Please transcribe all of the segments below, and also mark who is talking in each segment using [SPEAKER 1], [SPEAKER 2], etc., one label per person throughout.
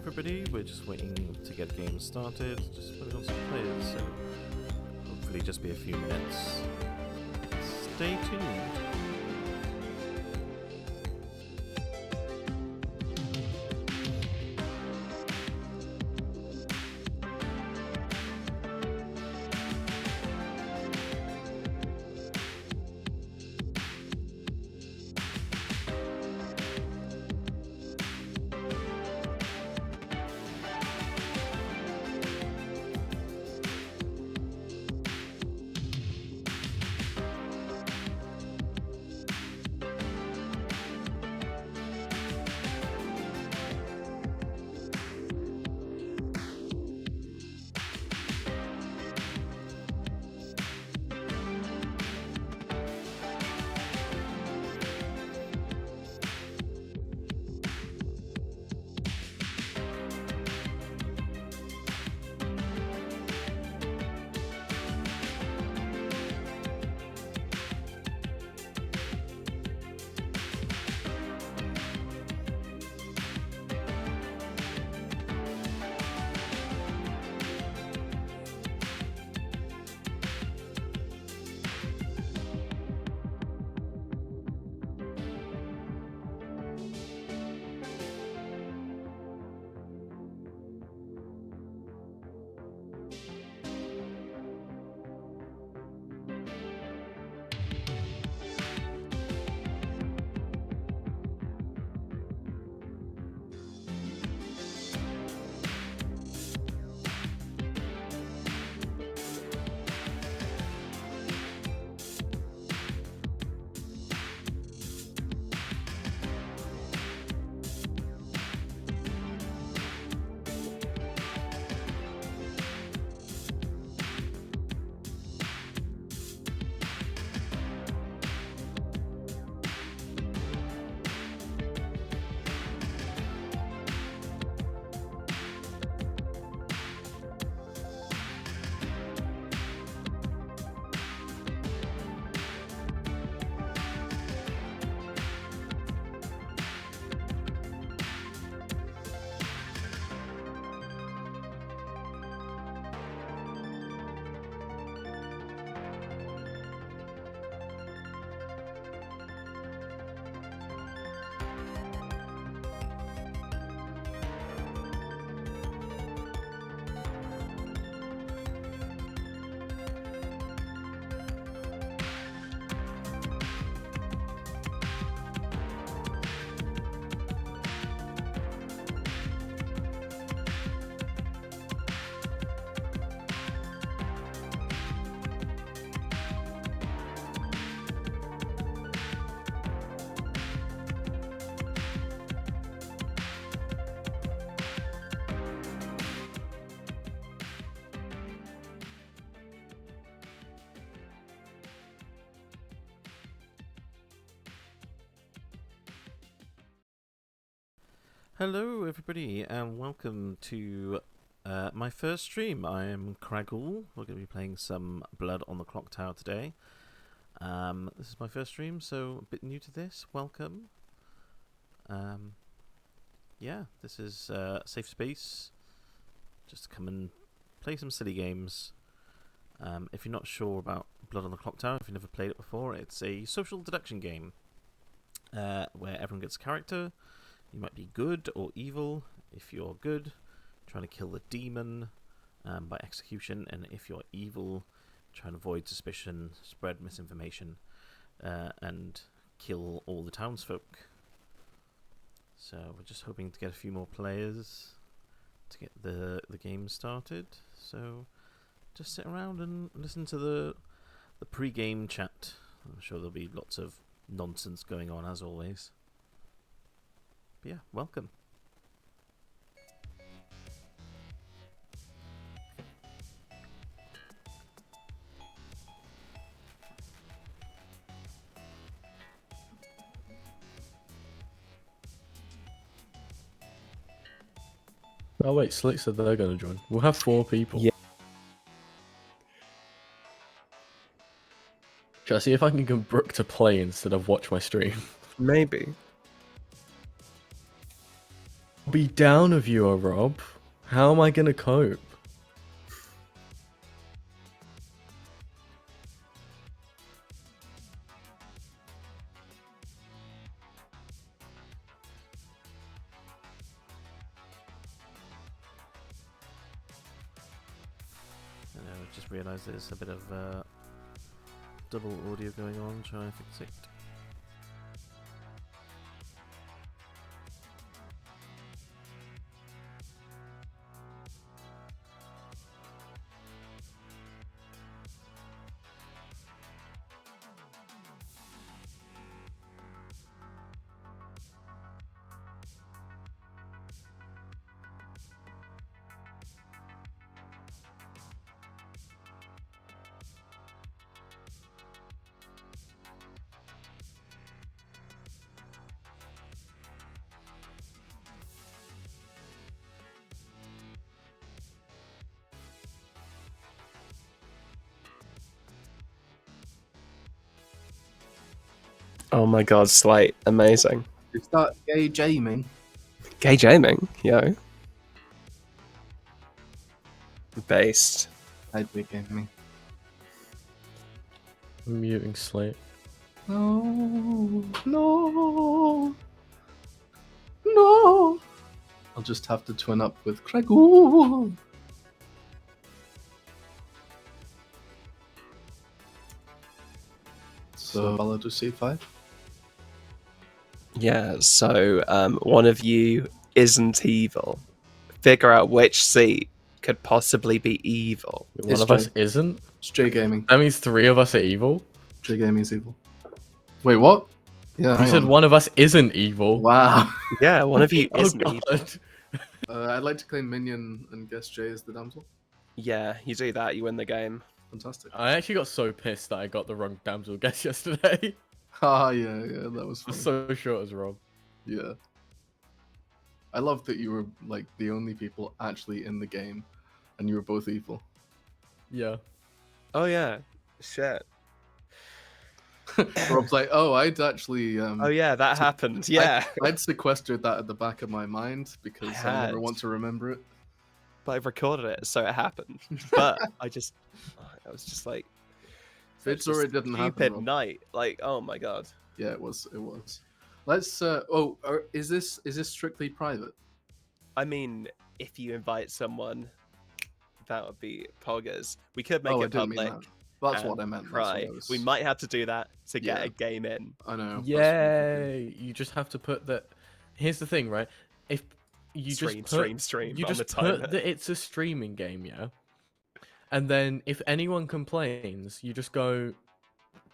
[SPEAKER 1] everybody. We're just waiting to get games started, just putting on some players, so hopefully just be a few minutes. Stay tuned. Hello everybody and welcome to my first stream. I am Craggle. We're going to be playing some Blood on the Clocktower today. This is my first stream, so a bit new to this. Welcome. Yeah, this is safe space. Just come and play some silly games. If you're not sure about Blood on the Clocktower, if you've never played it before, it's a social deduction game where everyone gets a character. You might be good or evil. If you're good, trying to kill the demon by execution, and if you're evil, trying to avoid suspicion, spread misinformation, and kill all the townsfolk. So we're just hoping to get a few more players to get the game started. So just sit around and listen to the pre-game chat. I'm sure there'll be lots of nonsense going on as always. But yeah, welcome.
[SPEAKER 2] Oh wait, Slick said they're going to join. We'll have 4 people.
[SPEAKER 3] Yeah.
[SPEAKER 2] Should I see if I can get Brooke to play instead of watch my stream?
[SPEAKER 3] Maybe.
[SPEAKER 2] I'll be down with you, Rob. How am I gonna cope?
[SPEAKER 1] I just realised there's a bit of double audio going on. Try and fix it.
[SPEAKER 3] Oh my god, Slate, amazing.
[SPEAKER 4] Is that gay Jamie?
[SPEAKER 3] Gay gaming, yo. Based.
[SPEAKER 4] I'd be gaming.
[SPEAKER 2] I'm muting Slate.
[SPEAKER 4] No, no, no. I'll just have to twin up with Craig. Ooh. So, I'll do C5.
[SPEAKER 3] Yeah, so one of you isn't evil. Figure out which seat could possibly be evil.
[SPEAKER 2] One
[SPEAKER 4] It's
[SPEAKER 2] of us
[SPEAKER 4] Jay.
[SPEAKER 2] isn't?
[SPEAKER 4] It's J Gaming.
[SPEAKER 2] That means 3 of us are evil?
[SPEAKER 4] J Gaming's evil. Wait, what? Yeah,
[SPEAKER 2] You
[SPEAKER 4] hang
[SPEAKER 2] said
[SPEAKER 4] on.
[SPEAKER 2] one of us isn't evil.
[SPEAKER 4] Wow.
[SPEAKER 3] Yeah, one of you
[SPEAKER 2] Oh
[SPEAKER 3] isn't evil.
[SPEAKER 2] god.
[SPEAKER 4] I'd like to claim Minion and guess Jay is the damsel.
[SPEAKER 3] Yeah, you do that, you win the game.
[SPEAKER 4] Fantastic.
[SPEAKER 2] I actually got so pissed that I got the wrong damsel guess yesterday.
[SPEAKER 4] Ah, yeah, that was
[SPEAKER 2] I
[SPEAKER 4] funny.
[SPEAKER 2] was so short as Rob.
[SPEAKER 4] Yeah. I love that you were like the only people actually in the game, and you were both evil.
[SPEAKER 2] Yeah.
[SPEAKER 3] Oh yeah, shit.
[SPEAKER 4] Rob's like, oh, I'd actually.
[SPEAKER 3] Oh yeah, that happened. Yeah,
[SPEAKER 4] I'd sequestered that at the back of my mind because I never
[SPEAKER 3] had.
[SPEAKER 4] want to remember it.
[SPEAKER 3] but I've recorded it, so it happened. But I was just like,
[SPEAKER 4] Fits
[SPEAKER 3] such a
[SPEAKER 4] or it didn't happen.
[SPEAKER 3] stupid
[SPEAKER 4] Rob.
[SPEAKER 3] night. Like, oh my god.
[SPEAKER 4] Yeah, it was. It was. Let's. Is this strictly private?
[SPEAKER 3] I mean, if you invite someone, that would be poggers. We could make
[SPEAKER 4] I
[SPEAKER 3] it
[SPEAKER 4] didn't mean
[SPEAKER 3] public.
[SPEAKER 4] that. That's
[SPEAKER 3] and
[SPEAKER 4] what I meant. That's
[SPEAKER 3] Cry.
[SPEAKER 4] what I was...
[SPEAKER 3] We might have to do that to get
[SPEAKER 4] Yeah.
[SPEAKER 3] a game in.
[SPEAKER 4] I know.
[SPEAKER 2] Yay! You just have to put that. Here's the thing, right? If you
[SPEAKER 3] Stream,
[SPEAKER 2] just put,
[SPEAKER 3] stream.
[SPEAKER 2] you
[SPEAKER 3] on
[SPEAKER 2] just
[SPEAKER 3] the timer.
[SPEAKER 2] put that it's a streaming game, yeah. And then if anyone complains, you just go,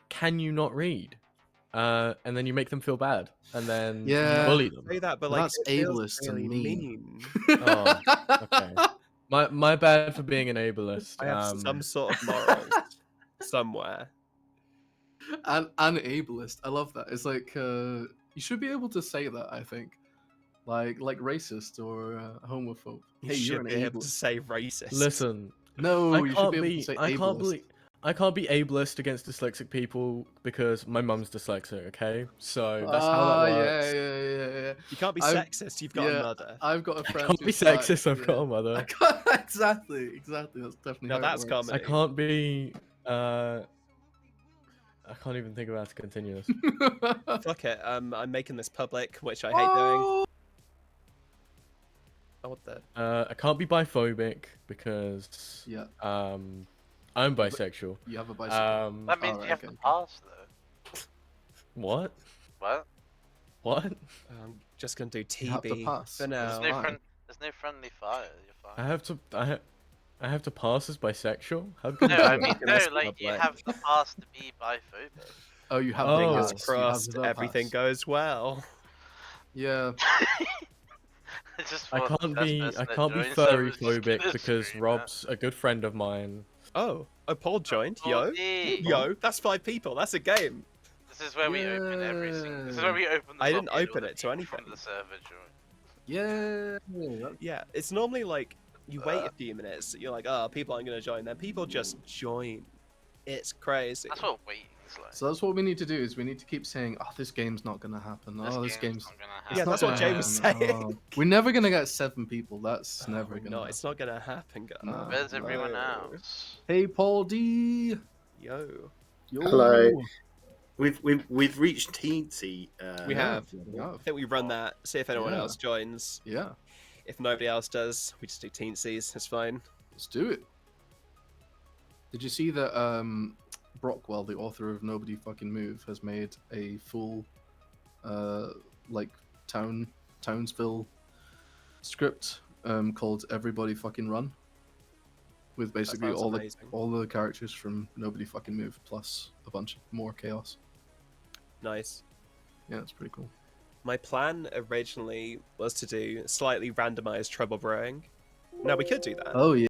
[SPEAKER 2] "Can you not read?" And then you make them feel bad, and then
[SPEAKER 4] Yeah.
[SPEAKER 2] you bully them.
[SPEAKER 3] Say that, but
[SPEAKER 4] Well,
[SPEAKER 3] like
[SPEAKER 4] that's
[SPEAKER 3] it feels
[SPEAKER 4] ableist and
[SPEAKER 3] really
[SPEAKER 4] mean.
[SPEAKER 2] Oh, okay. My bad for being an ableist.
[SPEAKER 3] I have some sort of morals somewhere.
[SPEAKER 4] and ableist. I love that. It's like you should be able to say that. I think, like racist or homophobe.
[SPEAKER 3] You
[SPEAKER 4] Hey, you're
[SPEAKER 3] should
[SPEAKER 4] an
[SPEAKER 3] be able to
[SPEAKER 4] ableist.
[SPEAKER 3] say racist.
[SPEAKER 2] Listen,
[SPEAKER 4] No,
[SPEAKER 2] I
[SPEAKER 4] you should
[SPEAKER 2] can't
[SPEAKER 4] be able
[SPEAKER 2] be.
[SPEAKER 4] to say
[SPEAKER 2] I can't
[SPEAKER 4] ableist.
[SPEAKER 2] be. I can't be ableist against dyslexic people because my mum's dyslexic. Okay, so that's how that works.
[SPEAKER 4] Yeah.
[SPEAKER 3] You can't be
[SPEAKER 4] I'm-
[SPEAKER 3] sexist. You've got a mother.
[SPEAKER 4] I've got a
[SPEAKER 2] I
[SPEAKER 4] friend.
[SPEAKER 2] can't be
[SPEAKER 4] who's black,
[SPEAKER 2] sexist. I've
[SPEAKER 4] yeah.
[SPEAKER 2] got a mother.
[SPEAKER 4] Exactly. That's definitely.
[SPEAKER 3] Now
[SPEAKER 4] how it
[SPEAKER 3] that's
[SPEAKER 4] works.
[SPEAKER 3] common.
[SPEAKER 2] I can't be. I can't even think of how to continue this.
[SPEAKER 3] Fuck it. I'm making this public, which I hate doing. Oh, what the?
[SPEAKER 2] I can't be biphobic because
[SPEAKER 4] Yeah,
[SPEAKER 2] I'm bisexual.
[SPEAKER 4] you have a bicycle.
[SPEAKER 5] That means
[SPEAKER 4] Alright,
[SPEAKER 5] you have
[SPEAKER 4] okay.
[SPEAKER 5] to pass, though.
[SPEAKER 2] What?
[SPEAKER 5] What?
[SPEAKER 2] What?
[SPEAKER 3] I'm just gonna do
[SPEAKER 4] You have to
[SPEAKER 3] TB
[SPEAKER 4] pass.
[SPEAKER 3] for
[SPEAKER 5] There's
[SPEAKER 3] now.
[SPEAKER 5] no,
[SPEAKER 4] fine.
[SPEAKER 5] there's no friendly fire. You're
[SPEAKER 2] I
[SPEAKER 5] fine.
[SPEAKER 2] have to. I have to pass as bisexual. How can
[SPEAKER 5] No,
[SPEAKER 2] you
[SPEAKER 5] I
[SPEAKER 2] do
[SPEAKER 5] mean,
[SPEAKER 2] that?
[SPEAKER 5] no,
[SPEAKER 3] this
[SPEAKER 5] like, you
[SPEAKER 3] public.
[SPEAKER 5] have to pass to be biphobic.
[SPEAKER 4] Oh, you have
[SPEAKER 2] Oh.
[SPEAKER 4] the
[SPEAKER 3] Fingers
[SPEAKER 4] pass. You have
[SPEAKER 3] crossed,
[SPEAKER 4] the
[SPEAKER 3] everything
[SPEAKER 4] pass.
[SPEAKER 3] goes well.
[SPEAKER 4] Yeah.
[SPEAKER 5] Just
[SPEAKER 2] I
[SPEAKER 5] for the
[SPEAKER 2] can't
[SPEAKER 5] first
[SPEAKER 2] be.
[SPEAKER 5] person
[SPEAKER 2] I
[SPEAKER 5] that
[SPEAKER 2] can't be
[SPEAKER 5] joins, I was just
[SPEAKER 2] furry-phobic
[SPEAKER 5] gonna
[SPEAKER 2] because
[SPEAKER 5] scream
[SPEAKER 2] Rob's a good friend of mine.
[SPEAKER 3] Oh, Paul joined. Yo,
[SPEAKER 5] VOD.
[SPEAKER 3] yo, that's 5 people. That's a game.
[SPEAKER 5] This is where we open everything. This is
[SPEAKER 4] Yeah.
[SPEAKER 5] where we open the
[SPEAKER 3] I didn't
[SPEAKER 5] lobby and all
[SPEAKER 3] open
[SPEAKER 5] the
[SPEAKER 3] it to
[SPEAKER 5] people
[SPEAKER 3] anything.
[SPEAKER 5] From the server join.
[SPEAKER 4] Yeah.
[SPEAKER 3] Yeah, it's normally like you wait a few minutes. You're like, oh, people aren't gonna join. Then people just join. It's crazy.
[SPEAKER 5] That's what waiting It's like,
[SPEAKER 4] So that's what we need to do. Is we need to keep saying, "Oh, this game's not gonna happen.
[SPEAKER 5] this
[SPEAKER 4] Oh, this
[SPEAKER 5] game's
[SPEAKER 4] game's
[SPEAKER 5] not gonna
[SPEAKER 4] it's
[SPEAKER 3] Yeah,
[SPEAKER 5] happen.
[SPEAKER 4] not
[SPEAKER 3] that's what
[SPEAKER 4] gonna
[SPEAKER 3] Jay was
[SPEAKER 4] happen.
[SPEAKER 3] saying.
[SPEAKER 4] Oh, we're never gonna get 7 people. That's never
[SPEAKER 3] Oh,
[SPEAKER 4] gonna
[SPEAKER 3] no,
[SPEAKER 4] happen.
[SPEAKER 3] it's not gonna happen, guys.
[SPEAKER 4] No.
[SPEAKER 5] Where's everyone
[SPEAKER 3] No.
[SPEAKER 5] else?
[SPEAKER 4] Hey, Paul D.
[SPEAKER 3] Yo.
[SPEAKER 4] Yo.
[SPEAKER 6] Hello. We've reached Teensy.
[SPEAKER 3] We
[SPEAKER 4] Yeah,
[SPEAKER 3] have.
[SPEAKER 4] we have.
[SPEAKER 3] I think we run that, see if anyone
[SPEAKER 4] Yeah.
[SPEAKER 3] else joins.
[SPEAKER 4] Yeah,
[SPEAKER 3] If nobody else does, we just do teensies. It's fine.
[SPEAKER 4] let's do it. Did you see that Brockwell, the author of Nobody Fucking Move, has made a full like Townsville script called Everybody Fucking Run, with basically
[SPEAKER 3] sounds
[SPEAKER 4] all
[SPEAKER 3] amazing.
[SPEAKER 4] the characters from Nobody Fucking Move plus a bunch of more chaos.
[SPEAKER 3] Nice.
[SPEAKER 4] Yeah, it's pretty cool.
[SPEAKER 3] My plan originally was to do slightly randomized trouble brewing. Now we could do that.
[SPEAKER 4] Oh yeah.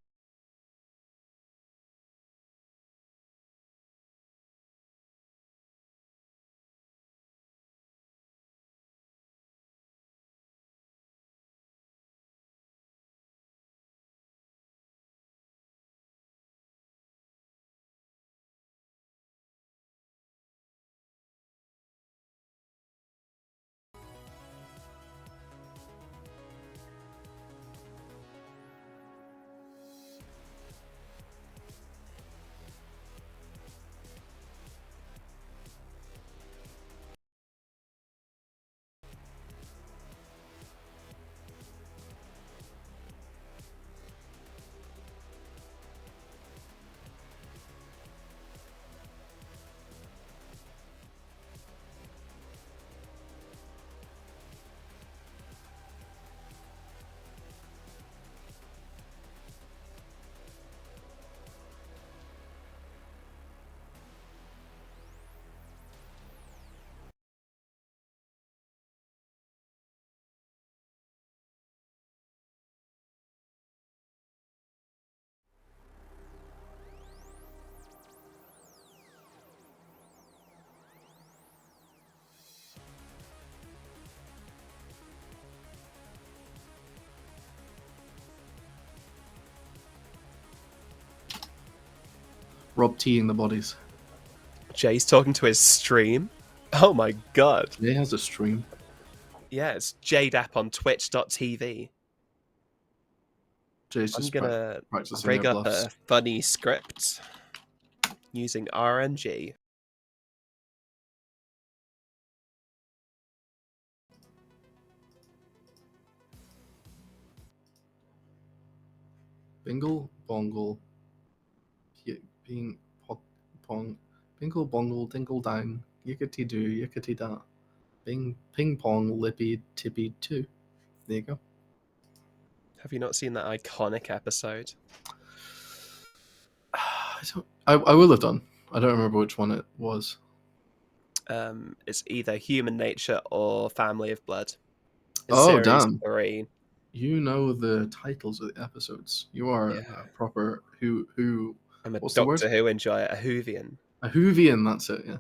[SPEAKER 4] Rob T-ing the bodies.
[SPEAKER 3] Jay's talking to his stream. Oh my god.
[SPEAKER 4] He has a stream.
[SPEAKER 3] Yeah, it's JDAP on twitch.tv.
[SPEAKER 4] Jay's
[SPEAKER 3] I'm
[SPEAKER 4] just
[SPEAKER 3] gonna
[SPEAKER 4] practicing
[SPEAKER 3] rig
[SPEAKER 4] their
[SPEAKER 3] up
[SPEAKER 4] bluffs.
[SPEAKER 3] a funny script using RNG.
[SPEAKER 4] Bingle bongle. Ping pong. Bingle bongle dingle dang. Yickety doo yickety da. Bing ping pong lippy tippy too. There you go.
[SPEAKER 3] Have you not seen that iconic episode?
[SPEAKER 4] I will have done. I don't remember which one it was.
[SPEAKER 3] It's either Human Nature or Family of Blood. It's
[SPEAKER 4] Oh,
[SPEAKER 3] series
[SPEAKER 4] damn.
[SPEAKER 3] 3.
[SPEAKER 4] You know the titles of the episodes. You are
[SPEAKER 3] Yeah.
[SPEAKER 4] a proper who.
[SPEAKER 3] I'm a
[SPEAKER 4] What's the word?
[SPEAKER 3] Doctor Who enjoyer, a Whovian.
[SPEAKER 4] A Whovian. That's it. Yeah.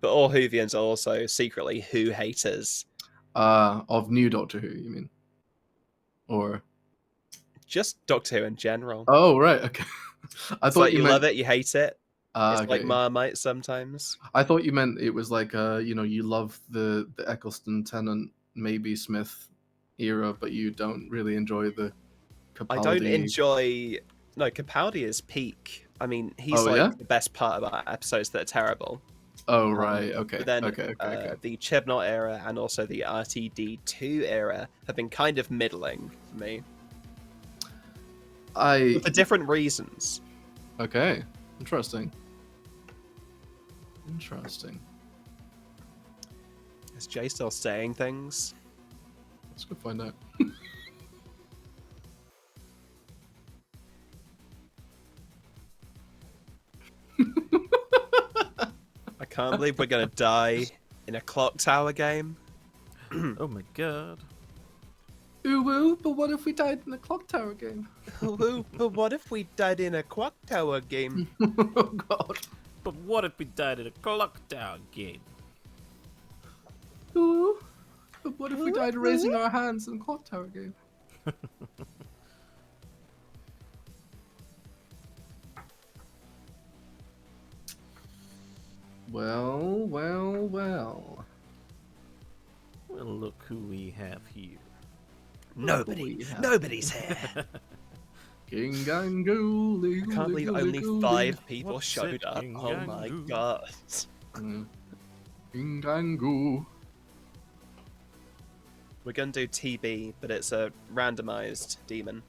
[SPEAKER 3] But all Whovians are also secretly Who haters.
[SPEAKER 4] Of new Doctor Who, you mean? Or
[SPEAKER 3] Just Doctor Who in general.
[SPEAKER 4] oh right, okay. I
[SPEAKER 3] It's
[SPEAKER 4] thought
[SPEAKER 3] like
[SPEAKER 4] you
[SPEAKER 3] you
[SPEAKER 4] meant
[SPEAKER 3] love it, you hate it. It's
[SPEAKER 4] okay.
[SPEAKER 3] like Marmite sometimes.
[SPEAKER 4] I thought you meant it was like you love the Eccleston Tennant, maybe Smith era, but you don't really enjoy the Capaldi.
[SPEAKER 3] I don't enjoy. No, Capaldi is peak. I mean, he's
[SPEAKER 4] Oh,
[SPEAKER 3] like
[SPEAKER 4] yeah?
[SPEAKER 3] the best part about episodes that are terrible.
[SPEAKER 4] Oh right, okay.
[SPEAKER 3] But then
[SPEAKER 4] Okay.
[SPEAKER 3] the Chibnall era and also the RTD2 era have been kind of middling for me.
[SPEAKER 4] I
[SPEAKER 3] For different reasons.
[SPEAKER 4] okay. Interesting. Interesting.
[SPEAKER 3] Is Jay still saying things?
[SPEAKER 4] Let's go find out.
[SPEAKER 3] I can't believe we're gonna die in a Clocktower game.
[SPEAKER 1] Oh my god.
[SPEAKER 4] Ooh woo, but what if we died in the Clocktower game?
[SPEAKER 3] But what if we died in a Clocktower game?
[SPEAKER 4] Oh god.
[SPEAKER 1] But what if we died in a Clocktower game?
[SPEAKER 4] Ooh, but what if we died raising our hands in the Clocktower game? Well, well, well.
[SPEAKER 1] Well, look who we have here.
[SPEAKER 3] Nobody.
[SPEAKER 4] have-
[SPEAKER 3] Nobody's here.
[SPEAKER 4] King Gangu.
[SPEAKER 3] I can't believe only 5 people
[SPEAKER 1] What's
[SPEAKER 3] showed
[SPEAKER 1] it,
[SPEAKER 3] up.
[SPEAKER 1] King
[SPEAKER 3] Oh my
[SPEAKER 1] Gangu?
[SPEAKER 3] god.
[SPEAKER 4] King Gangu.
[SPEAKER 3] We're gonna do TB, but it's a randomized demon.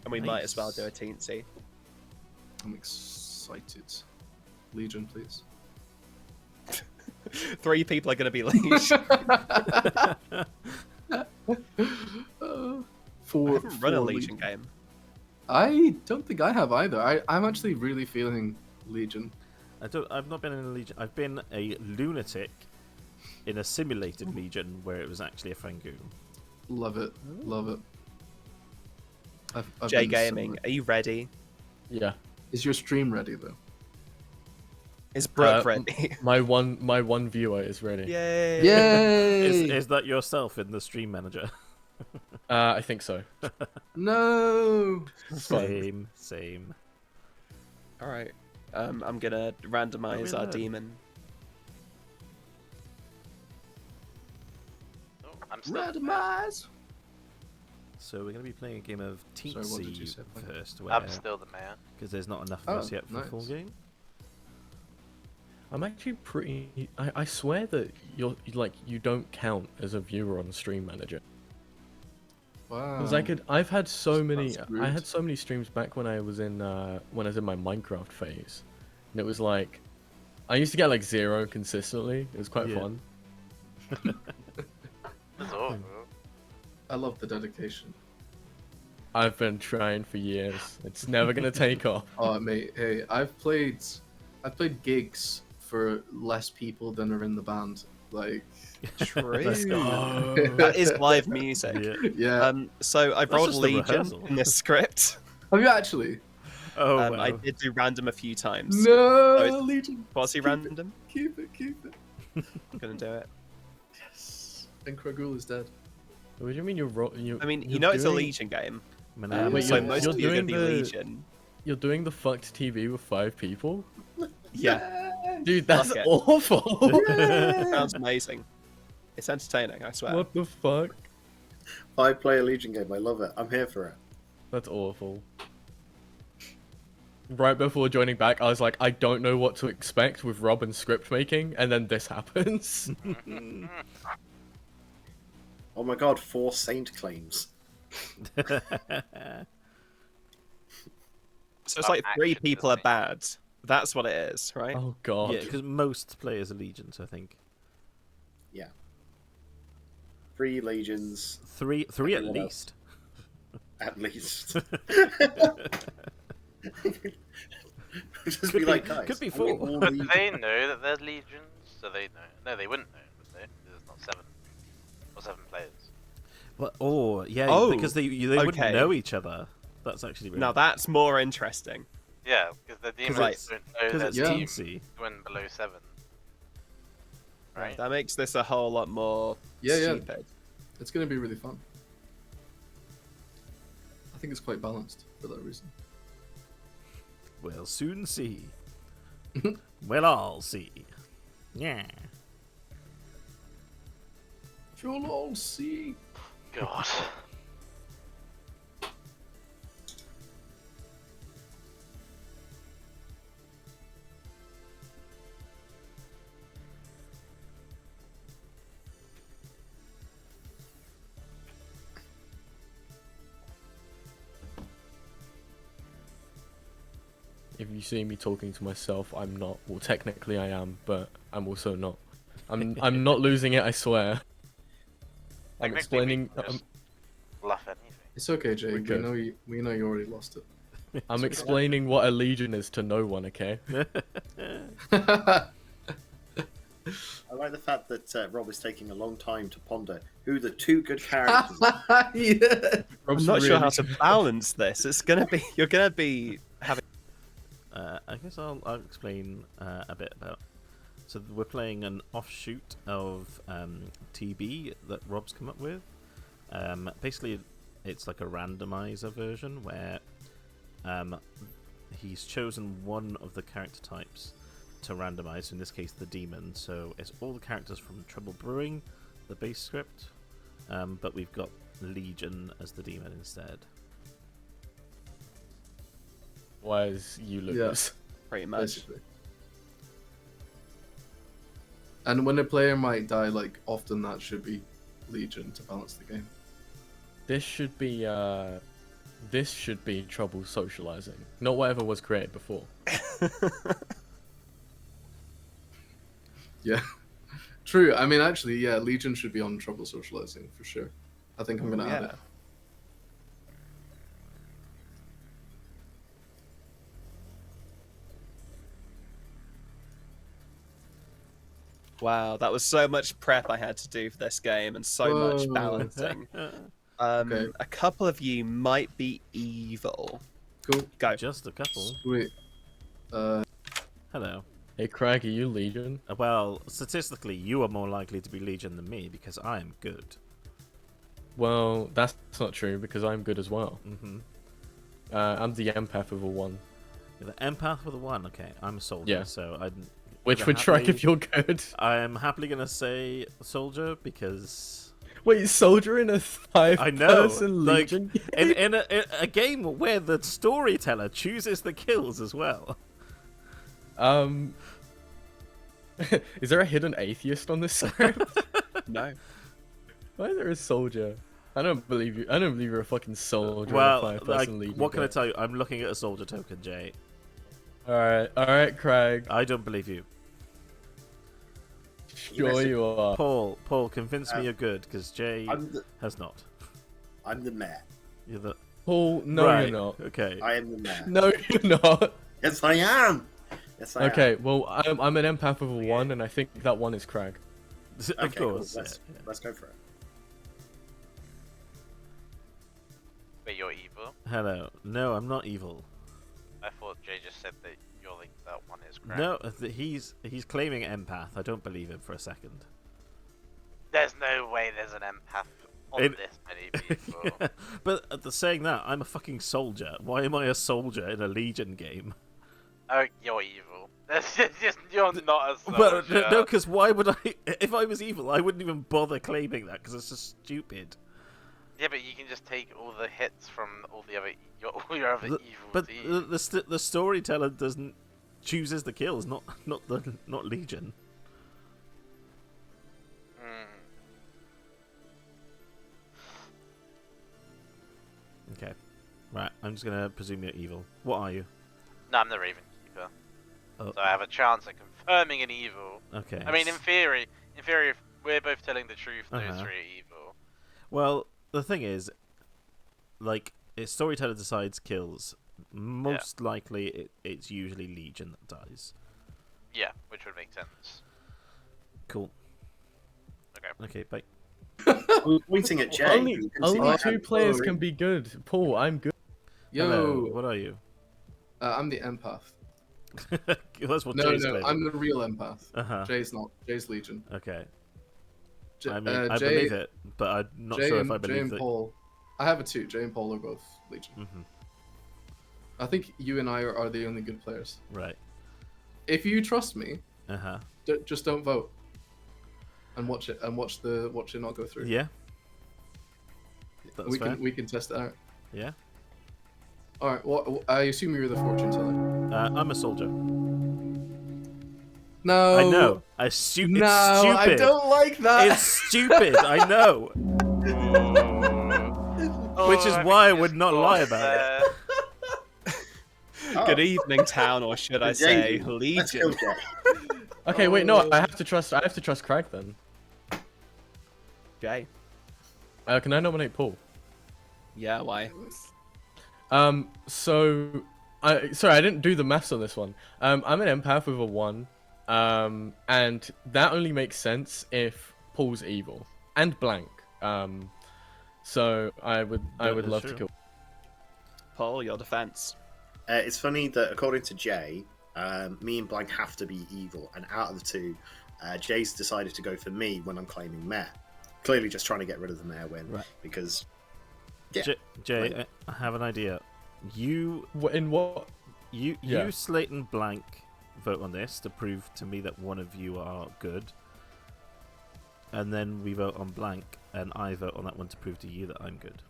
[SPEAKER 3] And we might as well do a teensy.
[SPEAKER 4] I'm excited. Legion, please.
[SPEAKER 3] 3 people are gonna be leash.
[SPEAKER 4] Four,
[SPEAKER 3] I haven't run a
[SPEAKER 4] four
[SPEAKER 3] Legion game.
[SPEAKER 4] I don't think I have either. I'm actually really feeling Legion.
[SPEAKER 1] I've not been in a Legion. I've been a lunatic in a simulated Legion where it was actually a Frangoon.
[SPEAKER 4] Love it. Love it. I've
[SPEAKER 3] J
[SPEAKER 4] been
[SPEAKER 3] Gaming,
[SPEAKER 4] somewhere.
[SPEAKER 3] are you ready?
[SPEAKER 2] Yeah.
[SPEAKER 4] Is your stream ready though?
[SPEAKER 3] Is Brooke ready?
[SPEAKER 2] My one viewer is ready.
[SPEAKER 3] Yay!
[SPEAKER 4] Yay!
[SPEAKER 1] Is that yourself in the stream manager?
[SPEAKER 2] I think so.
[SPEAKER 4] No.
[SPEAKER 1] Same.
[SPEAKER 3] Alright. I'm gonna randomize our demon.
[SPEAKER 5] Oh, I'm still.
[SPEAKER 4] Randomize.
[SPEAKER 1] So we're going to be playing a game of
[SPEAKER 4] Sorry, what did you
[SPEAKER 1] Teensy
[SPEAKER 4] say, Frank?
[SPEAKER 1] first,
[SPEAKER 5] I'm still the man.
[SPEAKER 1] because there's not enough of us
[SPEAKER 4] Oh,
[SPEAKER 1] yet for a full
[SPEAKER 4] nice.
[SPEAKER 1] game.
[SPEAKER 2] I'm actually pretty. I swear that you don't count as a viewer on Stream Manager.
[SPEAKER 4] Wow.
[SPEAKER 2] Because I've had so many.
[SPEAKER 4] That's
[SPEAKER 2] I had
[SPEAKER 4] rude.
[SPEAKER 2] so many streams back when I was in my Minecraft phase, and it was like, I used to get like 0 consistently. It was quite
[SPEAKER 1] Yeah.
[SPEAKER 2] fun.
[SPEAKER 5] That's awful.
[SPEAKER 4] I love the dedication.
[SPEAKER 2] I've been trying for years. It's never gonna take off.
[SPEAKER 4] Oh mate, hey, I've played gigs for less people than are in the band. Like,
[SPEAKER 3] True.
[SPEAKER 1] Let's go.
[SPEAKER 3] That is live music.
[SPEAKER 1] Yeah.
[SPEAKER 4] yeah.
[SPEAKER 3] So I
[SPEAKER 1] That's
[SPEAKER 3] rolled
[SPEAKER 1] just the
[SPEAKER 3] Legion
[SPEAKER 1] rehearsal.
[SPEAKER 3] in this script.
[SPEAKER 4] Have you actually?
[SPEAKER 1] Oh, wow.
[SPEAKER 3] I did do random a few times.
[SPEAKER 4] No,
[SPEAKER 3] it's-
[SPEAKER 4] Legion.
[SPEAKER 3] Was he
[SPEAKER 4] Keep
[SPEAKER 3] random?
[SPEAKER 4] Keep it.
[SPEAKER 3] Gonna do it.
[SPEAKER 4] Yes. And Kragul is dead.
[SPEAKER 2] What do you mean
[SPEAKER 3] I mean,
[SPEAKER 2] you're
[SPEAKER 3] you know it's a
[SPEAKER 2] doing-
[SPEAKER 3] Legion game,
[SPEAKER 1] Wait,
[SPEAKER 3] so
[SPEAKER 2] you're-
[SPEAKER 3] most
[SPEAKER 2] you're
[SPEAKER 3] of you are gonna
[SPEAKER 2] doing
[SPEAKER 3] be
[SPEAKER 2] the-
[SPEAKER 3] Legion.
[SPEAKER 2] You're doing the fucked TV with 5 people?
[SPEAKER 3] Yeah,
[SPEAKER 2] Dude, that's
[SPEAKER 3] Fuck it.
[SPEAKER 2] awful.
[SPEAKER 3] sounds amazing. It's entertaining, I swear.
[SPEAKER 2] What the fuck?
[SPEAKER 6] 5-player Legion game. I love it. I'm here for it.
[SPEAKER 2] That's awful. Right before joining back, I was like, I don't know what to expect with Rob and script making, and then this happens.
[SPEAKER 6] Oh my god, 4 saint claims.
[SPEAKER 3] So it's like 3
[SPEAKER 5] Action,
[SPEAKER 3] people are
[SPEAKER 5] isn't it?
[SPEAKER 3] bad. That's what it is, right?
[SPEAKER 2] Oh god.
[SPEAKER 1] Yeah, because most players are Legions, I think.
[SPEAKER 6] Yeah. 3 legions,
[SPEAKER 1] Three at
[SPEAKER 6] Everyone
[SPEAKER 1] least.
[SPEAKER 6] at least. Just
[SPEAKER 1] Could
[SPEAKER 6] be
[SPEAKER 1] be-
[SPEAKER 6] like, guys.
[SPEAKER 1] could be
[SPEAKER 6] are we
[SPEAKER 1] 4.
[SPEAKER 6] all
[SPEAKER 5] But do
[SPEAKER 6] legions?
[SPEAKER 5] they know that they're legions? So they know. No, they wouldn't know, would they? There's not 7 or 7 players.
[SPEAKER 1] Well, oh, yeah,
[SPEAKER 3] Oh,
[SPEAKER 1] because they wouldn't
[SPEAKER 3] okay.
[SPEAKER 1] know each other. That's actually really
[SPEAKER 3] Now that's more interesting.
[SPEAKER 5] Yeah, because the demons
[SPEAKER 3] Right.
[SPEAKER 5] don't know
[SPEAKER 1] because
[SPEAKER 5] their
[SPEAKER 1] it's
[SPEAKER 4] Yeah.
[SPEAKER 5] teams
[SPEAKER 1] teensy.
[SPEAKER 5] when below 7. Right?
[SPEAKER 3] That makes this a whole lot more
[SPEAKER 4] Yeah.
[SPEAKER 3] stupid.
[SPEAKER 4] It's gonna be really fun. I think it's quite balanced for that reason.
[SPEAKER 1] We'll soon see. We'll all see. Yeah.
[SPEAKER 4] You'll all see.
[SPEAKER 5] God.
[SPEAKER 2] If you see me talking to myself, I'm not. Well, technically I am, but I'm also not. I'm not losing it, I swear. I'm
[SPEAKER 5] Technically,
[SPEAKER 2] explaining.
[SPEAKER 5] we can just bluff anything.
[SPEAKER 4] It's okay, Jay. We
[SPEAKER 2] good.
[SPEAKER 4] know you already lost it.
[SPEAKER 2] I'm explaining what a legion is to no one. Okay.
[SPEAKER 6] I like the fact that Rob is taking a long time to ponder who the 2 good characters are.
[SPEAKER 4] Yeah.
[SPEAKER 3] I'm not sure how to balance this. It's gonna be you're gonna be having.
[SPEAKER 1] I guess I'll explain a bit about. So we're playing an offshoot of TB that Rob's come up with. Basically, it's like a randomizer version where he's chosen one of the character types to randomize. In this case, the demon. So it's all the characters from Trouble Brewing, the base script, but we've got Legion as the demon instead.
[SPEAKER 2] Whereas you lose.
[SPEAKER 3] Pretty much.
[SPEAKER 4] Basically. And when a player might die, like often that should be Legion to balance the game.
[SPEAKER 2] This should be trouble socializing, not whatever was created before.
[SPEAKER 4] Yeah, true. I mean, actually, yeah, Legion should be on trouble socializing for sure. I think I'm gonna add it.
[SPEAKER 3] Wow, that was so much prep I had to do for this game and so much
[SPEAKER 4] Whoa.
[SPEAKER 3] balancing.
[SPEAKER 4] Okay.
[SPEAKER 3] A couple of you might be evil.
[SPEAKER 4] Cool.
[SPEAKER 3] Go.
[SPEAKER 1] Just a couple.
[SPEAKER 4] Sweet.
[SPEAKER 1] Hello.
[SPEAKER 2] Hey, Craig, are you Legion?
[SPEAKER 1] Well, statistically, you are more likely to be Legion than me because I am good.
[SPEAKER 2] Well, that's not true because I'm good as well.
[SPEAKER 1] Mm-hmm.
[SPEAKER 2] I'm the empath with a 1.
[SPEAKER 1] You're the empath with a 1. Okay, I'm a soldier,
[SPEAKER 2] Yeah.
[SPEAKER 1] so I'm.
[SPEAKER 2] Which would track if you're good.
[SPEAKER 1] I'm happily gonna say soldier because
[SPEAKER 2] Wait, soldier in a 5-person
[SPEAKER 1] like,
[SPEAKER 2] Legion?
[SPEAKER 1] in a game where the storyteller chooses the kills as well.
[SPEAKER 2] Is there a hidden atheist on this script?
[SPEAKER 3] No.
[SPEAKER 2] Why is there a soldier? I don't believe you. I don't believe you're a fucking soldier
[SPEAKER 1] Well,
[SPEAKER 2] in a 5-person
[SPEAKER 1] like,
[SPEAKER 2] Legion.
[SPEAKER 1] what can I tell you? I'm looking at a soldier token, Jay.
[SPEAKER 2] Alright, Craig.
[SPEAKER 1] I don't believe you.
[SPEAKER 2] Sure you are.
[SPEAKER 1] Paul, convince me you're good because Jay has not.
[SPEAKER 6] I'm the mayor.
[SPEAKER 1] You're the
[SPEAKER 2] Paul, no,
[SPEAKER 1] right.
[SPEAKER 2] you're not.
[SPEAKER 1] Okay.
[SPEAKER 6] I am the mayor.
[SPEAKER 2] No, you're not.
[SPEAKER 6] Yes, I am. Yes, I am.
[SPEAKER 2] Okay, well, I'm an empath with a 1, and I think that 1 is Craig.
[SPEAKER 1] Of
[SPEAKER 6] Okay, cool.
[SPEAKER 1] course.
[SPEAKER 6] Let's go for it.
[SPEAKER 5] Wait, you're evil?
[SPEAKER 1] Hello. No, I'm not evil.
[SPEAKER 5] I thought Jay just said that you're like that one is correct.
[SPEAKER 1] No, he's claiming empath. I don't believe him for a second.
[SPEAKER 5] There's no way there's an empath on this many people.
[SPEAKER 1] Yeah, but saying that, I'm a fucking soldier. Why am I a soldier in a Legion game?
[SPEAKER 5] Oh, you're evil. That's just you're not a soldier.
[SPEAKER 1] But no, because why would I? If I was evil, I wouldn't even bother claiming that because it's just stupid.
[SPEAKER 5] Yeah, but you can just take all the hits from all the other your other evil
[SPEAKER 1] But
[SPEAKER 5] teams.
[SPEAKER 1] the storyteller doesn't chooses the kills, not Legion. Okay, right. I'm just gonna presume you're evil. What are you?
[SPEAKER 5] No, I'm the Raven Keeper.
[SPEAKER 1] Oh.
[SPEAKER 5] So I have a chance at confirming an evil.
[SPEAKER 1] Okay.
[SPEAKER 5] I mean, in theory, if we're both telling the truth, those
[SPEAKER 1] Uh-huh.
[SPEAKER 5] three are evil.
[SPEAKER 1] Well, the thing is, like, if storyteller decides kills, most likely it's usually Legion that dies.
[SPEAKER 5] Yeah, which would make sense.
[SPEAKER 1] Cool.
[SPEAKER 5] Okay.
[SPEAKER 1] Okay, bye.
[SPEAKER 6] I'm pointing at Jay.
[SPEAKER 2] Only
[SPEAKER 6] You can see
[SPEAKER 2] only
[SPEAKER 6] my
[SPEAKER 2] 2
[SPEAKER 6] hand
[SPEAKER 2] players
[SPEAKER 6] glowing.
[SPEAKER 2] can be good. Paul, I'm good.
[SPEAKER 4] Yo,
[SPEAKER 1] Hello, what are you?
[SPEAKER 4] I'm the empath.
[SPEAKER 1] That's what
[SPEAKER 4] No,
[SPEAKER 1] Jay's
[SPEAKER 4] no,
[SPEAKER 1] claiming.
[SPEAKER 4] I'm the real empath.
[SPEAKER 1] Uh-huh.
[SPEAKER 4] Jay's not. Jay's Legion.
[SPEAKER 1] Okay.
[SPEAKER 4] J-
[SPEAKER 1] I mean, I
[SPEAKER 4] Jay,
[SPEAKER 1] believe it, but I'm not
[SPEAKER 4] Jay
[SPEAKER 1] sure
[SPEAKER 4] and,
[SPEAKER 1] if I
[SPEAKER 4] Jay
[SPEAKER 1] believe
[SPEAKER 4] and
[SPEAKER 1] that.
[SPEAKER 4] Paul. I have a 2. Jay and Paul are both Legion.
[SPEAKER 1] Hmm.
[SPEAKER 4] I think you and I are the only good players.
[SPEAKER 1] Right.
[SPEAKER 4] If you trust me,
[SPEAKER 1] Uh-huh.
[SPEAKER 4] just don't vote. And watch it not go through.
[SPEAKER 1] Yeah. That's
[SPEAKER 4] we
[SPEAKER 1] fair.
[SPEAKER 4] can test it out.
[SPEAKER 1] Yeah.
[SPEAKER 4] All right. Well, I assume you're the fortune teller.
[SPEAKER 1] I'm a soldier.
[SPEAKER 4] No.
[SPEAKER 1] I know.
[SPEAKER 4] No,
[SPEAKER 1] It's stupid.
[SPEAKER 4] I don't like that.
[SPEAKER 1] It's stupid. I know. Which is
[SPEAKER 5] I
[SPEAKER 1] why I
[SPEAKER 5] think
[SPEAKER 1] would
[SPEAKER 5] you
[SPEAKER 1] not lie
[SPEAKER 5] scored
[SPEAKER 1] about it.
[SPEAKER 5] there.
[SPEAKER 6] Oh.
[SPEAKER 3] Good evening, town, or should I say
[SPEAKER 6] Jay, let's
[SPEAKER 3] Legion?
[SPEAKER 6] go, Jay.
[SPEAKER 2] Okay, wait, no, I have to trust Craig then.
[SPEAKER 3] Jay.
[SPEAKER 2] Can I nominate Paul?
[SPEAKER 3] Yeah, why?
[SPEAKER 2] Sorry, I didn't do the maths on this one. I'm an empath with a 1, and that only makes sense if Paul's evil and blank. So I would
[SPEAKER 1] That is
[SPEAKER 2] love
[SPEAKER 1] true.
[SPEAKER 2] to kill.
[SPEAKER 3] Paul, your defense.
[SPEAKER 6] It's funny that according to Jay, me and Blank have to be evil, and out of the 2, Jay's decided to go for me when I'm claiming Mayor. Clearly, just trying to get rid of the Mayor win,
[SPEAKER 1] Right.
[SPEAKER 6] because yeah,
[SPEAKER 1] Jay,
[SPEAKER 6] Right.
[SPEAKER 1] I have an idea. You,
[SPEAKER 2] In what?
[SPEAKER 1] you,
[SPEAKER 2] Yeah.
[SPEAKER 1] you, Slate and Blank vote on this to prove to me that one of you are good, and then we vote on blank, and I vote on that one to prove to you that I'm good.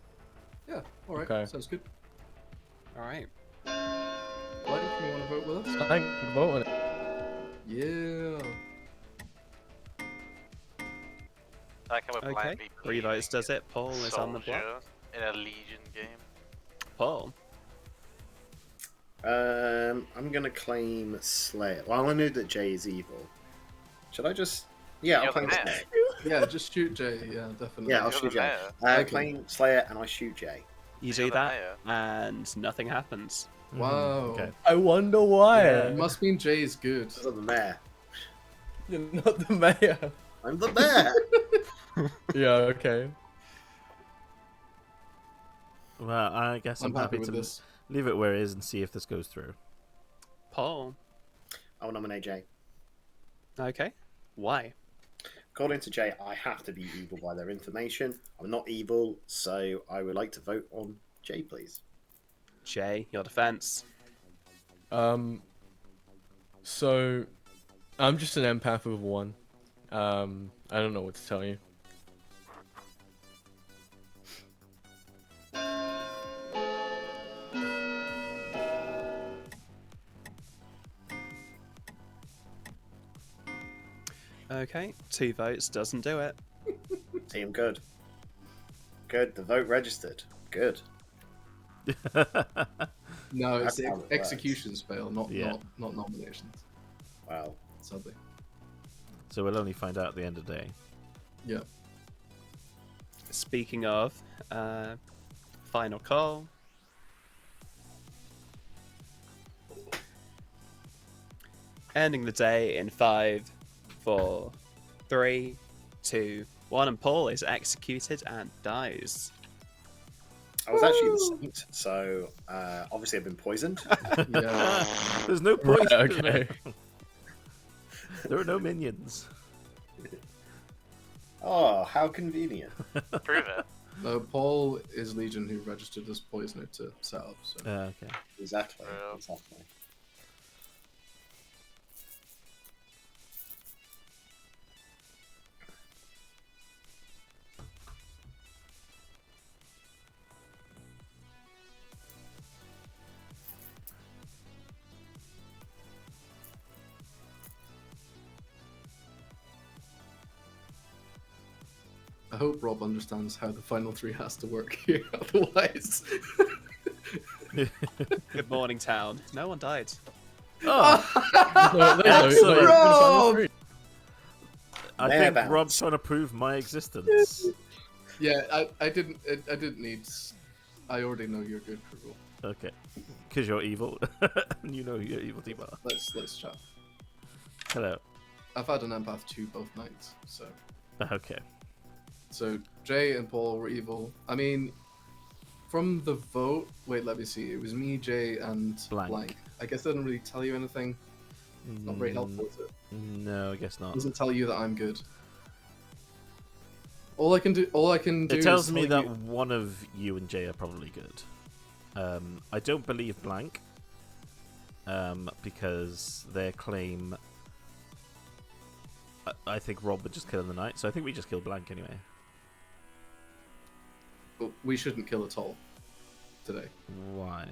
[SPEAKER 4] Yeah, alright,
[SPEAKER 2] Okay.
[SPEAKER 4] sounds good.
[SPEAKER 3] All right.
[SPEAKER 4] Why do you want to vote with us?
[SPEAKER 2] I can vote on it.
[SPEAKER 4] Yeah.
[SPEAKER 5] Like how we're
[SPEAKER 3] Okay.
[SPEAKER 5] blindly
[SPEAKER 3] 3 votes
[SPEAKER 5] believing
[SPEAKER 3] does it. Paul is on the block.
[SPEAKER 5] soldier in a Legion game.
[SPEAKER 3] Paul.
[SPEAKER 6] I'm gonna claim Slayer. Well, I know that Jay is evil. Should I just? Yeah, I'll
[SPEAKER 5] You're the
[SPEAKER 6] claim
[SPEAKER 5] mayor.
[SPEAKER 6] Slayer.
[SPEAKER 4] Yeah, just shoot Jay. Yeah, definitely.
[SPEAKER 6] Yeah, I'll
[SPEAKER 5] You're
[SPEAKER 6] shoot
[SPEAKER 5] the
[SPEAKER 6] Jay.
[SPEAKER 5] mayor.
[SPEAKER 6] I
[SPEAKER 4] Okay.
[SPEAKER 6] claim Slayer and I shoot Jay.
[SPEAKER 3] You
[SPEAKER 5] You're
[SPEAKER 3] do
[SPEAKER 5] the
[SPEAKER 3] that,
[SPEAKER 5] mayor.
[SPEAKER 3] and nothing happens.
[SPEAKER 4] Wow.
[SPEAKER 1] Okay.
[SPEAKER 2] I wonder why.
[SPEAKER 1] Yeah.
[SPEAKER 4] It must mean Jay's good.
[SPEAKER 6] Because I'm the mayor.
[SPEAKER 2] You're not the mayor.
[SPEAKER 6] I'm the mayor.
[SPEAKER 2] Yeah, okay.
[SPEAKER 1] Well, I guess I'm,
[SPEAKER 4] I'm happy
[SPEAKER 1] happy
[SPEAKER 4] with
[SPEAKER 1] to
[SPEAKER 4] this.
[SPEAKER 1] leave it where it is and see if this goes through.
[SPEAKER 3] Paul.
[SPEAKER 6] I will nominate Jay.
[SPEAKER 3] Okay. Why?
[SPEAKER 6] According to Jay, I have to be evil by their information. I'm not evil, so I would like to vote on Jay, please.
[SPEAKER 3] Jay, your defense.
[SPEAKER 2] So I'm just an empath of 1. I don't know what to tell you.
[SPEAKER 3] Okay. 2 votes doesn't do it.
[SPEAKER 6] Team, good. Good, the vote registered. Good.
[SPEAKER 4] No, it's
[SPEAKER 6] That's
[SPEAKER 4] the
[SPEAKER 6] how it works.
[SPEAKER 4] executions fail, not
[SPEAKER 1] Yeah.
[SPEAKER 4] not nominations.
[SPEAKER 6] Wow.
[SPEAKER 4] Sadly.
[SPEAKER 1] So we'll only find out at the end of the day.
[SPEAKER 4] Yeah.
[SPEAKER 3] Speaking of, final call. Ending the day in 5, 4, 3, 2, 1, and Paul is executed and dies.
[SPEAKER 6] I was actually the saint, so obviously I've been poisoned.
[SPEAKER 4] Yeah.
[SPEAKER 1] There's no point.
[SPEAKER 2] Right, okay.
[SPEAKER 1] There are no minions.
[SPEAKER 6] Oh, how convenient.
[SPEAKER 5] Prove it.
[SPEAKER 4] No, Paul is Legion who registered as poisoner to set up. So.
[SPEAKER 1] Okay.
[SPEAKER 6] Exactly.
[SPEAKER 5] Real.
[SPEAKER 6] Exactly.
[SPEAKER 4] I hope Rob understands how the final 3 has to work here. Otherwise,
[SPEAKER 3] Good morning, town. No one died.
[SPEAKER 1] Oh,
[SPEAKER 2] No,
[SPEAKER 1] Excellent.
[SPEAKER 4] Rob!
[SPEAKER 1] I
[SPEAKER 6] Mayor
[SPEAKER 1] think
[SPEAKER 6] bounce.
[SPEAKER 1] Rob's trying to prove my existence.
[SPEAKER 4] yeah, I didn't need. I already know you're good, Krull.
[SPEAKER 1] Okay. Because you're evil. And you know you're evil, T-Bar.
[SPEAKER 4] Let's chat.
[SPEAKER 1] Hello.
[SPEAKER 4] I've had an empath 2 both nights, so.
[SPEAKER 1] Okay.
[SPEAKER 4] So Jay and Paul were evil. I mean, from the vote, wait, let me see. It was me, Jay, and
[SPEAKER 1] Blank.
[SPEAKER 4] I guess that doesn't really tell you anything. Not very helpful, is it?
[SPEAKER 1] No, I guess not.
[SPEAKER 4] Doesn't tell you that I'm good. All I can do.
[SPEAKER 1] It tells
[SPEAKER 4] is
[SPEAKER 1] me
[SPEAKER 4] tell
[SPEAKER 1] that
[SPEAKER 4] you-
[SPEAKER 1] one of you and Jay are probably good. I don't believe blank. Because their claim. I think Rob would just kill in the night, so I think we just kill blank anyway.
[SPEAKER 4] But we shouldn't kill at all today
[SPEAKER 1] Why?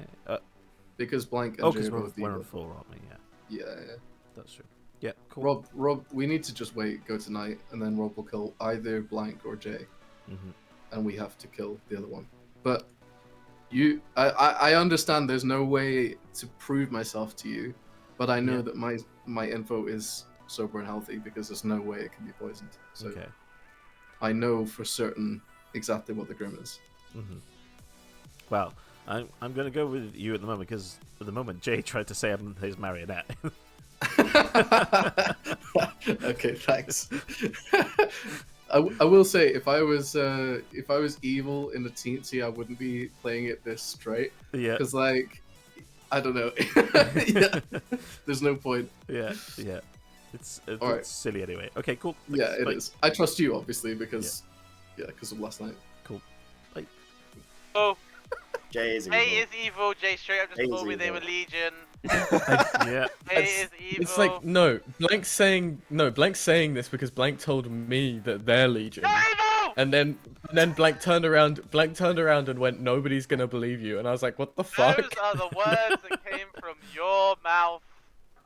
[SPEAKER 4] because Blank and
[SPEAKER 1] Oh,
[SPEAKER 4] Jay
[SPEAKER 1] because
[SPEAKER 4] are both
[SPEAKER 1] we're
[SPEAKER 4] evil.
[SPEAKER 1] on 4, aren't we? Yeah,
[SPEAKER 4] Yeah.
[SPEAKER 1] that's true. Yeah, cool.
[SPEAKER 4] Rob, we need to just wait, go tonight, and then Rob will kill either Blank or Jay,
[SPEAKER 1] Mhm.
[SPEAKER 4] and we have to kill the other one. But I understand there's no way to prove myself to you, but I know
[SPEAKER 1] Yeah.
[SPEAKER 4] that my info is sober and healthy because there's no way it can be poisoned. So
[SPEAKER 1] Okay.
[SPEAKER 4] I know for certain exactly what the Grim is.
[SPEAKER 1] Mm-hmm. Well, I'm going to go with you at the moment because at the moment Jay tried to say I'm his marionette.
[SPEAKER 4] Okay, thanks. I will say if I was evil in the TNT, I wouldn't be playing it this straight
[SPEAKER 1] Yeah.
[SPEAKER 4] because like I don't know. Yeah, there's no point.
[SPEAKER 1] Yeah. It's
[SPEAKER 4] Alright.
[SPEAKER 1] silly anyway. Okay, cool.
[SPEAKER 4] Yeah,
[SPEAKER 1] Thanks.
[SPEAKER 4] it
[SPEAKER 1] Bye.
[SPEAKER 4] is. I trust you obviously because because of last night.
[SPEAKER 5] Oh,
[SPEAKER 6] Jay is evil.
[SPEAKER 5] Jay is evil. Jay straight up
[SPEAKER 6] Jay
[SPEAKER 5] just
[SPEAKER 6] is
[SPEAKER 5] told me they
[SPEAKER 6] evil.
[SPEAKER 5] were Legion.
[SPEAKER 1] Yeah.
[SPEAKER 5] Jay is evil.
[SPEAKER 2] It's like no, Blank's saying this because Blank told me that they're Legion.
[SPEAKER 5] You're evil!
[SPEAKER 2] And then Blank turned around and went, nobody's gonna believe you. And I was like, what the fuck?
[SPEAKER 5] Those are the words that came from your mouth.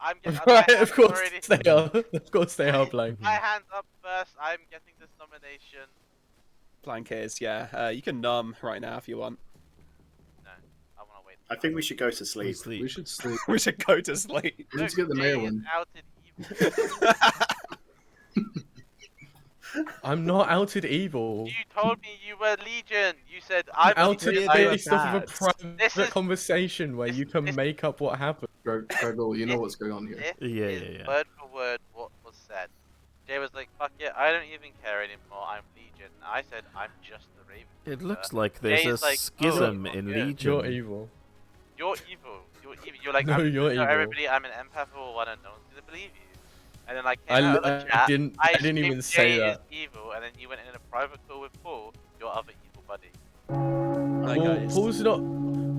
[SPEAKER 5] I'm getting
[SPEAKER 2] Right, of course they are. Of course they are, Blank.
[SPEAKER 5] My hands up first. I'm getting this nomination.
[SPEAKER 3] Blank is, yeah. You can numb right now if you want.
[SPEAKER 5] No, I want to wait.
[SPEAKER 6] I think we should go to sleep.
[SPEAKER 4] We should sleep.
[SPEAKER 3] We should go to sleep.
[SPEAKER 4] We need to get the
[SPEAKER 5] Jay
[SPEAKER 4] mayor
[SPEAKER 5] is
[SPEAKER 4] one.
[SPEAKER 5] outed evil.
[SPEAKER 2] I'm not outed evil.
[SPEAKER 5] You told me you were Legion. You said I'm
[SPEAKER 2] Outed
[SPEAKER 5] Legion.
[SPEAKER 2] based off of a
[SPEAKER 5] This
[SPEAKER 2] private
[SPEAKER 5] is-
[SPEAKER 2] conversation where you can
[SPEAKER 5] this-
[SPEAKER 2] make up what happened.
[SPEAKER 4] Gregor, you know what's going on here.
[SPEAKER 5] This
[SPEAKER 1] Yeah,
[SPEAKER 5] is
[SPEAKER 1] yeah, yeah.
[SPEAKER 5] word for word what was said. Jay was like, "Fuck it, I don't even care anymore. I'm Legion." I said, "I'm just the Raven."
[SPEAKER 1] It looks like there's
[SPEAKER 5] Jay's
[SPEAKER 1] a
[SPEAKER 5] like,
[SPEAKER 1] schism
[SPEAKER 5] oh,
[SPEAKER 1] in
[SPEAKER 5] yeah.
[SPEAKER 1] Legion.
[SPEAKER 2] You're evil.
[SPEAKER 5] You're evil. You're evil. You're like,
[SPEAKER 2] No,
[SPEAKER 5] I'm,
[SPEAKER 2] you're evil.
[SPEAKER 5] everybody, I'm an empath or one, and no one's gonna believe you. And then I
[SPEAKER 2] I
[SPEAKER 5] came out of the chat.
[SPEAKER 2] didn't
[SPEAKER 5] I
[SPEAKER 2] even
[SPEAKER 5] screamed,
[SPEAKER 2] say
[SPEAKER 5] Jay
[SPEAKER 2] that.
[SPEAKER 5] is evil, and then you went in a private call with Paul, your other evil buddy.
[SPEAKER 3] Hi,
[SPEAKER 2] Well,
[SPEAKER 3] guys.
[SPEAKER 2] Paul's not.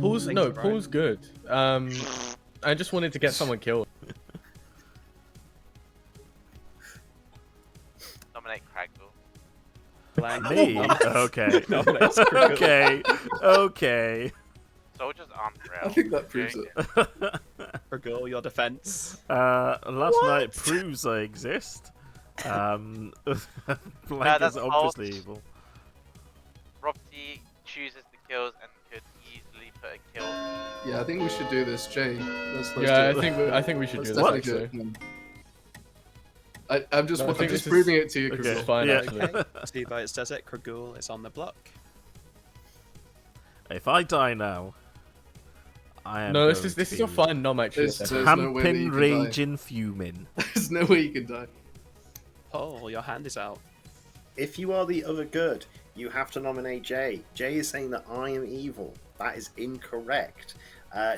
[SPEAKER 2] Paul's
[SPEAKER 3] Thanks,
[SPEAKER 2] no.
[SPEAKER 3] Brian.
[SPEAKER 2] Paul's good. I just wanted to get someone killed.
[SPEAKER 5] Nominate Craggle.
[SPEAKER 3] Blank.
[SPEAKER 1] Me? Okay.
[SPEAKER 3] No, that's Gregor.
[SPEAKER 1] Okay. Okay.
[SPEAKER 5] Soldier's armed
[SPEAKER 4] I
[SPEAKER 5] rail.
[SPEAKER 4] think that proves it.
[SPEAKER 3] Gregor, your defense.
[SPEAKER 1] Last night proves I exist. Blank
[SPEAKER 5] that's
[SPEAKER 1] is obviously
[SPEAKER 5] false.
[SPEAKER 1] evil.
[SPEAKER 5] Rob T chooses the kills and could easily put a kill.
[SPEAKER 4] Yeah, I think we should do this, Jay. Let's
[SPEAKER 2] Yeah,
[SPEAKER 4] do it.
[SPEAKER 2] I think we should
[SPEAKER 4] Let's
[SPEAKER 2] do this.
[SPEAKER 4] definitely do
[SPEAKER 2] Actually.
[SPEAKER 4] it. I'm just,
[SPEAKER 2] No, I
[SPEAKER 4] I'm
[SPEAKER 2] think
[SPEAKER 4] just
[SPEAKER 2] this is-
[SPEAKER 4] proving it to you,
[SPEAKER 1] Okay.
[SPEAKER 4] Gregor.
[SPEAKER 2] It's fine,
[SPEAKER 1] Yeah.
[SPEAKER 2] actually.
[SPEAKER 3] Okay. Two votes does it. Gregor is on the block.
[SPEAKER 1] If I die now, I am.
[SPEAKER 2] No, this
[SPEAKER 1] going
[SPEAKER 2] is
[SPEAKER 1] to
[SPEAKER 2] your
[SPEAKER 1] be
[SPEAKER 2] fine nom actually.
[SPEAKER 4] There's
[SPEAKER 2] Stefan.
[SPEAKER 4] no way that
[SPEAKER 1] Hampin'
[SPEAKER 4] you can die.
[SPEAKER 1] raging fuming.
[SPEAKER 4] There's no way you can die.
[SPEAKER 3] Paul, your hand is out.
[SPEAKER 6] If you are the other good, you have to nominate Jay. Jay is saying that I am evil. That is incorrect.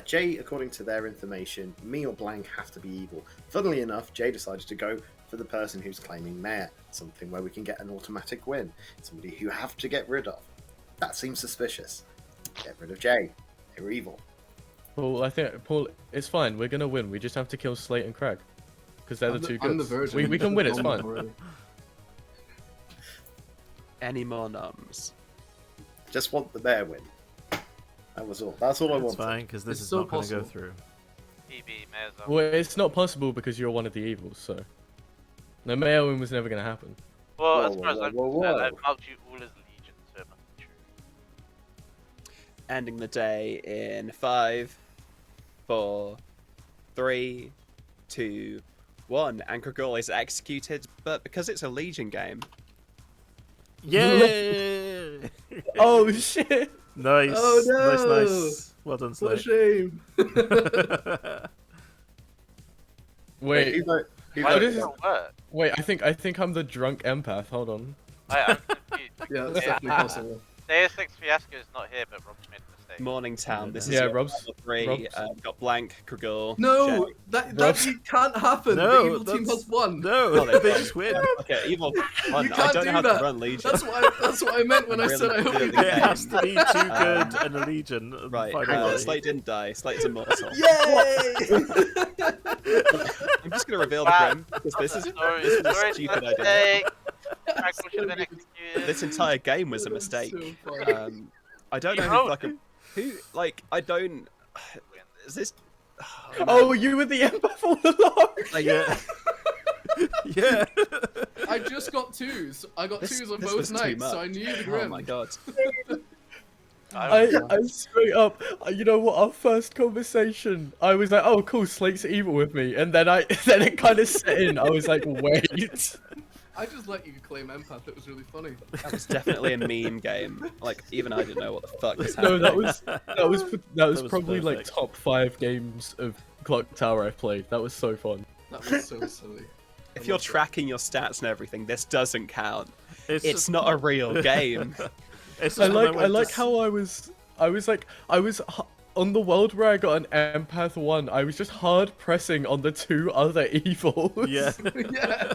[SPEAKER 6] Jay, according to their information, me or Blank have to be evil. Funnily enough, Jay decided to go for the person who's claiming mayor, something where we can get an automatic win. Somebody who you have to get rid of. That seems suspicious. Get rid of Jay. They're evil.
[SPEAKER 2] Paul, it's fine. We're gonna win. We just have to kill Slate and Craig, because they're the two
[SPEAKER 4] I'm the
[SPEAKER 2] goods.
[SPEAKER 4] virgin.
[SPEAKER 2] We can win. It's fine.
[SPEAKER 4] Already.
[SPEAKER 3] Any more nums?
[SPEAKER 6] Just want the mayor win. That was all. That's all I
[SPEAKER 1] It's
[SPEAKER 6] wanted.
[SPEAKER 1] fine because this
[SPEAKER 4] It's
[SPEAKER 1] is
[SPEAKER 4] still
[SPEAKER 1] not going to go
[SPEAKER 4] possible.
[SPEAKER 1] through.
[SPEAKER 5] PB, Mayor's up.
[SPEAKER 2] Well, it's not possible because you're one of the evils. So, no, Mayo win was never gonna happen.
[SPEAKER 5] Well,
[SPEAKER 6] Whoa,
[SPEAKER 5] as far as
[SPEAKER 6] whoa,
[SPEAKER 5] I'm
[SPEAKER 6] whoa,
[SPEAKER 5] concerned,
[SPEAKER 6] whoa.
[SPEAKER 5] I've marked you all as Legion, so it must be true.
[SPEAKER 3] Ending the day in 5, 4, 3, 2, 1. And Gregor is executed, but because it's a Legion game,
[SPEAKER 1] Yay!
[SPEAKER 2] Oh shit!
[SPEAKER 1] Nice.
[SPEAKER 4] Oh, no.
[SPEAKER 1] Nice. Well done,
[SPEAKER 4] What a
[SPEAKER 1] Slate.
[SPEAKER 4] shame.
[SPEAKER 2] Wait,
[SPEAKER 6] Who vote- who
[SPEAKER 5] Why
[SPEAKER 2] What
[SPEAKER 5] does
[SPEAKER 2] is
[SPEAKER 5] it
[SPEAKER 2] it?
[SPEAKER 5] not work?
[SPEAKER 2] wait. I think I'm the drunk empath. Hold on.
[SPEAKER 5] I'm confused.
[SPEAKER 4] Yeah, that's definitely possible.
[SPEAKER 5] Deus Ex Fiasco is not here, but Rob's made a mistake.
[SPEAKER 3] Morningtown, this is
[SPEAKER 2] Yeah,
[SPEAKER 3] your
[SPEAKER 2] Rob's-
[SPEAKER 3] final three.
[SPEAKER 2] Rob's-
[SPEAKER 3] Got Blank, Gregor,
[SPEAKER 4] No,
[SPEAKER 3] Jay.
[SPEAKER 4] that
[SPEAKER 2] Rob's-
[SPEAKER 4] can't happen.
[SPEAKER 1] No,
[SPEAKER 4] the evil team
[SPEAKER 1] that's-
[SPEAKER 4] has won.
[SPEAKER 1] No,
[SPEAKER 3] Oh,
[SPEAKER 1] they
[SPEAKER 3] they
[SPEAKER 1] just win.
[SPEAKER 3] Okay, evil. One.
[SPEAKER 4] You
[SPEAKER 3] I
[SPEAKER 4] can't
[SPEAKER 3] don't
[SPEAKER 4] do
[SPEAKER 3] know how
[SPEAKER 4] that.
[SPEAKER 3] to run Legion.
[SPEAKER 4] That's what I meant when I said I hope you
[SPEAKER 3] Really
[SPEAKER 1] It
[SPEAKER 4] can.
[SPEAKER 1] has to be too good and a legion.
[SPEAKER 3] Right,
[SPEAKER 1] finally.
[SPEAKER 3] Slate didn't die. Slate's immortal.
[SPEAKER 4] Yay!
[SPEAKER 3] I'm just gonna reveal the
[SPEAKER 5] Wow.
[SPEAKER 3] grim because this is
[SPEAKER 5] Sorry,
[SPEAKER 3] this was a
[SPEAKER 5] sorry,
[SPEAKER 3] stupid
[SPEAKER 5] it's a
[SPEAKER 3] idea.
[SPEAKER 5] mistake. Craggle should have been executed.
[SPEAKER 3] This entire game was a
[SPEAKER 4] That's
[SPEAKER 3] mistake.
[SPEAKER 4] so funny.
[SPEAKER 3] I don't
[SPEAKER 5] You
[SPEAKER 3] know
[SPEAKER 5] wrote
[SPEAKER 3] who like I don't. Is this?
[SPEAKER 2] Oh, you were the empath all along.
[SPEAKER 3] Like,
[SPEAKER 1] Yeah. Yeah.
[SPEAKER 4] I just got twos. I got
[SPEAKER 3] This-
[SPEAKER 4] twos on
[SPEAKER 3] this
[SPEAKER 4] both
[SPEAKER 3] was too
[SPEAKER 4] nights, so
[SPEAKER 3] much.
[SPEAKER 4] I knew the
[SPEAKER 3] Oh
[SPEAKER 4] grim.
[SPEAKER 3] my god.
[SPEAKER 2] I straight up, you know what? Our first conversation, I was like, "Oh, cool, Slate's evil with me," and then then it kind of set in. I was like, "Wait."
[SPEAKER 4] I just let you claim empath. It was really funny.
[SPEAKER 3] That was definitely a meme game. Like even I didn't know what the fuck was
[SPEAKER 2] No,
[SPEAKER 3] happening.
[SPEAKER 2] that was
[SPEAKER 1] was
[SPEAKER 2] probably like
[SPEAKER 1] perfect.
[SPEAKER 2] top 5 games of Clocktower I've played. That was so fun.
[SPEAKER 4] That was so silly.
[SPEAKER 3] If you're tracking your stats and everything, this doesn't count. It's
[SPEAKER 1] just-
[SPEAKER 3] not a real game.
[SPEAKER 1] It's just
[SPEAKER 2] I
[SPEAKER 1] when
[SPEAKER 2] like
[SPEAKER 1] went to
[SPEAKER 2] how I was on the world where I got an empath 1. I was just hard pressing on the 2 other evils.
[SPEAKER 1] Yeah.
[SPEAKER 4] Yeah.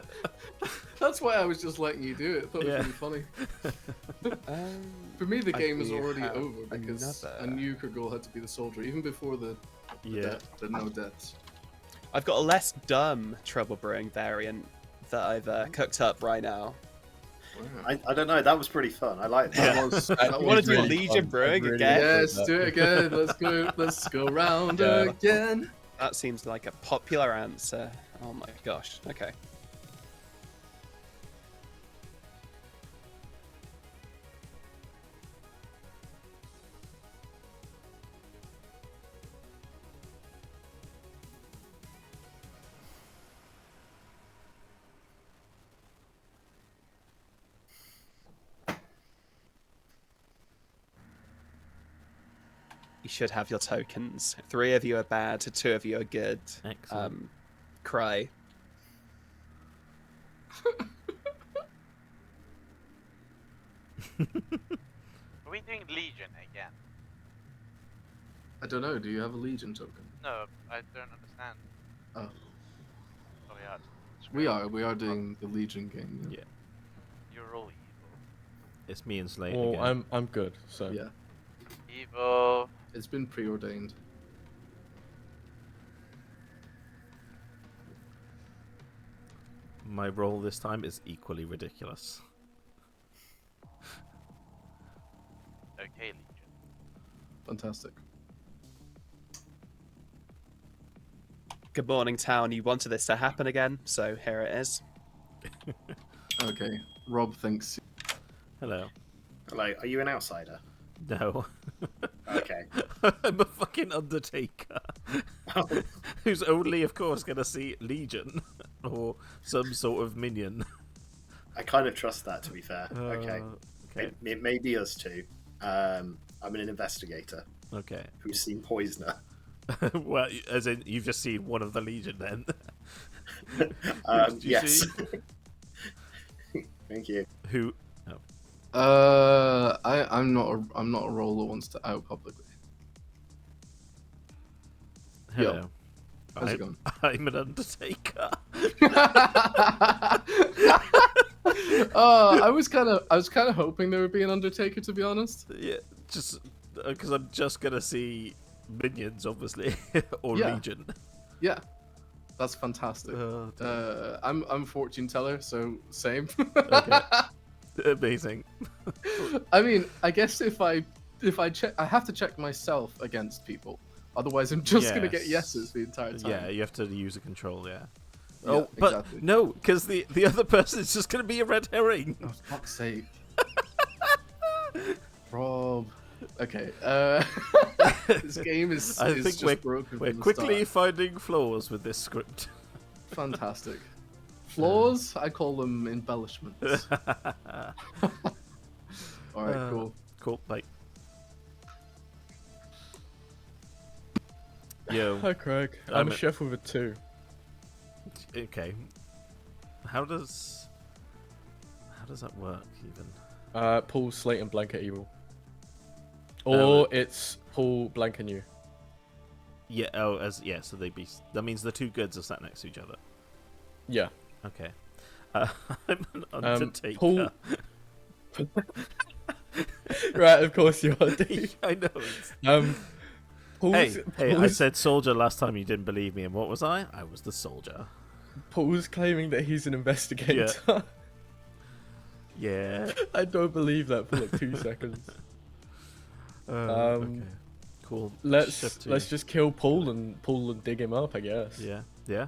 [SPEAKER 4] That's why I was just letting you do it. I thought
[SPEAKER 1] Yeah.
[SPEAKER 4] it was really funny. For me, the
[SPEAKER 3] I
[SPEAKER 4] game was
[SPEAKER 3] do
[SPEAKER 4] already
[SPEAKER 3] have
[SPEAKER 4] over because
[SPEAKER 3] another.
[SPEAKER 4] I knew Kurgul had to be the soldier even before the
[SPEAKER 1] Yeah.
[SPEAKER 4] The no deaths.
[SPEAKER 3] I've got a less dumb trouble brewing variant that I've cooked up right now.
[SPEAKER 4] Wow.
[SPEAKER 6] I don't know. That was pretty fun. I like that.
[SPEAKER 4] That was,
[SPEAKER 3] You
[SPEAKER 4] that
[SPEAKER 3] want
[SPEAKER 4] was
[SPEAKER 3] to do
[SPEAKER 4] really
[SPEAKER 3] Legion
[SPEAKER 2] fun.
[SPEAKER 3] brewing
[SPEAKER 2] I really
[SPEAKER 3] again?
[SPEAKER 2] enjoyed
[SPEAKER 4] Yes,
[SPEAKER 2] that.
[SPEAKER 4] do it again. Let's go round
[SPEAKER 2] Yeah.
[SPEAKER 4] again.
[SPEAKER 3] That seems like a popular answer. Oh my gosh. Okay. You should have your tokens. 3 of you are bad, 2 of you are good.
[SPEAKER 1] Excellent.
[SPEAKER 3] Cry.
[SPEAKER 5] Are we doing Legion again?
[SPEAKER 4] I don't know. Do you have a Legion token?
[SPEAKER 5] No, I don't understand.
[SPEAKER 4] Oh,
[SPEAKER 5] Oh yeah.
[SPEAKER 4] we are. We are doing the Legion game.
[SPEAKER 1] Yeah.
[SPEAKER 5] You're all evil.
[SPEAKER 1] It's me and Slate
[SPEAKER 2] Well,
[SPEAKER 1] again.
[SPEAKER 2] I'm good. So
[SPEAKER 4] Yeah.
[SPEAKER 5] Evil.
[SPEAKER 4] It's been preordained.
[SPEAKER 1] My role this time is equally ridiculous.
[SPEAKER 5] Okay, Legion.
[SPEAKER 4] Fantastic.
[SPEAKER 3] Good morning, town. You wanted this to happen again, so here it is.
[SPEAKER 4] Okay. Rob thinks.
[SPEAKER 1] Hello.
[SPEAKER 6] Hello, are you an outsider?
[SPEAKER 1] No.
[SPEAKER 6] Okay.
[SPEAKER 1] I'm a fucking Undertaker. Who's only, of course, going to see Legion or some sort of minion.
[SPEAKER 6] I kind of trust that, to be fair. Okay.
[SPEAKER 1] Okay.
[SPEAKER 6] It may be us two. I'm an investigator
[SPEAKER 1] Okay.
[SPEAKER 6] who's seen Poisoner.
[SPEAKER 1] Well, as in, you've just seen one of the Legion then. Did you
[SPEAKER 6] Yes.
[SPEAKER 1] see?
[SPEAKER 6] Thank you.
[SPEAKER 1] Who?
[SPEAKER 4] I'm not a role that wants to out publicly.
[SPEAKER 1] Hello.
[SPEAKER 4] How's it going?
[SPEAKER 1] I'm an Undertaker.
[SPEAKER 4] I was kind of hoping there would be an Undertaker, to be honest.
[SPEAKER 1] Yeah, just because I'm just gonna see minions, obviously, or
[SPEAKER 4] Yeah.
[SPEAKER 1] Legion.
[SPEAKER 4] Yeah, that's fantastic.
[SPEAKER 1] Dear.
[SPEAKER 4] I'm fortune teller, so same.
[SPEAKER 1] Okay. Amazing.
[SPEAKER 4] I mean, I guess if I check, I have to check myself against people. Otherwise, I'm just gonna get
[SPEAKER 1] Yes.
[SPEAKER 4] yeses the entire time.
[SPEAKER 1] Yeah, you have to use a control. Yeah.
[SPEAKER 4] Yeah,
[SPEAKER 1] Oh, but
[SPEAKER 4] exactly.
[SPEAKER 1] no, because the other person is just gonna be a red herring.
[SPEAKER 4] Oh, fuck's sake. Rob. Okay. This game is.
[SPEAKER 1] I
[SPEAKER 4] is
[SPEAKER 1] think
[SPEAKER 4] just broken
[SPEAKER 1] we're
[SPEAKER 4] from the
[SPEAKER 1] quickly
[SPEAKER 4] start.
[SPEAKER 1] finding flaws with this script.
[SPEAKER 4] Fantastic. Flaws? I call them embellishments. All right, cool.
[SPEAKER 1] Cool. Like. Yo.
[SPEAKER 2] hi, Craig. I'm a chef with a 2.
[SPEAKER 1] Okay. How does that work even?
[SPEAKER 2] Paul, Slate, and Blanket evil.
[SPEAKER 1] Oh,
[SPEAKER 2] Or it's Paul, Blank, and you.
[SPEAKER 1] Yeah. So they be. That means the two goods are sat next to each other.
[SPEAKER 2] Yeah.
[SPEAKER 1] Okay. I'm an Undertaker.
[SPEAKER 2] Paul. Right, of course you are. Dave.
[SPEAKER 1] I know. It's...
[SPEAKER 2] Paul's,
[SPEAKER 1] Hey, I
[SPEAKER 2] Paul's,
[SPEAKER 1] said soldier last time. You didn't believe me, and what was I? I was the soldier.
[SPEAKER 2] Paul's claiming that he's an investigator.
[SPEAKER 1] Yeah.
[SPEAKER 2] I don't believe that for like 2 seconds.
[SPEAKER 1] Okay. Cool.
[SPEAKER 2] Let's
[SPEAKER 1] Shift to-
[SPEAKER 2] just kill Paul and dig him up, I guess.
[SPEAKER 1] Yeah. Yeah.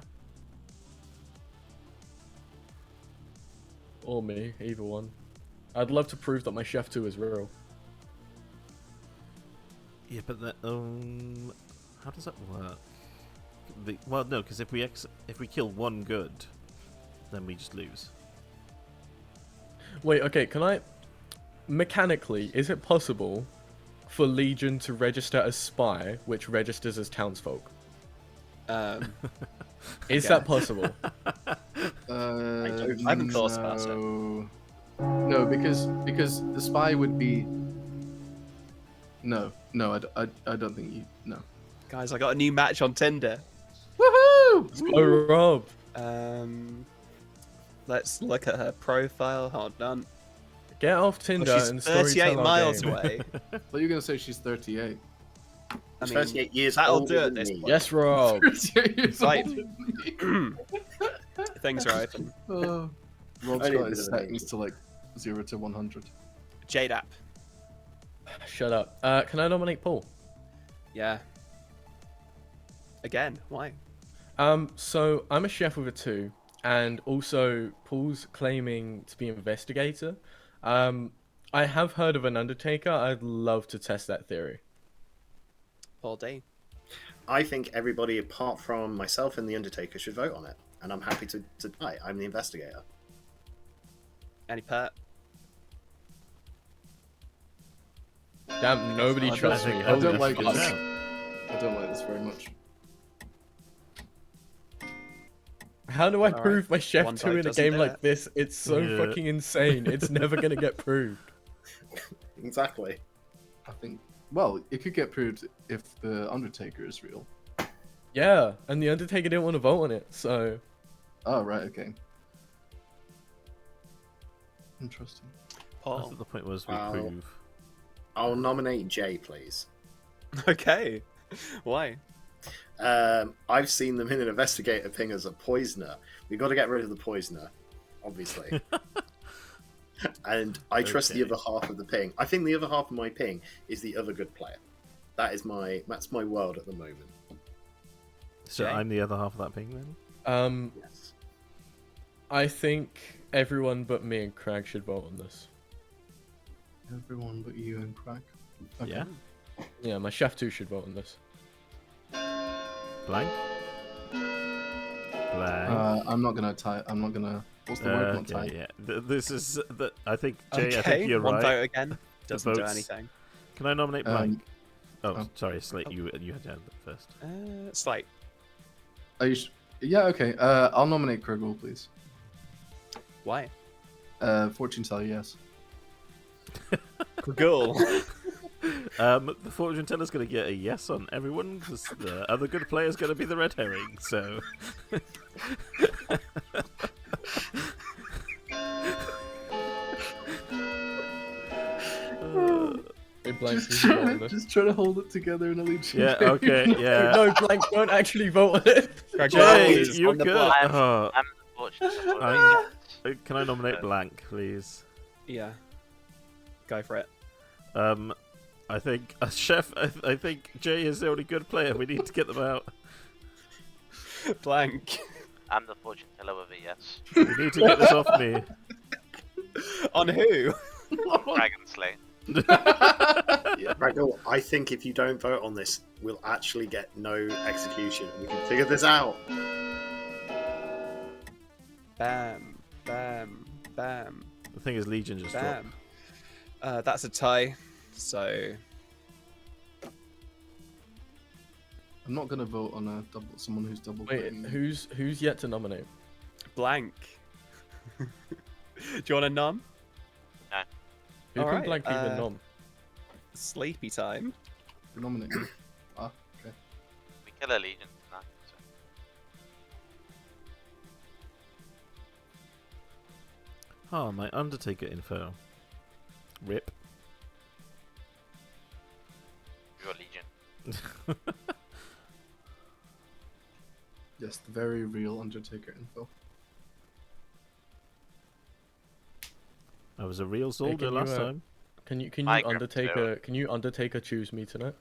[SPEAKER 2] Or me, either one. I'd love to prove that my Chef 2 is real.
[SPEAKER 1] Yeah, but that how does that work? Well, no, because if we kill one good, then we just lose.
[SPEAKER 2] Wait, okay, can I... Mechanically, is it possible for Legion to register as spy, which registers as townsfolk? Is
[SPEAKER 3] Yeah.
[SPEAKER 2] that possible?
[SPEAKER 3] I haven't thought about it.
[SPEAKER 4] No, because the spy would be. No, I don't think you. No.
[SPEAKER 3] Guys, I got a new match on Tinder.
[SPEAKER 4] Woohoo!
[SPEAKER 2] Oh, Rob.
[SPEAKER 3] Let's look at her profile. Hold on.
[SPEAKER 2] Get off
[SPEAKER 3] Oh,
[SPEAKER 2] Tinder
[SPEAKER 3] she's
[SPEAKER 2] and
[SPEAKER 3] 38
[SPEAKER 2] storytell our
[SPEAKER 3] miles
[SPEAKER 2] game.
[SPEAKER 3] away.
[SPEAKER 4] Well, you're gonna say she's 38.
[SPEAKER 3] I
[SPEAKER 6] He's
[SPEAKER 3] mean,
[SPEAKER 6] 38 years
[SPEAKER 3] that'll
[SPEAKER 6] older
[SPEAKER 3] do at
[SPEAKER 6] than
[SPEAKER 3] this
[SPEAKER 6] me.
[SPEAKER 3] point.
[SPEAKER 2] Yes, Rob.
[SPEAKER 3] Right. Things are open.
[SPEAKER 4] Rob's
[SPEAKER 6] Only a
[SPEAKER 4] got
[SPEAKER 6] bit
[SPEAKER 4] his
[SPEAKER 6] of an
[SPEAKER 4] settings
[SPEAKER 6] age.
[SPEAKER 4] to like 0 to 100.
[SPEAKER 3] Jade app.
[SPEAKER 2] Shut up. Can I nominate Paul?
[SPEAKER 3] Yeah. Again, why?
[SPEAKER 2] So I'm a chef with a 2, and also Paul's claiming to be investigator. I have heard of an undertaker. I'd love to test that theory.
[SPEAKER 3] Paul D.
[SPEAKER 6] I think everybody apart from myself and the Undertaker should vote on it, and I'm happy to die. I'm the investigator.
[SPEAKER 3] Any pet?
[SPEAKER 2] Damn, nobody
[SPEAKER 4] I
[SPEAKER 2] trusts me.
[SPEAKER 1] think-
[SPEAKER 4] I don't
[SPEAKER 1] that's
[SPEAKER 4] like
[SPEAKER 1] good
[SPEAKER 4] this.
[SPEAKER 1] shout.
[SPEAKER 4] I don't like this very much.
[SPEAKER 2] How do I
[SPEAKER 3] Alright,
[SPEAKER 2] prove my chef
[SPEAKER 3] one
[SPEAKER 2] 2
[SPEAKER 3] vote
[SPEAKER 2] in a
[SPEAKER 3] doesn't
[SPEAKER 2] game
[SPEAKER 3] do
[SPEAKER 2] like
[SPEAKER 3] it.
[SPEAKER 2] this? It's so
[SPEAKER 1] Yeah.
[SPEAKER 2] fucking insane. It's never gonna get proved.
[SPEAKER 6] Exactly.
[SPEAKER 4] I think. Well, it could get proved if the Undertaker is real.
[SPEAKER 2] Yeah, and the Undertaker didn't want to vote on it, so
[SPEAKER 4] Oh right, okay. Interesting.
[SPEAKER 1] I
[SPEAKER 3] Paul.
[SPEAKER 1] thought the point was we
[SPEAKER 6] Wow.
[SPEAKER 1] prove.
[SPEAKER 6] I'll nominate Jay, please.
[SPEAKER 3] Okay. Why?
[SPEAKER 6] I've seen them in an investigator ping as a poisoner. We've got to get rid of the poisoner, obviously. And I trust the
[SPEAKER 1] Okay.
[SPEAKER 6] other half of the ping. I think the other half of my ping is the other good player. That's my world at the moment.
[SPEAKER 1] So
[SPEAKER 3] Jay?
[SPEAKER 1] I'm the other half of that ping then?
[SPEAKER 6] Yes.
[SPEAKER 2] I think everyone but me and Craig should vote on this.
[SPEAKER 4] Everyone but you and Crack. Okay.
[SPEAKER 1] Yeah.
[SPEAKER 2] Yeah, my chef 2 should vote on this.
[SPEAKER 1] Blank? Blank.
[SPEAKER 4] I'm not gonna tie. I'm not gonna. What's the word? Not tie.
[SPEAKER 1] Okay, yeah. This is I think Jay. I
[SPEAKER 3] Okay,
[SPEAKER 1] think you're
[SPEAKER 3] one
[SPEAKER 1] right.
[SPEAKER 3] vote again. Doesn't do
[SPEAKER 1] votes.
[SPEAKER 3] anything.
[SPEAKER 1] Can I nominate blank? Oh,
[SPEAKER 4] oh.
[SPEAKER 1] sorry, Slate. You had to first.
[SPEAKER 3] Slight.
[SPEAKER 4] Are you yeah. Okay. I'll nominate Krugel, please.
[SPEAKER 3] Why?
[SPEAKER 4] Fortune teller, yes.
[SPEAKER 3] Cool.
[SPEAKER 1] The fortune teller's going to get a yes on everyone because the other good player's going to be the red herring. So.
[SPEAKER 2] Hey, Blank, you should vote on this.
[SPEAKER 4] Just trying to hold it together in a lead.
[SPEAKER 1] Yeah. Okay. Yeah.
[SPEAKER 2] No, Blank, don't actually vote on it.
[SPEAKER 1] Jay,
[SPEAKER 3] Is
[SPEAKER 1] you're
[SPEAKER 3] on the
[SPEAKER 1] good.
[SPEAKER 3] block.
[SPEAKER 1] Oh,
[SPEAKER 5] I'm unfortunate.
[SPEAKER 1] I'm- can I nominate blank, please?
[SPEAKER 3] Yeah. Go for it.
[SPEAKER 1] I think chef. I think Jay is the only good player. We need to get them out.
[SPEAKER 3] Blank.
[SPEAKER 5] I'm the fortune teller with a yes.
[SPEAKER 1] We need to get this off me.
[SPEAKER 3] On who?
[SPEAKER 5] Dragon Slay.
[SPEAKER 6] Ragdoll, I think if you don't vote on this, we'll actually get no execution. We can figure this out.
[SPEAKER 3] Bam. Bam. Bam.
[SPEAKER 1] The thing is, Legion just dropped.
[SPEAKER 3] Bam. That's a tie. So
[SPEAKER 4] I'm not gonna vote on a someone who's double.
[SPEAKER 2] Wait,
[SPEAKER 4] voting.
[SPEAKER 2] who's yet to nominate?
[SPEAKER 3] blank. Do you want a nom?
[SPEAKER 2] Who can
[SPEAKER 3] Alright,
[SPEAKER 2] Blank even nom?
[SPEAKER 3] Sleepy time.
[SPEAKER 4] Nominate me. Ah, okay.
[SPEAKER 5] We kill a legion tonight. So.
[SPEAKER 1] Oh, my Undertaker info. Rip.
[SPEAKER 5] Your legion.
[SPEAKER 4] Yes, the very real Undertaker info.
[SPEAKER 1] I was a real soldier
[SPEAKER 2] can you,
[SPEAKER 1] last time.
[SPEAKER 2] Can you
[SPEAKER 5] I grab
[SPEAKER 2] Undertaker?
[SPEAKER 5] two.
[SPEAKER 2] Can you Undertaker choose me tonight?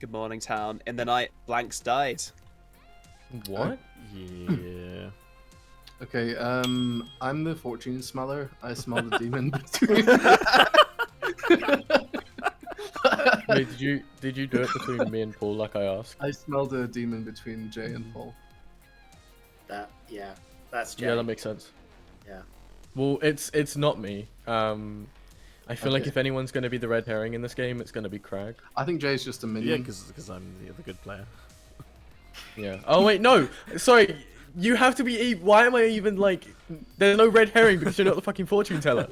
[SPEAKER 3] Good morning, town. In the night, blanks died.
[SPEAKER 2] What?
[SPEAKER 1] Yeah.
[SPEAKER 4] Okay, I'm the fortune smeller. I smell the demon between.
[SPEAKER 2] Wait, did you do it between me and Paul like I asked?
[SPEAKER 4] I smelled a demon between Jay and Paul.
[SPEAKER 6] That's Jay.
[SPEAKER 2] Yeah, that makes sense.
[SPEAKER 6] Yeah.
[SPEAKER 2] Well, it's not me. I feel like
[SPEAKER 4] Okay.
[SPEAKER 2] if anyone's going to be the red herring in this game, it's going to be Crag.
[SPEAKER 4] I think Jay's just a
[SPEAKER 1] Yeah,
[SPEAKER 4] minion.
[SPEAKER 1] because I'm the other good player.
[SPEAKER 2] Yeah. Oh wait, no. Sorry. You have to be. Why am I even like? There's no red herring because you're not the fucking fortune teller.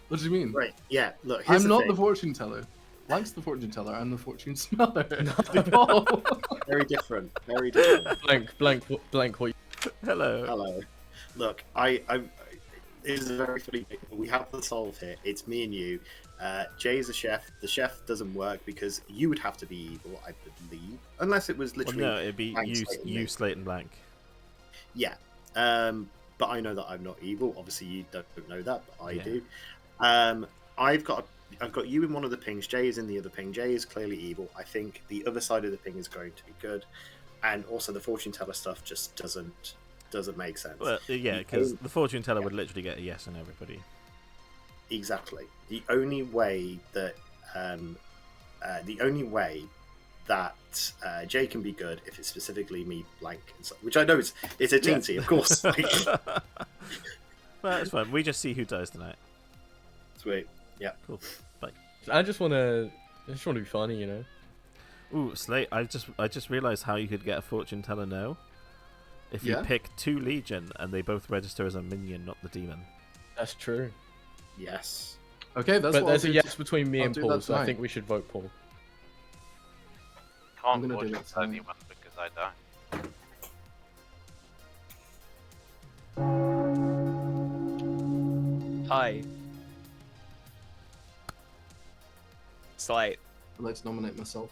[SPEAKER 4] What do you mean?
[SPEAKER 6] Right, yeah, look, here's
[SPEAKER 4] I'm
[SPEAKER 6] the
[SPEAKER 4] not
[SPEAKER 6] thing.
[SPEAKER 4] the fortune teller. Blank's the fortune teller. I'm the fortune smeller. No.
[SPEAKER 6] Very different, very different.
[SPEAKER 2] Blank. What?
[SPEAKER 1] Hello.
[SPEAKER 6] Hello. Look, it is a very funny thing. We have to solve here. It's me and you. Jay is a chef. The chef doesn't work because you would have to be evil, I believe. Unless it was
[SPEAKER 1] Well,
[SPEAKER 6] literally...
[SPEAKER 1] no, it'd be
[SPEAKER 6] Blank,
[SPEAKER 1] you,
[SPEAKER 6] Slate, and me.
[SPEAKER 1] Slate and Blank.
[SPEAKER 6] Yeah. But I know that I'm not evil. Obviously, you don't know that, but I
[SPEAKER 1] Yeah.
[SPEAKER 6] do. I've got you in one of the pings. Jay is in the other ping. Jay is clearly evil. I think the other side of the ping is going to be good, and also the fortune teller stuff just doesn't make sense.
[SPEAKER 1] Well, yeah, because the fortune teller would literally get a yes on everybody.
[SPEAKER 6] Exactly. The only way that Jay can be good if it's specifically me, Blank, and so, which I know it's a teensy, of course.
[SPEAKER 1] Well, it's fine. We just see who dies tonight.
[SPEAKER 6] Sweet. Yeah.
[SPEAKER 1] Cool. Bye.
[SPEAKER 2] I just wanna be funny, you know.
[SPEAKER 1] Ooh, Slate! I just realised how you could get a fortune teller no. If you
[SPEAKER 4] Yeah?
[SPEAKER 1] pick 2 Legion and they both register as a minion, not the demon.
[SPEAKER 2] That's true.
[SPEAKER 6] Yes.
[SPEAKER 4] Okay, that's
[SPEAKER 2] But
[SPEAKER 4] what
[SPEAKER 2] there's
[SPEAKER 4] I'll
[SPEAKER 2] a
[SPEAKER 4] do.
[SPEAKER 2] yes between me
[SPEAKER 4] I'll
[SPEAKER 2] and
[SPEAKER 4] do
[SPEAKER 2] Paul,
[SPEAKER 4] that
[SPEAKER 2] so I
[SPEAKER 4] tonight.
[SPEAKER 2] think we should vote Paul.
[SPEAKER 5] Can't
[SPEAKER 4] gonna do
[SPEAKER 5] fortune
[SPEAKER 4] that
[SPEAKER 5] tell
[SPEAKER 4] tonight.
[SPEAKER 5] anyone because I die.
[SPEAKER 3] Hi. Slate.
[SPEAKER 4] I'd like to nominate myself.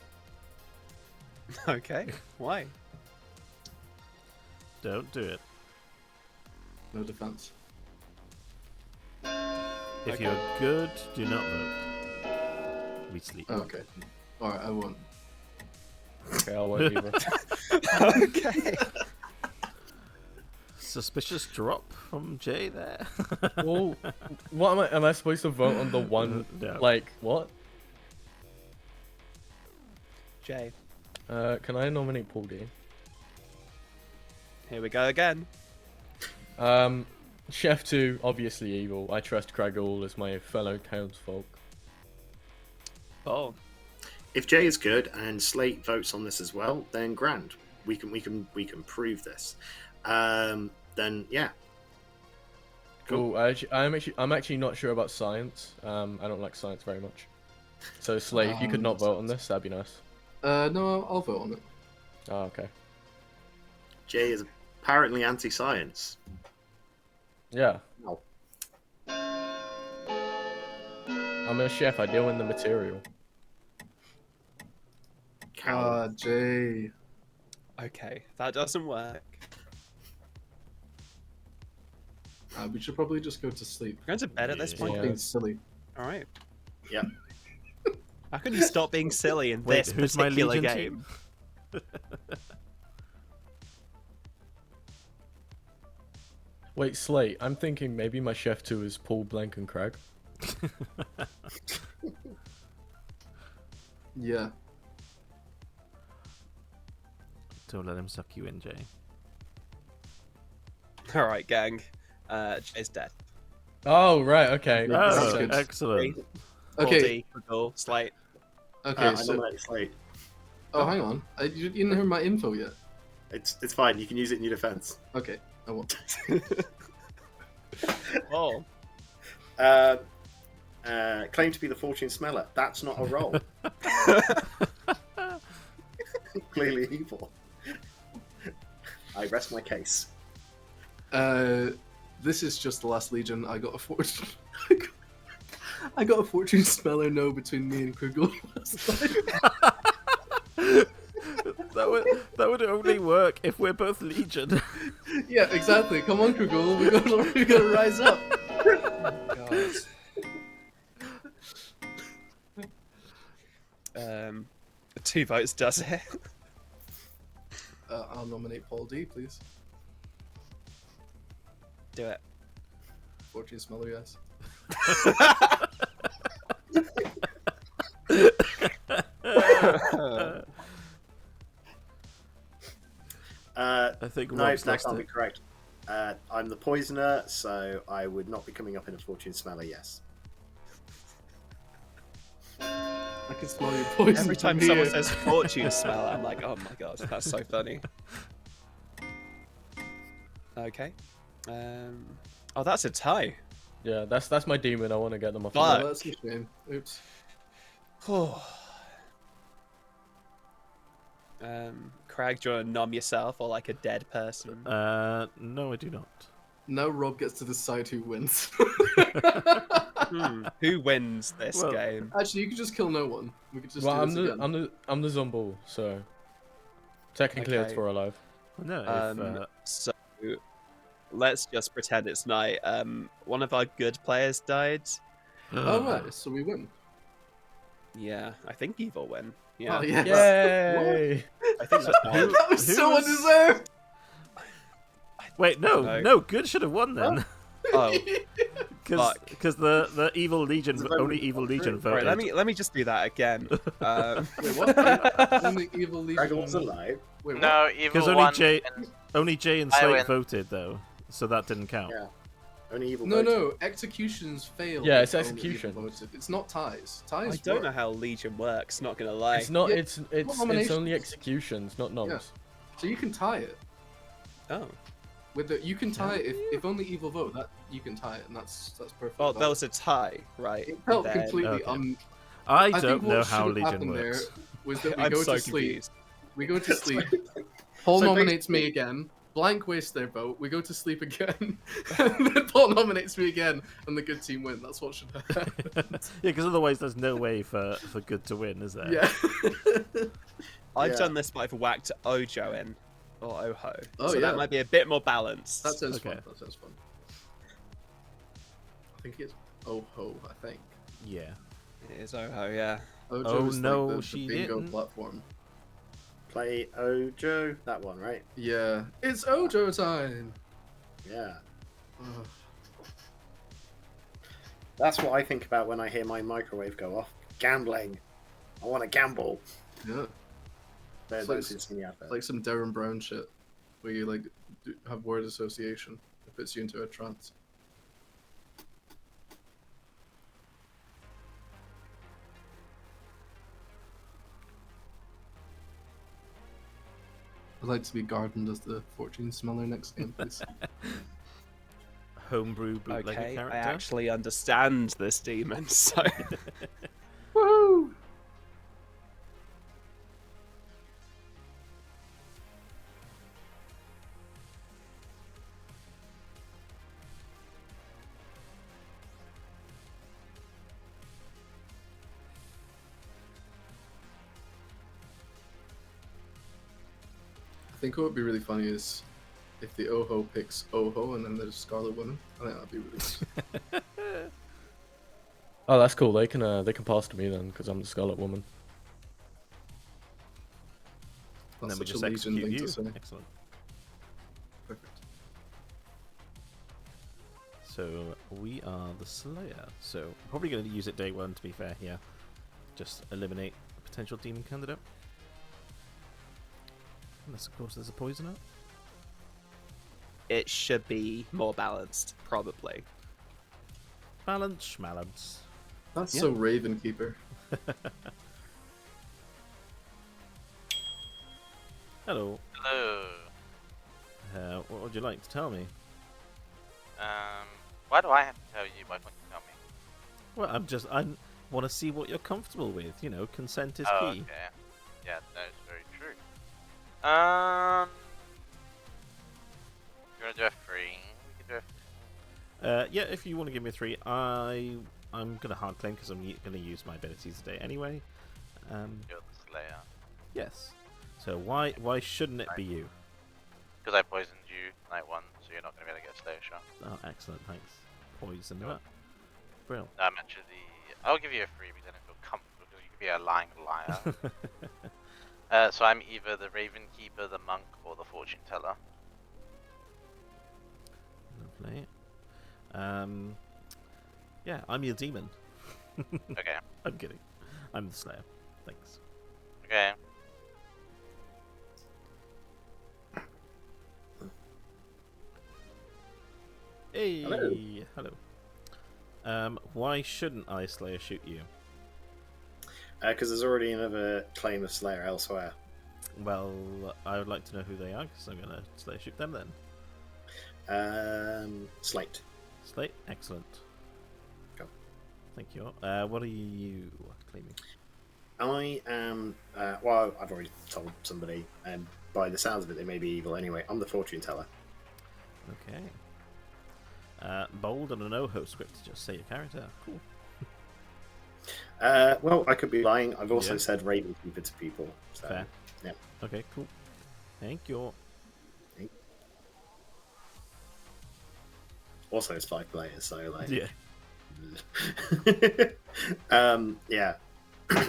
[SPEAKER 3] Okay. Why?
[SPEAKER 1] Don't do it.
[SPEAKER 4] No defense.
[SPEAKER 1] If
[SPEAKER 3] Okay.
[SPEAKER 1] you're good, do not vote. We sleep.
[SPEAKER 4] Oh, okay. Alright, I won't.
[SPEAKER 2] Okay, I won't either.
[SPEAKER 3] Okay.
[SPEAKER 1] Suspicious drop from Jay there.
[SPEAKER 2] Well, what am I? Am I supposed to vote on the one?
[SPEAKER 1] No.
[SPEAKER 2] Like what?
[SPEAKER 3] Jay.
[SPEAKER 2] Can I nominate Paul D?
[SPEAKER 3] Here we go again.
[SPEAKER 2] Chef 2, obviously evil. I trust Craggle as my fellow townsfolk.
[SPEAKER 3] Oh.
[SPEAKER 6] If Jay is good and Slate votes on this as well, then grand. We can prove this. Then yeah. Cool.
[SPEAKER 2] Cool. I'm actually not sure about science. I don't like science very much. So Slate, if you could not vote on this, that'd be nice.
[SPEAKER 4] No, I'll vote on it.
[SPEAKER 2] Oh, okay.
[SPEAKER 6] Jay is apparently anti-science.
[SPEAKER 2] Yeah.
[SPEAKER 6] No.
[SPEAKER 2] I'm a chef. I deal in the material.
[SPEAKER 6] Cow.
[SPEAKER 4] Jay.
[SPEAKER 3] Okay. That doesn't work.
[SPEAKER 4] We should probably just go to sleep.
[SPEAKER 3] We're going to bed at this
[SPEAKER 1] Yeah.
[SPEAKER 3] point.
[SPEAKER 2] Yeah.
[SPEAKER 4] Being silly.
[SPEAKER 3] Alright.
[SPEAKER 6] Yeah.
[SPEAKER 3] How can you stop being silly in
[SPEAKER 1] Wait,
[SPEAKER 3] this
[SPEAKER 1] who's my
[SPEAKER 3] particular
[SPEAKER 1] Legion
[SPEAKER 3] game?
[SPEAKER 1] team?
[SPEAKER 2] Wait, Slate. I'm thinking maybe my chef 2 is Paul, Blank, and Crag.
[SPEAKER 4] Yeah.
[SPEAKER 1] Don't let him suck you in, Jay.
[SPEAKER 3] Alright, gang. Jay's dead.
[SPEAKER 2] Oh right. Okay.
[SPEAKER 4] Yeah.
[SPEAKER 1] Oh,
[SPEAKER 4] That's good.
[SPEAKER 1] excellent.
[SPEAKER 4] Okay.
[SPEAKER 3] Paul D, Slate.
[SPEAKER 4] Okay,
[SPEAKER 6] I
[SPEAKER 4] so.
[SPEAKER 6] nominate Slate.
[SPEAKER 4] Oh, hang on. You didn't hear my info yet.
[SPEAKER 6] It's fine. You can use it in your defense.
[SPEAKER 4] Okay, I won't.
[SPEAKER 3] Oh.
[SPEAKER 6] Claim to be the fortune smeller. That's not a role. Clearly evil. I rest my case.
[SPEAKER 4] This is just the last Legion. I got a fortune. I got a fortune smeller no between me and Krugel last time.
[SPEAKER 1] That would only work if we're both Legion.
[SPEAKER 4] Yeah, exactly. Come on, Krugel. We gotta rise up.
[SPEAKER 3] God. 2 votes does it.
[SPEAKER 4] I'll nominate Paul D, please.
[SPEAKER 3] Do it.
[SPEAKER 4] Fortune smeller, yes.
[SPEAKER 1] I think
[SPEAKER 6] No,
[SPEAKER 1] Rob's
[SPEAKER 6] that
[SPEAKER 1] lost
[SPEAKER 6] can't be
[SPEAKER 1] it.
[SPEAKER 6] correct. I'm the poisoner, so I would not be coming up in a fortune smeller, yes.
[SPEAKER 4] I can smell your poison.
[SPEAKER 3] Every time
[SPEAKER 4] from
[SPEAKER 3] someone
[SPEAKER 4] here.
[SPEAKER 3] says fortune smell, I'm like, oh my god, that's so funny. Okay. Oh, that's a tie.
[SPEAKER 2] Yeah, that's my demon. I want to get them off. the
[SPEAKER 3] Fuck.
[SPEAKER 4] Oh, that's a shame. Oops.
[SPEAKER 3] Craig, do you want to numb yourself or like a dead person?
[SPEAKER 1] No, I do not.
[SPEAKER 4] Now Rob gets to decide who wins.
[SPEAKER 3] Who wins this
[SPEAKER 1] Well,
[SPEAKER 3] game?
[SPEAKER 4] Actually, you could just kill no one. We could just
[SPEAKER 2] Well,
[SPEAKER 4] do this again.
[SPEAKER 2] I'm the zombie, so technically it's
[SPEAKER 3] Okay.
[SPEAKER 2] for alive.
[SPEAKER 1] No, if,
[SPEAKER 3] So let's just pretend it's night. One of our good players died.
[SPEAKER 4] Oh right, so we win.
[SPEAKER 3] Yeah, I think evil win. Yeah,
[SPEAKER 4] Oh yes.
[SPEAKER 2] Yay!
[SPEAKER 3] I think that's fine.
[SPEAKER 4] That was
[SPEAKER 1] who
[SPEAKER 4] so
[SPEAKER 1] was-
[SPEAKER 4] undeserved.
[SPEAKER 1] Wait, no,
[SPEAKER 3] No.
[SPEAKER 1] no, good should have won then.
[SPEAKER 3] Oh,
[SPEAKER 1] Because
[SPEAKER 3] fuck.
[SPEAKER 1] the evil legion,
[SPEAKER 6] It's very
[SPEAKER 1] only evil legion
[SPEAKER 6] true.
[SPEAKER 1] voted.
[SPEAKER 3] right. Let me just do that again.
[SPEAKER 4] Wait, what? Only evil legion.
[SPEAKER 6] Dragon was alive.
[SPEAKER 4] Wait, what?
[SPEAKER 5] No,
[SPEAKER 1] Because
[SPEAKER 5] evil
[SPEAKER 1] only
[SPEAKER 5] one.
[SPEAKER 1] Jay,
[SPEAKER 5] and-
[SPEAKER 1] only Jay and
[SPEAKER 5] I
[SPEAKER 1] Slate
[SPEAKER 5] win.
[SPEAKER 1] voted though, so that didn't count.
[SPEAKER 6] Yeah. Only evil.
[SPEAKER 4] No,
[SPEAKER 6] voted.
[SPEAKER 4] no, executions fail.
[SPEAKER 2] Yeah, it's
[SPEAKER 4] if only
[SPEAKER 2] execution.
[SPEAKER 4] evil voted. It's not ties. Ties.
[SPEAKER 3] I don't
[SPEAKER 4] work.
[SPEAKER 3] know how Legion works. Not gonna lie.
[SPEAKER 2] It's not.
[SPEAKER 4] Yeah,
[SPEAKER 2] It's only
[SPEAKER 4] nominations.
[SPEAKER 2] executions, not noms.
[SPEAKER 4] Yeah. So you can tie it.
[SPEAKER 3] Oh,
[SPEAKER 4] With the, you can tie it if only evil vote. That you can tie it, and that's perfect.
[SPEAKER 3] well, there was a tie, right?
[SPEAKER 4] It felt
[SPEAKER 3] then.
[SPEAKER 4] completely
[SPEAKER 1] Okay. I
[SPEAKER 4] think
[SPEAKER 1] don't
[SPEAKER 4] what
[SPEAKER 1] know
[SPEAKER 4] should
[SPEAKER 1] how
[SPEAKER 4] have
[SPEAKER 1] Legion
[SPEAKER 4] happened
[SPEAKER 1] works.
[SPEAKER 4] There was that we
[SPEAKER 3] I'm
[SPEAKER 4] go
[SPEAKER 3] so
[SPEAKER 4] to sleep.
[SPEAKER 3] confused.
[SPEAKER 4] We go to sleep. Paul
[SPEAKER 6] So
[SPEAKER 4] nominates
[SPEAKER 6] basically-
[SPEAKER 4] me again. Blank wastes their vote. We go to sleep again. And then Paul nominates me again, and the good team win. That's what should happen.
[SPEAKER 1] Yeah, because otherwise there's no way for good to win, is there?
[SPEAKER 4] Yeah.
[SPEAKER 3] I've
[SPEAKER 6] Yeah.
[SPEAKER 3] done this, but I've whacked Ojo in or Oho.
[SPEAKER 4] Oh,
[SPEAKER 3] so
[SPEAKER 4] yeah.
[SPEAKER 3] that might be a bit more balanced.
[SPEAKER 4] That sounds
[SPEAKER 1] Okay.
[SPEAKER 4] fun. That sounds fun. I think it's Oh-Ho, I think.
[SPEAKER 1] Yeah.
[SPEAKER 3] It is Oho, yeah.
[SPEAKER 4] Ojo
[SPEAKER 1] Oh,
[SPEAKER 4] is
[SPEAKER 1] no,
[SPEAKER 4] like the
[SPEAKER 1] she
[SPEAKER 4] bingo
[SPEAKER 1] didn't.
[SPEAKER 4] platform.
[SPEAKER 6] Play Ojo. That one, right?
[SPEAKER 4] Yeah. It's Ojo time!
[SPEAKER 6] Yeah.
[SPEAKER 4] Ugh.
[SPEAKER 6] That's what I think about when I hear my microwave go off. Gambling. I want to gamble.
[SPEAKER 4] Yeah.
[SPEAKER 6] They're
[SPEAKER 4] It's
[SPEAKER 6] those
[SPEAKER 4] like-
[SPEAKER 6] who've seen the advert.
[SPEAKER 4] Like some Darren Brown shit, where you like have word association. It puts you into a trance. I'd like to be gardened as the fortune smeller next game, please.
[SPEAKER 1] Homebrew bootlegger
[SPEAKER 3] Okay, I
[SPEAKER 1] character.
[SPEAKER 3] actually understand this demon, so...
[SPEAKER 4] Woohoo! I think what would be really funny is if the Oho picks Oho and then there's Scarlet Woman. I think that'd be really good.
[SPEAKER 2] Oh, that's cool. They can pass to me then, because I'm the Scarlet Woman.
[SPEAKER 1] And then
[SPEAKER 4] That's
[SPEAKER 1] we
[SPEAKER 4] such
[SPEAKER 1] just
[SPEAKER 4] a Legion
[SPEAKER 1] execute
[SPEAKER 4] thing
[SPEAKER 1] you.
[SPEAKER 4] to say.
[SPEAKER 1] Excellent.
[SPEAKER 4] Perfect.
[SPEAKER 1] So we are the Slayer. So probably going to use it day one. To be fair, here, just eliminate a potential demon candidate. Unless of course there's a poisoner.
[SPEAKER 3] It should be more balanced, probably.
[SPEAKER 1] Balance, schmalance.
[SPEAKER 4] That's
[SPEAKER 3] Yeah.
[SPEAKER 4] so Raven Keeper.
[SPEAKER 1] Hello.
[SPEAKER 5] Hello.
[SPEAKER 1] What would you like to tell me?
[SPEAKER 5] Why do I have to tell you? Why can't you tell me?
[SPEAKER 1] Well, I want to see what you're comfortable with. You know, consent is
[SPEAKER 5] Oh,
[SPEAKER 1] key.
[SPEAKER 5] okay. Yeah, that is very true. You wanna do a free? We can do a free.
[SPEAKER 1] Yeah, if you want to give me a 3, I'm gonna hard claim because I'm gonna use my abilities today anyway.
[SPEAKER 5] You're the Slayer.
[SPEAKER 1] Yes. So why shouldn't it be you?
[SPEAKER 5] Because I poisoned you night one, so you're not gonna be able to get a Slayer shot.
[SPEAKER 1] Oh, excellent, thanks. Poison that. Brilliant.
[SPEAKER 5] I'm actually. I'll give you a freebie then if you're comfortable, because you could be a lying liar. So I'm either the Raven Keeper, the Monk, or the Fortune Teller.
[SPEAKER 1] Lovely. Yeah, I'm your demon.
[SPEAKER 5] Okay.
[SPEAKER 1] I'm kidding. I'm the Slayer. Thanks.
[SPEAKER 5] Okay.
[SPEAKER 1] Hey,
[SPEAKER 6] Hello.
[SPEAKER 1] hello. Why shouldn't I Slayer shoot you?
[SPEAKER 6] Because there's already another claim of Slayer elsewhere.
[SPEAKER 1] Well, I would like to know who they are, because I'm going to Slayer shoot them then.
[SPEAKER 6] Slate.
[SPEAKER 1] Slate, excellent.
[SPEAKER 6] Go.
[SPEAKER 1] Thank you. What are you claiming?
[SPEAKER 6] I am. Well, I've already told somebody, and by the sounds of it, they may be evil anyway. I'm the fortune teller.
[SPEAKER 1] Okay. Bold and an OHO script to just say your character. Cool.
[SPEAKER 6] Well, I could be lying. I've also
[SPEAKER 1] Yeah.
[SPEAKER 6] said Ravenkeeper to people. So,
[SPEAKER 1] Fair.
[SPEAKER 6] yeah.
[SPEAKER 1] Okay, cool. Thank you.
[SPEAKER 6] Also, it's 5 players, so like.
[SPEAKER 1] Yeah.
[SPEAKER 6] Yeah.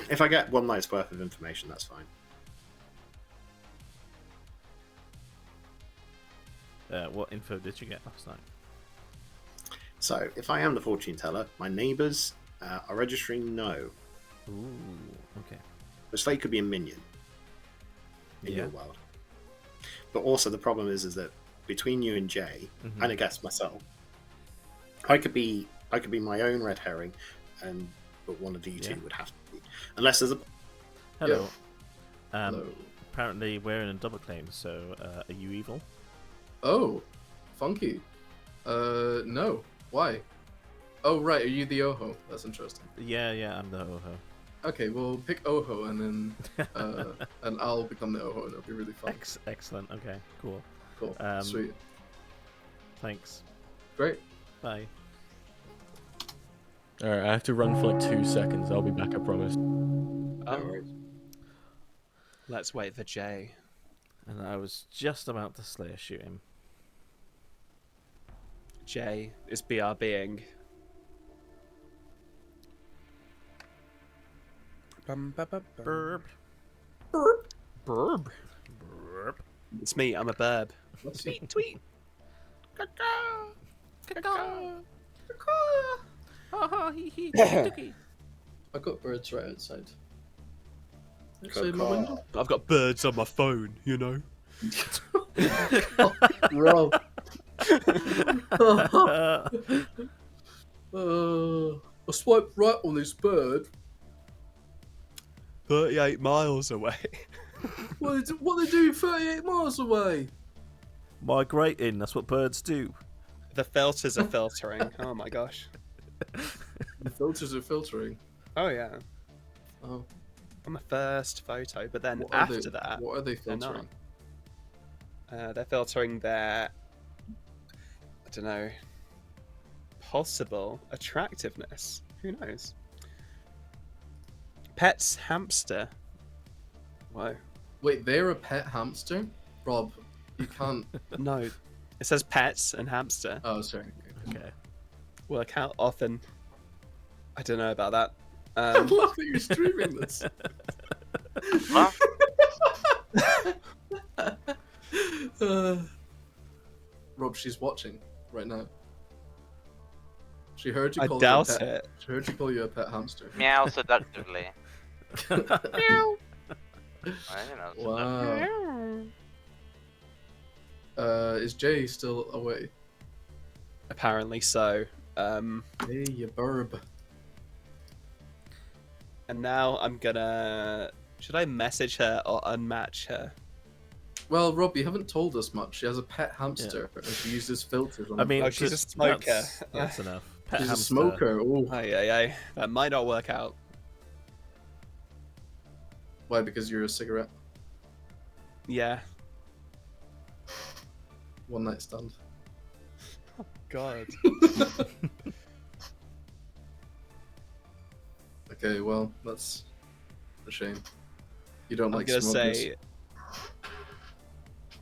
[SPEAKER 6] If I get one night's worth of information, that's fine.
[SPEAKER 1] What info did you get last night?
[SPEAKER 6] So, if I am the fortune teller, my neighbours are registering no.
[SPEAKER 1] Ooh, okay.
[SPEAKER 6] But Slate could be a minion in
[SPEAKER 1] Yeah.
[SPEAKER 6] your world. But also, the problem is that between you and Jay,
[SPEAKER 1] Mhm.
[SPEAKER 6] and I guess myself, I could be my own red herring, but one of you two
[SPEAKER 1] Yeah.
[SPEAKER 6] would have to be, unless there's a.
[SPEAKER 1] Hello.
[SPEAKER 4] Hello.
[SPEAKER 1] Apparently, we're in a double claim, so are you evil?
[SPEAKER 4] Oh, funky. No. Why? Oh, right. Are you the Oho? That's interesting.
[SPEAKER 1] Yeah, I'm the OHO.
[SPEAKER 4] Okay, well, pick Oho, and then and I'll become the Oho, and it'll be really fun.
[SPEAKER 1] Excellent. Okay, cool.
[SPEAKER 4] Cool.
[SPEAKER 1] Um,
[SPEAKER 4] Sweet.
[SPEAKER 1] Thanks.
[SPEAKER 4] Great.
[SPEAKER 1] Bye.
[SPEAKER 2] Alright, I have to run for like 2 seconds. I'll be back, I promise.
[SPEAKER 3] Oh,
[SPEAKER 4] worries.
[SPEAKER 3] let's wait for Jay.
[SPEAKER 1] And I was just about to Slayer shoot him.
[SPEAKER 3] Jay is BRBing. Bum, ba, ba, bum.
[SPEAKER 1] Burp.
[SPEAKER 3] Burb.
[SPEAKER 1] Burp.
[SPEAKER 3] It's me, I'm a burb.
[SPEAKER 4] Let's see.
[SPEAKER 3] Tweet.
[SPEAKER 1] Ha ha hee hee.
[SPEAKER 4] I've got birds right outside.
[SPEAKER 6] Caw-caw.
[SPEAKER 4] Outside my window.
[SPEAKER 3] I've got birds on my phone, you know.
[SPEAKER 4] Rob. I swiped right on this bird.
[SPEAKER 3] 38 miles away.
[SPEAKER 4] What are they doing 38 miles away?
[SPEAKER 1] Migrating, that's what birds do.
[SPEAKER 3] The filters are filtering. Oh my gosh.
[SPEAKER 4] The filters are filtering.
[SPEAKER 3] Oh yeah.
[SPEAKER 4] Oh.
[SPEAKER 3] On the first photo, but then
[SPEAKER 4] What are
[SPEAKER 3] after
[SPEAKER 4] they,
[SPEAKER 3] that,
[SPEAKER 4] what are they
[SPEAKER 3] they're not.
[SPEAKER 4] filtering?
[SPEAKER 3] They're filtering their, I don't know, possible attractiveness. Who knows? Pets hamster. Whoa.
[SPEAKER 4] Wait, they're a pet hamster? Rob, you can't.
[SPEAKER 3] No. It says pets and hamster.
[SPEAKER 4] Oh, sorry.
[SPEAKER 1] Okay.
[SPEAKER 3] Work out often. I don't know about that.
[SPEAKER 4] I love that you're streaming this.
[SPEAKER 5] What?
[SPEAKER 4] Rob, she's watching right now. She heard you
[SPEAKER 3] I
[SPEAKER 4] call
[SPEAKER 3] doubt
[SPEAKER 4] you a pet.
[SPEAKER 3] it.
[SPEAKER 4] She heard you call you a pet hamster.
[SPEAKER 5] Meow seductively. Well, you know,
[SPEAKER 4] Wow. Is Jay still away?
[SPEAKER 3] Apparently so.
[SPEAKER 4] Hey, you burb.
[SPEAKER 3] And now I'm gonna. Should I message her or unmatch her?
[SPEAKER 4] Well, Rob, you haven't told us much. She has a pet hamster, and she uses filters on
[SPEAKER 1] I mean,
[SPEAKER 3] Oh, she's a
[SPEAKER 1] just-
[SPEAKER 3] smoker.
[SPEAKER 1] That's enough. Pet
[SPEAKER 4] she's a
[SPEAKER 1] hamster.
[SPEAKER 4] smoker. Oh,
[SPEAKER 3] Aye. That might not work out.
[SPEAKER 4] why? Because you're a cigarette.
[SPEAKER 3] Yeah.
[SPEAKER 4] One night stand.
[SPEAKER 3] God.
[SPEAKER 4] Okay, well, that's a shame. You don't
[SPEAKER 3] I'm
[SPEAKER 4] like
[SPEAKER 3] gonna
[SPEAKER 4] smokers.
[SPEAKER 3] say.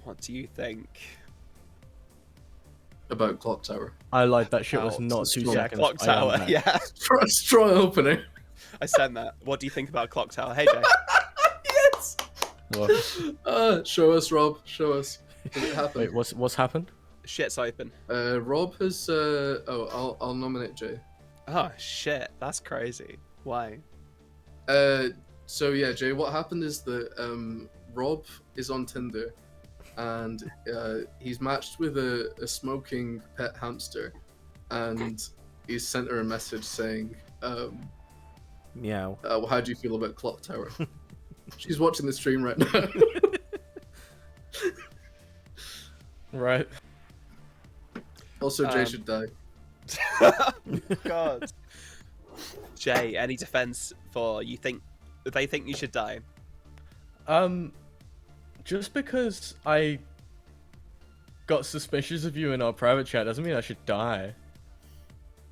[SPEAKER 3] What do you think?
[SPEAKER 4] About Clocktower.
[SPEAKER 2] I lied, that shit was
[SPEAKER 3] Out.
[SPEAKER 2] not 2
[SPEAKER 4] Yeah,
[SPEAKER 2] seconds.
[SPEAKER 3] Clock
[SPEAKER 2] I am
[SPEAKER 3] Tower.
[SPEAKER 2] back.
[SPEAKER 3] Yeah.
[SPEAKER 4] Straw opening.
[SPEAKER 3] I sent that. What do you think about Clock Tower? Hey, Jay.
[SPEAKER 4] Yes.
[SPEAKER 2] What?
[SPEAKER 4] Show us, Rob. Show us. Did it happen?
[SPEAKER 2] Wait, what's happened?
[SPEAKER 3] Shit's open.
[SPEAKER 4] Rob has. Oh, I'll nominate Jay.
[SPEAKER 3] Oh shit, that's crazy. Why?
[SPEAKER 4] So yeah, Jay. What happened is that Rob is on Tinder, and he's matched with a smoking pet hamster, and he's sent her a message saying,
[SPEAKER 1] Meow.
[SPEAKER 4] Well, how do you feel about Clocktower? She's watching the stream right now.
[SPEAKER 2] Right.
[SPEAKER 4] Also, Jay should die.
[SPEAKER 3] God. Jay, any defense for they think you should die?
[SPEAKER 2] Just because I got suspicious of you in our private chat doesn't mean I should die.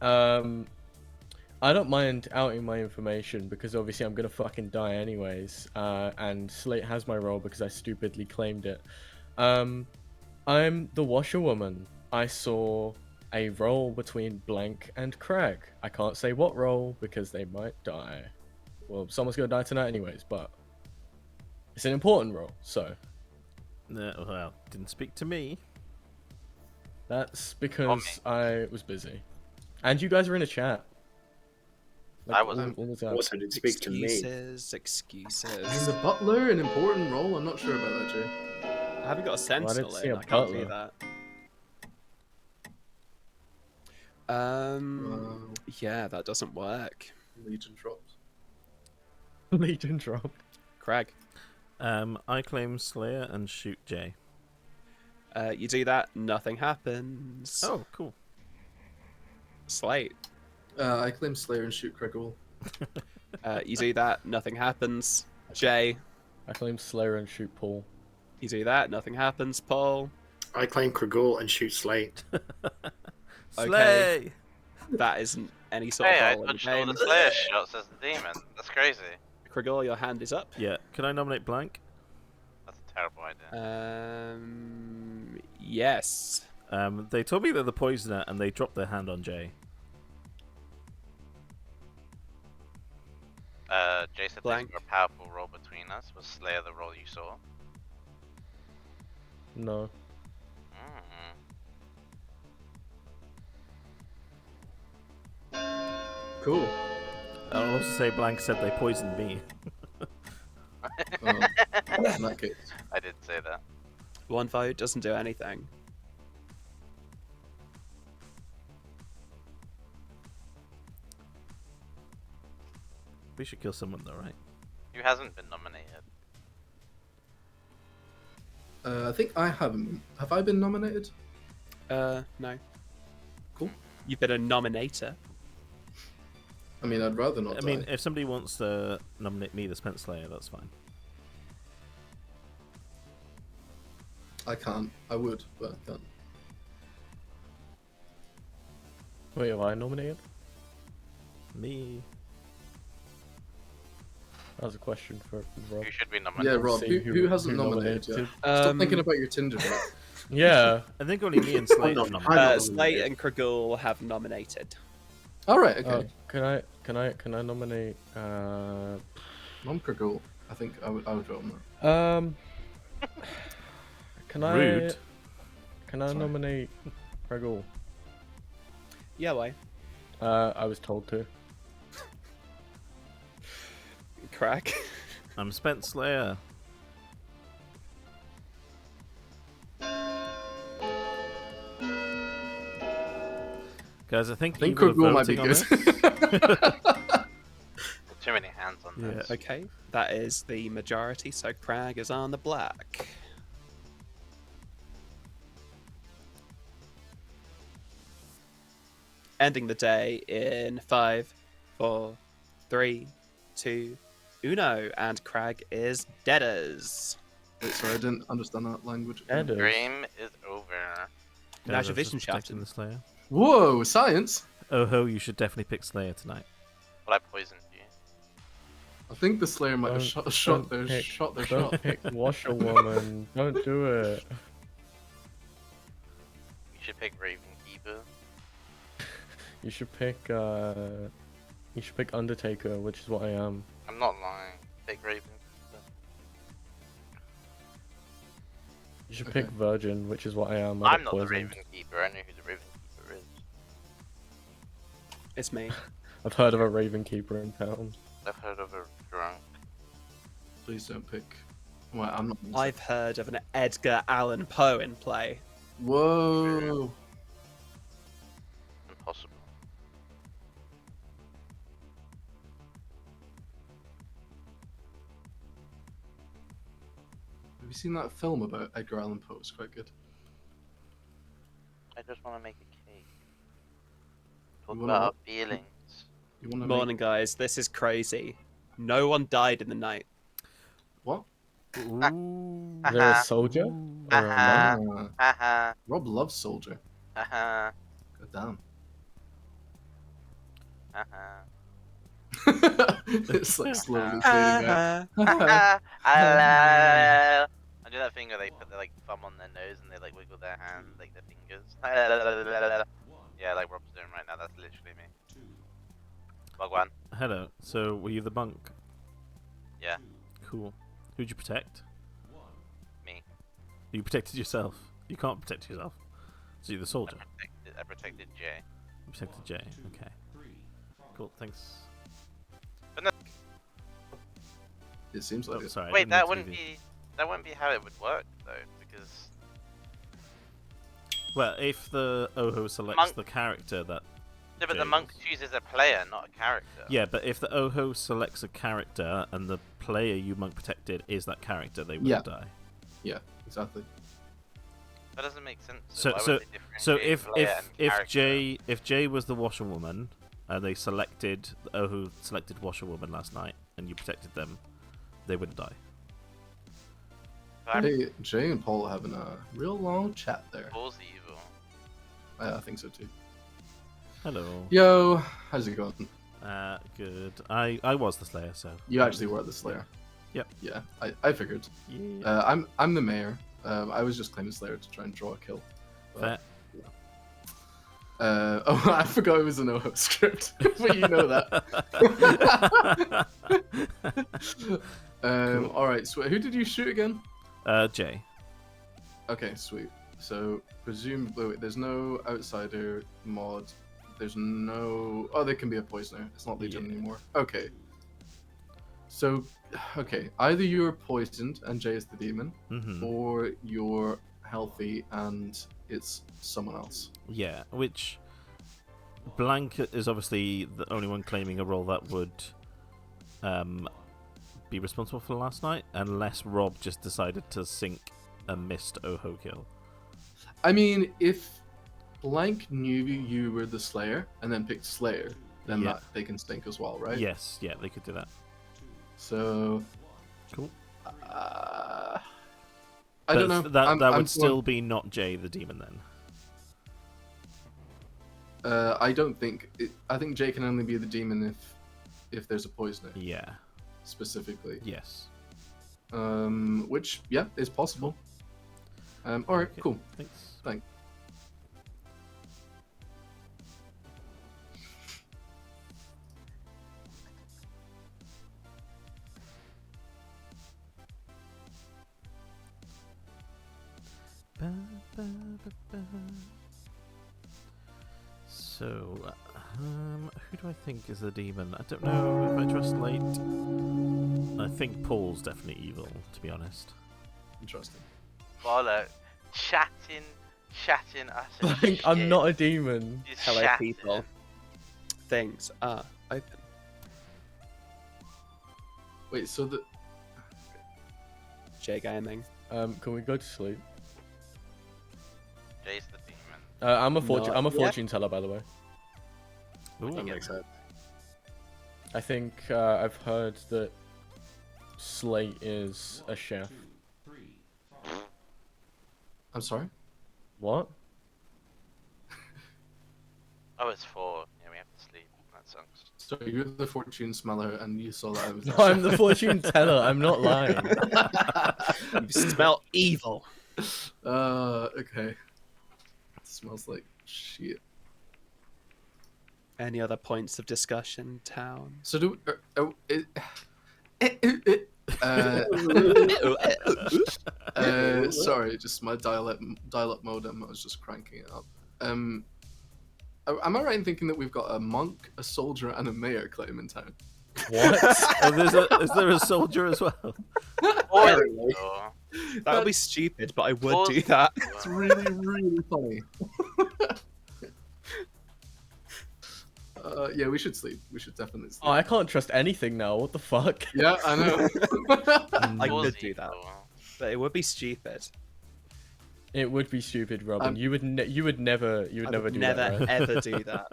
[SPEAKER 2] I don't mind outing my information because obviously I'm gonna fucking die anyways. And Slate has my role because I stupidly claimed it. I'm the washerwoman. I saw a role between Blank and Craig. I can't say what role because they might die. Well, someone's gonna die tonight anyways, but it's an important role, so
[SPEAKER 1] Well, didn't speak to me.
[SPEAKER 2] that's because I was busy. And you guys were in a chat.
[SPEAKER 5] I wasn't.
[SPEAKER 2] all the time.
[SPEAKER 6] Also, did speak to me.
[SPEAKER 3] Excuses.
[SPEAKER 4] I mean, the butler, an important role. I'm not sure about that, Jay.
[SPEAKER 3] I haven't got a sentinel
[SPEAKER 2] see
[SPEAKER 3] in.
[SPEAKER 2] a
[SPEAKER 3] I can't do
[SPEAKER 2] butler.
[SPEAKER 3] that.
[SPEAKER 4] Wow.
[SPEAKER 3] Yeah, that doesn't work.
[SPEAKER 4] Legion dropped.
[SPEAKER 2] Legion drop.
[SPEAKER 3] Craig,
[SPEAKER 1] I claim Slayer and shoot Jay.
[SPEAKER 3] you do that, nothing happens.
[SPEAKER 1] Oh, cool.
[SPEAKER 3] Slate,
[SPEAKER 4] I claim Slayer and shoot Criggle.
[SPEAKER 3] you do that, nothing happens. Jay,
[SPEAKER 2] I claim Slayer and shoot Paul.
[SPEAKER 3] you do that, nothing happens. Paul,
[SPEAKER 6] I claim Kragul and shoot Slate.
[SPEAKER 1] Slay!
[SPEAKER 3] that isn't any sort
[SPEAKER 5] Hey, I
[SPEAKER 3] of role in the
[SPEAKER 5] dodged all
[SPEAKER 3] game.
[SPEAKER 5] the Slayer shots as the demon. That's crazy.
[SPEAKER 3] Kragul, your hand is up.
[SPEAKER 1] Yeah, can I nominate Blank?
[SPEAKER 5] That's a terrible idea.
[SPEAKER 3] Yes.
[SPEAKER 1] They told me they're the poisoner and they dropped their hand on Jay.
[SPEAKER 5] Jay said
[SPEAKER 3] Blank.
[SPEAKER 5] there's a more powerful role between us. Was Slayer the role you saw?
[SPEAKER 2] No.
[SPEAKER 4] Cool.
[SPEAKER 1] I'll also say Blank said they poisoned me.
[SPEAKER 4] In that case.
[SPEAKER 5] I did say that.
[SPEAKER 3] One vote doesn't do anything.
[SPEAKER 1] We should kill someone though, right?
[SPEAKER 5] Who hasn't been nominated?
[SPEAKER 4] I think I haven't. Have I been nominated?
[SPEAKER 3] No.
[SPEAKER 4] Cool.
[SPEAKER 3] You've been a nominator.
[SPEAKER 4] I mean, I'd rather not
[SPEAKER 1] I
[SPEAKER 4] die.
[SPEAKER 1] mean, if somebody wants to nominate me, the Spent Slayer, that's fine.
[SPEAKER 4] I can't. I would, but I can't.
[SPEAKER 2] Wait, have I nominated?
[SPEAKER 1] Me.
[SPEAKER 2] That was a question for Rob.
[SPEAKER 5] Who should be
[SPEAKER 4] Yeah,
[SPEAKER 5] nominated?
[SPEAKER 4] Rob,
[SPEAKER 2] see
[SPEAKER 4] who hasn't
[SPEAKER 2] who
[SPEAKER 4] nominated yet?
[SPEAKER 2] nominated.
[SPEAKER 4] Stop thinking about your Tinder date.
[SPEAKER 2] Yeah.
[SPEAKER 1] I think only me and Slate
[SPEAKER 6] I'm
[SPEAKER 1] have
[SPEAKER 6] not-
[SPEAKER 1] nominated.
[SPEAKER 3] Slate and Kragul have nominated.
[SPEAKER 4] All right, okay.
[SPEAKER 2] Can I nominate?
[SPEAKER 4] Non-Kragul. I think I would vote on that.
[SPEAKER 2] Can
[SPEAKER 1] Rude.
[SPEAKER 2] Can I
[SPEAKER 4] Sorry.
[SPEAKER 2] nominate Regul?
[SPEAKER 3] Yeah, why?
[SPEAKER 2] I was told to.
[SPEAKER 3] Crack.
[SPEAKER 1] I'm Spent Slayer. Guys, I think
[SPEAKER 4] I think
[SPEAKER 1] you were
[SPEAKER 4] Kragul might be
[SPEAKER 1] voting on
[SPEAKER 4] good.
[SPEAKER 5] Too many hands on
[SPEAKER 1] Yeah.
[SPEAKER 5] this.
[SPEAKER 3] Okay, that is the majority, so Crag is on the black. Ending the day in 5, 4, 3, 2, Uno, and Crag is deaders.
[SPEAKER 4] Wait, sorry, I didn't understand that language.
[SPEAKER 2] And
[SPEAKER 5] Dream is over.
[SPEAKER 1] Guys,
[SPEAKER 3] Now's
[SPEAKER 1] I
[SPEAKER 3] your
[SPEAKER 1] was just
[SPEAKER 3] vision
[SPEAKER 1] protecting
[SPEAKER 3] shafting.
[SPEAKER 1] the Slayer.
[SPEAKER 4] Whoa, science!
[SPEAKER 1] Oh ho, you should definitely pick Slayer tonight.
[SPEAKER 5] Well, I poisoned you.
[SPEAKER 4] I think the Slayer might have shot their
[SPEAKER 2] pick,
[SPEAKER 4] shot.
[SPEAKER 2] Don't pick Washerwoman. Don't do it.
[SPEAKER 5] You should pick Raven Keeper.
[SPEAKER 2] You should pick. You should pick Undertaker, which is what I am.
[SPEAKER 5] I'm not lying. Pick Raven Keeper.
[SPEAKER 2] You should
[SPEAKER 4] Okay.
[SPEAKER 2] pick Virgin, which is what I am. I
[SPEAKER 5] I'm
[SPEAKER 2] got
[SPEAKER 5] not the
[SPEAKER 2] poisoned.
[SPEAKER 5] Raven Keeper. I know who the Raven Keeper is.
[SPEAKER 3] It's me.
[SPEAKER 2] I've heard of a Raven Keeper in town.
[SPEAKER 5] I've heard of a drunk.
[SPEAKER 4] Please don't pick. Well, I'm not.
[SPEAKER 3] I've heard of an Edgar Allan Poe in play.
[SPEAKER 4] Whoa.
[SPEAKER 5] Impossible.
[SPEAKER 4] you seen that film about Edgar Allan Poe? It's quite good.
[SPEAKER 5] I just want to make a cake. Talk
[SPEAKER 4] wanna
[SPEAKER 5] about our
[SPEAKER 4] what?
[SPEAKER 5] feelings.
[SPEAKER 4] You want to
[SPEAKER 3] Morning, guys. This is crazy. No one died in the night.
[SPEAKER 4] What?
[SPEAKER 1] Ooh.
[SPEAKER 2] Is there a soldier?
[SPEAKER 1] Ooh.
[SPEAKER 2] Or a
[SPEAKER 5] Haha.
[SPEAKER 2] monk?
[SPEAKER 5] Haha.
[SPEAKER 4] Rob loves Soldier.
[SPEAKER 5] Haha.
[SPEAKER 4] God damn.
[SPEAKER 5] Haha.
[SPEAKER 4] It's like slowly fading out.
[SPEAKER 5] I do that thing where they put their like thumb on their nose and they like wiggle their hand, like their fingers. Yeah, like Rob's doing right now. That's literally me. Bhagwan.
[SPEAKER 1] Hello. So, were you the monk?
[SPEAKER 5] Yeah.
[SPEAKER 1] Cool. Who'd you protect?
[SPEAKER 5] Me.
[SPEAKER 1] You protected yourself. You can't protect yourself. So you're the soldier.
[SPEAKER 5] I protected Jay.
[SPEAKER 1] You protected Jay. Okay. Cool. Thanks.
[SPEAKER 4] It seems like
[SPEAKER 1] Oh,
[SPEAKER 4] it.
[SPEAKER 1] sorry. I
[SPEAKER 5] Wait,
[SPEAKER 1] didn't
[SPEAKER 5] that
[SPEAKER 1] mean to
[SPEAKER 5] wouldn't
[SPEAKER 1] leave you.
[SPEAKER 5] be how it would work though, because
[SPEAKER 1] Well, if the Oho selects
[SPEAKER 5] Monk-
[SPEAKER 1] the character that.
[SPEAKER 5] yeah, but the
[SPEAKER 1] Jay
[SPEAKER 5] monk
[SPEAKER 1] is-
[SPEAKER 5] chooses a player, not a character.
[SPEAKER 1] Yeah, but if the Oho selects a character and the player you monk protected is that character, they will
[SPEAKER 4] Yeah.
[SPEAKER 1] die.
[SPEAKER 4] Yeah, exactly.
[SPEAKER 5] That doesn't make sense.
[SPEAKER 1] So-
[SPEAKER 5] Why
[SPEAKER 1] so-
[SPEAKER 5] would they
[SPEAKER 1] So
[SPEAKER 5] differentiate player and character?
[SPEAKER 1] if Jay was the washerwoman and they selected the Oho selected washerwoman last night and you protected them, they wouldn't die.
[SPEAKER 4] Hey, Jay and Paul having a real long chat there.
[SPEAKER 5] Paul's evil.
[SPEAKER 4] I think so too.
[SPEAKER 1] Hello.
[SPEAKER 4] Yo, how's it going?
[SPEAKER 1] Good. I was the Slayer, so.
[SPEAKER 4] You actually were the Slayer.
[SPEAKER 1] Yep.
[SPEAKER 4] Yeah, I figured.
[SPEAKER 1] Yeah.
[SPEAKER 4] I'm the mayor. I was just claiming Slayer to try and draw a kill.
[SPEAKER 1] Fair.
[SPEAKER 4] Oh, I forgot it was an OHO script, but you know that. All right. So who did you shoot again?
[SPEAKER 1] Jay.
[SPEAKER 4] Okay, sweet. So presumably wait, there's no outsider mod. There's no. Oh, there can be a poisoner. It's not Legion
[SPEAKER 1] Yeah.
[SPEAKER 4] anymore. Okay. So, okay, either you're poisoned and Jay is the demon,
[SPEAKER 1] Mm-hmm.
[SPEAKER 4] or you're healthy and it's someone else.
[SPEAKER 1] Yeah, which Blank is obviously the only one claiming a role that would be responsible for last night, unless Rob just decided to sink a missed Oho kill.
[SPEAKER 4] I mean, if Blank knew you were the Slayer and then picked Slayer, then
[SPEAKER 1] Yeah.
[SPEAKER 4] that they can stink as well, right?
[SPEAKER 1] Yes, yeah, they could do that.
[SPEAKER 4] So.
[SPEAKER 1] Cool.
[SPEAKER 4] I
[SPEAKER 1] But
[SPEAKER 4] don't know.
[SPEAKER 1] That
[SPEAKER 4] I'm
[SPEAKER 1] would
[SPEAKER 4] torn.
[SPEAKER 1] still be not Jay the demon then.
[SPEAKER 4] I don't think. I think Jay can only be the demon if there's a poisoner
[SPEAKER 1] Yeah.
[SPEAKER 4] specifically.
[SPEAKER 1] Yes.
[SPEAKER 4] Which yeah is possible. All right,
[SPEAKER 1] Okay.
[SPEAKER 4] cool.
[SPEAKER 1] Thanks.
[SPEAKER 4] Thanks.
[SPEAKER 1] So, who do I think is the demon? I don't know if I trust Slate. I think Paul's definitely evil, to be honest.
[SPEAKER 4] Interesting.
[SPEAKER 5] Bollock. Chatting us.
[SPEAKER 2] I think I'm not a demon.
[SPEAKER 5] He's
[SPEAKER 3] Hello,
[SPEAKER 5] chatting.
[SPEAKER 3] people. Things are open.
[SPEAKER 4] Wait, so the
[SPEAKER 3] Jay Gaming.
[SPEAKER 2] Can we go to sleep?
[SPEAKER 5] Jay's the demon.
[SPEAKER 2] I'm a
[SPEAKER 3] No.
[SPEAKER 2] fortune teller, by the way.
[SPEAKER 1] Ooh.
[SPEAKER 6] That makes sense.
[SPEAKER 2] I think I've heard that Slate is a chef.
[SPEAKER 4] I'm sorry.
[SPEAKER 2] What?
[SPEAKER 5] Oh, it's 4. Yeah, we have to sleep. That sucks.
[SPEAKER 4] So you're the fortune smeller, and you saw that I was.
[SPEAKER 2] No, I'm the fortune teller. I'm not lying.
[SPEAKER 3] You smell evil.
[SPEAKER 4] Okay. It smells like shit.
[SPEAKER 3] Any other points of discussion, town?
[SPEAKER 4] So do. Sorry, just my dial-up modem. I was just cranking it up. Am I right in thinking that we've got a monk, a soldier, and a mayor claim in town?
[SPEAKER 2] What?
[SPEAKER 1] Oh, is there a soldier as well?
[SPEAKER 6] Apparently.
[SPEAKER 3] That would be stupid, but I would
[SPEAKER 5] Pause.
[SPEAKER 3] do that.
[SPEAKER 4] It's really, really funny. Yeah, we should sleep. We should definitely sleep.
[SPEAKER 2] Oh, I can't trust anything now. What the fuck?
[SPEAKER 4] Yeah, I know.
[SPEAKER 3] I
[SPEAKER 5] Paul's
[SPEAKER 3] could do that.
[SPEAKER 5] evil.
[SPEAKER 3] But it would be stupid.
[SPEAKER 2] It would be stupid, Robin.
[SPEAKER 4] Um,
[SPEAKER 2] you would never do
[SPEAKER 3] Never
[SPEAKER 2] that. Right?
[SPEAKER 3] ever do that.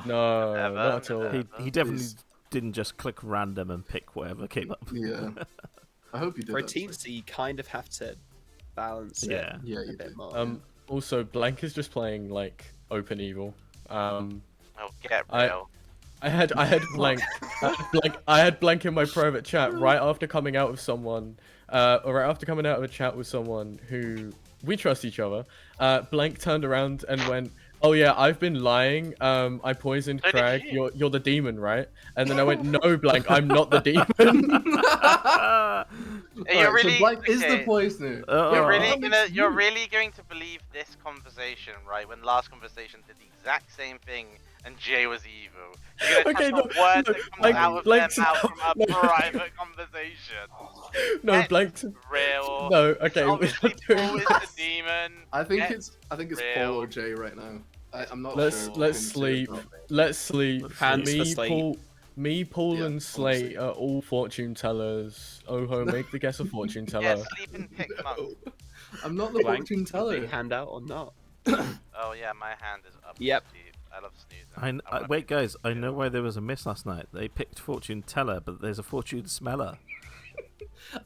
[SPEAKER 2] No,
[SPEAKER 5] Never,
[SPEAKER 2] not at all.
[SPEAKER 5] never.
[SPEAKER 1] He definitely
[SPEAKER 4] Please.
[SPEAKER 1] didn't just click random and pick whatever came up.
[SPEAKER 4] Yeah. I hope you did.
[SPEAKER 3] For a
[SPEAKER 4] actually.
[SPEAKER 3] team, so you kind of have to balance
[SPEAKER 1] Yeah.
[SPEAKER 3] it
[SPEAKER 4] Yeah,
[SPEAKER 3] a
[SPEAKER 4] you
[SPEAKER 3] bit
[SPEAKER 4] do.
[SPEAKER 3] more.
[SPEAKER 2] Also, Blank is just playing like open evil.
[SPEAKER 5] Oh, get
[SPEAKER 2] I-
[SPEAKER 5] real.
[SPEAKER 2] I had Blank, I had Blank in my private chat right after coming out with someone, or right after coming out of a chat with someone who we trust each other. Blank turned around and went, "Oh yeah, I've been lying. I poisoned
[SPEAKER 5] So did
[SPEAKER 2] Crag.
[SPEAKER 5] you.
[SPEAKER 2] You're the demon, right?" And then I went, "No, Blank, I'm not the demon."
[SPEAKER 5] Hey, you're
[SPEAKER 4] Alright,
[SPEAKER 5] really
[SPEAKER 4] so Blank is the
[SPEAKER 5] okay.
[SPEAKER 4] poisoner.
[SPEAKER 5] You're
[SPEAKER 1] Oh.
[SPEAKER 5] you're really going to believe this conversation, right? When last conversation did the exact same thing and Jay was evil. You're gonna
[SPEAKER 2] Okay,
[SPEAKER 5] trust
[SPEAKER 2] no,
[SPEAKER 5] a word
[SPEAKER 2] no,
[SPEAKER 5] that comes
[SPEAKER 2] like,
[SPEAKER 5] out of
[SPEAKER 2] Blake's
[SPEAKER 5] their mouth
[SPEAKER 2] not-
[SPEAKER 5] from a
[SPEAKER 2] no.
[SPEAKER 5] private conversation.
[SPEAKER 2] No,
[SPEAKER 5] Get
[SPEAKER 2] Blank's
[SPEAKER 5] real.
[SPEAKER 2] no.
[SPEAKER 5] It's
[SPEAKER 2] Okay, we're
[SPEAKER 5] obviously
[SPEAKER 2] not doing
[SPEAKER 5] Paul is
[SPEAKER 2] that.
[SPEAKER 5] the demon.
[SPEAKER 4] I think
[SPEAKER 5] Get
[SPEAKER 4] it's
[SPEAKER 5] real.
[SPEAKER 4] Paul or Jay right now. I'm not
[SPEAKER 2] Let's
[SPEAKER 4] sure.
[SPEAKER 2] let's sleep. Let's sleep.
[SPEAKER 3] Hands for sleep.
[SPEAKER 2] Paul,
[SPEAKER 4] Yeah,
[SPEAKER 2] and Slate
[SPEAKER 4] honestly.
[SPEAKER 2] are all fortune tellers. Oho, make the guess a fortune teller.
[SPEAKER 5] Yeah, sleep and pick monk.
[SPEAKER 4] I'm not the
[SPEAKER 3] Blank,
[SPEAKER 4] fortune
[SPEAKER 3] did
[SPEAKER 4] teller.
[SPEAKER 3] they hand out or not?
[SPEAKER 5] Oh yeah, my hand is up.
[SPEAKER 3] Yep.
[SPEAKER 5] Steve. I love snoozing.
[SPEAKER 1] Wait, guys, I know why there was a miss last night. They picked fortune teller, but there's a fortune smeller.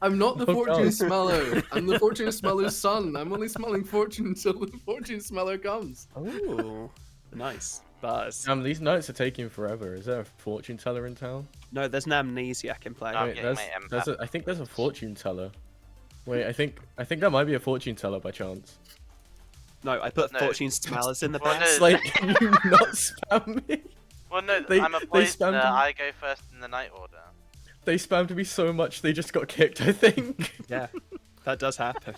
[SPEAKER 4] I'm not the
[SPEAKER 2] Oh,
[SPEAKER 4] fortune
[SPEAKER 2] God.
[SPEAKER 4] smeller. I'm the fortune smeller's son. I'm only smelling fortune until the fortune smeller comes.
[SPEAKER 3] Ooh, nice. Buzz.
[SPEAKER 2] These nights are taking forever. Is there a fortune teller in town?
[SPEAKER 3] No, there's an amnesiac in play.
[SPEAKER 5] No, I'm
[SPEAKER 2] Wait,
[SPEAKER 5] getting
[SPEAKER 2] there's
[SPEAKER 5] my
[SPEAKER 2] I think there's a fortune teller. Wait, I think that might be a fortune teller by chance.
[SPEAKER 3] No, I put
[SPEAKER 5] No.
[SPEAKER 3] fortune smellers in the
[SPEAKER 5] Well, no,
[SPEAKER 3] best.
[SPEAKER 2] Slate, can you not spam me?
[SPEAKER 5] Well, no,
[SPEAKER 2] They-
[SPEAKER 5] I'm a
[SPEAKER 2] they
[SPEAKER 5] poisoner.
[SPEAKER 2] spammed him.
[SPEAKER 5] I go first in the night order.
[SPEAKER 2] They spammed me so much they just got kicked. I think.
[SPEAKER 3] Yeah, that does happen.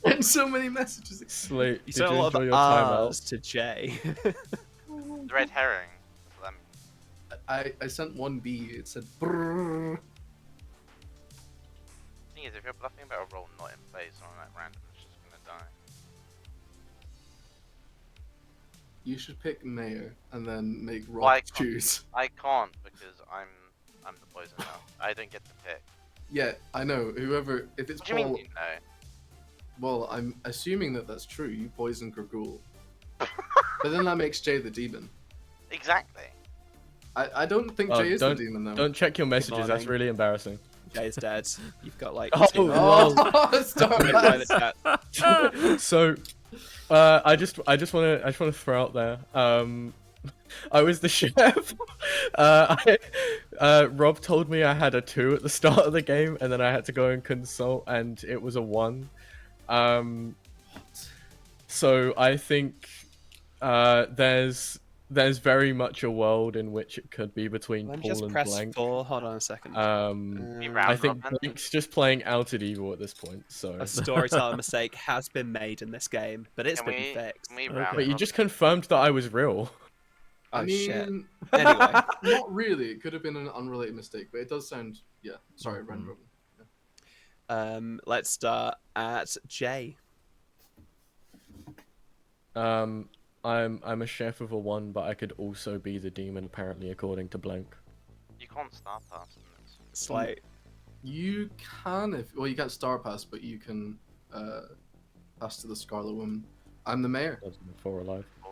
[SPEAKER 4] And so many messages.
[SPEAKER 2] Slate,
[SPEAKER 3] You
[SPEAKER 2] did
[SPEAKER 3] said a
[SPEAKER 2] you
[SPEAKER 3] lot
[SPEAKER 2] enjoy
[SPEAKER 3] of
[SPEAKER 2] your time out?
[SPEAKER 3] R's to J.
[SPEAKER 5] The red herring. That's what that means.
[SPEAKER 4] I sent one B. It said brrrr.
[SPEAKER 5] Thing is, if you're bluffing about a roll not in place, someone like random is just gonna die.
[SPEAKER 4] You should pick mayor and then make Rob
[SPEAKER 5] Why can't-
[SPEAKER 4] choose.
[SPEAKER 5] I can't because I'm the poisoner. I don't get to pick.
[SPEAKER 4] Yeah, I know. Whoever, if it's
[SPEAKER 5] What do you mean
[SPEAKER 4] Paul,
[SPEAKER 5] you know?
[SPEAKER 4] well, I'm assuming that that's true. You poison Gragul. But then that makes Jay the demon.
[SPEAKER 5] Exactly.
[SPEAKER 4] I don't think
[SPEAKER 2] Oh,
[SPEAKER 4] Jay is the
[SPEAKER 2] don't-
[SPEAKER 4] demon though.
[SPEAKER 2] Don't check your messages. That's
[SPEAKER 3] morning.
[SPEAKER 2] really embarrassing.
[SPEAKER 3] Jay's dead. You've got like
[SPEAKER 2] Oh,
[SPEAKER 3] two
[SPEAKER 2] lol.
[SPEAKER 4] Stop
[SPEAKER 3] in private chat.
[SPEAKER 2] So, I just want to throw out there. I was the chef. Rob told me I had a 2 at the start of the game, and then I had to go and consult, and it was a 1. So I think there's very much a world in which it could be between
[SPEAKER 3] Let me
[SPEAKER 2] Paul
[SPEAKER 3] just
[SPEAKER 2] and
[SPEAKER 3] press
[SPEAKER 2] Blank.
[SPEAKER 3] 4. Hold on a second.
[SPEAKER 5] We
[SPEAKER 3] Um,
[SPEAKER 5] round
[SPEAKER 2] I think
[SPEAKER 5] Robin.
[SPEAKER 2] Blank's just playing out at evil at this point. So.
[SPEAKER 3] a storyteller mistake has been made in this game, but it's
[SPEAKER 5] Can
[SPEAKER 3] been
[SPEAKER 5] we,
[SPEAKER 3] fixed.
[SPEAKER 5] can we
[SPEAKER 1] Okay.
[SPEAKER 5] round
[SPEAKER 2] Wait, you
[SPEAKER 5] Robin?
[SPEAKER 2] just confirmed that I was real.
[SPEAKER 3] Oh
[SPEAKER 4] I
[SPEAKER 3] shit.
[SPEAKER 4] mean,
[SPEAKER 3] Anyway,
[SPEAKER 4] not really. It could have been an unrelated mistake, but it does sound. Yeah. Sorry, Ren Robin.
[SPEAKER 3] let's start at J.
[SPEAKER 2] I'm a chef of a 1, but I could also be the demon apparently according to Blank.
[SPEAKER 5] You can't start past in this.
[SPEAKER 3] Slate.
[SPEAKER 4] You can if you can't star pass, but you can pass to the Scarlet Woman. I'm the mayor,
[SPEAKER 2] Doesn't 4 alive.
[SPEAKER 5] Or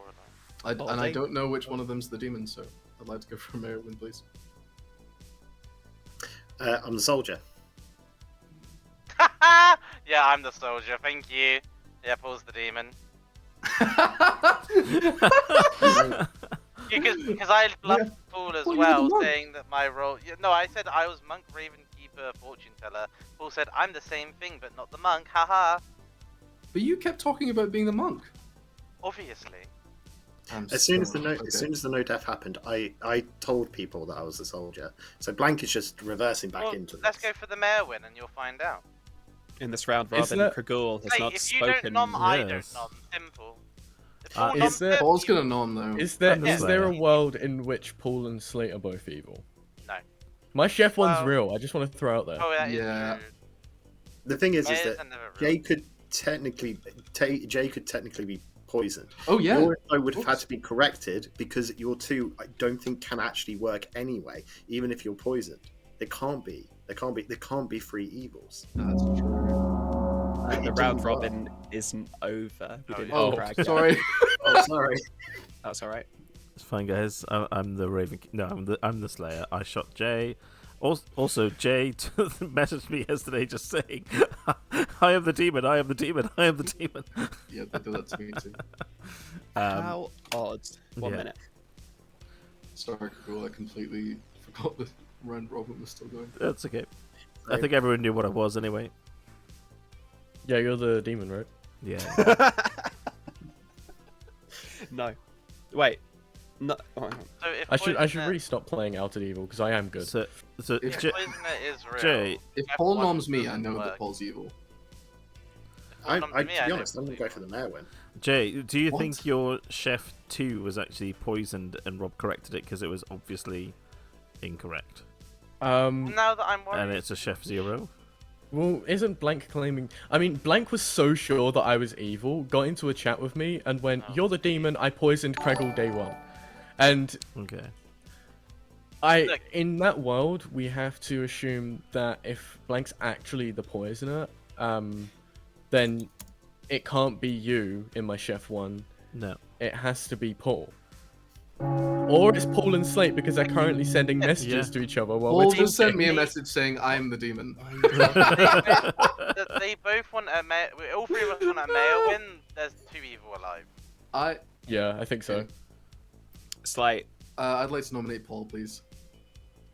[SPEAKER 5] like-
[SPEAKER 4] and I
[SPEAKER 3] Baldy.
[SPEAKER 4] don't know which one of them's the demon, so I'd like to go for a mayor win, please.
[SPEAKER 6] I'm the soldier.
[SPEAKER 5] Yeah, I'm the soldier. Thank you. Yeah, Paul's the demon. Because I bluffed Paul as
[SPEAKER 4] Well, you're the
[SPEAKER 5] well,
[SPEAKER 4] monk.
[SPEAKER 5] saying that my role. Yeah, no, I said I was monk, raven, keeper, fortune teller. Paul said I'm the same thing, but not the monk. Haha.
[SPEAKER 4] But you kept talking about being the monk.
[SPEAKER 5] Obviously.
[SPEAKER 6] As soon as the no death happened, I told people that I was the soldier. So Blank is just reversing back
[SPEAKER 5] Well,
[SPEAKER 6] into this.
[SPEAKER 5] let's go for the mayor win, and you'll find out.
[SPEAKER 3] In this round,
[SPEAKER 2] Isn't
[SPEAKER 3] Robin
[SPEAKER 2] that-
[SPEAKER 3] Kragul has
[SPEAKER 5] Hey,
[SPEAKER 3] not
[SPEAKER 5] if you don't
[SPEAKER 3] spoken.
[SPEAKER 5] nom, I don't
[SPEAKER 1] Yes.
[SPEAKER 5] nom. Simple. If
[SPEAKER 1] Uh,
[SPEAKER 5] Paul
[SPEAKER 2] is
[SPEAKER 5] noms
[SPEAKER 2] there-
[SPEAKER 5] it,
[SPEAKER 4] Paul's gonna nom though.
[SPEAKER 2] Is there
[SPEAKER 1] Yeah.
[SPEAKER 2] a world in which Paul and Slate are both evil?
[SPEAKER 5] No.
[SPEAKER 2] My chef one's
[SPEAKER 5] Well-
[SPEAKER 2] real. I just want to throw out there.
[SPEAKER 5] Oh, that is
[SPEAKER 4] Yeah.
[SPEAKER 5] true.
[SPEAKER 6] The thing is
[SPEAKER 5] Mayors
[SPEAKER 6] that
[SPEAKER 5] are never real.
[SPEAKER 6] Jay could technically be poisoned.
[SPEAKER 4] Oh yeah.
[SPEAKER 6] Your info would have
[SPEAKER 4] of
[SPEAKER 6] had
[SPEAKER 4] course.
[SPEAKER 6] to be corrected because your 2 I don't think can actually work anyway, even if you're poisoned. They can't be. There can't be 3 evils.
[SPEAKER 4] That's true.
[SPEAKER 3] The round robin isn't over. We didn't
[SPEAKER 2] Oh,
[SPEAKER 3] brag yet.
[SPEAKER 4] sorry.
[SPEAKER 6] Oh, sorry.
[SPEAKER 3] That's all right.
[SPEAKER 1] It's fine, guys. I'm the Raven. No, I'm the Slayer. I shot Jay. Also, Jay messaged me yesterday just saying, "I am the demon. I am the demon. I am the demon."
[SPEAKER 4] Yeah, they did that to me too.
[SPEAKER 3] How odd. 1
[SPEAKER 1] yeah.
[SPEAKER 3] minute.
[SPEAKER 4] Sorry, Google, I completely forgot the round robin was still going.
[SPEAKER 1] That's okay. I think everyone knew what I was anyway.
[SPEAKER 2] Yeah, you're the demon, right?
[SPEAKER 1] Yeah.
[SPEAKER 3] No. Wait. No. Oh, hang on.
[SPEAKER 5] So if
[SPEAKER 2] I should
[SPEAKER 5] Poison
[SPEAKER 2] really stop playing Altered Evil because I am good.
[SPEAKER 1] So
[SPEAKER 4] If
[SPEAKER 1] J-
[SPEAKER 5] Poison is real.
[SPEAKER 1] Jay,
[SPEAKER 4] If
[SPEAKER 5] F1
[SPEAKER 4] Paul noms me, I
[SPEAKER 5] doesn't
[SPEAKER 4] know
[SPEAKER 5] work.
[SPEAKER 4] that Paul's evil.
[SPEAKER 5] If Paul noms me,
[SPEAKER 6] to
[SPEAKER 5] I
[SPEAKER 6] be
[SPEAKER 5] know
[SPEAKER 6] honest, I'm gonna
[SPEAKER 5] Paul's
[SPEAKER 6] go
[SPEAKER 5] evil.
[SPEAKER 6] for the mayor win.
[SPEAKER 1] Jay, do you
[SPEAKER 4] What?
[SPEAKER 1] think your chef 2 was actually poisoned and Rob corrected it because it was obviously incorrect,
[SPEAKER 5] Now that I'm worried.
[SPEAKER 1] and it's a chef 0?
[SPEAKER 2] Well, isn't Blank claiming? I mean, Blank was so sure that I was evil, got into a chat with me, and went,
[SPEAKER 5] Oh.
[SPEAKER 2] "You're the demon. I poisoned Craig all day one." And
[SPEAKER 1] Okay.
[SPEAKER 5] Look.
[SPEAKER 2] in that world, we have to assume that if Blank's actually the poisoner, then it can't be you in my chef 1.
[SPEAKER 1] No.
[SPEAKER 2] It has to be Paul. Or it's Paul and Slate because they're currently sending messages
[SPEAKER 1] Yeah.
[SPEAKER 2] to each other while
[SPEAKER 4] Paul
[SPEAKER 2] we're
[SPEAKER 4] just sent me a
[SPEAKER 5] teaming.
[SPEAKER 4] message saying I'm the demon.
[SPEAKER 5] They both want a mayor. All three of us want a mayor win. There's 2 evil alive.
[SPEAKER 2] Yeah, I think so.
[SPEAKER 4] Okay.
[SPEAKER 3] It's like,
[SPEAKER 4] I'd like to nominate Paul, please.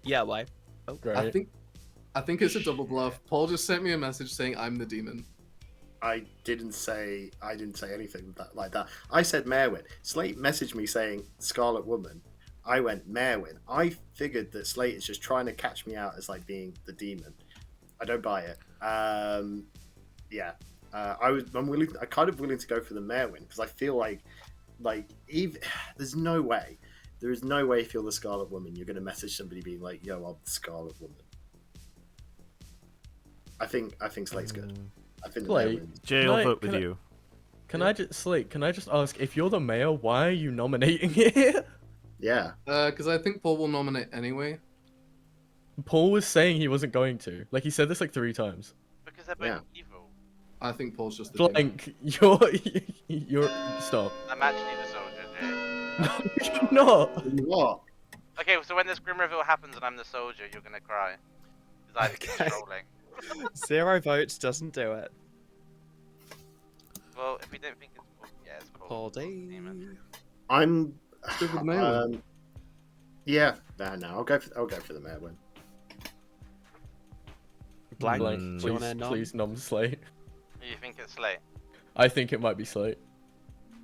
[SPEAKER 3] yeah, why?
[SPEAKER 2] Great.
[SPEAKER 4] I think it's a double bluff. Paul just sent me a message saying I'm the demon.
[SPEAKER 6] I didn't say anything like that. I said Merwin. Slate messaged me saying Scarlet Woman. I went Merwin. I figured that Slate is just trying to catch me out as like being the demon. I don't buy it. Yeah. I'm kind of willing to go for the Merwin because I feel like even there is no way if you're the Scarlet Woman you're going to message somebody being like, "Yo, I'm the Scarlet Woman." I think Slate's good. I think the mayor
[SPEAKER 2] Slate?
[SPEAKER 6] wins.
[SPEAKER 1] Jay,
[SPEAKER 2] Can
[SPEAKER 1] I'll
[SPEAKER 2] I-
[SPEAKER 1] vote with
[SPEAKER 2] can I-
[SPEAKER 1] you.
[SPEAKER 2] Can I just Slate? Can I just ask if you're the mayor? Why are you nominating it?
[SPEAKER 6] Yeah.
[SPEAKER 4] Because I think Paul will nominate anyway.
[SPEAKER 2] Paul was saying he wasn't going to. Like he said this like 3 times.
[SPEAKER 5] Because they're both
[SPEAKER 6] Yeah.
[SPEAKER 5] evil.
[SPEAKER 4] I think Paul's just the demon.
[SPEAKER 2] Blank, you're stop.
[SPEAKER 5] I'm actually the soldier, Jay.
[SPEAKER 2] No, you're not.
[SPEAKER 6] What?
[SPEAKER 5] Okay, so when this grim reveal happens and I'm the soldier, you're gonna cry. Because I've been
[SPEAKER 3] Okay.
[SPEAKER 5] trolling.
[SPEAKER 3] 0 votes doesn't do it.
[SPEAKER 5] Well, if we don't think it's Paul, yeah, it's Paul.
[SPEAKER 3] Paul D.
[SPEAKER 5] Demon.
[SPEAKER 6] I'm.
[SPEAKER 4] Go for the mayor win.
[SPEAKER 6] Yeah. No. I'll go for the mayor win.
[SPEAKER 3] Blank.
[SPEAKER 2] Blank,
[SPEAKER 3] Do you want
[SPEAKER 2] please,
[SPEAKER 3] to nom?
[SPEAKER 2] please nom Slate.
[SPEAKER 5] You think it's Slate?
[SPEAKER 2] I think it might be Slate.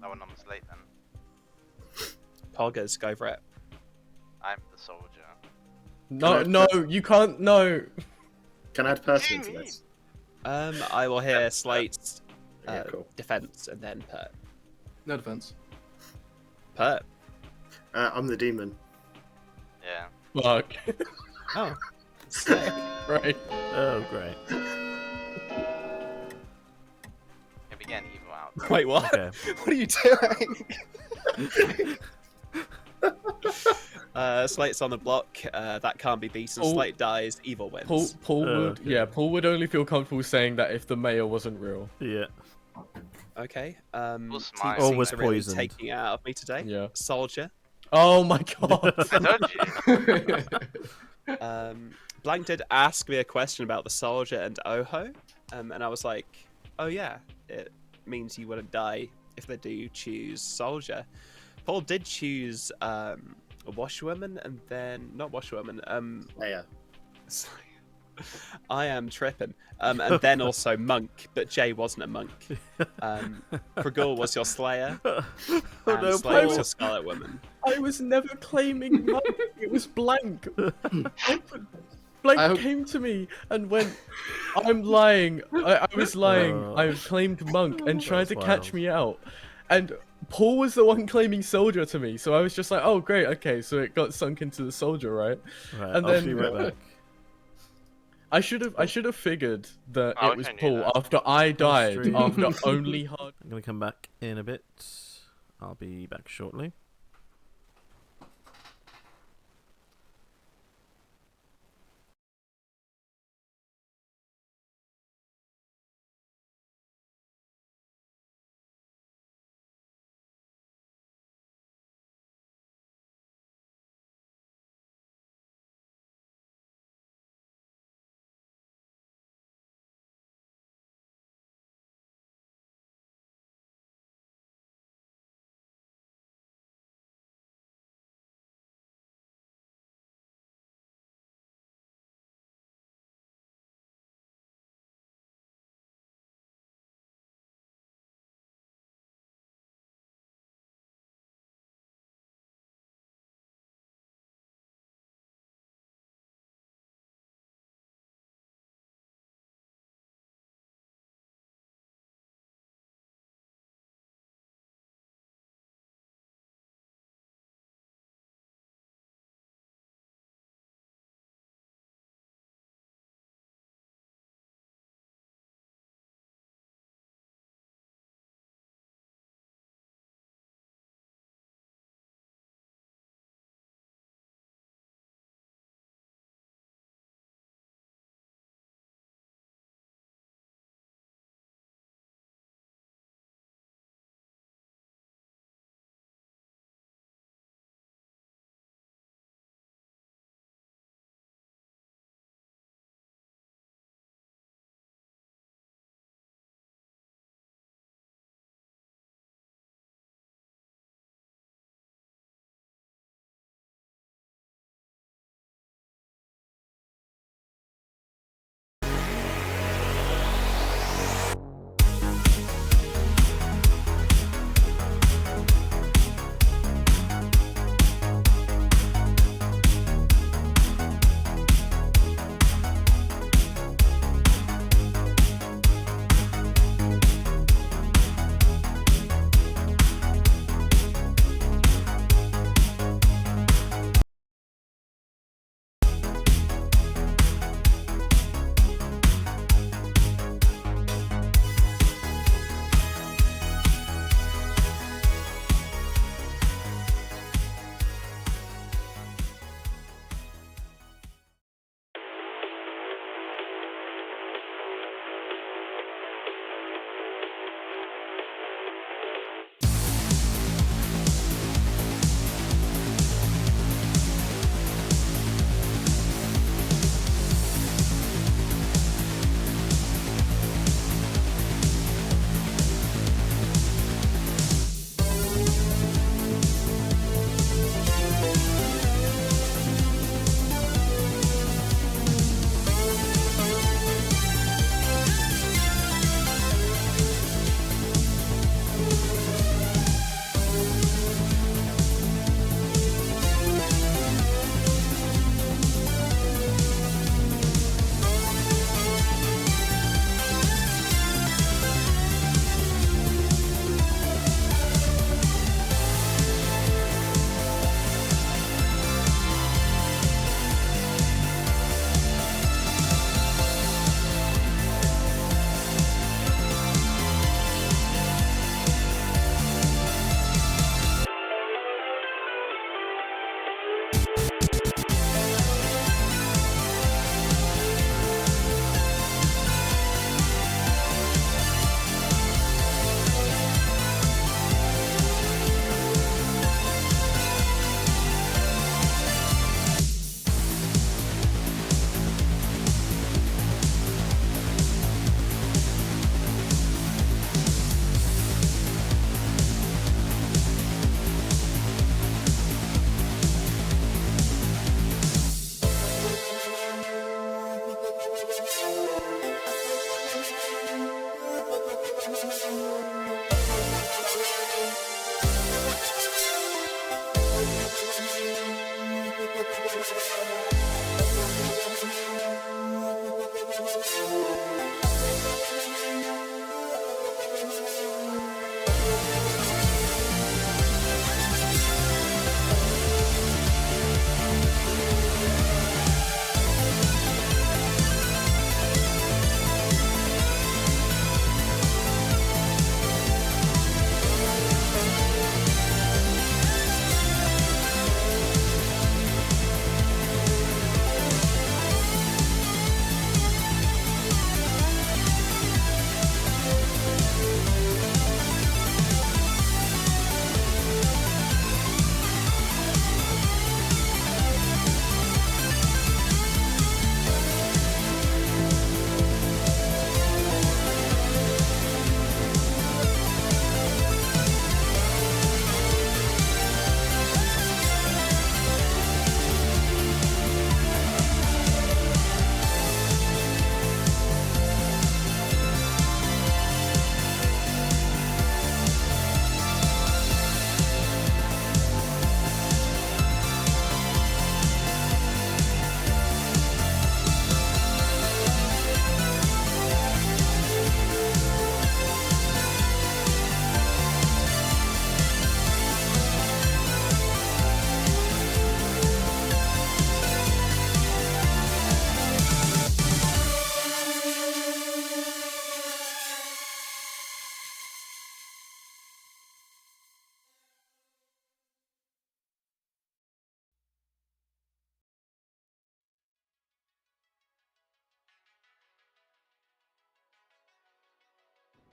[SPEAKER 5] I will nom Slate then.
[SPEAKER 3] Poggers, go for it.
[SPEAKER 5] I'm the soldier.
[SPEAKER 2] No,
[SPEAKER 6] Can I-
[SPEAKER 2] no, you can't. No.
[SPEAKER 6] Can I add person to this?
[SPEAKER 3] I will hear Slate's
[SPEAKER 6] Yeah, cool.
[SPEAKER 3] defense and then Pert.
[SPEAKER 4] No defense.
[SPEAKER 3] Pert.
[SPEAKER 6] I'm the demon.
[SPEAKER 5] Yeah.
[SPEAKER 2] Fuck.
[SPEAKER 3] Oh. Sick.
[SPEAKER 2] Right.
[SPEAKER 1] Oh, great.
[SPEAKER 5] If we get an evil out.
[SPEAKER 3] Wait, what?
[SPEAKER 1] Okay.
[SPEAKER 3] What are you doing? Slate's on the block. That can't be beaten.
[SPEAKER 2] Paul-
[SPEAKER 3] Slate dies. Evil wins.
[SPEAKER 2] Paul would,
[SPEAKER 1] Okay.
[SPEAKER 2] yeah, Paul would only feel comfortable saying that if the mayor wasn't real.
[SPEAKER 1] Yeah.
[SPEAKER 3] Okay.
[SPEAKER 5] We'll
[SPEAKER 3] Team
[SPEAKER 5] smile.
[SPEAKER 1] Or
[SPEAKER 3] seems
[SPEAKER 1] was
[SPEAKER 3] to really
[SPEAKER 1] poisoned.
[SPEAKER 3] taking it out of me today.
[SPEAKER 2] Yeah.
[SPEAKER 3] Soldier.
[SPEAKER 2] Oh my god.
[SPEAKER 5] I told you.
[SPEAKER 3] Blank did ask me a question about the soldier and Oho, and I was like, "Oh yeah, it means you wouldn't die if they do choose soldier." Paul did choose a washerwoman, and then not washerwoman.
[SPEAKER 6] Yeah.
[SPEAKER 3] I am tripping. And then also monk, but Jay wasn't a monk. Kragul was your slayer,
[SPEAKER 1] Oh
[SPEAKER 3] and
[SPEAKER 1] no,
[SPEAKER 3] Slay was
[SPEAKER 1] Paul.
[SPEAKER 3] your Scarlet Woman.
[SPEAKER 2] I was never claiming monk. It was Blank.
[SPEAKER 4] I
[SPEAKER 2] Blank
[SPEAKER 4] hope-
[SPEAKER 2] came to me and went, "I'm lying. I was lying.
[SPEAKER 1] Oh.
[SPEAKER 2] I claimed monk and tried to
[SPEAKER 1] That's
[SPEAKER 2] catch
[SPEAKER 1] wild.
[SPEAKER 2] me out." And Paul was the one claiming soldier to me, so I was just like, "Oh great, okay." So it got sunk into the soldier, right?
[SPEAKER 1] Right,
[SPEAKER 2] And
[SPEAKER 1] I'll
[SPEAKER 2] then-
[SPEAKER 1] be right back.
[SPEAKER 2] I should have figured that
[SPEAKER 5] Oh,
[SPEAKER 2] it was
[SPEAKER 5] I knew
[SPEAKER 2] Paul
[SPEAKER 5] that.
[SPEAKER 2] after I died.
[SPEAKER 1] Stream.
[SPEAKER 2] After only hard.
[SPEAKER 1] I'm gonna come back in a bit. I'll be back shortly.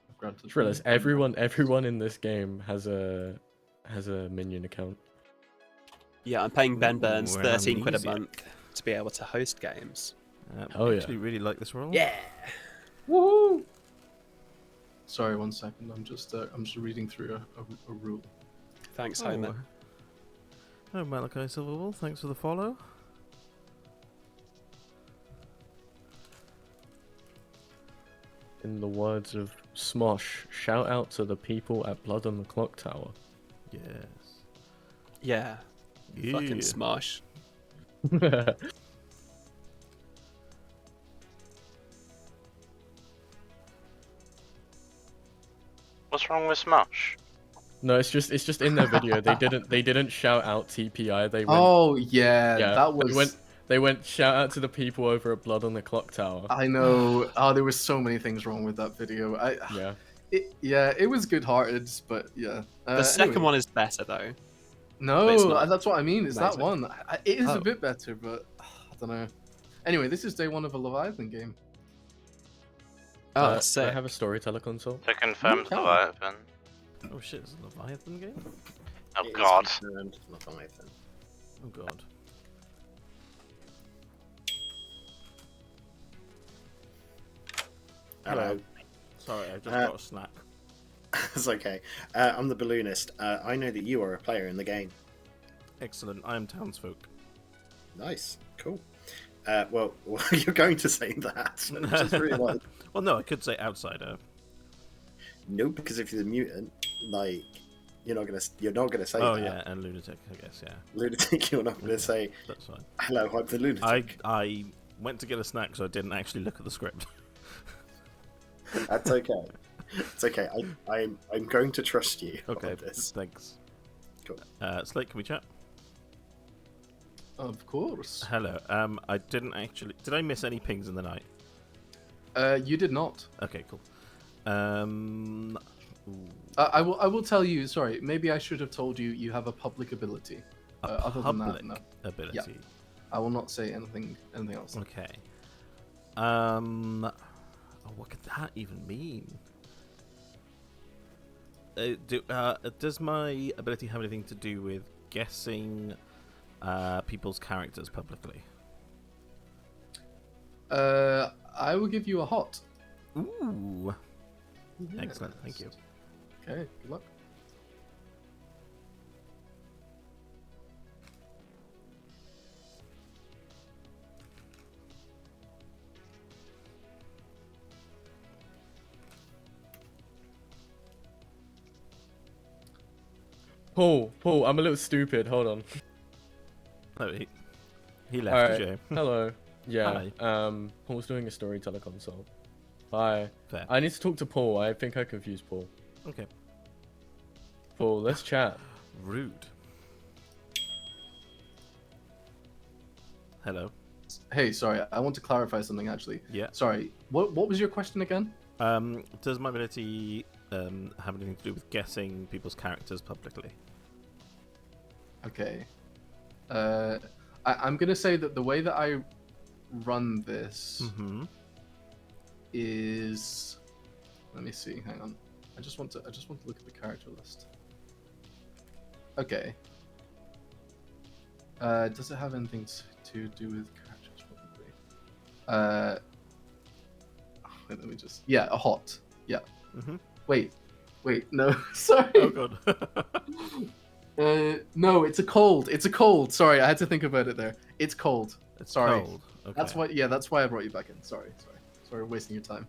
[SPEAKER 4] I've grabbed the
[SPEAKER 2] Just realized everyone in this game has a minion account.
[SPEAKER 3] Yeah, I'm paying Ben
[SPEAKER 1] Ooh,
[SPEAKER 3] Burns
[SPEAKER 1] and
[SPEAKER 3] 13 quid a
[SPEAKER 1] amnesia.
[SPEAKER 3] month to be able to host games.
[SPEAKER 2] Oh,
[SPEAKER 1] I
[SPEAKER 2] yeah.
[SPEAKER 1] actually really like this role.
[SPEAKER 3] Yeah.
[SPEAKER 2] Woohoo!
[SPEAKER 4] Sorry, 1 second. I'm just reading through a rule.
[SPEAKER 3] Thanks,
[SPEAKER 1] Oh,
[SPEAKER 3] Homer.
[SPEAKER 1] oh, Malachi Silverwall, thanks for the follow.
[SPEAKER 2] In the words of Smosh, shout out to the people at Blood on the Clocktower.
[SPEAKER 1] Yes.
[SPEAKER 3] Yeah.
[SPEAKER 1] Yeah.
[SPEAKER 3] Fucking smosh.
[SPEAKER 5] What's wrong with Smash?
[SPEAKER 2] No, it's just in their video. They didn't shout out TPI. They went
[SPEAKER 4] Oh yeah,
[SPEAKER 2] yeah.
[SPEAKER 4] that was.
[SPEAKER 2] They went shout out to the people over at Blood on the Clocktower.
[SPEAKER 4] I know. Oh, there were so many things wrong with that video.
[SPEAKER 2] Yeah.
[SPEAKER 4] It was good-hearted, but yeah.
[SPEAKER 3] The second
[SPEAKER 4] Anyway.
[SPEAKER 3] one is better, though.
[SPEAKER 4] No,
[SPEAKER 3] it's not
[SPEAKER 4] that's what I mean. It's that
[SPEAKER 3] amazing.
[SPEAKER 4] one. It is
[SPEAKER 3] Oh.
[SPEAKER 4] a bit better, but I don't know. Anyway, this is day 1 of a Leviathan game.
[SPEAKER 3] Oh,
[SPEAKER 2] Can I
[SPEAKER 3] sick.
[SPEAKER 2] have a storyteller console?
[SPEAKER 5] To confirm
[SPEAKER 4] You can.
[SPEAKER 5] Leviathan.
[SPEAKER 1] Oh shit, it's a Leviathan game?
[SPEAKER 5] Oh
[SPEAKER 6] It is
[SPEAKER 5] god.
[SPEAKER 6] confirmed Leviathan.
[SPEAKER 1] Oh god.
[SPEAKER 6] Hello.
[SPEAKER 1] Sorry, I just
[SPEAKER 6] Uh,
[SPEAKER 1] got a snack.
[SPEAKER 6] It's okay. I'm the balloonist. I know that you are a player in the game.
[SPEAKER 1] Excellent, I am townsfolk.
[SPEAKER 6] Nice. Cool. Well, you're going to say that. I just realised.
[SPEAKER 1] Well, no, I could say outsider.
[SPEAKER 6] No, because if you're the mutant, like, you're not gonna say
[SPEAKER 1] Oh
[SPEAKER 6] that.
[SPEAKER 1] yeah, and lunatic, I guess, yeah.
[SPEAKER 6] Lunatic, you're not gonna say,
[SPEAKER 1] That's fine.
[SPEAKER 6] hello, I'm the lunatic.
[SPEAKER 1] I went to get a snack, so I didn't actually look at the script.
[SPEAKER 6] That's okay. It's okay. I'm going to trust you
[SPEAKER 1] Okay,
[SPEAKER 6] on this.
[SPEAKER 1] thanks.
[SPEAKER 6] Cool.
[SPEAKER 1] Slate, can we chat?
[SPEAKER 4] Of course.
[SPEAKER 1] Hello. I didn't actually. Did I miss any pings in the night?
[SPEAKER 4] You did not.
[SPEAKER 1] Okay, cool. Ooh.
[SPEAKER 4] I will tell you. Sorry, maybe I should have told you. You have a public ability.
[SPEAKER 1] A
[SPEAKER 4] Other
[SPEAKER 1] public
[SPEAKER 4] than that, no.
[SPEAKER 1] ability.
[SPEAKER 4] I will not say anything else.
[SPEAKER 1] Okay. What could that even mean? Does my ability have anything to do with guessing people's characters publicly?
[SPEAKER 4] I will give you a hot.
[SPEAKER 1] Ooh. Excellent, thank you.
[SPEAKER 4] Okay, good luck.
[SPEAKER 2] Paul, I'm a little stupid. Hold on.
[SPEAKER 1] Oh, wait. He left,
[SPEAKER 2] Alright.
[SPEAKER 1] Jay.
[SPEAKER 2] Hello. Yeah.
[SPEAKER 1] Hi.
[SPEAKER 2] Paul's doing a storyteller consult. Hi.
[SPEAKER 1] Fair.
[SPEAKER 2] I need to talk to Paul. I think I confused Paul.
[SPEAKER 1] Okay.
[SPEAKER 2] Paul, let's chat.
[SPEAKER 1] Rude. Hello.
[SPEAKER 4] Hey, sorry, I want to clarify something actually.
[SPEAKER 1] Yeah.
[SPEAKER 4] Sorry, what was your question again?
[SPEAKER 1] Does my ability have anything to do with guessing people's characters publicly?
[SPEAKER 4] Okay. I'm gonna say that the way that I run this
[SPEAKER 1] Mm-hmm.
[SPEAKER 4] is. Let me see. Hang on. I just want to look at the character list. Okay. Does it have anything to do with characters? Probably. Wait, let me just. Yeah, a hot. Yeah.
[SPEAKER 1] Mm-hmm.
[SPEAKER 4] Wait, no, sorry.
[SPEAKER 1] Oh god.
[SPEAKER 4] No, it's a cold. It's a cold. Sorry, I had to think about it there. It's cold.
[SPEAKER 1] It's
[SPEAKER 4] Sorry.
[SPEAKER 1] cold. Okay.
[SPEAKER 4] That's why. Yeah, that's why I brought you back in. Sorry, wasting your time.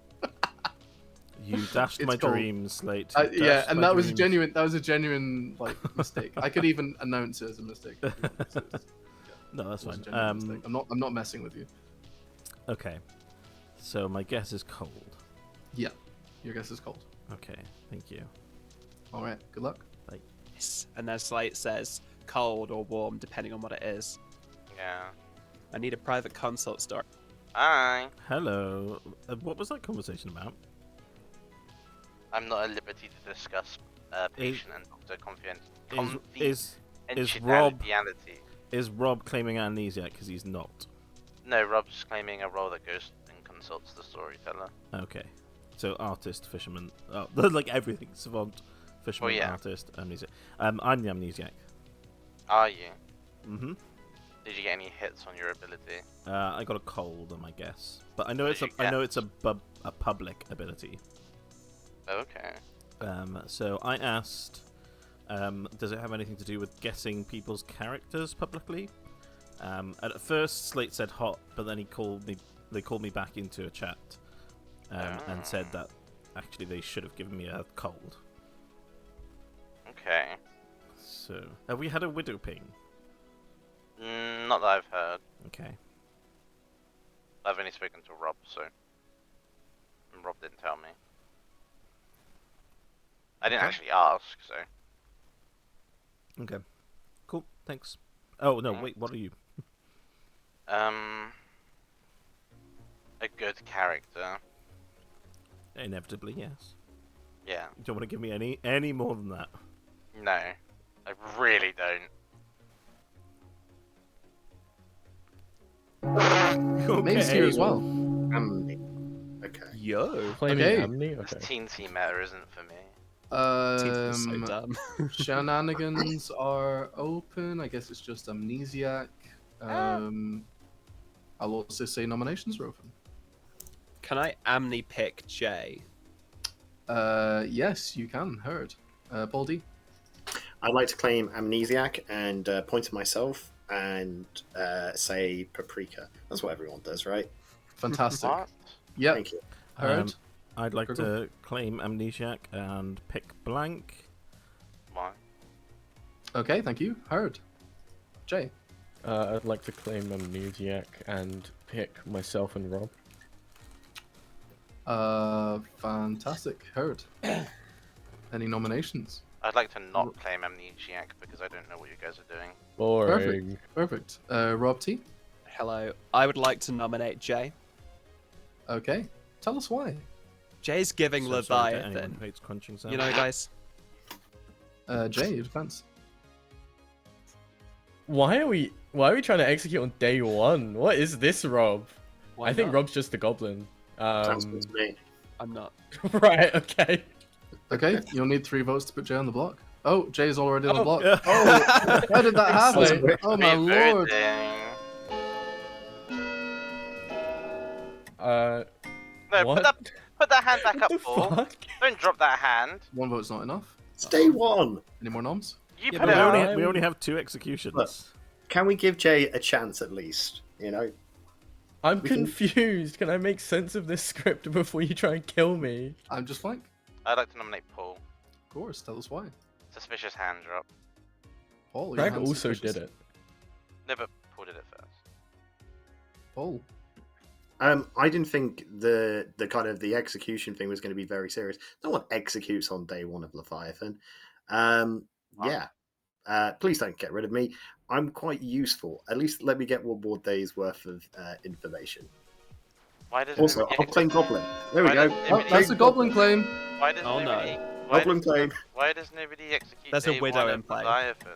[SPEAKER 1] You dashed
[SPEAKER 4] It's
[SPEAKER 1] my
[SPEAKER 4] cold.
[SPEAKER 1] dreams, Slate.
[SPEAKER 4] Yeah,
[SPEAKER 1] You dashed
[SPEAKER 4] and
[SPEAKER 1] my
[SPEAKER 4] that was a
[SPEAKER 1] dreams.
[SPEAKER 4] genuine. That was a genuine like mistake. I could even announce it as a mistake.
[SPEAKER 1] No, that's
[SPEAKER 4] It was
[SPEAKER 1] fine.
[SPEAKER 4] a genuine mistake. I'm not messing with you.
[SPEAKER 1] Okay. So my guess is cold.
[SPEAKER 4] Yeah, your guess is cold.
[SPEAKER 1] Okay, thank you.
[SPEAKER 4] All right. Good luck.
[SPEAKER 3] And then Slate says cold or warm, depending on what it is.
[SPEAKER 5] Yeah.
[SPEAKER 3] I need a private consult story.
[SPEAKER 5] Hi.
[SPEAKER 1] Hello. What was that conversation about?
[SPEAKER 5] I'm not at liberty to discuss patient and doctor
[SPEAKER 1] Is Rob
[SPEAKER 5] confidentiality.
[SPEAKER 1] is Rob claiming amnesia because he's not?
[SPEAKER 5] No, Rob's claiming a role that goes and consults the storyteller.
[SPEAKER 1] Okay. So artist, fisherman, like everything. Savant, fisherman,
[SPEAKER 5] yeah.
[SPEAKER 1] artist, amnesia. I'm the amnesiac.
[SPEAKER 5] Are you?
[SPEAKER 1] Mm-hmm.
[SPEAKER 5] Did you get any hits on your ability?
[SPEAKER 1] I got a cold on my guess, but I know
[SPEAKER 5] Did
[SPEAKER 1] it's
[SPEAKER 5] you
[SPEAKER 1] a public ability.
[SPEAKER 5] Okay.
[SPEAKER 1] So I asked, does it have anything to do with guessing people's characters publicly? At first, Slate said hot, but then they called me back into a chat, and said that actually they should have given me a cold.
[SPEAKER 5] Okay.
[SPEAKER 1] So have we had a widow ping?
[SPEAKER 5] Not that I've heard.
[SPEAKER 1] Okay.
[SPEAKER 5] I've only spoken to Rob, so. And Rob didn't tell me. I didn't
[SPEAKER 1] Okay.
[SPEAKER 5] actually ask, so.
[SPEAKER 1] Okay. Cool. Thanks. Oh no!
[SPEAKER 5] Mm.
[SPEAKER 1] Wait. What are you?
[SPEAKER 5] A good character.
[SPEAKER 1] Inevitably, yes.
[SPEAKER 5] Yeah.
[SPEAKER 1] You don't want to give me any more than that.
[SPEAKER 5] No. I really don't.
[SPEAKER 4] May's here as well.
[SPEAKER 6] Okay.
[SPEAKER 3] Yo.
[SPEAKER 2] Claiming
[SPEAKER 4] Okay.
[SPEAKER 2] amni?
[SPEAKER 5] This
[SPEAKER 2] Okay.
[SPEAKER 5] teensy meta isn't for me.
[SPEAKER 3] Seems so dumb.
[SPEAKER 4] Shenanigans are open. I guess it's just amnesiac. I'll also say nominations are open.
[SPEAKER 3] Can I amni pick Jay?
[SPEAKER 4] Yes, you can. Heard. Paul D.
[SPEAKER 6] I'd like to claim amnesiac and point to myself and say paprika. That's what everyone does, right?
[SPEAKER 4] Fantastic.
[SPEAKER 5] What?
[SPEAKER 4] Yep.
[SPEAKER 6] Thank you.
[SPEAKER 4] Heard.
[SPEAKER 1] I'd like
[SPEAKER 4] Gurgle.
[SPEAKER 1] to claim amnesiac and pick blank.
[SPEAKER 5] Why?
[SPEAKER 4] Okay, thank you. Heard. Jay.
[SPEAKER 2] I'd like to claim amnesiac and pick myself and Rob.
[SPEAKER 4] Fantastic. Heard. Any nominations?
[SPEAKER 5] I'd like to not claim amnesiac because I don't know what you guys are doing.
[SPEAKER 2] Boring.
[SPEAKER 4] Perfect. Rob T.
[SPEAKER 3] Hello. I would like to nominate Jay.
[SPEAKER 4] Okay. Tell us why.
[SPEAKER 3] Jay's giving
[SPEAKER 1] So sorry to anyone
[SPEAKER 3] Leviathan.
[SPEAKER 1] who hates crunching sounds.
[SPEAKER 3] You know, guys.
[SPEAKER 4] Jay, your defense.
[SPEAKER 2] Why are we trying to execute on day one? What is this, Rob?
[SPEAKER 3] Why
[SPEAKER 2] I think
[SPEAKER 3] not?
[SPEAKER 2] Rob's just a goblin.
[SPEAKER 6] Sounds good to me.
[SPEAKER 3] I'm not.
[SPEAKER 2] Right, okay.
[SPEAKER 4] Okay, you'll need 3 votes to put Jay on the block. Oh, Jay's already on the block.
[SPEAKER 1] yeah.
[SPEAKER 4] Oh, how did that happen?
[SPEAKER 2] Excellent.
[SPEAKER 4] Oh my lord.
[SPEAKER 5] No,
[SPEAKER 2] What?
[SPEAKER 5] put that hand back
[SPEAKER 2] What
[SPEAKER 5] up,
[SPEAKER 2] the
[SPEAKER 5] Paul.
[SPEAKER 2] fuck?
[SPEAKER 5] Don't drop that hand.
[SPEAKER 4] 1 vote's not enough.
[SPEAKER 6] It's day one.
[SPEAKER 4] Any more noms?
[SPEAKER 5] You
[SPEAKER 1] Yeah,
[SPEAKER 5] put
[SPEAKER 1] but
[SPEAKER 5] it
[SPEAKER 1] we
[SPEAKER 5] up.
[SPEAKER 1] only, we only have 2 executions.
[SPEAKER 6] Look. Can we give Jay a chance at least? You know?
[SPEAKER 2] I'm
[SPEAKER 6] We can-
[SPEAKER 2] confused. Can I make sense of this script before you try and kill me?
[SPEAKER 4] I'm just flank.
[SPEAKER 5] I'd like to nominate Paul.
[SPEAKER 4] Of course, tell us why.
[SPEAKER 5] Suspicious hand drop.
[SPEAKER 4] Paul, your
[SPEAKER 2] Greg
[SPEAKER 4] hand's
[SPEAKER 2] also
[SPEAKER 4] suspicious.
[SPEAKER 2] did it.
[SPEAKER 5] No, but Paul did it first.
[SPEAKER 4] Paul.
[SPEAKER 6] I didn't think the kind of the execution thing was going to be very serious. No one executes on day one of Leviathan. Yeah. Please don't get rid of me. I'm quite useful. At least let me get one more day's worth of information.
[SPEAKER 5] Why does
[SPEAKER 6] Also,
[SPEAKER 5] nobody
[SPEAKER 6] I'll claim Goblin. There we
[SPEAKER 5] Why
[SPEAKER 6] go.
[SPEAKER 5] does
[SPEAKER 4] Oh,
[SPEAKER 5] nobody-
[SPEAKER 4] that's a goblin claim.
[SPEAKER 5] Why does
[SPEAKER 3] Oh, no.
[SPEAKER 5] nobody?
[SPEAKER 6] Goblin claim.
[SPEAKER 5] Why does nobody execute
[SPEAKER 3] There's a
[SPEAKER 5] day
[SPEAKER 3] widow
[SPEAKER 5] one
[SPEAKER 3] in
[SPEAKER 5] of
[SPEAKER 3] play.
[SPEAKER 5] Leviathan?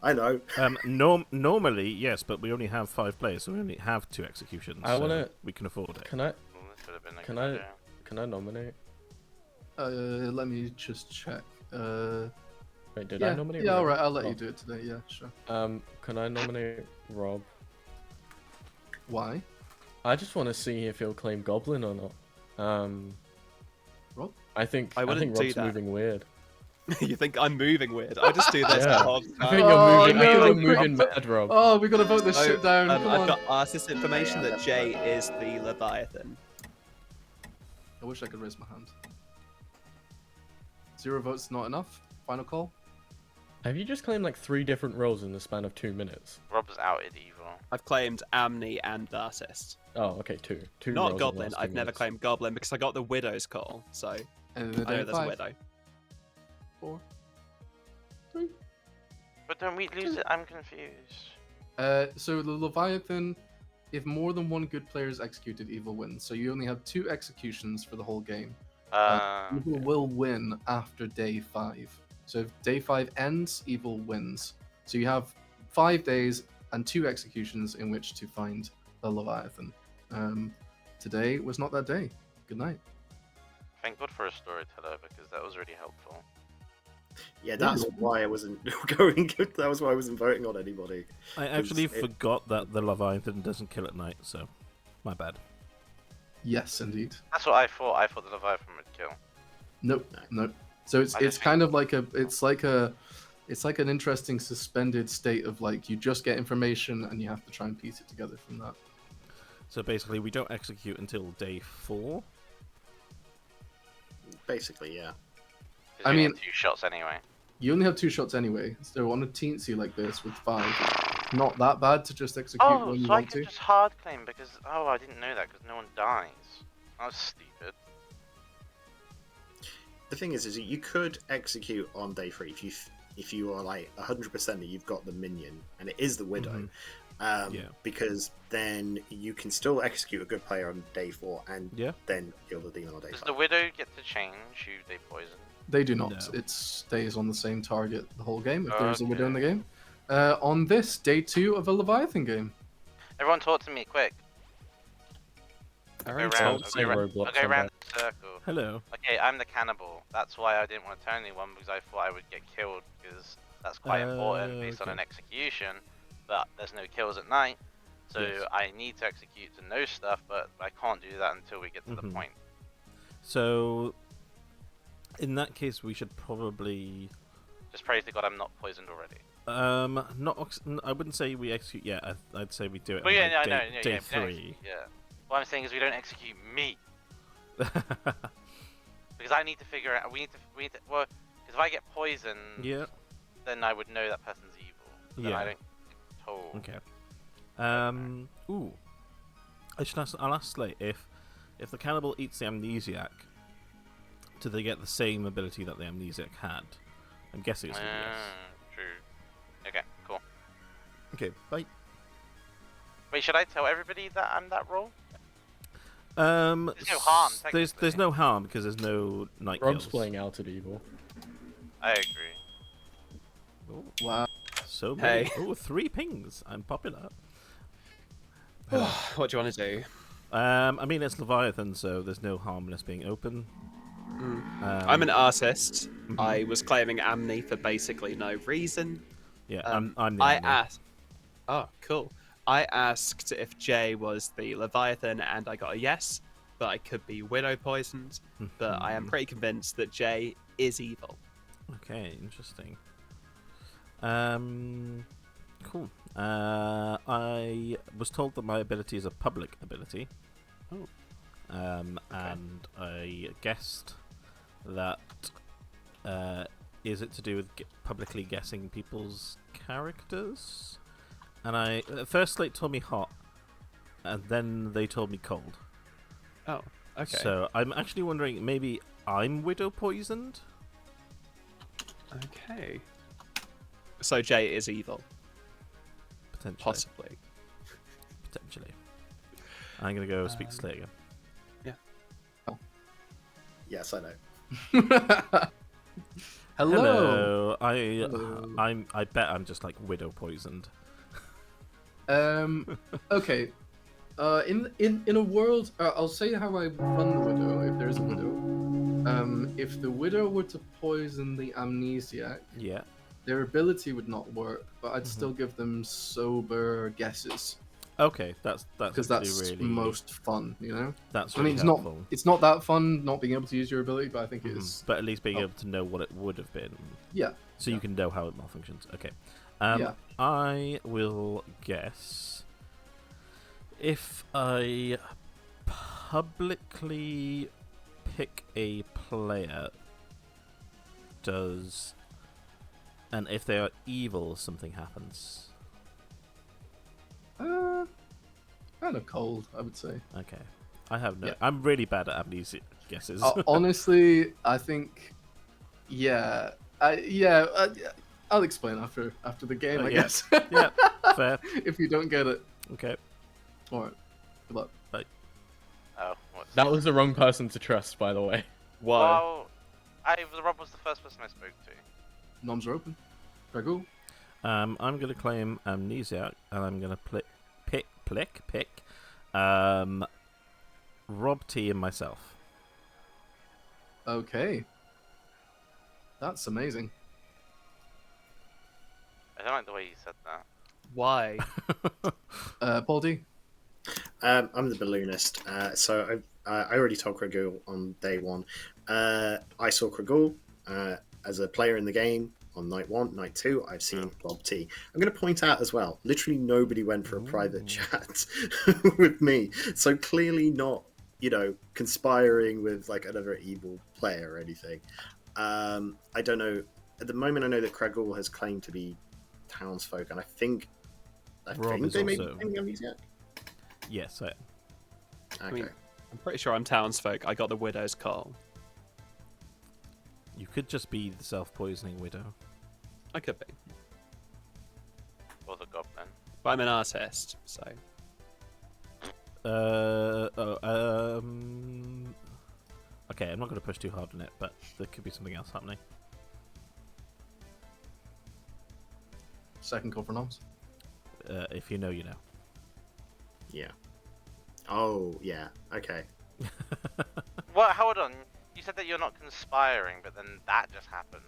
[SPEAKER 6] I know.
[SPEAKER 1] Normally, yes, but we only have 5 players, so we only have 2 executions.
[SPEAKER 2] I
[SPEAKER 1] so
[SPEAKER 2] wanna-
[SPEAKER 1] we can afford it.
[SPEAKER 2] Can I
[SPEAKER 5] Well, this would have been a
[SPEAKER 2] Can
[SPEAKER 5] good
[SPEAKER 2] I-
[SPEAKER 5] idea.
[SPEAKER 2] can I nominate?
[SPEAKER 4] Let me just check.
[SPEAKER 2] Wait, did
[SPEAKER 4] Yeah,
[SPEAKER 2] I nominate?
[SPEAKER 4] yeah,
[SPEAKER 2] Rob?
[SPEAKER 4] all right. I'll let
[SPEAKER 2] Oh.
[SPEAKER 4] you do it today. Yeah, sure.
[SPEAKER 2] Can I nominate Rob?
[SPEAKER 4] Why?
[SPEAKER 2] I just want to see if he'll claim Goblin or not.
[SPEAKER 4] Rob?
[SPEAKER 2] I think
[SPEAKER 3] I wouldn't do
[SPEAKER 2] Rob's
[SPEAKER 3] that.
[SPEAKER 2] moving weird.
[SPEAKER 3] You think I'm moving weird? I just do this
[SPEAKER 2] Yeah.
[SPEAKER 3] the whole
[SPEAKER 2] I
[SPEAKER 3] time.
[SPEAKER 2] think
[SPEAKER 4] Oh,
[SPEAKER 2] you're moving. I think
[SPEAKER 4] no,
[SPEAKER 2] you're moving
[SPEAKER 4] quick-
[SPEAKER 2] mad, Rob.
[SPEAKER 4] Oh, we gotta vote this
[SPEAKER 3] So,
[SPEAKER 4] shit down. Come
[SPEAKER 3] I've
[SPEAKER 4] on.
[SPEAKER 3] got artist information
[SPEAKER 6] Yeah,
[SPEAKER 3] that Jay is the Leviathan.
[SPEAKER 4] I wish I could raise my hand. 0 votes not enough. Final call.
[SPEAKER 2] Have you just claimed like 3 different roles in the span of 2 minutes?
[SPEAKER 5] Rob's outed evil.
[SPEAKER 3] I've claimed Amni and the artist.
[SPEAKER 2] Oh, okay, 2. 2 roles
[SPEAKER 3] Not
[SPEAKER 2] in the
[SPEAKER 3] Goblin.
[SPEAKER 2] last 2
[SPEAKER 3] I've never
[SPEAKER 2] minutes.
[SPEAKER 3] claimed Goblin because I got the Widow's call. So
[SPEAKER 4] End of the
[SPEAKER 3] I
[SPEAKER 4] day.
[SPEAKER 3] know there's a
[SPEAKER 4] 5,
[SPEAKER 3] Widow.
[SPEAKER 4] 4, 3.
[SPEAKER 5] But don't we lose it? I'm confused.
[SPEAKER 4] So the Leviathan, if more than one good player is executed, evil wins. So you only have 2 executions for the whole game. Evil will win after day 5. So if day 5 ends, evil wins. So you have 5 days and 2 executions in which to find the Leviathan. Today was not that day. Good night.
[SPEAKER 5] Thank God for a storyteller because that was really helpful.
[SPEAKER 6] Yeah, that's why I wasn't going. That was why I wasn't voting on anybody.
[SPEAKER 1] I actually forgot that the Leviathan doesn't kill at night, so my bad.
[SPEAKER 4] Yes, indeed.
[SPEAKER 5] That's what I thought. I thought the Leviathan would kill.
[SPEAKER 4] Nope, nope. So it's
[SPEAKER 5] I just
[SPEAKER 4] it's kind of like it's like an interesting suspended state of like you just get information and you have to try and piece it together from that.
[SPEAKER 1] So basically, we don't execute until day 4.
[SPEAKER 6] Basically, yeah.
[SPEAKER 5] 'Cause
[SPEAKER 4] I
[SPEAKER 5] you only
[SPEAKER 4] mean-
[SPEAKER 5] get 2 shots anyway.
[SPEAKER 4] You only have 2 shots anyway, so on a teensy like this with 5, not that bad to just execute
[SPEAKER 5] Oh,
[SPEAKER 4] when you
[SPEAKER 5] so I
[SPEAKER 4] want
[SPEAKER 5] can
[SPEAKER 4] to.
[SPEAKER 5] just hard claim because I didn't know that because no one dies. That was stupid.
[SPEAKER 6] The thing is you could execute on day 3 if you are like 100% that you've got the minion and it is the Widow.
[SPEAKER 1] Yeah.
[SPEAKER 6] Because then you can still execute a good player on day 4 and
[SPEAKER 1] Yeah.
[SPEAKER 6] then kill the demon on day
[SPEAKER 5] Does
[SPEAKER 6] 5.
[SPEAKER 5] the widow get to change who they poison?
[SPEAKER 4] They do not.
[SPEAKER 1] No.
[SPEAKER 4] It stays on the same target the whole game if there's a widow in the
[SPEAKER 5] Okay.
[SPEAKER 4] game. On this day 2 of a Leviathan game.
[SPEAKER 5] Everyone talk to me quick. I'll go
[SPEAKER 3] Alright,
[SPEAKER 5] round.
[SPEAKER 3] so-
[SPEAKER 5] I'll
[SPEAKER 2] say
[SPEAKER 5] go, ra-
[SPEAKER 2] Roblox,
[SPEAKER 5] I'll go
[SPEAKER 2] I'm
[SPEAKER 5] round the circle.
[SPEAKER 1] Hello.
[SPEAKER 5] Okay, I'm the cannibal. That's why I didn't want to tell anyone because I thought I would get killed because that's quite important based on
[SPEAKER 1] okay.
[SPEAKER 5] an execution. But there's no kills at night, so
[SPEAKER 1] Yes.
[SPEAKER 5] I need to execute to know stuff. But I can't do that until we get to the
[SPEAKER 1] Mhm.
[SPEAKER 5] point.
[SPEAKER 1] So, in that case, we should probably
[SPEAKER 5] Just praise to God I'm not poisoned already.
[SPEAKER 1] I wouldn't say we execute yet. I'd say we do it
[SPEAKER 5] Well,
[SPEAKER 1] on
[SPEAKER 5] yeah, no,
[SPEAKER 1] like
[SPEAKER 5] no,
[SPEAKER 1] day,
[SPEAKER 5] no,
[SPEAKER 1] day
[SPEAKER 5] yeah, we don't
[SPEAKER 1] 3.
[SPEAKER 5] Yeah. What I'm saying is we don't execute me because I need to figure out. We need to. Well, because if I get poisoned,
[SPEAKER 1] Yeah.
[SPEAKER 5] then I would know that person's evil. Then
[SPEAKER 1] Yeah.
[SPEAKER 5] I don't. Oh.
[SPEAKER 1] Okay. Ooh. I'll ask Slate if the cannibal eats the amnesiac, do they get the same ability that the amnesiac had? I'm guessing it's gonna be yes.
[SPEAKER 5] True. Okay. Cool.
[SPEAKER 1] Okay. Bye.
[SPEAKER 5] Wait, should I tell everybody that I'm that role?
[SPEAKER 1] There's
[SPEAKER 5] no harm,
[SPEAKER 1] There's
[SPEAKER 5] technically.
[SPEAKER 1] no harm because there's no night
[SPEAKER 2] Rob's
[SPEAKER 1] kills.
[SPEAKER 2] playing out at evil.
[SPEAKER 5] I agree.
[SPEAKER 1] Ooh,
[SPEAKER 4] Wow.
[SPEAKER 1] so many.
[SPEAKER 3] Hey.
[SPEAKER 1] Oh, 3 pings. I'm popular.
[SPEAKER 3] What do you want to do?
[SPEAKER 1] I mean, it's Leviathan, so there's no harm in us being open.
[SPEAKER 3] I'm an artist.
[SPEAKER 1] Mhm.
[SPEAKER 3] I was claiming Amni for basically no reason.
[SPEAKER 1] Yeah,
[SPEAKER 3] Um,
[SPEAKER 1] I'm the
[SPEAKER 3] I
[SPEAKER 1] enemy.
[SPEAKER 3] asked. Oh, cool. I asked if Jay was the Leviathan, and I got a yes. But I could be widow poisoned. But I am
[SPEAKER 1] Mhm.
[SPEAKER 3] pretty convinced that Jay is evil.
[SPEAKER 1] Okay, interesting. Cool. I was told that my ability is a public ability.
[SPEAKER 3] Oh.
[SPEAKER 1] And I guessed that is it to do with publicly guessing people's characters? And I at first Slate told me hot, and then they told me cold.
[SPEAKER 3] Oh, okay.
[SPEAKER 1] So I'm actually wondering, maybe I'm widow poisoned?
[SPEAKER 3] Okay. So Jay is evil,
[SPEAKER 1] Potentially.
[SPEAKER 3] possibly.
[SPEAKER 1] Potentially. I'm going to go speak to Slate again.
[SPEAKER 6] Yes, I know.
[SPEAKER 4] Hello.
[SPEAKER 1] Hello. I bet I'm just like widow poisoned.
[SPEAKER 4] Okay. In a world, I'll say how I run the widow. If there's a widow, if the widow were to poison the amnesiac,
[SPEAKER 1] Yeah.
[SPEAKER 4] their ability would not work, but I'd still give them sober guesses
[SPEAKER 1] Okay, that's
[SPEAKER 4] because
[SPEAKER 1] actually
[SPEAKER 4] that's
[SPEAKER 1] really
[SPEAKER 4] most fun, you know.
[SPEAKER 1] That's
[SPEAKER 4] I
[SPEAKER 1] really
[SPEAKER 4] mean,
[SPEAKER 1] helpful.
[SPEAKER 4] it's not that fun not being able to use your ability, but I think it
[SPEAKER 1] Mhm.
[SPEAKER 4] is.
[SPEAKER 1] But at least being
[SPEAKER 4] Oh.
[SPEAKER 1] able to know what it would have been,
[SPEAKER 4] Yeah.
[SPEAKER 1] so you can know how it malfunctions. Okay.
[SPEAKER 4] Yeah.
[SPEAKER 1] I will guess if I publicly pick a player, and if they are evil, something happens.
[SPEAKER 4] Kind of cold, I would say.
[SPEAKER 1] Okay. I have no.
[SPEAKER 4] Yeah.
[SPEAKER 1] I'm really bad at amnesia guesses.
[SPEAKER 4] Honestly, I think, yeah, I'll explain after the game, I
[SPEAKER 1] Yeah.
[SPEAKER 4] guess.
[SPEAKER 1] Yeah, fair.
[SPEAKER 4] If you don't get it,
[SPEAKER 1] Okay.
[SPEAKER 4] all right. Good luck.
[SPEAKER 5] Oh, what's
[SPEAKER 2] That was the wrong person to trust, by the way.
[SPEAKER 3] Whoa.
[SPEAKER 5] Well, Rob was the first person I spoke to.
[SPEAKER 4] Noms are open. Very cool.
[SPEAKER 1] I'm gonna claim amnesia, and I'm gonna pick Rob T and myself.
[SPEAKER 4] Okay. That's amazing.
[SPEAKER 5] I don't like the way you said that.
[SPEAKER 3] Why?
[SPEAKER 4] Paul D.
[SPEAKER 6] I'm the balloonist. So I already told Kragul on day one. I saw Kragul as a player in the game on night 1, night 2. I've seen Rob T. I'm going to point out as well, literally nobody went for a private chat with me. So clearly not, conspiring with like another evil player or anything. I don't know. At the moment, I know that Kragul has claimed to be townsfolk, and I think
[SPEAKER 1] Rob is
[SPEAKER 6] they may
[SPEAKER 1] also-
[SPEAKER 6] be claiming amnesia.
[SPEAKER 1] Yes, I am.
[SPEAKER 6] Okay.
[SPEAKER 3] mean- I'm pretty sure I'm townsfolk. I got the widow's call.
[SPEAKER 1] You could just be the self-poisoning widow.
[SPEAKER 3] I could be.
[SPEAKER 5] Or the goblin.
[SPEAKER 3] But I'm an artist, so.
[SPEAKER 1] Okay, I'm not going to push too hard on it, but there could be something else happening.
[SPEAKER 4] Second call for noms.
[SPEAKER 1] If you know, you know.
[SPEAKER 6] Yeah. Oh, yeah. Okay.
[SPEAKER 5] What? Hold on. You said that you're not conspiring, but then that just happened.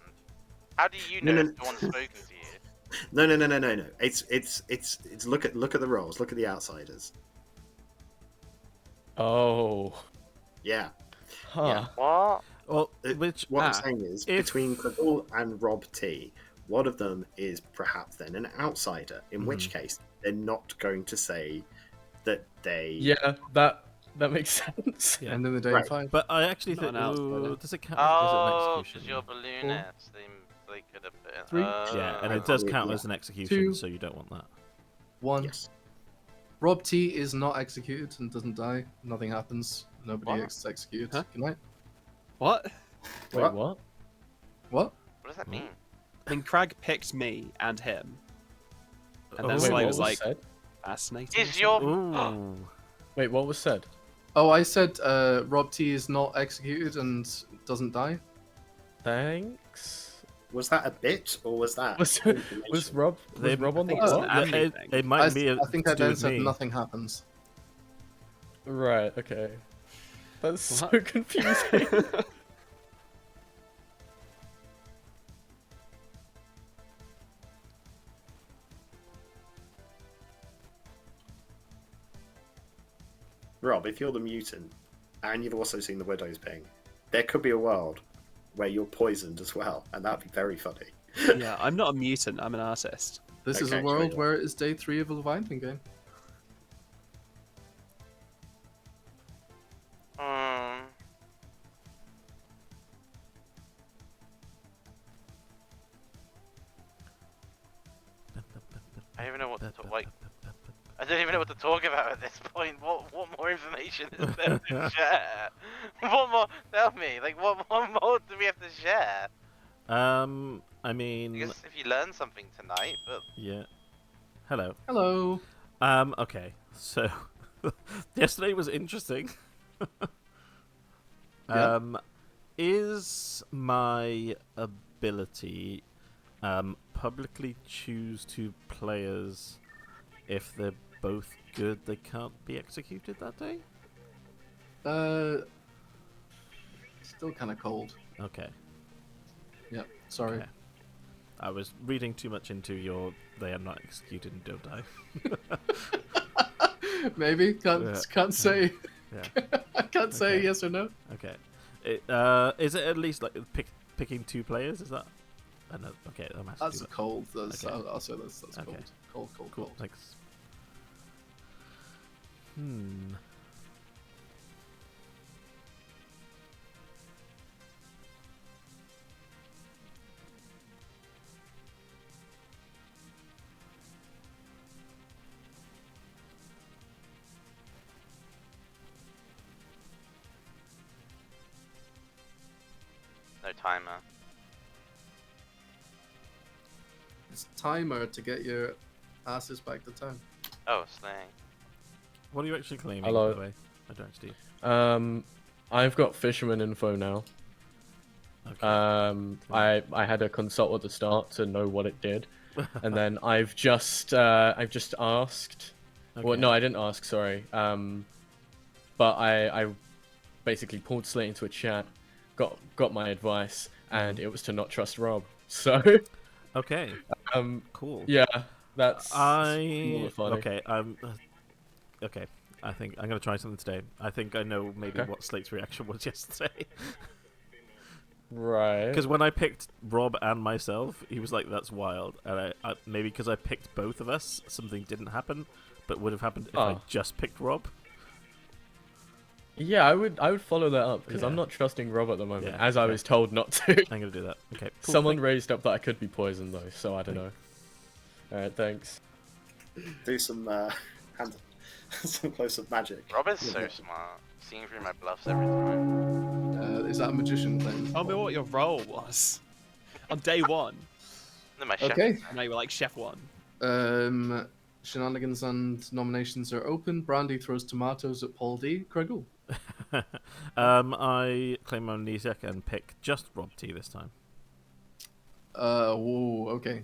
[SPEAKER 5] How do you know
[SPEAKER 6] No,
[SPEAKER 5] if no one's spoken to you?
[SPEAKER 6] No. It's look at the roles. Look at the outsiders.
[SPEAKER 2] Oh.
[SPEAKER 6] Yeah.
[SPEAKER 2] Huh.
[SPEAKER 6] Yeah.
[SPEAKER 5] What?
[SPEAKER 1] Well,
[SPEAKER 6] What I'm saying is,
[SPEAKER 1] if-
[SPEAKER 6] between Kragul and Rob T, one of them is perhaps then an outsider. In which case, they're not going to say that they.
[SPEAKER 2] Yeah, that makes sense.
[SPEAKER 1] Yeah.
[SPEAKER 4] End of the day
[SPEAKER 6] Right.
[SPEAKER 4] 5.
[SPEAKER 1] But I actually
[SPEAKER 3] Not
[SPEAKER 1] think.
[SPEAKER 3] an outsider.
[SPEAKER 1] Does it count?
[SPEAKER 5] Oh,
[SPEAKER 1] is it an
[SPEAKER 5] because
[SPEAKER 1] execution?
[SPEAKER 5] you're balloonists. They could have put in.
[SPEAKER 4] 3.
[SPEAKER 1] Yeah, and
[SPEAKER 6] Oh.
[SPEAKER 1] it does
[SPEAKER 6] Yeah.
[SPEAKER 1] count as an execution,
[SPEAKER 4] 2.
[SPEAKER 1] so you don't want that.
[SPEAKER 4] 1.
[SPEAKER 6] Yes.
[SPEAKER 4] Rob T is not executed and doesn't die. Nothing happens. Nobody
[SPEAKER 5] What?
[SPEAKER 4] is executed.
[SPEAKER 3] Huh?
[SPEAKER 4] Good night.
[SPEAKER 3] What?
[SPEAKER 2] Wait,
[SPEAKER 4] What?
[SPEAKER 2] what?
[SPEAKER 4] What?
[SPEAKER 5] What does that mean?
[SPEAKER 3] I mean, Crag picked me and him. And then
[SPEAKER 1] Oh,
[SPEAKER 2] Wait,
[SPEAKER 3] Slay
[SPEAKER 2] what
[SPEAKER 3] was like,
[SPEAKER 2] said?
[SPEAKER 3] fascinating.
[SPEAKER 5] Is your
[SPEAKER 1] Ooh.
[SPEAKER 2] Wait, what was said?
[SPEAKER 4] Oh, I said Rob T is not executed and doesn't die.
[SPEAKER 2] Thanks.
[SPEAKER 6] Was that a bit, or was that?
[SPEAKER 2] Was
[SPEAKER 6] information?
[SPEAKER 2] Rob
[SPEAKER 1] They-
[SPEAKER 2] Rob on the
[SPEAKER 3] think it's
[SPEAKER 2] what?
[SPEAKER 3] an
[SPEAKER 1] Yeah,
[SPEAKER 3] Abby
[SPEAKER 1] it,
[SPEAKER 3] thing.
[SPEAKER 1] it might be.
[SPEAKER 4] I think
[SPEAKER 1] to
[SPEAKER 4] I
[SPEAKER 1] do
[SPEAKER 4] then
[SPEAKER 1] with
[SPEAKER 4] said
[SPEAKER 1] me.
[SPEAKER 4] nothing happens.
[SPEAKER 2] Right. Okay. That's so
[SPEAKER 3] What?
[SPEAKER 2] confusing.
[SPEAKER 6] Rob, if you're the mutant, and you've also seen the Widow's Ping, there could be a world where you're poisoned as well, and that'd be very funny.
[SPEAKER 3] Yeah, I'm not a mutant. I'm an artist.
[SPEAKER 4] This is a
[SPEAKER 6] Okay,
[SPEAKER 4] world
[SPEAKER 6] sure.
[SPEAKER 4] where it is day 3 of a Leviathan game.
[SPEAKER 5] I don't even know what to like. I don't even know what to talk about at this point. What more information is there to share? What more? Tell me. Like, what more do we have to share?
[SPEAKER 1] I mean,
[SPEAKER 5] I guess if you learn something tonight, but
[SPEAKER 1] yeah. Hello.
[SPEAKER 4] Hello.
[SPEAKER 1] Okay. So, yesterday was interesting.
[SPEAKER 4] Yeah.
[SPEAKER 1] Is my ability publicly choose two players if they're both good they can't be executed that day?
[SPEAKER 4] Still kind of cold.
[SPEAKER 1] Okay.
[SPEAKER 4] Yeah. Sorry.
[SPEAKER 1] Okay. I was reading too much into your they are not executed and don't die.
[SPEAKER 4] Maybe can't say.
[SPEAKER 1] Yeah.
[SPEAKER 4] I can't say
[SPEAKER 1] Okay.
[SPEAKER 4] yes or no.
[SPEAKER 1] Okay. Is it at least like picking two players? Is that? No. Okay. I'm asking
[SPEAKER 4] That's cold. That's,
[SPEAKER 1] Okay.
[SPEAKER 4] I'll say that's
[SPEAKER 1] Okay.
[SPEAKER 4] cold. Cold.
[SPEAKER 1] Cool.
[SPEAKER 4] Cold.
[SPEAKER 1] Thanks.
[SPEAKER 5] no timer.
[SPEAKER 4] It's timer to get your asses back to town.
[SPEAKER 5] Oh, slang.
[SPEAKER 1] What are you actually claiming?
[SPEAKER 2] Hello.
[SPEAKER 1] By the way, I don't actually.
[SPEAKER 2] I've got fisherman info now.
[SPEAKER 1] Okay.
[SPEAKER 2] I had a consult at the start to know what it did, and then I've just asked. Well,
[SPEAKER 1] Okay.
[SPEAKER 2] no, I didn't ask. Sorry. But I basically pulled Slate into a chat, got my advice, and it was to not trust Rob. So,
[SPEAKER 1] Okay. Cool.
[SPEAKER 2] yeah, that's
[SPEAKER 1] I
[SPEAKER 2] funny.
[SPEAKER 1] okay. Okay. I think I'm gonna try something today. I think I know maybe
[SPEAKER 2] Okay.
[SPEAKER 1] what Slate's reaction was yesterday.
[SPEAKER 2] Right.
[SPEAKER 1] Because when I picked Rob and myself, he was like, "That's wild." And I maybe because I picked both of us, something didn't happen, but would have happened if I
[SPEAKER 2] Oh.
[SPEAKER 1] just picked Rob.
[SPEAKER 2] Yeah, I would follow that up because I'm
[SPEAKER 1] Yeah.
[SPEAKER 2] not trusting Rob at the moment,
[SPEAKER 1] Yeah,
[SPEAKER 2] as I
[SPEAKER 1] okay.
[SPEAKER 2] was told not to.
[SPEAKER 1] I'm gonna do that. Okay. Cool,
[SPEAKER 2] Someone
[SPEAKER 1] thank-
[SPEAKER 2] raised up that I could be poisoned though, so I don't know. Alright, thanks.
[SPEAKER 6] Do some some close-up magic.
[SPEAKER 5] Rob is so smart. Seeing through my bluffs every time.
[SPEAKER 4] Is that a magician thing?
[SPEAKER 3] Tell me what your role was on day one.
[SPEAKER 5] No, my chef.
[SPEAKER 4] Okay.
[SPEAKER 3] I know you were like Chef One.
[SPEAKER 4] Shenanigans and nominations are open. Brandy throws tomatoes at Paul D. Craigle.
[SPEAKER 1] I claim amnesiac and pick just Rob T this time.
[SPEAKER 4] Whoa, okay.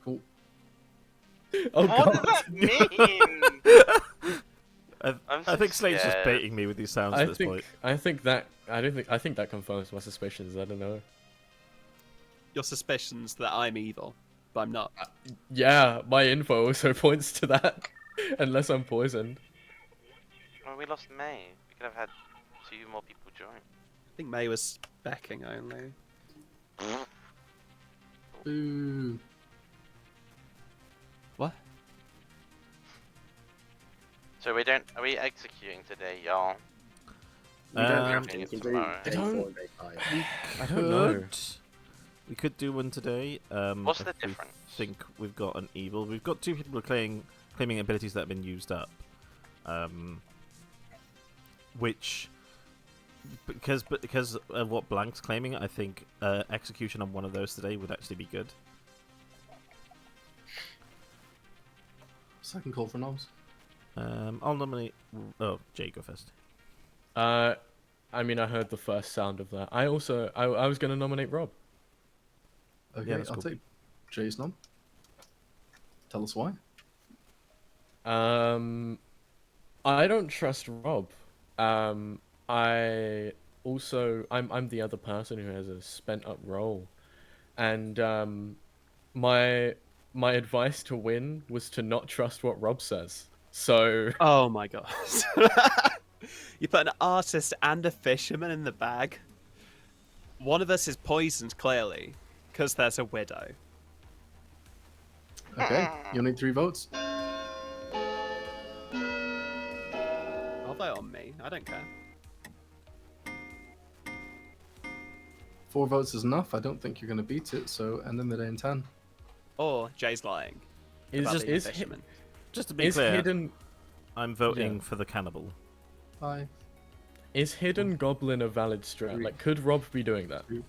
[SPEAKER 4] Cool.
[SPEAKER 2] Oh
[SPEAKER 5] What
[SPEAKER 2] god.
[SPEAKER 5] does that mean? I'm
[SPEAKER 1] I
[SPEAKER 5] so
[SPEAKER 1] think Slate's just
[SPEAKER 5] scared.
[SPEAKER 1] baiting me with these sounds at this point.
[SPEAKER 2] I think that confirms my suspicions. I don't know.
[SPEAKER 3] Your suspicions that I'm evil, but I'm not.
[SPEAKER 2] Yeah, my info also points to that. Unless I'm poisoned.
[SPEAKER 5] Well, we lost May. We could have had 2 more people join.
[SPEAKER 3] I think May was becking only.
[SPEAKER 4] Boo.
[SPEAKER 3] What?
[SPEAKER 5] So we don't. Are we executing today, y'all?
[SPEAKER 6] You don't have to.
[SPEAKER 5] Um,
[SPEAKER 6] You can do
[SPEAKER 5] tomorrow.
[SPEAKER 6] day
[SPEAKER 2] I don't-
[SPEAKER 6] 4 and day 5.
[SPEAKER 2] I don't know.
[SPEAKER 1] Could- We could do one today.
[SPEAKER 5] What's
[SPEAKER 1] if
[SPEAKER 5] the
[SPEAKER 1] we
[SPEAKER 5] difference?
[SPEAKER 1] think we've got an evil. We've got 2 people claiming abilities that have been used up. Which, because of what Blank's claiming, I think execution on one of those today would actually be good.
[SPEAKER 4] Second call for noms.
[SPEAKER 1] I'll nominate. Oh, Jay, go first.
[SPEAKER 2] I mean, I heard the first sound of that. I was gonna nominate Rob.
[SPEAKER 4] Okay,
[SPEAKER 1] that's
[SPEAKER 4] I'll
[SPEAKER 1] cool.
[SPEAKER 4] take Jay's nom. Tell us why.
[SPEAKER 2] I don't trust Rob. I'm the other person who has a spent up roll, and my advice to win was to not trust what Rob says. So
[SPEAKER 3] Oh my god. You put an artist and a fisherman in the bag. One of us is poisoned, clearly, because there's a widow.
[SPEAKER 4] Okay, you'll need 3 votes.
[SPEAKER 3] I'll vote on me. I don't care.
[SPEAKER 4] 4 votes is enough. I don't think you're going to beat it, so end in the day in 10.
[SPEAKER 3] Or Jay's lying.
[SPEAKER 2] is
[SPEAKER 3] about
[SPEAKER 2] just
[SPEAKER 3] being a
[SPEAKER 2] is
[SPEAKER 3] fisherman.
[SPEAKER 1] Just to be
[SPEAKER 2] Is
[SPEAKER 1] clear,
[SPEAKER 2] hidden
[SPEAKER 1] I'm voting
[SPEAKER 2] Yeah.
[SPEAKER 1] for the cannibal.
[SPEAKER 4] Bye.
[SPEAKER 2] is hidden goblin a valid strat?
[SPEAKER 4] Three.
[SPEAKER 2] Like, could Rob be doing that?
[SPEAKER 4] Two.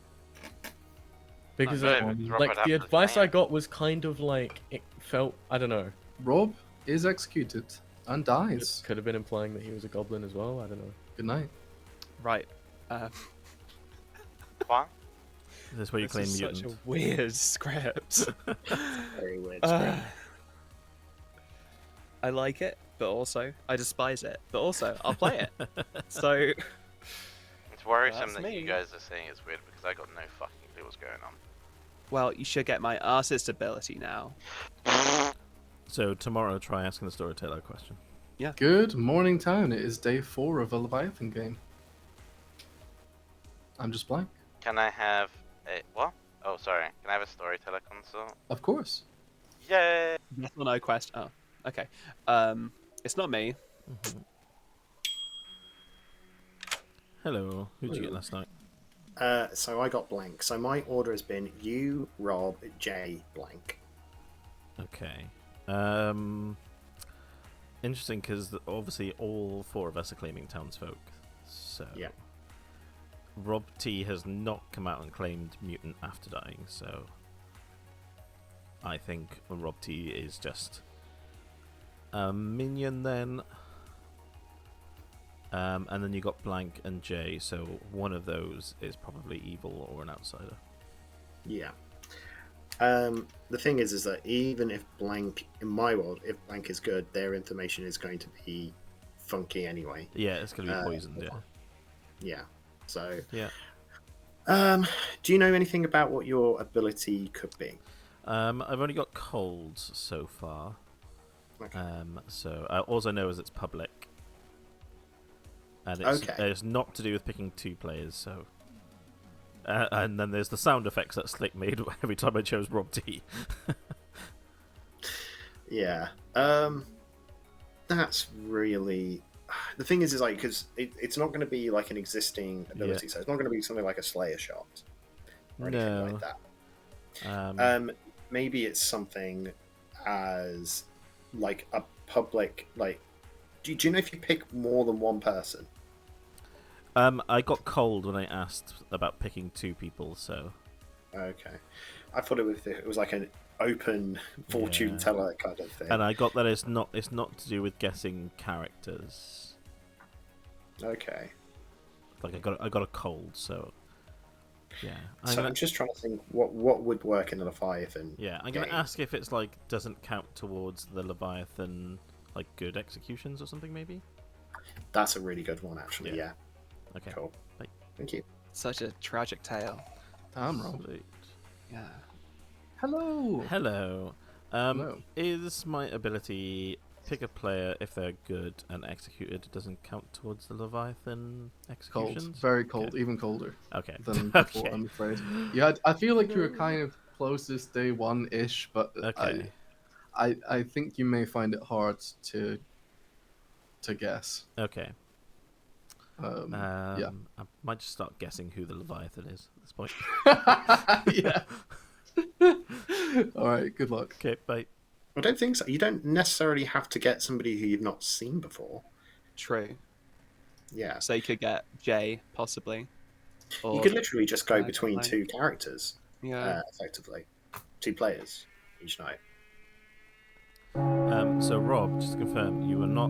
[SPEAKER 2] Because
[SPEAKER 5] No, if it's Rob, I'd
[SPEAKER 2] like
[SPEAKER 5] have
[SPEAKER 2] the
[SPEAKER 5] to
[SPEAKER 2] advice
[SPEAKER 5] say
[SPEAKER 2] I
[SPEAKER 5] it.
[SPEAKER 2] got was kind of like it felt. I don't know.
[SPEAKER 4] Rob is executed and
[SPEAKER 2] It
[SPEAKER 4] dies.
[SPEAKER 2] could have been implying that he was a goblin as well. I don't know.
[SPEAKER 4] Good night.
[SPEAKER 3] Right.
[SPEAKER 5] What?
[SPEAKER 1] Is this where you
[SPEAKER 3] This
[SPEAKER 1] claim
[SPEAKER 3] is
[SPEAKER 1] mutant?
[SPEAKER 3] such a weird script.
[SPEAKER 6] Very weird.
[SPEAKER 3] I like it, but also I despise it. But also I'll play it. So
[SPEAKER 5] It's worrisome
[SPEAKER 3] That's
[SPEAKER 5] that
[SPEAKER 3] me.
[SPEAKER 5] you guys are saying it's weird because I got no fucking clue what's going on.
[SPEAKER 3] well, you should get my artist ability now.
[SPEAKER 1] So tomorrow, try asking the storyteller a question.
[SPEAKER 4] Good morning, town. It is day 4 of a Leviathan game. I'm just blank.
[SPEAKER 5] Can I have a what? Oh, sorry. Can I have a storyteller console?
[SPEAKER 4] Of course.
[SPEAKER 5] Yay!
[SPEAKER 3] Yes or no question. Oh, okay. It's not me.
[SPEAKER 1] Mhm. Hello. Who'd you get last night?
[SPEAKER 6] So I got blank. So my order has been you, Rob, Jay, blank.
[SPEAKER 1] Okay. Interesting, because obviously all 4 of us are claiming townsfolk. So
[SPEAKER 6] Yeah.
[SPEAKER 1] Rob T has not come out and claimed mutant after dying. So I think Rob T is just a minion then. And then you got blank and J. So one of those is probably evil or an outsider.
[SPEAKER 6] Yeah. The thing is that even if blank, in my world, if blank is good, their information is going to be funky anyway.
[SPEAKER 1] Yeah, it's going to be poisoned. Yeah.
[SPEAKER 6] Yeah. So.
[SPEAKER 1] Yeah.
[SPEAKER 6] Do you know anything about what your ability could be?
[SPEAKER 1] I've only got colds so far.
[SPEAKER 6] Okay.
[SPEAKER 1] So all I know is it's public, and
[SPEAKER 6] Okay.
[SPEAKER 1] it's not to do with picking 2 players. So, and then there's the sound effects that Slick made every time I chose Rob T.
[SPEAKER 6] Yeah. That's really. The thing is like, because it's not going to be like an existing ability, so it's not going to be something like a Slayer shot or anything like that. Maybe it's something as like a public, like. Do you know if you pick more than one person?
[SPEAKER 1] I got cold when I asked about picking 2 people. So
[SPEAKER 6] Okay, I thought it was like an open fortune
[SPEAKER 1] Yeah.
[SPEAKER 6] teller kind of thing.
[SPEAKER 1] and I got that it's not to do with guessing characters.
[SPEAKER 6] Okay,
[SPEAKER 1] Like I got a cold, so yeah.
[SPEAKER 6] I'm just trying to think what would work in a Leviathan.
[SPEAKER 1] I'm gonna
[SPEAKER 6] game.
[SPEAKER 1] ask if it's like doesn't count towards the Leviathan like good executions or something maybe.
[SPEAKER 6] That's a really good one, actually.
[SPEAKER 1] Yeah.
[SPEAKER 6] Yeah.
[SPEAKER 1] Okay.
[SPEAKER 6] Cool.
[SPEAKER 1] Bye.
[SPEAKER 6] Thank you.
[SPEAKER 3] Such a tragic tale.
[SPEAKER 4] Damn, Rob.
[SPEAKER 1] Sweet.
[SPEAKER 3] Yeah.
[SPEAKER 4] Hello.
[SPEAKER 1] Hello.
[SPEAKER 4] Hello.
[SPEAKER 1] Is my ability pick a player if they're good and executed doesn't count towards the Leviathan
[SPEAKER 4] Cold.
[SPEAKER 1] executions?
[SPEAKER 4] Very cold. Even colder
[SPEAKER 1] Okay.
[SPEAKER 4] than before,
[SPEAKER 1] Okay.
[SPEAKER 4] I'm afraid. Yeah, I feel like you were kind of closest day 1-ish, but
[SPEAKER 1] Okay.
[SPEAKER 4] I think you may find it hard to guess.
[SPEAKER 1] Okay.
[SPEAKER 4] Yeah.
[SPEAKER 1] I might just start guessing who the Leviathan is at this point.
[SPEAKER 4] Yeah. All right. Good luck.
[SPEAKER 1] Okay, bye.
[SPEAKER 6] I don't think so. You don't necessarily have to get somebody who you've not seen before.
[SPEAKER 3] True.
[SPEAKER 6] Yeah.
[SPEAKER 3] So you could get Jay, possibly. Or,
[SPEAKER 6] You could literally just go
[SPEAKER 3] Yeah,
[SPEAKER 6] between
[SPEAKER 3] fine.
[SPEAKER 6] 2 characters,
[SPEAKER 3] yeah.
[SPEAKER 6] effectively. 2 players each night.
[SPEAKER 1] So Rob, just to confirm, you are not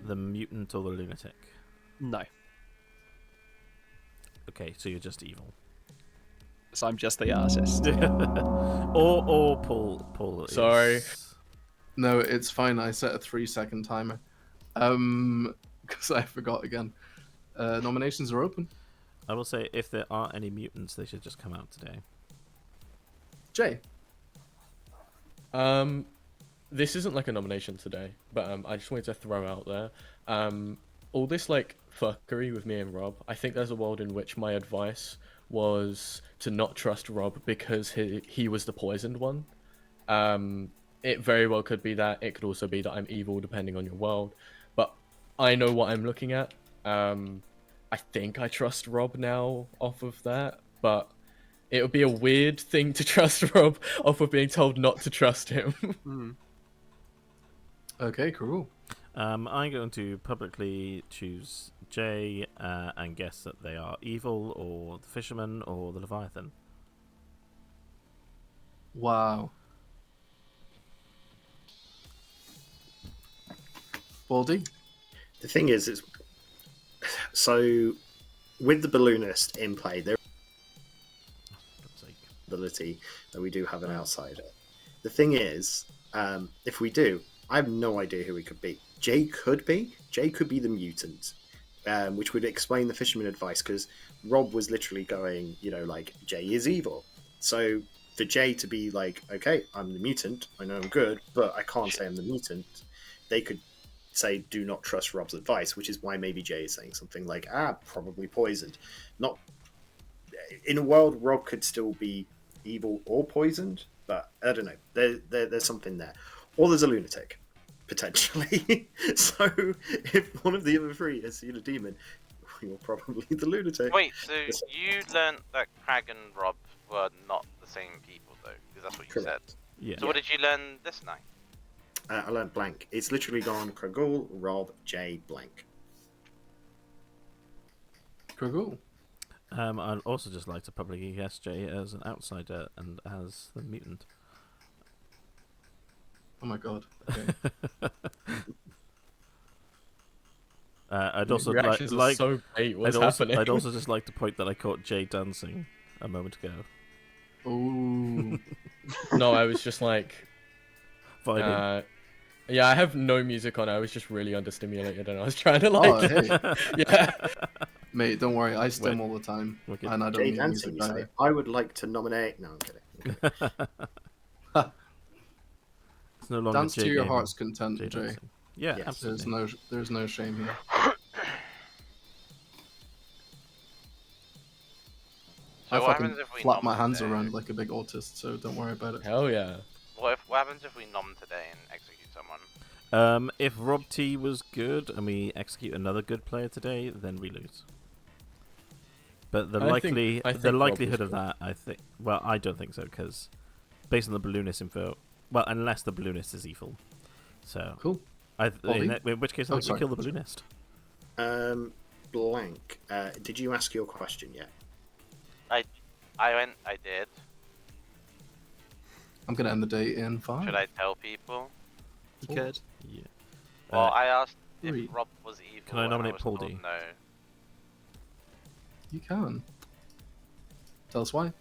[SPEAKER 1] the mutant or the lunatic.
[SPEAKER 3] No.
[SPEAKER 1] Okay, so you're just evil.
[SPEAKER 3] So I'm just the artist.
[SPEAKER 1] or Paul. Is...
[SPEAKER 2] Sorry.
[SPEAKER 4] No, it's fine. I set a 3-second timer. Because I forgot again. Nominations are open.
[SPEAKER 1] I will say if there are any mutants, they should just come out today.
[SPEAKER 4] Jay.
[SPEAKER 2] This isn't like a nomination today, but I just wanted to throw out there, all this like fuckery with me and Rob. I think there's a world in which my advice was to not trust Rob because he was the poisoned one. It very well could be that. It could also be that I'm evil, depending on your world. But I know what I'm looking at. I think I trust Rob now off of that, but it would be a weird thing to trust Rob off of being told not to trust him.
[SPEAKER 4] Okay, cool.
[SPEAKER 1] I'm going to publicly choose Jay and guess that they are evil, or the fisherman, or the Leviathan.
[SPEAKER 4] Wow. Baldy?
[SPEAKER 6] The thing is so with the balloonist in play, there
[SPEAKER 1] God's sake.
[SPEAKER 6] ability that we do have an outsider. The thing is, if we do, I have no idea who he could be. Jay could be the mutant, which would explain the fisherman advice, because Rob was literally going, like, Jay is evil. So for Jay to be like, okay, I'm the mutant, I know I'm good, but I can't say I'm the mutant, they could say, do not trust Rob's advice, which is why maybe Jay is saying something like, probably poisoned. Not in a world, Rob could still be evil or poisoned, but I don't know. There's something there, or there's a lunatic potentially. So if one of the other three has seen a demon, you're probably the lunatic.
[SPEAKER 5] Wait, so you learned that Crag and Rob were not the same people, though, because that's what you
[SPEAKER 6] Correct.
[SPEAKER 5] said.
[SPEAKER 1] Yeah.
[SPEAKER 5] So what did you learn this night?
[SPEAKER 6] I learned blank. It's literally gone Kragul, Rob, Jay, blank.
[SPEAKER 4] Cool.
[SPEAKER 1] I'd also just like to publicly guess Jay as an outsider and as the mutant.
[SPEAKER 4] Oh my god. Okay.
[SPEAKER 1] I'd also
[SPEAKER 2] Your reactions are so bait. What's happening?
[SPEAKER 1] I'd also just like to point that I caught Jay dancing a moment ago.
[SPEAKER 4] Ooh.
[SPEAKER 2] No, I was just like,
[SPEAKER 1] Vibing.
[SPEAKER 2] yeah, I have no music on. I was just really understimulated, and I was trying to
[SPEAKER 4] Oh,
[SPEAKER 2] like,
[SPEAKER 4] hey.
[SPEAKER 2] yeah.
[SPEAKER 4] Mate, don't worry. I stim all the time.
[SPEAKER 1] Wicked.
[SPEAKER 4] And I don't
[SPEAKER 6] Jay
[SPEAKER 4] need
[SPEAKER 6] dancing,
[SPEAKER 4] music
[SPEAKER 6] you say?
[SPEAKER 4] either.
[SPEAKER 6] I would like to nominate. No, I'm kidding.
[SPEAKER 1] It's no longer
[SPEAKER 4] Dance
[SPEAKER 1] Jay
[SPEAKER 4] to your
[SPEAKER 1] gaming,
[SPEAKER 4] heart's content, Jay.
[SPEAKER 1] dancing. Yeah,
[SPEAKER 6] Yes.
[SPEAKER 1] absolutely.
[SPEAKER 4] There's no shame here.
[SPEAKER 5] So
[SPEAKER 4] I
[SPEAKER 5] what
[SPEAKER 4] fucking
[SPEAKER 5] happens if we
[SPEAKER 4] flap
[SPEAKER 5] nom
[SPEAKER 4] my hands
[SPEAKER 5] today?
[SPEAKER 4] around like a big autist, so don't worry about it.
[SPEAKER 2] Hell yeah.
[SPEAKER 5] What happens if we nom today and execute someone?
[SPEAKER 1] If Rob T was good and we execute another good player today, then we lose. But the
[SPEAKER 2] I think Rob
[SPEAKER 1] likelihood
[SPEAKER 2] was
[SPEAKER 1] of
[SPEAKER 2] good.
[SPEAKER 1] that, I think. Well, I don't think so, because based on the balloonist info, well, unless the balloonist is evil. So,
[SPEAKER 4] Cool.
[SPEAKER 1] in which case, I think we
[SPEAKER 4] sorry.
[SPEAKER 1] kill the balloonist.
[SPEAKER 6] Blank. Did you ask your question yet?
[SPEAKER 5] I did.
[SPEAKER 4] I'm gonna end the day in 5.
[SPEAKER 5] Should I tell people?
[SPEAKER 3] You could.
[SPEAKER 1] Yeah.
[SPEAKER 5] Well, I asked if
[SPEAKER 4] Three.
[SPEAKER 5] Rob was evil.
[SPEAKER 1] Can I
[SPEAKER 5] and
[SPEAKER 1] nominate
[SPEAKER 5] was
[SPEAKER 1] Paul
[SPEAKER 5] told
[SPEAKER 1] D?
[SPEAKER 5] No.
[SPEAKER 4] You can. Tell us why.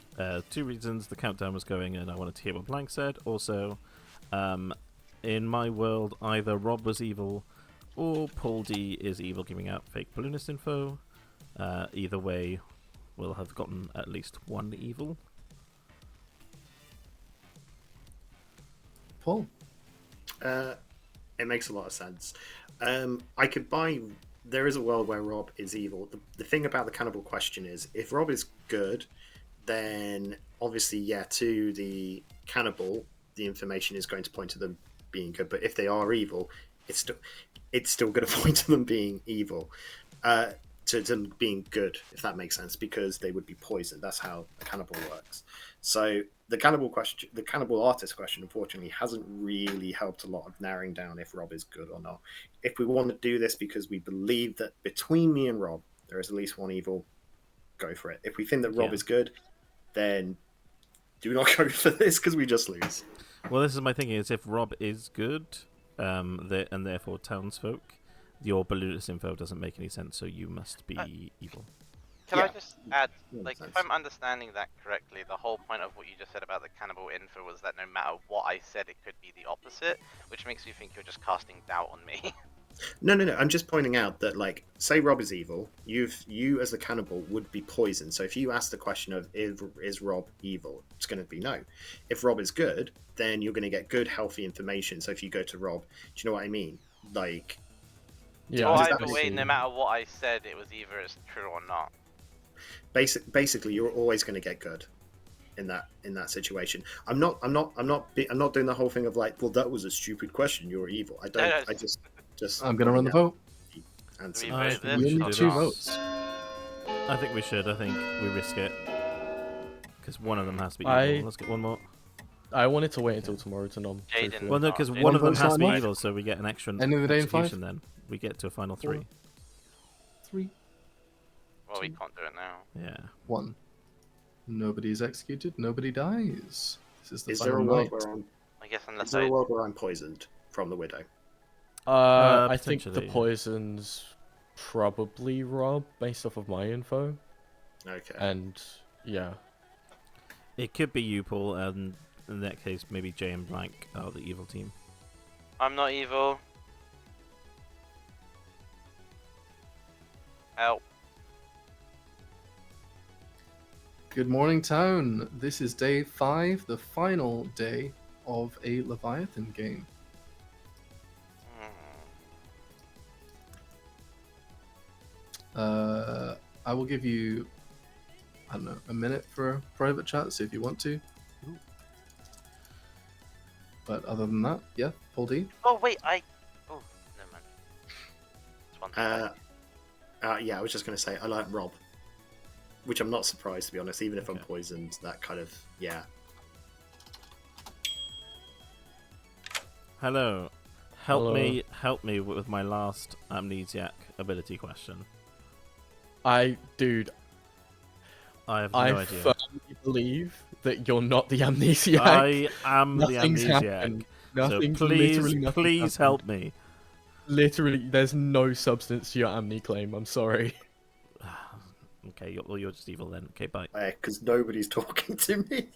[SPEAKER 1] 2 reasons: the countdown was going, and I wanted to hear what Blank said. Also, in my world, either Rob was evil, or Paul D is evil, giving out fake balloonist info. Either way, we'll have gotten at least one evil.
[SPEAKER 4] Paul.
[SPEAKER 6] It makes a lot of sense. I could buy. There is a world where Rob is evil. The thing about the cannibal question is, if Rob is good, then obviously, to the cannibal, the information is going to point to them being good. But if they are evil, it's still going to point to them being evil, to them being good, if that makes sense, because they would be poisoned. That's how a cannibal works. So the cannibal artist question, unfortunately, hasn't really helped a lot of narrowing down if Rob is good or not. If we want to do this because we believe that between me and Rob there is at least one evil, go for it. If we think that Rob is good, then do not go for this, because we just lose.
[SPEAKER 1] Well, this is my thinking: is if Rob is good, and therefore townsfolk, your balloonist info doesn't make any sense, so you must be evil.
[SPEAKER 5] Can I
[SPEAKER 6] Yeah.
[SPEAKER 5] just add,
[SPEAKER 6] Makes
[SPEAKER 5] like,
[SPEAKER 6] sense.
[SPEAKER 5] if I'm understanding that correctly, the whole point of what you just said about the cannibal info was that no matter what I said, it could be the opposite, which makes me think you're just casting doubt on me.
[SPEAKER 6] No. I'm just pointing out that, like, say Rob is evil, you as the cannibal would be poisoned. So if you ask the question of is Rob evil, it's going to be no. If Rob is good, then you're going to get good, healthy information. So if you go to Rob, do you know what I mean? Like,
[SPEAKER 2] Yeah.
[SPEAKER 5] Well,
[SPEAKER 6] does that
[SPEAKER 5] either
[SPEAKER 6] make
[SPEAKER 5] way,
[SPEAKER 6] sense?
[SPEAKER 5] no matter what I said, it was either it's true or not.
[SPEAKER 6] basically, you're always going to get good in that situation. I'm not doing the whole thing of like, well, that was a stupid question, you're evil. I don't.
[SPEAKER 5] No,
[SPEAKER 6] I just.
[SPEAKER 4] I'm gonna run the vote.
[SPEAKER 6] Answer.
[SPEAKER 5] We
[SPEAKER 1] I
[SPEAKER 5] vote
[SPEAKER 1] think
[SPEAKER 5] this
[SPEAKER 4] we
[SPEAKER 1] should
[SPEAKER 4] need
[SPEAKER 5] or
[SPEAKER 4] 2
[SPEAKER 5] not.
[SPEAKER 4] votes.
[SPEAKER 1] I think we should. I think we risk it, because one of them has to be
[SPEAKER 2] I-
[SPEAKER 1] evil. Let's get one more.
[SPEAKER 2] I wanted to wait until tomorrow to nom.
[SPEAKER 5] Jaden.
[SPEAKER 2] truthfully.
[SPEAKER 1] Well, no, because
[SPEAKER 5] One
[SPEAKER 1] one of
[SPEAKER 4] of
[SPEAKER 1] them
[SPEAKER 4] them's
[SPEAKER 1] has to be
[SPEAKER 4] not enough?
[SPEAKER 1] evil, so we get an extra
[SPEAKER 4] End of the day in 5?
[SPEAKER 1] execution. Then we get to a final 3.
[SPEAKER 4] 3,
[SPEAKER 5] Well, we can't do it now.
[SPEAKER 1] Yeah.
[SPEAKER 4] 1. Nobody is executed. Nobody dies. This is the
[SPEAKER 6] Is there
[SPEAKER 4] final
[SPEAKER 6] a world
[SPEAKER 4] night.
[SPEAKER 6] where I'm?
[SPEAKER 5] I guess
[SPEAKER 6] Is
[SPEAKER 5] unless
[SPEAKER 6] there
[SPEAKER 5] I.
[SPEAKER 6] a world where I'm poisoned from the widow?
[SPEAKER 2] I think the
[SPEAKER 1] Potentially.
[SPEAKER 2] poison's probably Rob, based off of my info.
[SPEAKER 6] Okay.
[SPEAKER 2] And yeah,
[SPEAKER 1] It could be you, Paul, and in that case, maybe Jay and Blank are the evil team.
[SPEAKER 5] I'm not evil. Help.
[SPEAKER 4] Good morning, town. This is day 5, the final day of a Leviathan game. I will give you, I don't know, a minute for a private chat, see if you want to. But other than that, yeah, Paul D.
[SPEAKER 5] Oh wait, Oh, never mind. It's one thing.
[SPEAKER 6] Yeah, I was just going to say I like Rob, which I'm not surprised to be honest. Even if I'm
[SPEAKER 1] Okay.
[SPEAKER 6] poisoned, that kind of
[SPEAKER 1] Hello.
[SPEAKER 2] Hello.
[SPEAKER 1] Help me with my last amnesiac ability question.
[SPEAKER 2] Dude,
[SPEAKER 1] I have no
[SPEAKER 2] I
[SPEAKER 1] idea.
[SPEAKER 2] firmly believe that you're not the amnesiac.
[SPEAKER 1] I am the
[SPEAKER 2] Nothing's
[SPEAKER 1] amnesiac.
[SPEAKER 2] happened.
[SPEAKER 1] So
[SPEAKER 2] Nothing's
[SPEAKER 1] please,
[SPEAKER 2] literally nothing's
[SPEAKER 1] please
[SPEAKER 2] happened.
[SPEAKER 1] help me.
[SPEAKER 2] Literally, there's no substance to your amne claim. I'm sorry.
[SPEAKER 1] Okay, you're just evil then. Okay, bye.
[SPEAKER 6] because nobody's talking to me.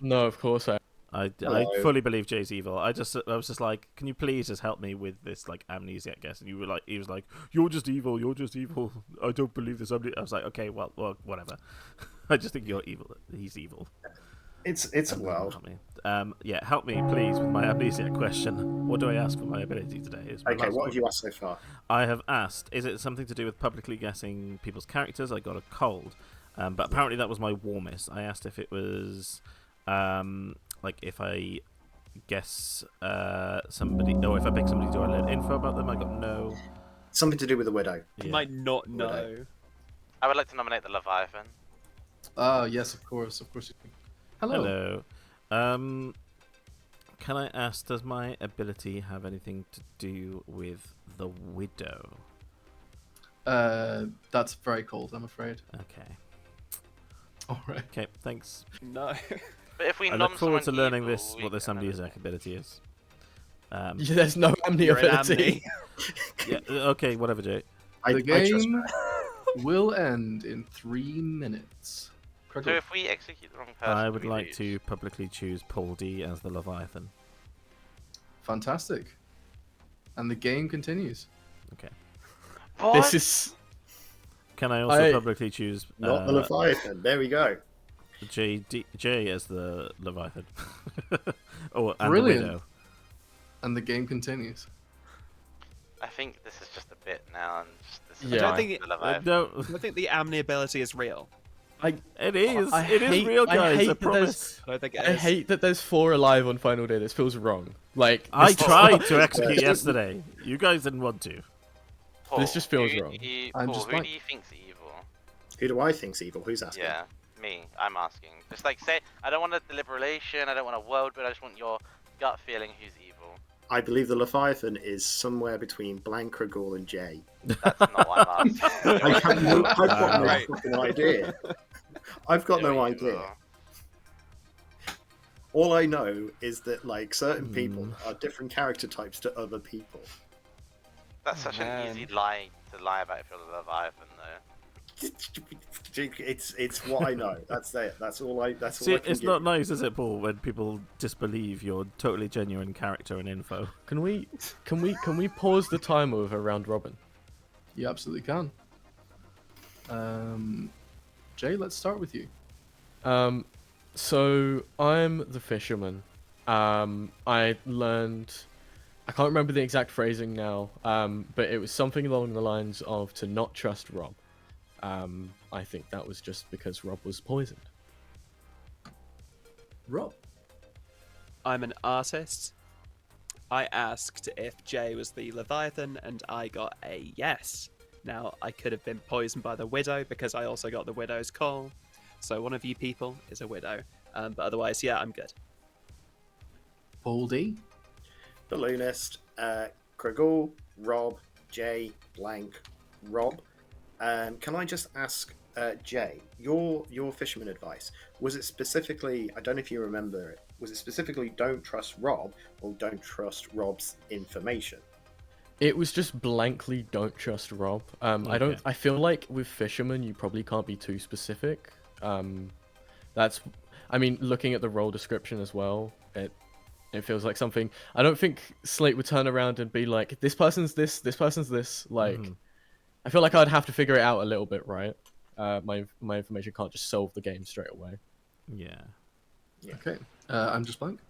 [SPEAKER 2] No, of course
[SPEAKER 1] I
[SPEAKER 6] Hello.
[SPEAKER 1] fully believe Jay's evil. I was just like, can you please just help me with this like amnesiac guess? And he was like, you're just evil. I don't believe this. I was like, okay, well, whatever. I just think you're evil. He's evil.
[SPEAKER 6] It's well.
[SPEAKER 1] Help me. Yeah, help me please with my amnesiac question. What do I ask for my ability today? Is my
[SPEAKER 6] Okay,
[SPEAKER 1] last
[SPEAKER 6] what
[SPEAKER 1] one.
[SPEAKER 6] have you asked so far?
[SPEAKER 1] I have asked, is it something to do with publicly guessing people's characters? I got a cold, but apparently that was my warmest. I asked if it was, like if I guess somebody, no, if I pick somebody, do I learn info about them? I got no.
[SPEAKER 6] Something to do with the widow.
[SPEAKER 3] You
[SPEAKER 1] Yeah.
[SPEAKER 3] might not
[SPEAKER 6] Would I?
[SPEAKER 3] know.
[SPEAKER 5] I would like to nominate the Leviathan.
[SPEAKER 4] Yes, of course you can. Hello.
[SPEAKER 1] Hello. Can I ask, does my ability have anything to do with the widow?
[SPEAKER 4] That's very cold, I'm afraid.
[SPEAKER 1] Okay.
[SPEAKER 4] Alright.
[SPEAKER 1] Okay, thanks.
[SPEAKER 3] No.
[SPEAKER 5] But if we
[SPEAKER 1] I
[SPEAKER 5] nom
[SPEAKER 1] look forward to
[SPEAKER 5] someone
[SPEAKER 1] learning
[SPEAKER 5] evil,
[SPEAKER 1] this,
[SPEAKER 5] we
[SPEAKER 1] what this
[SPEAKER 5] can
[SPEAKER 1] amnesiac
[SPEAKER 5] nominate.
[SPEAKER 1] ability is.
[SPEAKER 2] There's no amne
[SPEAKER 3] You're an
[SPEAKER 2] ability.
[SPEAKER 1] Yeah, okay, whatever, Jay.
[SPEAKER 4] The
[SPEAKER 6] I trust
[SPEAKER 4] game will end in 3 minutes.
[SPEAKER 5] So
[SPEAKER 4] Critical.
[SPEAKER 5] if we execute the wrong person,
[SPEAKER 1] I
[SPEAKER 5] do
[SPEAKER 1] would
[SPEAKER 5] we
[SPEAKER 1] like
[SPEAKER 5] lose?
[SPEAKER 1] to publicly choose Paul D as the Leviathan.
[SPEAKER 4] Fantastic. And the game continues.
[SPEAKER 1] Okay.
[SPEAKER 5] What?
[SPEAKER 2] This is
[SPEAKER 1] Can I also
[SPEAKER 2] I-
[SPEAKER 1] publicly choose
[SPEAKER 6] not the Leviathan. There we go.
[SPEAKER 1] Jay as the Leviathan? Oh, and
[SPEAKER 4] Brilliant.
[SPEAKER 1] the widow.
[SPEAKER 4] And the game continues.
[SPEAKER 5] I think this is just a bit now, and this is
[SPEAKER 2] Yeah.
[SPEAKER 3] I don't think
[SPEAKER 5] the
[SPEAKER 3] it-
[SPEAKER 5] Leviathan.
[SPEAKER 1] No,
[SPEAKER 3] I think the amne ability is real.
[SPEAKER 1] it is.
[SPEAKER 2] I
[SPEAKER 1] It is
[SPEAKER 2] hate-
[SPEAKER 1] real,
[SPEAKER 2] I
[SPEAKER 1] guys.
[SPEAKER 2] hate
[SPEAKER 1] I
[SPEAKER 2] that there's-
[SPEAKER 1] promise.
[SPEAKER 3] I don't think it
[SPEAKER 2] I
[SPEAKER 3] is.
[SPEAKER 2] hate that there's 4 alive on final day. This feels wrong. Like
[SPEAKER 1] I
[SPEAKER 2] this-
[SPEAKER 1] tried to execute yesterday. You guys didn't want to.
[SPEAKER 5] Paul,
[SPEAKER 2] This just feels
[SPEAKER 5] who
[SPEAKER 2] wrong.
[SPEAKER 5] do you-
[SPEAKER 4] I'm
[SPEAKER 5] Paul,
[SPEAKER 4] just
[SPEAKER 5] who
[SPEAKER 4] like-
[SPEAKER 5] do you think's evil?
[SPEAKER 6] Who do I think's evil? Who's asking?
[SPEAKER 5] Yeah, me. I'm asking. Just like say, I don't want a deliberation. I don't want a world, but I just want your gut feeling. Who's evil?
[SPEAKER 6] I believe the Leviathan is somewhere between Blank, Kragul, and Jay.
[SPEAKER 5] That's not what I'm asking.
[SPEAKER 6] I've got no
[SPEAKER 3] Right.
[SPEAKER 6] fucking idea. I've got no
[SPEAKER 5] You're
[SPEAKER 6] idea.
[SPEAKER 5] evil.
[SPEAKER 6] All I know is that like certain people are different character types to other people.
[SPEAKER 5] That's such an
[SPEAKER 3] Man.
[SPEAKER 5] easy lie to lie about if you're the Leviathan, though.
[SPEAKER 6] It's what I know. That's it. That's all I. That's all
[SPEAKER 1] See,
[SPEAKER 6] I can
[SPEAKER 1] it's
[SPEAKER 6] give
[SPEAKER 1] not
[SPEAKER 6] you.
[SPEAKER 1] nice, is it, Paul, when people disbelieve your totally genuine character and info?
[SPEAKER 2] Can we pause the timer with a round robin?
[SPEAKER 4] You absolutely can. Jay, let's start with you.
[SPEAKER 2] So I'm the fisherman. I learned, I can't remember the exact phrasing now, but it was something along the lines of to not trust Rob. I think that was just because Rob was poisoned.
[SPEAKER 4] Rob.
[SPEAKER 3] I'm an artist. I asked if Jay was the Leviathan, and I got a yes. Now, I could have been poisoned by the Widow, because I also got the Widow's call. So one of you people is a Widow. But otherwise, yeah, I'm good.
[SPEAKER 4] Baldy.
[SPEAKER 6] Balloonist, Kragul, Rob, Jay, Blank, Rob. Can I just ask, Jay, your fisherman advice, was it specifically, I don't know if you remember it, was it specifically don't trust Rob or don't trust Rob's information?
[SPEAKER 2] It was just blankly don't trust Rob.
[SPEAKER 1] Okay.
[SPEAKER 2] I feel like with fishermen you probably can't be too specific. That's, I mean, looking at the role description as well, it feels like something. I don't think Slate would turn around and be like, this person's this person's this. Like,
[SPEAKER 1] Mhm.
[SPEAKER 2] I feel like I'd have to figure it out a little bit, right? My information can't just solve the game straight away.
[SPEAKER 1] Yeah.
[SPEAKER 4] Okay. I'm just blank.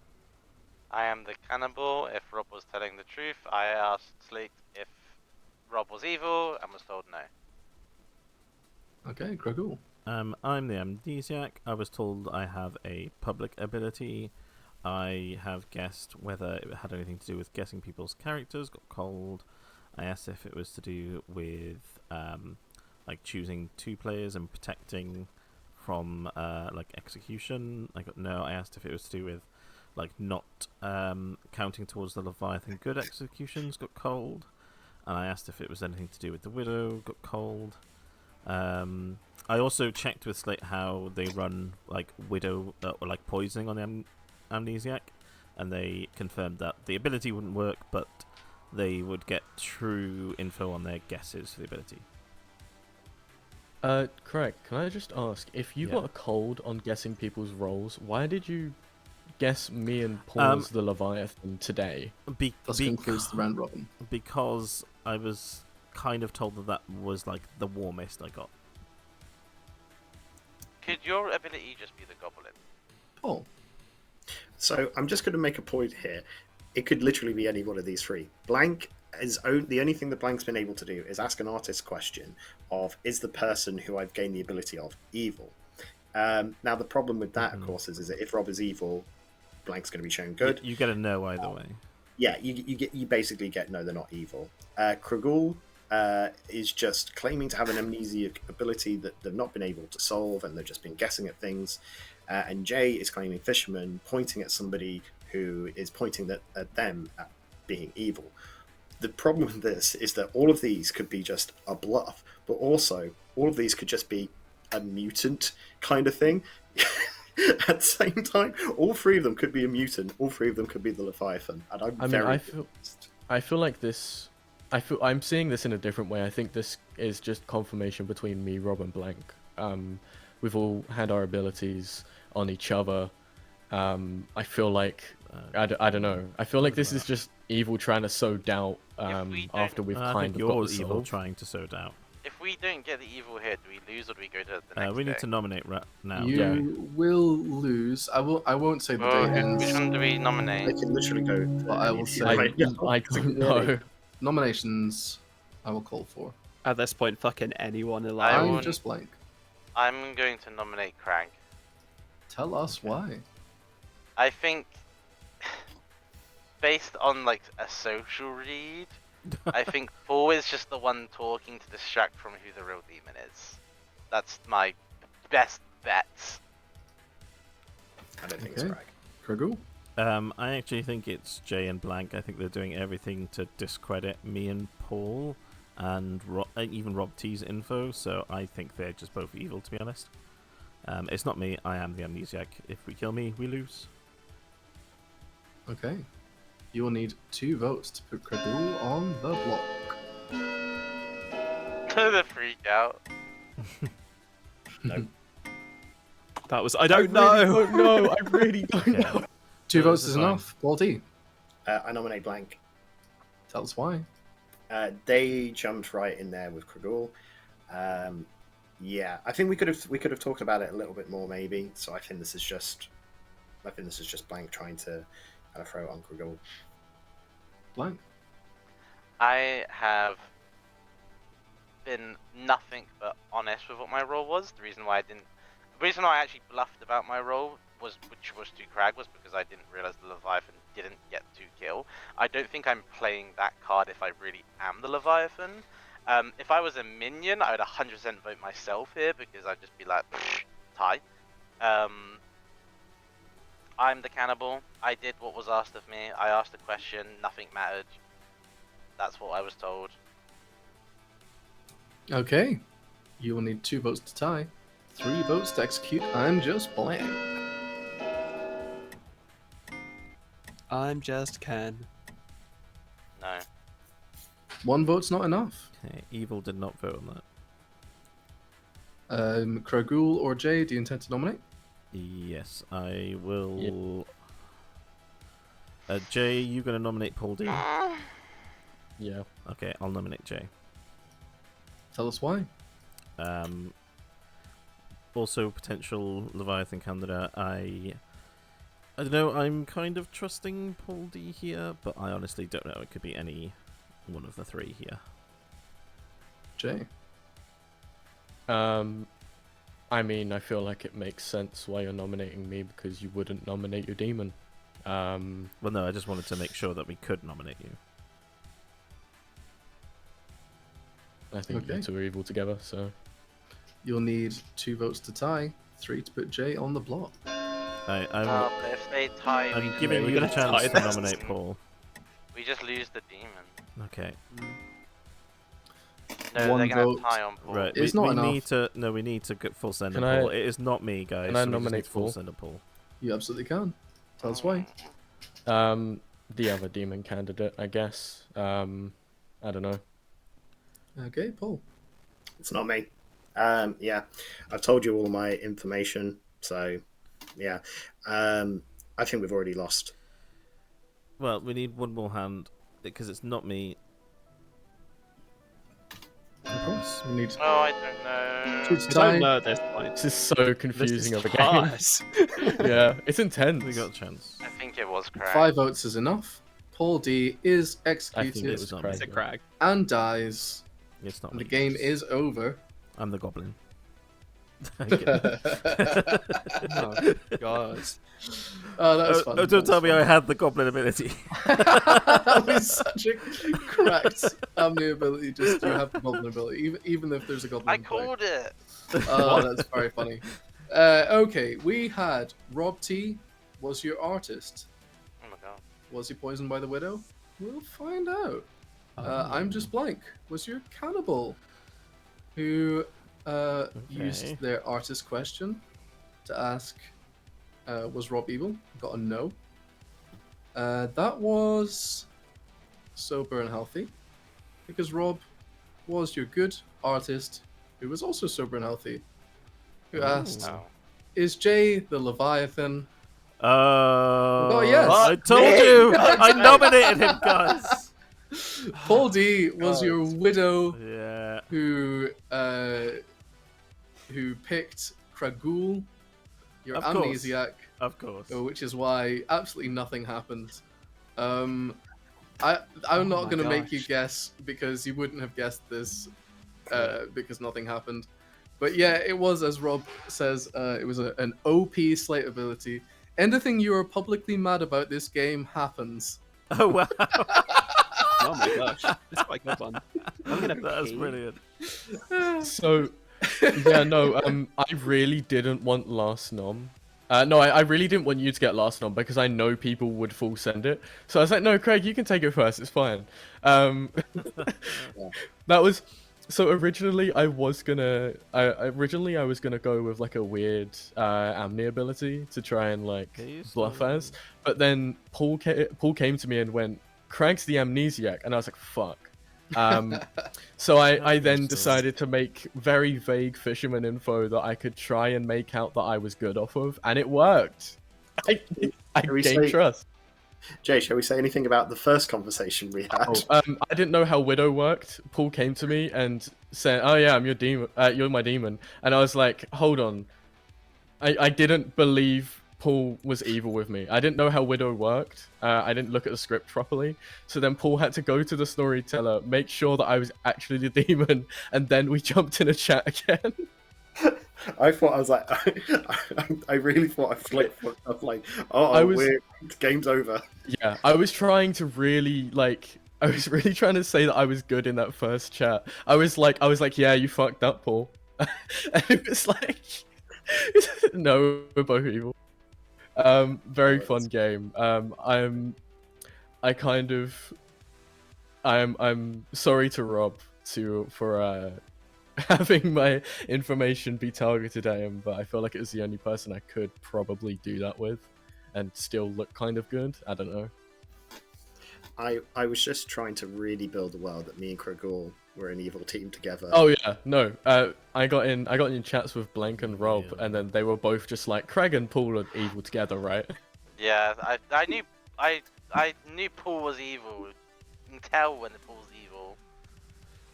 [SPEAKER 5] I am the cannibal. If Rob was telling the truth, I asked Slate if Rob was evil and was told no.
[SPEAKER 4] Okay, Kragul.
[SPEAKER 1] I'm the amnesiac. I was told I have a public ability. I have guessed whether it had anything to do with guessing people's characters. Got cold. I asked if it was to do with like choosing two players and protecting from like execution. I got no. I asked if it was to do with like not counting towards the Leviathan good executions. Got cold. And I asked if it was anything to do with the widow. Got cold. I also checked with Slate how they run like widow or like poisoning on the amnesiac, and they confirmed that the ability wouldn't work, but they would get true info on their guesses for the ability.
[SPEAKER 2] Craig, can I just ask, if you
[SPEAKER 1] Yeah.
[SPEAKER 2] got a cold on guessing people's roles, why did you guess me and Paul as the Leviathan today?
[SPEAKER 4] Thus concludes the round robin.
[SPEAKER 1] Because I was kind of told that was like the warmest I got.
[SPEAKER 5] Could your ability just be the goblin?
[SPEAKER 4] Paul.
[SPEAKER 6] So I'm just going to make a point here. It could literally be any one of these three. Blank is the only thing that Blank's been able to do is ask an artist question of, is the person who I've gained the ability of evil? Now the problem with that, of course, is that if Rob is evil, Blank's going to be shown good.
[SPEAKER 1] You get a no either way.
[SPEAKER 6] Yeah, you basically get no, they're not evil. Kragul is just claiming to have an amnesiac ability that they've not been able to solve, and they've just been guessing at things. And Jay is claiming fisherman, pointing at somebody who is pointing at them at being evil. The problem with this is that all of these could be just a bluff, but also all of these could just be a mutant kind of thing. At the same time, all three of them could be a mutant. All three of them could be the Leviathan. And
[SPEAKER 2] I feel like this. I'm seeing this in a different way. I think this is just confirmation between me, Rob, and Blank. We've all had our abilities on each other. I feel like I don't know. I feel like this is just evil trying to sow doubt after we've
[SPEAKER 1] I
[SPEAKER 2] kind
[SPEAKER 1] think
[SPEAKER 2] of
[SPEAKER 1] you're
[SPEAKER 2] got the
[SPEAKER 1] evil
[SPEAKER 2] solve.
[SPEAKER 1] trying to sow doubt.
[SPEAKER 5] If we don't get the evil here, do we lose or do we go to the next
[SPEAKER 1] We need
[SPEAKER 5] day?
[SPEAKER 1] to nominate now.
[SPEAKER 4] You will lose. I won't say the day ends.
[SPEAKER 5] Which one do we
[SPEAKER 6] They
[SPEAKER 5] nominate?
[SPEAKER 6] can literally go.
[SPEAKER 4] But I will say
[SPEAKER 6] Right now.
[SPEAKER 2] I don't know.
[SPEAKER 4] nominations. I will call for.
[SPEAKER 3] At this point, fucking anyone
[SPEAKER 5] I
[SPEAKER 3] alive.
[SPEAKER 4] I'm
[SPEAKER 5] won't-
[SPEAKER 4] just blank.
[SPEAKER 5] I'm going to nominate Krang.
[SPEAKER 4] Tell us why.
[SPEAKER 5] I think, based on like a social read, I think Paul is just the one talking to distract from who the real demon is. That's my best bet.
[SPEAKER 6] I don't think
[SPEAKER 4] Okay.
[SPEAKER 6] it's Bragg.
[SPEAKER 4] Kragul.
[SPEAKER 1] I actually think it's Jay and Blank. I think they're doing everything to discredit me and Paul, and even Rob T's info. So I think they're just both evil, to be honest. It's not me. I am the amnesiac. If we kill me, we lose.
[SPEAKER 4] Okay. You will need 2 votes to put Kragul on the block.
[SPEAKER 5] The freak out.
[SPEAKER 6] No.
[SPEAKER 3] That was. I don't know.
[SPEAKER 2] No, I really don't
[SPEAKER 1] Okay.
[SPEAKER 2] know.
[SPEAKER 4] 2
[SPEAKER 1] No,
[SPEAKER 4] votes
[SPEAKER 1] this
[SPEAKER 4] is
[SPEAKER 1] is fine.
[SPEAKER 4] enough. Baldy.
[SPEAKER 6] I nominate Blank.
[SPEAKER 4] Tell us why.
[SPEAKER 6] They jumped right in there with Kragul. Yeah, I think we could have talked about it a little bit more, maybe. So I think this is just Blank trying to kind of throw it on Kragul.
[SPEAKER 4] Blank.
[SPEAKER 5] I have been nothing but honest with what my role was. The reason why I actually bluffed about my role which was to Crag, was because I didn't realize the Leviathan didn't get to kill. I don't think I'm playing that card if I really am the Leviathan. If I was a minion, I would 100% vote myself here because I'd just be like, tie. I'm the cannibal. I did what was asked of me. I asked a question. Nothing mattered. That's what I was told.
[SPEAKER 4] Okay. You will need 2 votes to tie, 3 votes to execute. I'm just blank.
[SPEAKER 3] I'm just Ken.
[SPEAKER 5] No.
[SPEAKER 4] 1 vote's not enough.
[SPEAKER 1] Okay, Evil did not vote on that.
[SPEAKER 4] Kragul or Jay, do you intend to nominate?
[SPEAKER 1] Yes, I will. Jay, you gonna nominate Paul D?
[SPEAKER 2] Yeah.
[SPEAKER 1] Okay, I'll nominate Jay.
[SPEAKER 4] Tell us why.
[SPEAKER 1] Also, potential Leviathan candidate. I don't know. I'm kind of trusting Paul D here, but I honestly don't know. It could be any one of the 3 here.
[SPEAKER 4] Jay.
[SPEAKER 2] I mean, I feel like it makes sense why you're nominating me because you wouldn't nominate your demon.
[SPEAKER 1] Well, no, I just wanted to make sure that we could nominate you.
[SPEAKER 2] I think
[SPEAKER 4] Okay.
[SPEAKER 2] you two are evil together, so.
[SPEAKER 4] You'll need 2 votes to tie, 3 to put Jay on the block.
[SPEAKER 1] I'm
[SPEAKER 5] But if they tie, we
[SPEAKER 1] I'm
[SPEAKER 5] just,
[SPEAKER 1] giving
[SPEAKER 3] we're
[SPEAKER 1] you the
[SPEAKER 3] gonna
[SPEAKER 1] chance
[SPEAKER 3] tie
[SPEAKER 1] to
[SPEAKER 3] this.
[SPEAKER 1] nominate Paul.
[SPEAKER 5] we just lose the demon.
[SPEAKER 1] Okay,
[SPEAKER 5] No,
[SPEAKER 4] 1
[SPEAKER 5] they're gonna
[SPEAKER 4] vote.
[SPEAKER 5] tie on Paul.
[SPEAKER 1] right.
[SPEAKER 4] It's
[SPEAKER 1] we
[SPEAKER 4] not enough.
[SPEAKER 1] need to. No, we need to get full send on
[SPEAKER 2] Can I-
[SPEAKER 1] Paul. It is not me, guys.
[SPEAKER 2] can I
[SPEAKER 1] so we just need
[SPEAKER 2] nominate
[SPEAKER 1] full
[SPEAKER 2] Paul?
[SPEAKER 1] send on Paul.
[SPEAKER 4] You absolutely can. Tell us why.
[SPEAKER 2] The other demon candidate, I guess. I don't know.
[SPEAKER 4] Okay, Paul.
[SPEAKER 6] It's not me. Yeah, I've told you all my information, so yeah. I think we've already lost.
[SPEAKER 1] Well, we need one more hand because it's not me.
[SPEAKER 4] I promise. We need
[SPEAKER 5] Oh, I don't know.
[SPEAKER 4] 2 to
[SPEAKER 3] I
[SPEAKER 4] tie.
[SPEAKER 3] don't know at this point.
[SPEAKER 2] This is so
[SPEAKER 3] This
[SPEAKER 2] confusing
[SPEAKER 3] is
[SPEAKER 2] of a game.
[SPEAKER 3] hard.
[SPEAKER 2] Yeah, it's intense.
[SPEAKER 1] We got a chance.
[SPEAKER 5] I think it was correct.
[SPEAKER 4] 5 votes is enough. Paul D is
[SPEAKER 2] I think
[SPEAKER 4] executed
[SPEAKER 2] it
[SPEAKER 1] was
[SPEAKER 2] was
[SPEAKER 1] not
[SPEAKER 2] Craig.
[SPEAKER 3] It's a crag.
[SPEAKER 4] and dies.
[SPEAKER 1] It's not
[SPEAKER 4] And
[SPEAKER 1] me.
[SPEAKER 4] the game is over.
[SPEAKER 1] I'm the goblin.
[SPEAKER 3] Oh, God.
[SPEAKER 4] Oh, that was fun.
[SPEAKER 1] Oh, don't tell me I had the goblin ability.
[SPEAKER 4] That was such a correct ability. Just you have the goblin ability, even if there's a goblin.
[SPEAKER 5] I
[SPEAKER 4] in play.
[SPEAKER 5] called it.
[SPEAKER 4] Oh, that's very funny. Okay, we had Rob T. Was your artist?
[SPEAKER 5] Oh my god.
[SPEAKER 4] Was he poisoned by the widow? We'll find out. I'm just blank. Was your cannibal? Who used their artist question to ask, was Rob evil? Got a no. That was sober and healthy, because Rob was your good artist who was also sober and healthy, who asked,
[SPEAKER 5] No.
[SPEAKER 4] is Jay the Leviathan?
[SPEAKER 1] Oh,
[SPEAKER 4] yes.
[SPEAKER 1] I told you! I nominated him, guys!
[SPEAKER 4] Paul D was
[SPEAKER 3] God.
[SPEAKER 4] your widow
[SPEAKER 1] Yeah.
[SPEAKER 4] who picked Kragul, your
[SPEAKER 1] Of course.
[SPEAKER 4] amnesiac,
[SPEAKER 1] Of course.
[SPEAKER 4] which is why absolutely nothing happened. I'm
[SPEAKER 3] Oh
[SPEAKER 4] not
[SPEAKER 3] my
[SPEAKER 4] gonna make you
[SPEAKER 3] gosh.
[SPEAKER 4] guess because you wouldn't have guessed this because nothing happened. But yeah, it was, as Rob says, it was an OP slate ability. Anything you are publicly mad about this game happens.
[SPEAKER 1] Oh, wow.
[SPEAKER 3] Oh my gosh. That's quite a good one. I'm gonna
[SPEAKER 1] That is
[SPEAKER 3] pee.
[SPEAKER 1] brilliant.
[SPEAKER 2] So, yeah, no, I really didn't want last nom. No, I really didn't want you to get last nom because I know people would full send it. So I was like, no, Craig, you can take it first. It's fine. That was so originally I was gonna go with like a weird Amni ability to try and like bluff as, but then Paul came to me and went, Craig's the amnesiac, and I was like, fuck. So I then decided to make very vague fisherman info that I could try and make out that I was good off of, and it worked. I
[SPEAKER 6] we
[SPEAKER 2] gained
[SPEAKER 6] say-
[SPEAKER 2] trust.
[SPEAKER 6] Jay, shall we say anything about the first conversation we had?
[SPEAKER 2] I didn't know how Widow worked. Paul came to me and said, "Oh yeah, I'm your demon. You're my demon." And I was like, "Hold on." I didn't believe Paul was evil with me. I didn't know how Widow worked. I didn't look at the script properly. So then Paul had to go to the storyteller, make sure that I was actually the demon, and then we jumped in a chat again.
[SPEAKER 6] I thought I was like, I really thought I flipped. I was like, we're game's over.
[SPEAKER 2] Yeah, I was trying to really I was really trying to say that I was good in that first chat. I was like, yeah, you fucked up, Paul. And it was like, no, we're both evil. Very
[SPEAKER 6] No,
[SPEAKER 2] fun
[SPEAKER 6] it's-
[SPEAKER 2] game. I'm sorry to Rob for having my information be targeted at him, but I feel like it was the only person I could probably do that with, and still look kind of good. I don't know.
[SPEAKER 6] I was just trying to really build a world that me and Kragor were an evil team together.
[SPEAKER 2] Oh yeah, no. I got in chats with Blank and Rob,
[SPEAKER 1] Yeah.
[SPEAKER 2] and then they were both just like, Craig and Paul are evil together, right?
[SPEAKER 5] Yeah, I knew Paul was evil. You can tell when Paul's evil.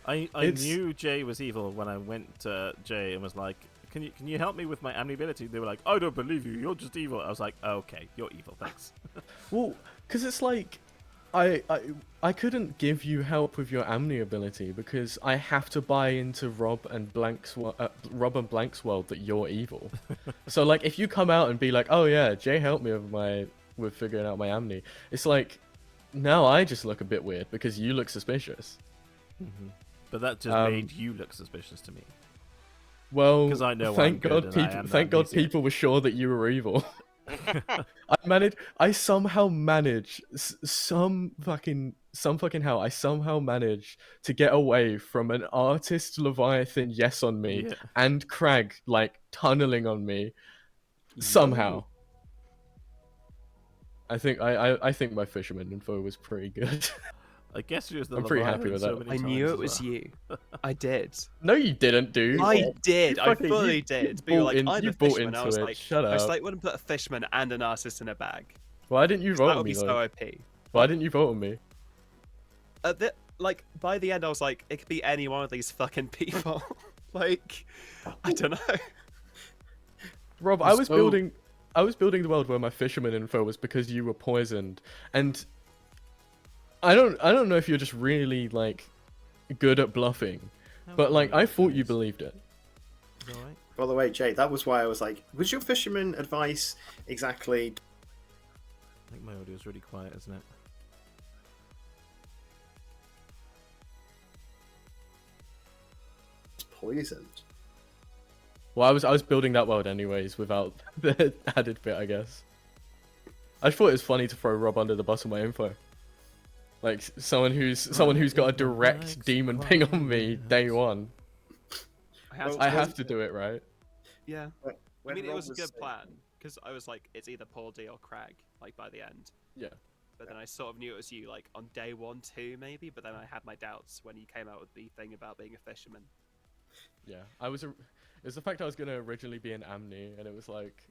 [SPEAKER 1] I
[SPEAKER 2] It's-
[SPEAKER 1] knew Jay was evil when I went to Jay and was like, can you help me with my ability? They were like, I don't believe you. You're just evil. I was like, okay, you're evil. Thanks.
[SPEAKER 2] Well, because it's like, I couldn't give you help with your Amni ability because I have to buy into Rob and Blank's world that you're evil. So like, if you come out and be like, oh yeah, Jay helped me with figuring out my Amni, it's like, now I just look a bit weird because you look suspicious.
[SPEAKER 1] But that just made you look suspicious to me.
[SPEAKER 2] Well,
[SPEAKER 1] 'Cause I know I'm
[SPEAKER 2] thank
[SPEAKER 1] good
[SPEAKER 2] God
[SPEAKER 1] and I
[SPEAKER 2] people,
[SPEAKER 1] am
[SPEAKER 2] thank God
[SPEAKER 1] amnesia.
[SPEAKER 2] people were sure that you were evil. I somehow managed some fucking how I somehow managed to get away from an artist Leviathan yes on me
[SPEAKER 1] Yeah.
[SPEAKER 2] and Crag like tunneling on me somehow. I think my fisherman info was pretty good.
[SPEAKER 1] I guess you was the
[SPEAKER 2] I'm pretty happy
[SPEAKER 1] Leviathan
[SPEAKER 2] with
[SPEAKER 1] so
[SPEAKER 2] that.
[SPEAKER 1] many
[SPEAKER 3] I
[SPEAKER 1] times
[SPEAKER 3] knew
[SPEAKER 1] as
[SPEAKER 3] it was
[SPEAKER 1] well.
[SPEAKER 3] you. I did.
[SPEAKER 2] No, you didn't, dude.
[SPEAKER 3] I did.
[SPEAKER 2] You
[SPEAKER 3] I
[SPEAKER 2] fucking-
[SPEAKER 3] fully
[SPEAKER 2] you
[SPEAKER 3] did. But you're
[SPEAKER 2] bought
[SPEAKER 3] like,
[SPEAKER 2] in-
[SPEAKER 3] I'm
[SPEAKER 2] you
[SPEAKER 3] a
[SPEAKER 2] bought
[SPEAKER 3] fisherman. I
[SPEAKER 2] into
[SPEAKER 3] was
[SPEAKER 2] it.
[SPEAKER 3] like,
[SPEAKER 2] Shut
[SPEAKER 3] I just
[SPEAKER 2] up.
[SPEAKER 3] like wouldn't put a fisherman and an artist in a bag.
[SPEAKER 2] Why didn't you
[SPEAKER 3] 'Cause
[SPEAKER 2] vote
[SPEAKER 3] that
[SPEAKER 2] on
[SPEAKER 3] would
[SPEAKER 2] me
[SPEAKER 3] be so
[SPEAKER 2] though?
[SPEAKER 3] OP.
[SPEAKER 2] Why didn't you vote on me?
[SPEAKER 3] Like by the end, I was like, it could be any one of these fucking people. Like, I don't know.
[SPEAKER 2] Rob, I was
[SPEAKER 4] So-
[SPEAKER 2] building the world where my fisherman info was because you were poisoned, and I don't know if you're just really like good at bluffing, but like I thought you believed it.
[SPEAKER 1] It's alright.
[SPEAKER 6] By the way, Jay, that was why I was like, was your fisherman advice exactly
[SPEAKER 1] I think my audio is really quiet, isn't it?
[SPEAKER 6] poisoned?
[SPEAKER 2] Well, I was building that world anyways without the added bit, I guess. I thought it was funny to throw Rob under the bus with my info. Like someone who's got a direct demon ping on me day one. I have to do it, right?
[SPEAKER 3] Yeah. I
[SPEAKER 6] When
[SPEAKER 3] mean, it
[SPEAKER 6] Rob
[SPEAKER 3] was a good
[SPEAKER 6] saying-
[SPEAKER 3] plan because I was like, it's either Paul D or Craig. Like by the end.
[SPEAKER 2] Yeah.
[SPEAKER 3] But then I sort of knew it was you, like on day 1, 2 maybe. But then I had my doubts when you came out with the thing about being a fisherman.
[SPEAKER 2] Yeah, it was the fact I was gonna originally be an Amni, and it was like,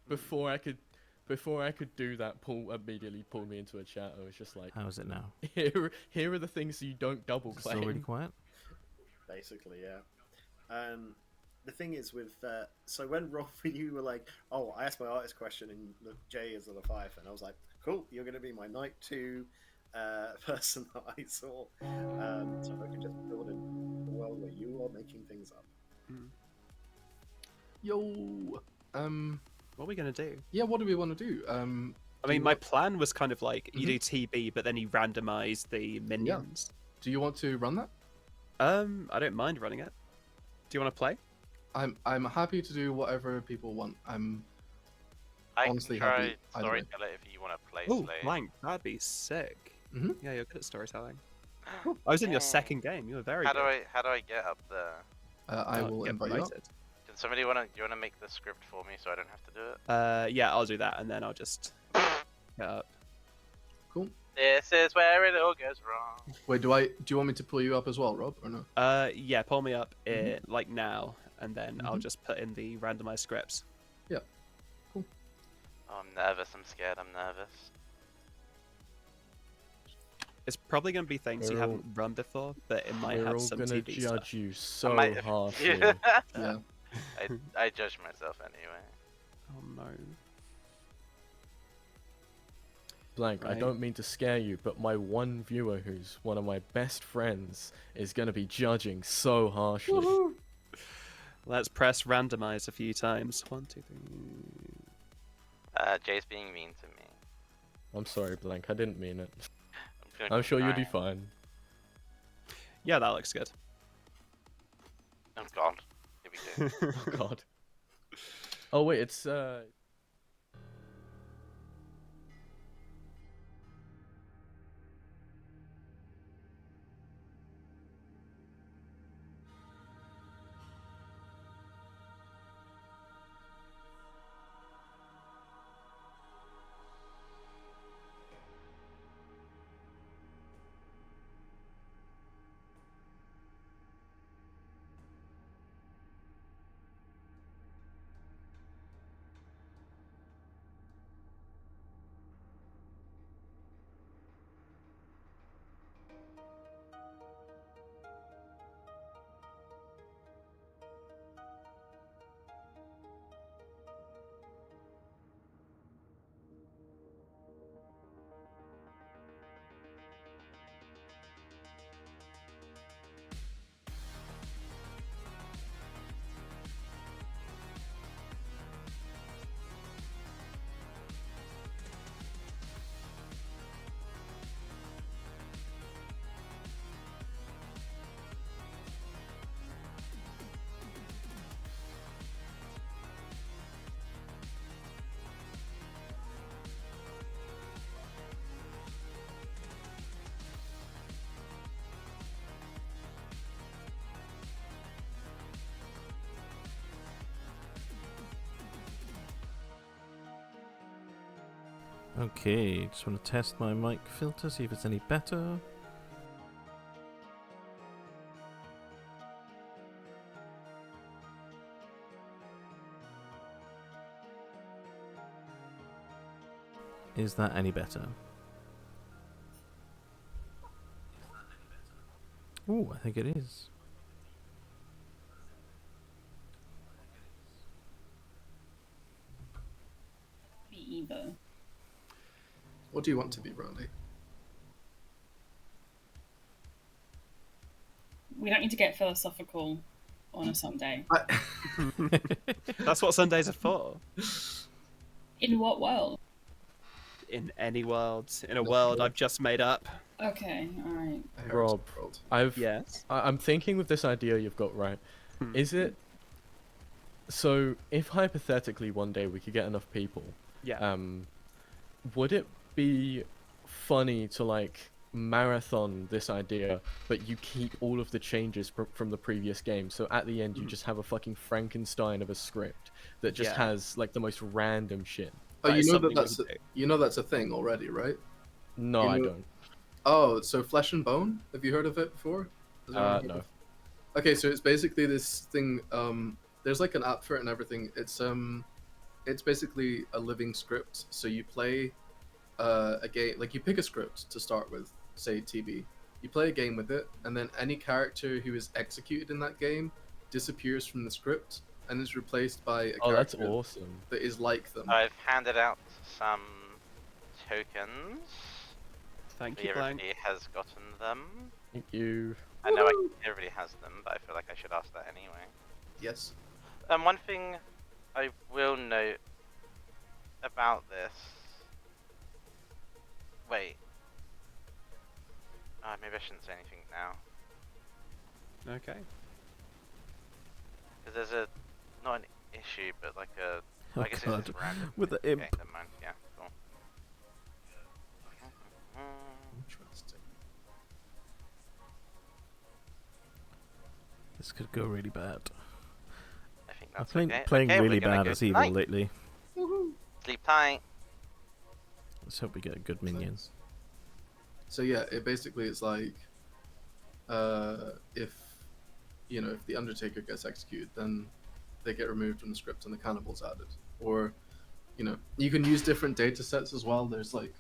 [SPEAKER 2] before I could do that, Paul immediately pulled me into a chat. I was just like,
[SPEAKER 1] How is it now?
[SPEAKER 2] here are the things you don't double
[SPEAKER 1] Is it still really
[SPEAKER 2] claim.
[SPEAKER 1] quiet?
[SPEAKER 6] Basically, yeah. The thing is with so when Rob, you were like, oh, I asked my artist question and look, Jay is a Leviathan. I was like, cool, you're going to be my night 2 person that I saw. So I could just build in a world where you are making things up.
[SPEAKER 4] Yo.
[SPEAKER 3] What are we gonna do?
[SPEAKER 4] Yeah. What do we want to do?
[SPEAKER 3] I
[SPEAKER 4] Do
[SPEAKER 3] mean,
[SPEAKER 4] you
[SPEAKER 3] my
[SPEAKER 4] want-
[SPEAKER 3] plan was kind of like you do TB, but then you randomize the minions.
[SPEAKER 4] Do you want to run that?
[SPEAKER 3] I don't mind running it. Do you want to play?
[SPEAKER 4] I'm happy to do whatever people want.
[SPEAKER 5] I
[SPEAKER 4] Honestly,
[SPEAKER 5] can try
[SPEAKER 4] happy either way.
[SPEAKER 5] storyteller if you want to play
[SPEAKER 3] Oh,
[SPEAKER 5] Slay.
[SPEAKER 3] blank. That'd be sick.
[SPEAKER 4] Mhm.
[SPEAKER 3] Yeah, you're good at storytelling. I was in your second game. You were very
[SPEAKER 5] How
[SPEAKER 3] good.
[SPEAKER 5] do I get up there?
[SPEAKER 4] I
[SPEAKER 3] Oh,
[SPEAKER 4] will
[SPEAKER 3] get
[SPEAKER 4] invite you up.
[SPEAKER 3] promoted.
[SPEAKER 5] Can somebody do you wanna make the script for me so I don't have to do it?
[SPEAKER 3] Yeah, I'll do that, and then I'll just get up.
[SPEAKER 4] Cool.
[SPEAKER 5] This is where it all goes wrong.
[SPEAKER 4] Wait, do you want me to pull you up as well, Rob, or no?
[SPEAKER 3] Yeah, pull me up like now, and then I'll
[SPEAKER 4] Mhm.
[SPEAKER 3] just put in the randomized scripts.
[SPEAKER 5] Oh, I'm nervous. I'm scared. I'm nervous.
[SPEAKER 3] It's probably gonna be things you
[SPEAKER 2] We're
[SPEAKER 3] haven't run before, but it might
[SPEAKER 2] We're
[SPEAKER 3] have
[SPEAKER 2] all
[SPEAKER 3] some
[SPEAKER 2] gonna
[SPEAKER 3] TV
[SPEAKER 2] judge
[SPEAKER 3] stuff.
[SPEAKER 2] you so
[SPEAKER 5] might-
[SPEAKER 2] harshly.
[SPEAKER 4] Yeah.
[SPEAKER 5] I judge myself anyway.
[SPEAKER 3] Oh no.
[SPEAKER 2] Blank, I
[SPEAKER 3] Right.
[SPEAKER 2] don't mean to scare you, but my one viewer who's one of my best friends is gonna be judging so harshly.
[SPEAKER 3] Let's press randomize a few times. 1, 2, 3.
[SPEAKER 5] Jay's being mean to me.
[SPEAKER 2] I'm sorry, Blank, I didn't mean it.
[SPEAKER 5] gonna
[SPEAKER 2] I'm sure you'll
[SPEAKER 5] cry.
[SPEAKER 2] do fine.
[SPEAKER 3] Yeah, that looks good.
[SPEAKER 5] Oh god. Here we go.
[SPEAKER 2] Oh god. Oh wait, it's
[SPEAKER 1] Okay, just want to test my mic filter, see if it's any better. Is that any better? Ooh, I think it is.
[SPEAKER 7] Be either.
[SPEAKER 4] What do you want to be, Randy?
[SPEAKER 7] We don't need to get philosophical on a Sunday.
[SPEAKER 3] That's what Sundays are for.
[SPEAKER 7] In what world?
[SPEAKER 3] In any world, in a world I've just made up.
[SPEAKER 7] Okay, alright.
[SPEAKER 2] Rob,
[SPEAKER 3] Yes.
[SPEAKER 2] I'm thinking with this idea you've got, right? Is it so? If hypothetically one day we could get enough people,
[SPEAKER 3] Yeah.
[SPEAKER 2] would it be funny to like marathon this idea, but you keep all of the changes from the previous game? So at the end, you just have a fucking Frankenstein of a script that just
[SPEAKER 3] Yeah.
[SPEAKER 2] has like the most random shit.
[SPEAKER 4] Oh,
[SPEAKER 3] That
[SPEAKER 4] you
[SPEAKER 3] is
[SPEAKER 4] know
[SPEAKER 3] something
[SPEAKER 4] that
[SPEAKER 3] we
[SPEAKER 4] that's
[SPEAKER 3] can do.
[SPEAKER 4] you know that's a thing already, right?
[SPEAKER 2] No,
[SPEAKER 4] You
[SPEAKER 2] I
[SPEAKER 4] know-
[SPEAKER 2] don't.
[SPEAKER 4] Oh, so Flesh and Bone? Have you heard of it before? Has anyone heard
[SPEAKER 2] No.
[SPEAKER 4] of- Okay, so it's basically this thing. There's like an app for it and everything. It's basically a living script. So you play a game, like you pick a script to start with, say TV. You play a game with it, and then any character who is executed in that game disappears from the script and is replaced by a
[SPEAKER 2] Oh, that's
[SPEAKER 4] character
[SPEAKER 2] awesome.
[SPEAKER 4] that is like them.
[SPEAKER 5] I've handed out some tokens.
[SPEAKER 3] Thank you, Blank.
[SPEAKER 5] Everybody has gotten them.
[SPEAKER 2] Thank you.
[SPEAKER 5] I know everybody has them, but I feel like I should ask that anyway.
[SPEAKER 4] Yes.
[SPEAKER 5] One thing I will note about this. Wait. Maybe I shouldn't say anything now.
[SPEAKER 3] Okay.
[SPEAKER 5] Because there's not an issue, but like a.
[SPEAKER 1] Oh
[SPEAKER 5] I guess
[SPEAKER 1] God.
[SPEAKER 5] it's just random.
[SPEAKER 1] With the imp.
[SPEAKER 5] Okay, never mind. Yeah, cool.
[SPEAKER 4] Interesting.
[SPEAKER 1] This could go really bad.
[SPEAKER 5] I think
[SPEAKER 1] I'm
[SPEAKER 5] that's
[SPEAKER 1] playing
[SPEAKER 5] okay.
[SPEAKER 1] playing
[SPEAKER 5] Okay, we're
[SPEAKER 1] really
[SPEAKER 5] gonna
[SPEAKER 1] bad
[SPEAKER 5] go
[SPEAKER 1] as evil
[SPEAKER 5] tonight.
[SPEAKER 1] lately.
[SPEAKER 5] Sleep tight.
[SPEAKER 1] Let's hope we get a good minion.
[SPEAKER 4] So yeah, it basically is like, if if the Undertaker gets executed, then they get removed from the script and the cannibal's added. Or, you can use different data sets as well. There's like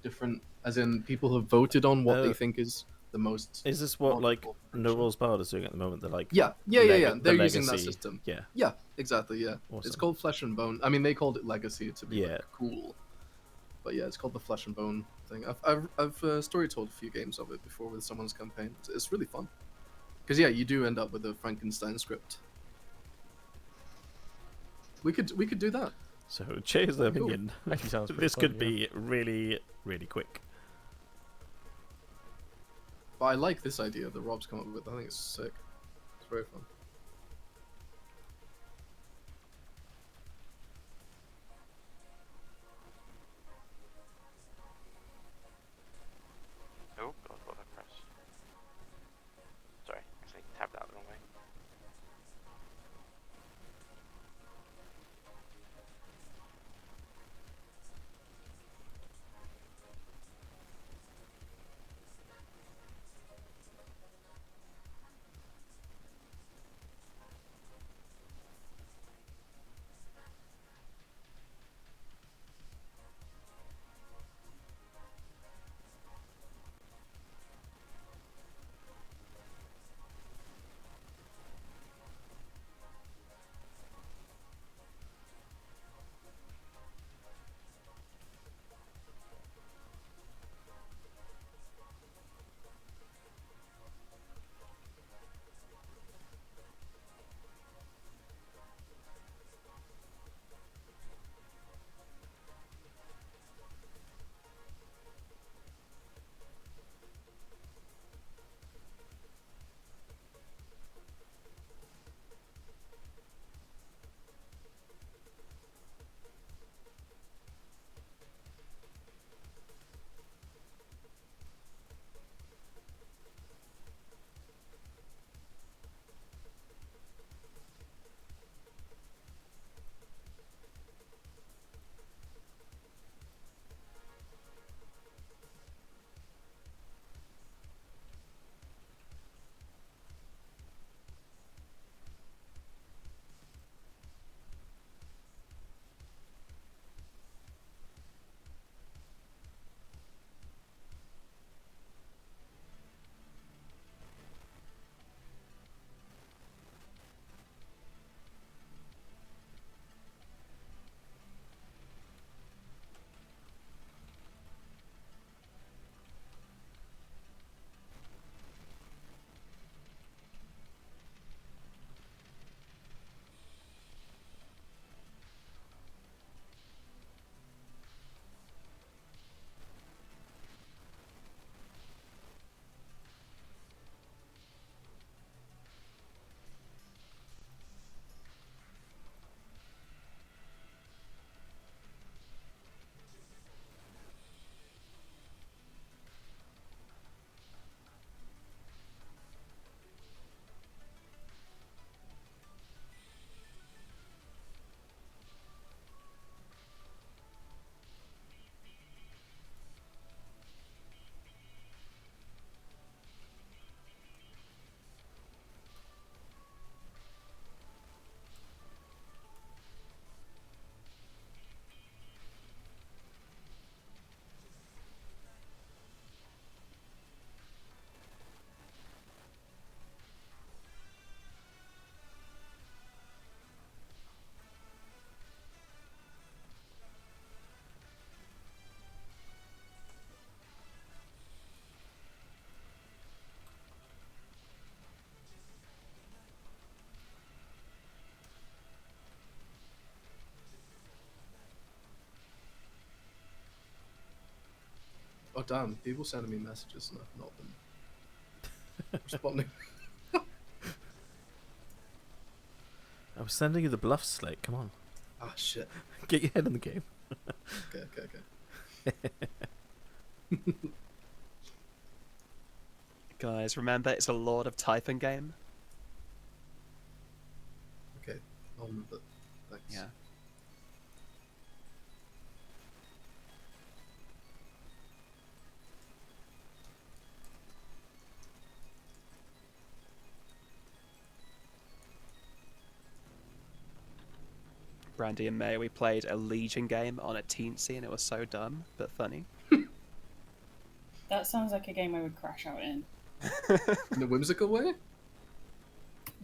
[SPEAKER 4] different, as in people have voted on what they think is the most.
[SPEAKER 1] Is this what like
[SPEAKER 4] logical
[SPEAKER 1] No
[SPEAKER 4] version.
[SPEAKER 1] Rules Barred is doing at the moment? They're like
[SPEAKER 4] Yeah.
[SPEAKER 1] the
[SPEAKER 4] They're using that
[SPEAKER 1] legacy.
[SPEAKER 4] system.
[SPEAKER 1] Yeah.
[SPEAKER 4] Yeah, exactly. Yeah,
[SPEAKER 1] Awesome.
[SPEAKER 4] it's called Flesh and Bone. I mean, they called it Legacy to be
[SPEAKER 1] Yeah.
[SPEAKER 4] like, cool, but yeah, it's called the Flesh and Bone thing. I've story told a few games of it before with someone's campaign. It's really fun because yeah, you do end up with a Frankenstein script. We could do that.
[SPEAKER 1] So cheers, the
[SPEAKER 4] Cool.
[SPEAKER 1] minion.
[SPEAKER 2] Actually sounds pretty
[SPEAKER 1] This
[SPEAKER 2] fun,
[SPEAKER 1] could
[SPEAKER 2] yeah.
[SPEAKER 1] be really, really quick.
[SPEAKER 4] But I like this idea that Rob's come up with. I think it's sick. It's very fun.
[SPEAKER 5] Oh god, what did I press? Sorry, I accidentally tabbed out the wrong way.
[SPEAKER 4] Oh damn! People sending me messages and I've not been responding.
[SPEAKER 1] I was sending you the bluff slate. Come on,
[SPEAKER 4] Ah shit.
[SPEAKER 1] get your head in the game.
[SPEAKER 4] Okay.
[SPEAKER 3] Guys, remember it's a Lord of Typhon game.
[SPEAKER 4] Okay. I'll remember. Thanks.
[SPEAKER 3] Yeah. Brandy and May, we played a Legion game on a teensy and it was so dumb but funny.
[SPEAKER 7] That sounds like a game I would crash out in.
[SPEAKER 4] In a whimsical way?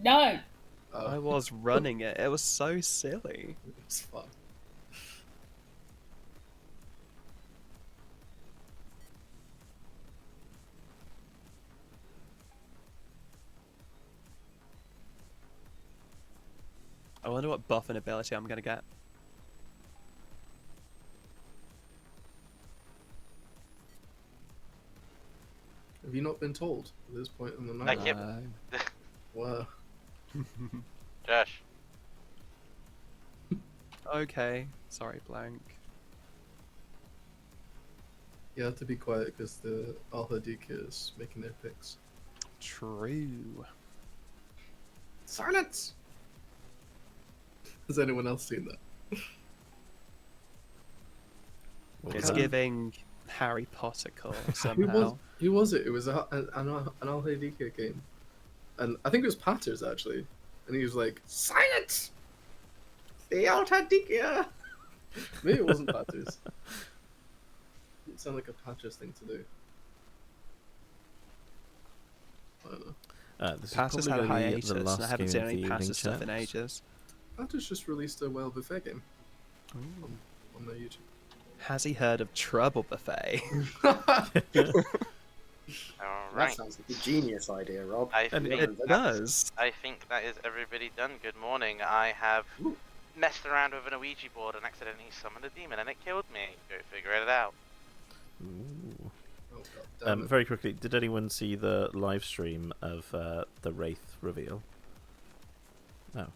[SPEAKER 7] No!
[SPEAKER 4] Oh,
[SPEAKER 3] I was running it. It was so silly.
[SPEAKER 4] it's fun.
[SPEAKER 3] I wonder what buff and ability I'm gonna get.
[SPEAKER 4] Have you not been told at this point in the
[SPEAKER 5] I
[SPEAKER 4] night?
[SPEAKER 5] kept-
[SPEAKER 4] Wow.
[SPEAKER 5] Josh.
[SPEAKER 3] Okay. Sorry, blank.
[SPEAKER 4] You have to be quiet because the Alpha DK is making their picks.
[SPEAKER 3] True.
[SPEAKER 4] Silence! Has anyone else seen that?
[SPEAKER 1] What
[SPEAKER 3] It's
[SPEAKER 1] was that?
[SPEAKER 3] giving Harry Potter call
[SPEAKER 4] Who was,
[SPEAKER 3] somehow.
[SPEAKER 4] who was it? It was an Alpha DK game. And I think it was Patters actually. And he was like, Silence! The Alpha DK! Maybe it wasn't Patters. It sounded like a Patters thing to do. I don't know.
[SPEAKER 1] This
[SPEAKER 3] Patters
[SPEAKER 1] is
[SPEAKER 3] had a
[SPEAKER 1] probably gonna be
[SPEAKER 3] hiatus,
[SPEAKER 1] the
[SPEAKER 3] and
[SPEAKER 1] last
[SPEAKER 3] I haven't
[SPEAKER 1] game
[SPEAKER 3] seen
[SPEAKER 1] of
[SPEAKER 3] any
[SPEAKER 1] the evening,
[SPEAKER 3] Patters stuff in
[SPEAKER 1] chaps.
[SPEAKER 3] ages.
[SPEAKER 4] Patters just released a Well Buffet game on their YouTube.
[SPEAKER 3] Has he heard of Trouble Buffet?
[SPEAKER 6] That
[SPEAKER 5] Alright.
[SPEAKER 6] sounds like a genius idea, Rob.
[SPEAKER 5] I
[SPEAKER 1] And
[SPEAKER 5] think,
[SPEAKER 3] It does.
[SPEAKER 5] I think that is everybody done. Good morning. I have messed around with an Ouija board and accidentally summoned a demon and it killed me. Go figure it out.
[SPEAKER 1] Ooh.
[SPEAKER 4] Oh, God damn it.
[SPEAKER 1] Very quickly, did anyone see the live stream of the Wraith reveal? No.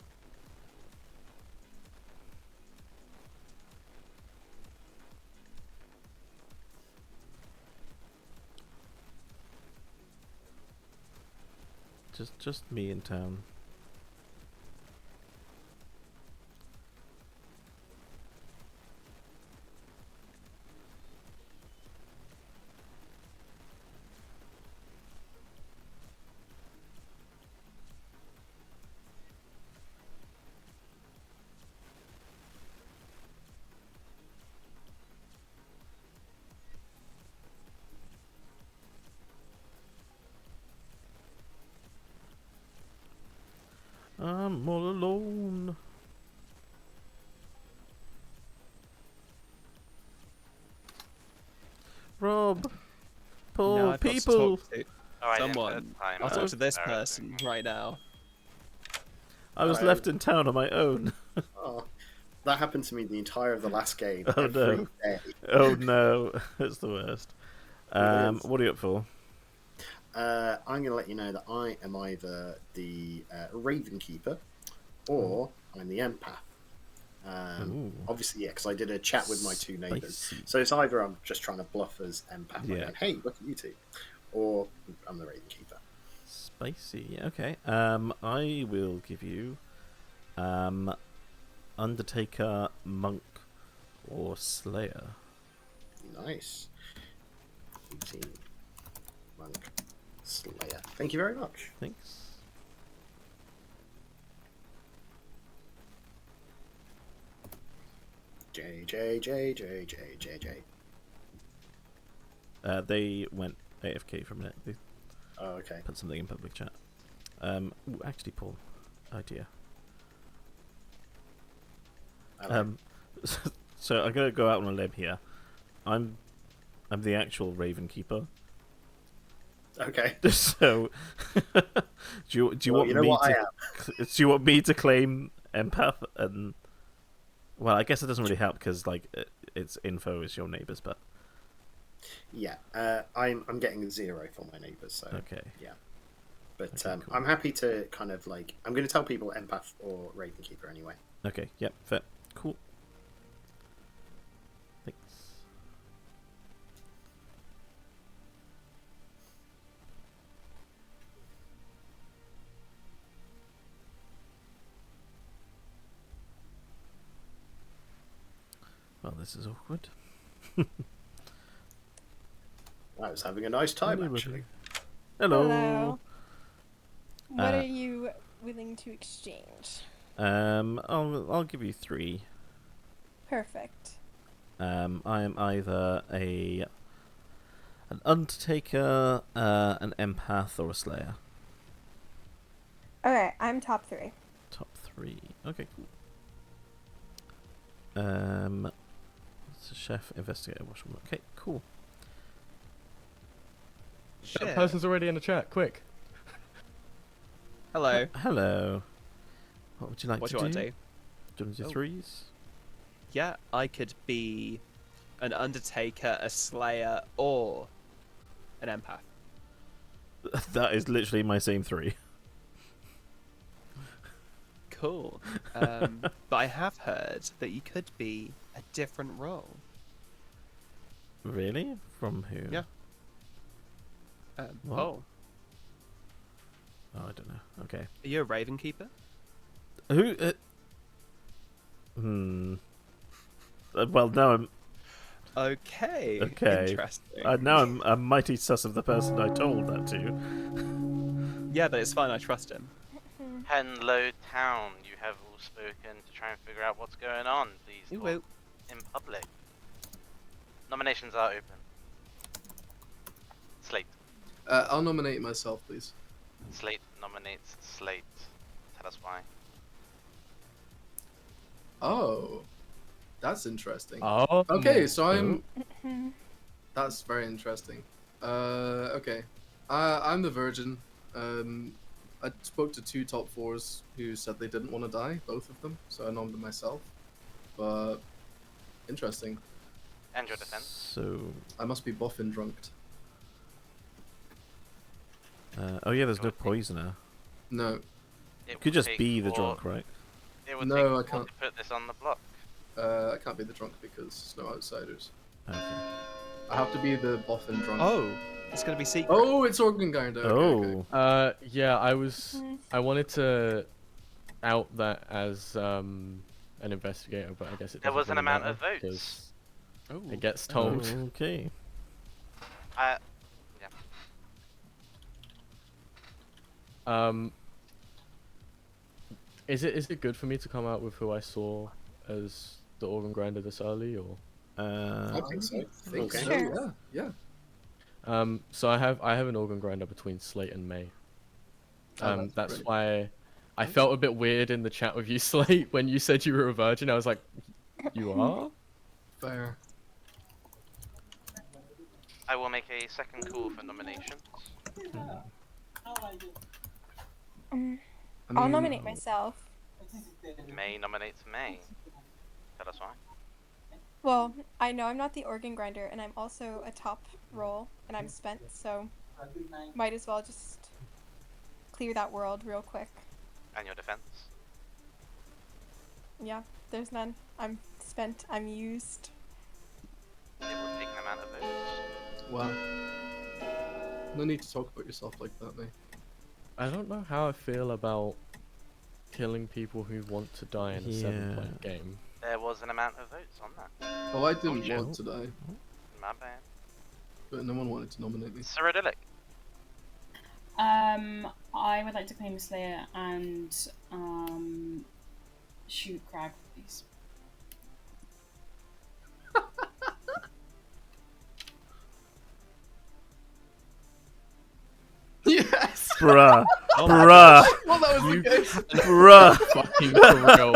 [SPEAKER 1] Just me in town. I'm all alone. Rob, Paul,
[SPEAKER 3] Now I've got to
[SPEAKER 1] people.
[SPEAKER 3] talk to
[SPEAKER 5] Oh, I didn't
[SPEAKER 3] someone.
[SPEAKER 5] put a timer.
[SPEAKER 3] I'll talk to this
[SPEAKER 5] Embarrassing.
[SPEAKER 3] person right now.
[SPEAKER 1] I was
[SPEAKER 6] Hello.
[SPEAKER 1] left in town on my own.
[SPEAKER 6] Oh, that happened to me the entire of the last game.
[SPEAKER 1] Oh,
[SPEAKER 6] every
[SPEAKER 1] no.
[SPEAKER 6] day.
[SPEAKER 1] Oh no, it's the worst.
[SPEAKER 6] It is.
[SPEAKER 1] What are you up for?
[SPEAKER 6] I'm going to let you know that I am either the Raven Keeper or I'm the Empath.
[SPEAKER 1] Ooh.
[SPEAKER 6] Obviously, yeah, because I did a chat with my two neighbours.
[SPEAKER 1] Spicy.
[SPEAKER 6] So it's either I'm just trying to bluff as Empath,
[SPEAKER 1] Yeah.
[SPEAKER 6] like, going, hey, look at you two, or I'm the Raven Keeper.
[SPEAKER 1] Spicy. Okay. I will give you Undertaker, Monk, or Slayer.
[SPEAKER 6] Nice. 18. Monk. Slayer. Thank you very much.
[SPEAKER 1] Thanks.
[SPEAKER 6] J, J, J, J, J, J, J.
[SPEAKER 1] They went AFK for a minute. They
[SPEAKER 6] Oh, okay.
[SPEAKER 1] put something in public chat. Ooh, actually, Paul, idea.
[SPEAKER 6] Hello.
[SPEAKER 1] So I'm gonna go out on a limb here. I'm the actual Raven Keeper.
[SPEAKER 6] Okay.
[SPEAKER 1] So do you
[SPEAKER 6] Well,
[SPEAKER 1] want
[SPEAKER 6] you know
[SPEAKER 1] me
[SPEAKER 6] what I
[SPEAKER 1] to
[SPEAKER 6] am.
[SPEAKER 1] do you want me to claim Empath? And well, I guess it doesn't really help because like it's info is your neighbours, but
[SPEAKER 6] Yeah, I'm getting 0 for my neighbours. So
[SPEAKER 1] Okay.
[SPEAKER 6] yeah, but
[SPEAKER 1] Okay, cool.
[SPEAKER 6] I'm happy to kind of like I'm going to tell people empath or Ravenkeeper anyway.
[SPEAKER 1] Okay. Yep. Fair. Cool. Thanks. Well, this is awkward.
[SPEAKER 6] I was having a nice time
[SPEAKER 1] Hello,
[SPEAKER 6] actually.
[SPEAKER 1] Hello.
[SPEAKER 8] Hello. What
[SPEAKER 1] Uh,
[SPEAKER 8] are you willing to exchange?
[SPEAKER 1] I'll give you 3.
[SPEAKER 8] Perfect.
[SPEAKER 1] I am either an Undertaker, an Empath, or a Slayer.
[SPEAKER 8] Okay, I'm top 3.
[SPEAKER 1] Top 3. Okay, cool. It's a chef, investigator, washerwoman. Okay, cool.
[SPEAKER 2] That
[SPEAKER 3] Shit.
[SPEAKER 2] person's already in the chat. Quick.
[SPEAKER 3] Hello.
[SPEAKER 1] Hello. What would you like
[SPEAKER 3] What
[SPEAKER 1] to
[SPEAKER 3] do you want
[SPEAKER 1] do?
[SPEAKER 3] to do?
[SPEAKER 1] Do you want to do
[SPEAKER 3] Oh.
[SPEAKER 1] 3s?
[SPEAKER 3] Yeah, I could be an Undertaker, a Slayer, or an Empath.
[SPEAKER 1] That is literally my same 3.
[SPEAKER 3] Cool. But I have heard that you could be a different role.
[SPEAKER 1] Really? From who?
[SPEAKER 3] Yeah.
[SPEAKER 1] What?
[SPEAKER 3] Oh,
[SPEAKER 1] Oh, I don't know. Okay.
[SPEAKER 3] are you a Ravenkeeper?
[SPEAKER 1] Who? Well, now I'm.
[SPEAKER 3] Okay.
[SPEAKER 1] Okay.
[SPEAKER 3] Interesting.
[SPEAKER 1] Now I'm mighty sus of the person I told that to.
[SPEAKER 3] Yeah, but it's fine. I trust him.
[SPEAKER 5] Hello, town. You have all spoken to try and figure out what's going on. Please
[SPEAKER 3] You
[SPEAKER 5] talk
[SPEAKER 3] will.
[SPEAKER 5] in public. Nominations are open. Slate.
[SPEAKER 4] I'll nominate myself, please.
[SPEAKER 5] Slate nominates Slate. Tell us why.
[SPEAKER 4] Oh, that's interesting.
[SPEAKER 2] Oh.
[SPEAKER 4] Okay, so I'm.
[SPEAKER 8] Hmm.
[SPEAKER 4] That's very interesting. Okay. I'm the virgin. I spoke to 2 top 4s who said they didn't want to die, both of them, so I nominated myself. But interesting.
[SPEAKER 5] And your defense.
[SPEAKER 1] So.
[SPEAKER 4] I must be buff and drunked.
[SPEAKER 1] Oh yeah, there's no poisoner.
[SPEAKER 4] No,
[SPEAKER 5] It
[SPEAKER 1] Could
[SPEAKER 5] will
[SPEAKER 1] just
[SPEAKER 5] take
[SPEAKER 1] be the
[SPEAKER 5] 4
[SPEAKER 1] drunk, right?
[SPEAKER 5] It would
[SPEAKER 4] No,
[SPEAKER 5] take
[SPEAKER 4] I
[SPEAKER 5] 4
[SPEAKER 4] can't.
[SPEAKER 5] to put this on the block.
[SPEAKER 4] I can't be the drunk because there's no outsiders.
[SPEAKER 1] Okay.
[SPEAKER 4] I have to be the buff and drunk.
[SPEAKER 3] Oh, it's gonna be secret.
[SPEAKER 4] Oh, it's Organ Grinder. Okay,
[SPEAKER 1] Oh.
[SPEAKER 4] okay.
[SPEAKER 2] Yeah, I wanted to out that as an investigator, but I guess it
[SPEAKER 5] There
[SPEAKER 2] doesn't
[SPEAKER 5] was an
[SPEAKER 2] really
[SPEAKER 5] amount
[SPEAKER 2] matter
[SPEAKER 5] of votes.
[SPEAKER 2] 'cause
[SPEAKER 3] Oh.
[SPEAKER 2] it gets told.
[SPEAKER 1] Oh, okay.
[SPEAKER 5] Yeah.
[SPEAKER 2] Is it good for me to come out with who I saw as the organ grinder this early, or?
[SPEAKER 4] I think so. Think
[SPEAKER 6] Okay.
[SPEAKER 4] so.
[SPEAKER 8] Sure.
[SPEAKER 4] Yeah.
[SPEAKER 2] So I have an organ grinder between Slate and May.
[SPEAKER 4] Oh,
[SPEAKER 2] That's
[SPEAKER 4] great.
[SPEAKER 2] why I felt a bit weird in the chat with you, Slate, when you said you were a virgin. I was like, you are?
[SPEAKER 4] Fair.
[SPEAKER 5] I will make a second call for nominations.
[SPEAKER 8] I'll nominate myself.
[SPEAKER 5] May nominates May. Tell us why.
[SPEAKER 8] Well, I know I'm not the organ grinder, and I'm also a top role, and I'm spent, so might as well just clear that world real quick.
[SPEAKER 5] And your defense.
[SPEAKER 8] Yeah, there's none. I'm spent. I'm used.
[SPEAKER 5] It will take an amount of votes.
[SPEAKER 4] Wow. No need to talk about yourself like that, mate.
[SPEAKER 2] I don't know how I feel about killing people who want to die in a 7-point game.
[SPEAKER 5] There was an amount of votes on that.
[SPEAKER 4] Oh, I didn't
[SPEAKER 5] shit.
[SPEAKER 4] want to die,
[SPEAKER 5] My bad.
[SPEAKER 4] but no one wanted to nominate me.
[SPEAKER 5] Cyrodiilic.
[SPEAKER 7] I would like to claim a Slayer and shoot Crag, please.
[SPEAKER 4] Yes!
[SPEAKER 1] Bruh.
[SPEAKER 3] Oh my
[SPEAKER 1] Bruh.
[SPEAKER 4] Well, that was the case.
[SPEAKER 1] Bruh.
[SPEAKER 2] Fucking for real.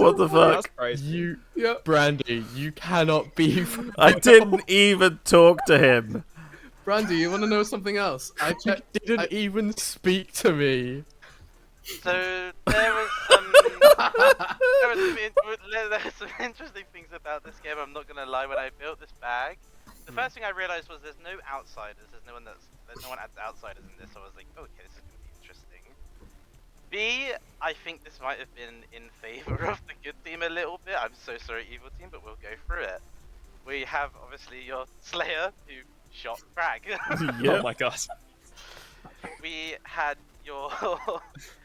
[SPEAKER 1] What the
[SPEAKER 3] That's
[SPEAKER 1] fuck?
[SPEAKER 3] crazy.
[SPEAKER 2] You,
[SPEAKER 4] Yeah.
[SPEAKER 2] Brandy, you cannot be.
[SPEAKER 1] I didn't even talk to him.
[SPEAKER 4] Brandy, you want to know something else? I
[SPEAKER 2] You
[SPEAKER 4] checked.
[SPEAKER 2] didn't even speak to me.
[SPEAKER 5] So there was There's some interesting things about this game. I'm not gonna lie. When I built this bag, the first thing I realized was there's no outsiders. There's no one adds outsiders in this. So I was like, okay, this is gonna be interesting. B, I think this might have been in favor of the good team a little bit. I'm so sorry, evil team, but we'll go through it. We have obviously your Slayer who shot Frag.
[SPEAKER 3] Oh my god.
[SPEAKER 5] We had your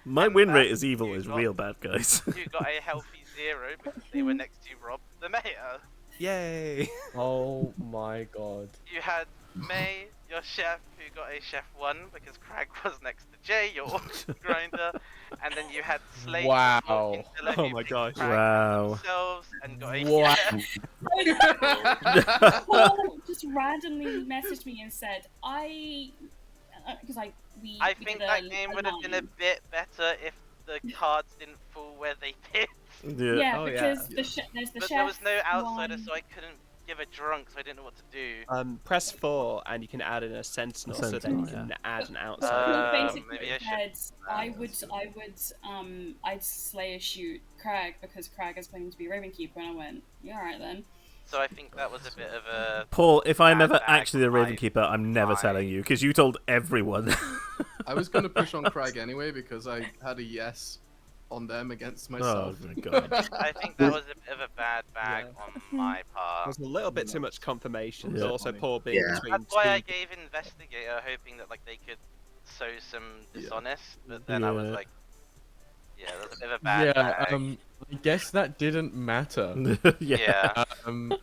[SPEAKER 1] My win rate as
[SPEAKER 5] Ember,
[SPEAKER 1] evil
[SPEAKER 5] you
[SPEAKER 1] is
[SPEAKER 5] got-
[SPEAKER 1] real bad, guys.
[SPEAKER 5] You got a healthy 0 because they were next to Rob the Mayor.
[SPEAKER 3] Yay.
[SPEAKER 2] Oh my god.
[SPEAKER 5] You had May, your chef, who got a chef 1 because Crag was next to Jay, your organ grinder, and then you had Slate, your
[SPEAKER 2] Wow.
[SPEAKER 5] organ killer,
[SPEAKER 3] Oh
[SPEAKER 5] who
[SPEAKER 3] my
[SPEAKER 5] picked
[SPEAKER 3] gosh.
[SPEAKER 5] Crag
[SPEAKER 1] Wow.
[SPEAKER 5] themselves and got a
[SPEAKER 2] Wow.
[SPEAKER 7] Paul just randomly messaged me and said, because
[SPEAKER 5] I
[SPEAKER 7] we
[SPEAKER 5] think
[SPEAKER 7] did
[SPEAKER 5] that game would have been a
[SPEAKER 7] line.
[SPEAKER 5] bit better if the cards didn't fall where they did.
[SPEAKER 1] Yeah.
[SPEAKER 7] Yeah,
[SPEAKER 3] Oh, yeah.
[SPEAKER 7] because there's the
[SPEAKER 5] But
[SPEAKER 7] chef.
[SPEAKER 5] there was no outsider,
[SPEAKER 7] one.
[SPEAKER 5] so I couldn't give a drunk, so I didn't know what to do.
[SPEAKER 3] Press 4 and you can add in a sentinel, so then
[SPEAKER 1] Sentinel,
[SPEAKER 3] you can add an
[SPEAKER 7] Paul
[SPEAKER 3] outsider.
[SPEAKER 7] basically
[SPEAKER 5] maybe I should-
[SPEAKER 7] said I'd Slayer shoot Crag because Crag is claiming to be Ravenkeeper, and I went, yeah, alright then.
[SPEAKER 5] So I think that was a bit of a...
[SPEAKER 1] Paul, if I'm
[SPEAKER 5] Bad
[SPEAKER 1] ever
[SPEAKER 5] bag
[SPEAKER 1] actually the
[SPEAKER 5] for my-
[SPEAKER 1] Ravenkeeper, I'm never
[SPEAKER 5] my-
[SPEAKER 1] telling you, because you told everyone.
[SPEAKER 4] I was going to push on Craig anyway because I had a yes on them against
[SPEAKER 1] Oh
[SPEAKER 4] myself.
[SPEAKER 1] my god.
[SPEAKER 5] I think that was a bit of a bad bag
[SPEAKER 3] Yeah.
[SPEAKER 5] on my part.
[SPEAKER 3] There's a little bit too much confirmation, but
[SPEAKER 1] Yeah.
[SPEAKER 3] also Paul being
[SPEAKER 6] Yeah.
[SPEAKER 3] between
[SPEAKER 5] That's why I
[SPEAKER 3] two.
[SPEAKER 5] gave Investigator, hoping that like they could sow some dishonest, but then I was
[SPEAKER 1] Yeah.
[SPEAKER 5] like, yeah, that was a bit of a bad
[SPEAKER 2] Yeah,
[SPEAKER 5] bag.
[SPEAKER 2] I guess that didn't matter.
[SPEAKER 5] Yeah.
[SPEAKER 2] Um,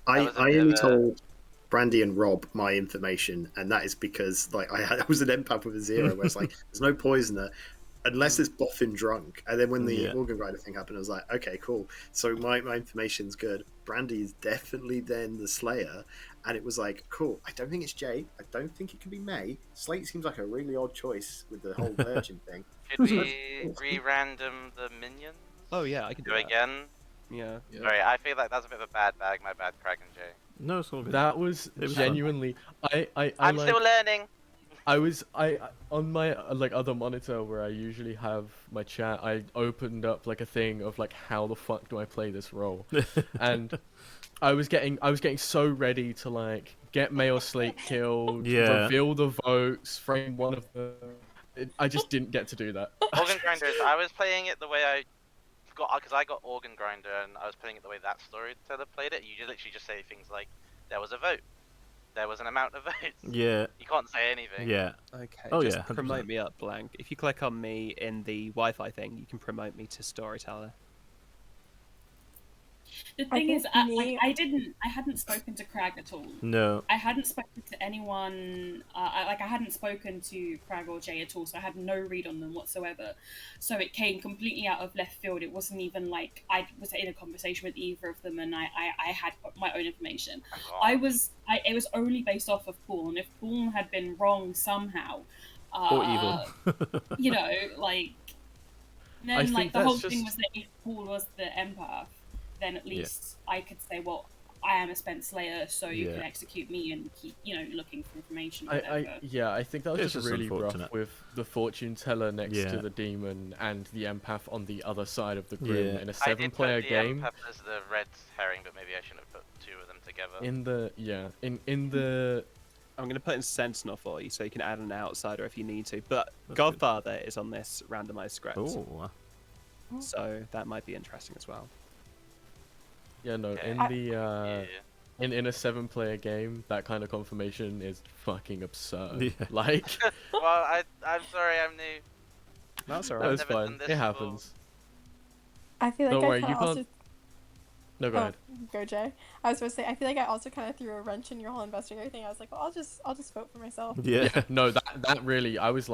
[SPEAKER 6] I
[SPEAKER 5] was a
[SPEAKER 6] I
[SPEAKER 5] bit
[SPEAKER 6] only
[SPEAKER 5] of a-
[SPEAKER 6] told Brandy and Rob my information, and that is because like I was an empath with a 0, where it's like there's no poisoner unless it's boffin drunk. And then when the
[SPEAKER 1] Yeah.
[SPEAKER 6] organ grinder thing happened, I was like, okay, cool. So my information's good. Brandy is definitely then the Slayer, and it was like, cool. I don't think it's Jay. I don't think it can be May. Slate seems like a really odd choice with the whole virgin thing.
[SPEAKER 5] Should we re-random the minions?
[SPEAKER 3] Oh yeah, I can do
[SPEAKER 5] Do
[SPEAKER 3] that.
[SPEAKER 5] again?
[SPEAKER 3] Yeah.
[SPEAKER 4] Yeah.
[SPEAKER 5] Sorry, I feel like that's a bit of a bad bag. My bad, Craig and Jay.
[SPEAKER 1] No, it's all good.
[SPEAKER 2] that was
[SPEAKER 1] It was fun.
[SPEAKER 2] genuinely. I
[SPEAKER 5] I'm
[SPEAKER 2] like,
[SPEAKER 5] still learning.
[SPEAKER 2] I on my like other monitor where I usually have my chat, I opened up like a thing of like how the fuck do I play this role, and I was getting so ready to like get May or Slate killed,
[SPEAKER 1] Yeah.
[SPEAKER 2] reveal the votes, frame one of them. I just didn't get to do that.
[SPEAKER 5] Organ grinders. I was playing it the way I got, because I got organ grinder, and I was playing it the way that storyteller played it. You literally just say things like, "There was a vote. There was an amount of votes."
[SPEAKER 1] Yeah,
[SPEAKER 5] You can't say anything.
[SPEAKER 1] yeah.
[SPEAKER 3] Okay.
[SPEAKER 1] Oh,
[SPEAKER 3] just
[SPEAKER 1] yeah, 100%.
[SPEAKER 3] promote me up, Blank. If you click on me in the Wi-Fi thing, you can promote me to storyteller.
[SPEAKER 7] The thing is,
[SPEAKER 8] think me-
[SPEAKER 7] I hadn't spoken to Crag at all.
[SPEAKER 1] No.
[SPEAKER 7] I hadn't spoken to anyone. I hadn't spoken to Crag or Jay at all, so I had no read on them whatsoever. So it came completely out of left field. It wasn't even like I was in a conversation with either of them, and I had my own information.
[SPEAKER 5] Oh,
[SPEAKER 7] It was only based off of Paul, and if Paul had been wrong somehow,
[SPEAKER 1] Or evil.
[SPEAKER 7] you know, like
[SPEAKER 2] I
[SPEAKER 7] then
[SPEAKER 2] think
[SPEAKER 7] like the whole
[SPEAKER 2] that's
[SPEAKER 7] thing
[SPEAKER 2] just-
[SPEAKER 7] was that if Paul was the empath, then at least I could say, well, I am a Spent Slayer, so you can
[SPEAKER 1] Yeah.
[SPEAKER 7] execute me and keep, looking for information. Or whatever.
[SPEAKER 2] I think that was
[SPEAKER 1] It's
[SPEAKER 2] just
[SPEAKER 1] just
[SPEAKER 2] really rough
[SPEAKER 1] unfortunate.
[SPEAKER 2] with the fortune teller next
[SPEAKER 1] Yeah.
[SPEAKER 2] to the demon and the empath on the other side of the grim
[SPEAKER 1] Yeah.
[SPEAKER 2] in a
[SPEAKER 5] I did put
[SPEAKER 2] 7-player
[SPEAKER 5] the
[SPEAKER 2] game.
[SPEAKER 5] empath as the red herring, but maybe I shouldn't have put two of them together.
[SPEAKER 2] In the
[SPEAKER 3] I'm going to put in Sentinel for you, so you can add an outsider if you need to. But
[SPEAKER 1] That's
[SPEAKER 3] Godfather is on this randomized script,
[SPEAKER 1] Oh.
[SPEAKER 3] so that might be interesting as well.
[SPEAKER 2] in
[SPEAKER 5] Okay.
[SPEAKER 2] the
[SPEAKER 5] Yeah.
[SPEAKER 2] in a 7-player game, that kind of confirmation is fucking absurd.
[SPEAKER 1] Yeah.
[SPEAKER 2] Like
[SPEAKER 5] Well, I'm sorry, I'm new.
[SPEAKER 3] That's
[SPEAKER 5] I've
[SPEAKER 3] alright.
[SPEAKER 2] that's
[SPEAKER 5] never
[SPEAKER 2] fine.
[SPEAKER 5] done this
[SPEAKER 2] It
[SPEAKER 5] before.
[SPEAKER 2] happens.
[SPEAKER 8] I feel like
[SPEAKER 2] Don't
[SPEAKER 8] I
[SPEAKER 2] worry,
[SPEAKER 8] kind
[SPEAKER 2] you
[SPEAKER 8] of also.
[SPEAKER 2] can't. No, go
[SPEAKER 8] Oh,
[SPEAKER 2] ahead.
[SPEAKER 8] go Jay. I was supposed to say. I feel like I also kind of threw a wrench in your whole investigator thing. I was like, well, I'll just vote for myself.
[SPEAKER 1] Yeah.
[SPEAKER 2] No, that really, I was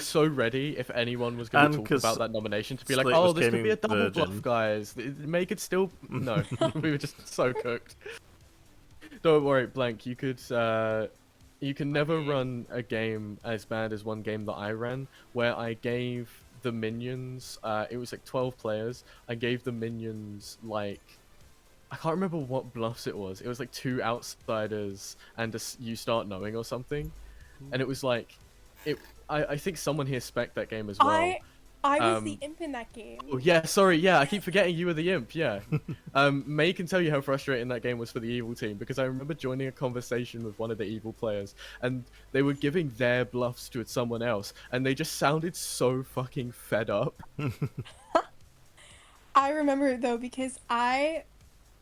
[SPEAKER 2] so ready if anyone was going
[SPEAKER 1] And
[SPEAKER 2] to talk
[SPEAKER 1] 'cause
[SPEAKER 2] about that nomination to be like,
[SPEAKER 1] Slate
[SPEAKER 2] oh,
[SPEAKER 1] was
[SPEAKER 2] this could be a
[SPEAKER 1] gaming
[SPEAKER 2] double bluff,
[SPEAKER 1] virgin.
[SPEAKER 2] guys. Make it still. No, we were just so cooked. Don't worry, Blank. You can never run a game as bad as one game that I ran, where I gave the minions. It was like 12 players. I gave the minions like. I can't remember what bluffs it was. It was like 2 outsiders and you start knowing or something. And it was like, I think someone here spec'd that game as well.
[SPEAKER 8] I was the imp in that game.
[SPEAKER 2] Oh yeah, sorry, yeah, I keep forgetting you were the imp, yeah. May can tell you how frustrating that game was for the evil team, because I remember joining a conversation with one of the evil players, and they were giving their bluffs to someone else, and they just sounded so fucking fed up.
[SPEAKER 8] I remember though because I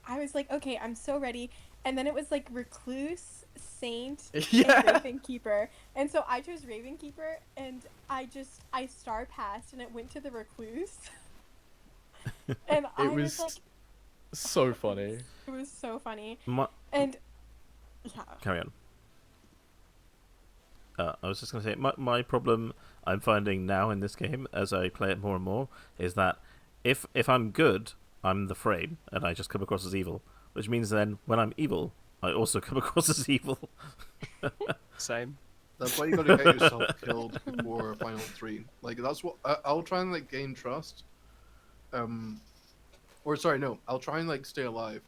[SPEAKER 8] was like, okay, I'm so ready. And then it was like Recluse, Saint,
[SPEAKER 2] Yeah.
[SPEAKER 8] and Raven Keeper. And so I chose Raven Keeper and I star passed and it went to the Recluse. And I
[SPEAKER 2] It
[SPEAKER 8] was
[SPEAKER 2] was
[SPEAKER 8] like,
[SPEAKER 2] so funny.
[SPEAKER 8] it was so funny.
[SPEAKER 1] My,
[SPEAKER 8] And yeah.
[SPEAKER 1] carry on. I was just going to say, my problem I'm finding now in this game, as I play it more and more, is that if I'm good, I'm the frame, and I just come across as evil. Which means then, when I'm evil, I also come across as evil.
[SPEAKER 3] Same.
[SPEAKER 4] That's why you gotta get yourself killed before final 3. Like, that's what I'll try and like gain trust. Or sorry, no, I'll try and like stay alive,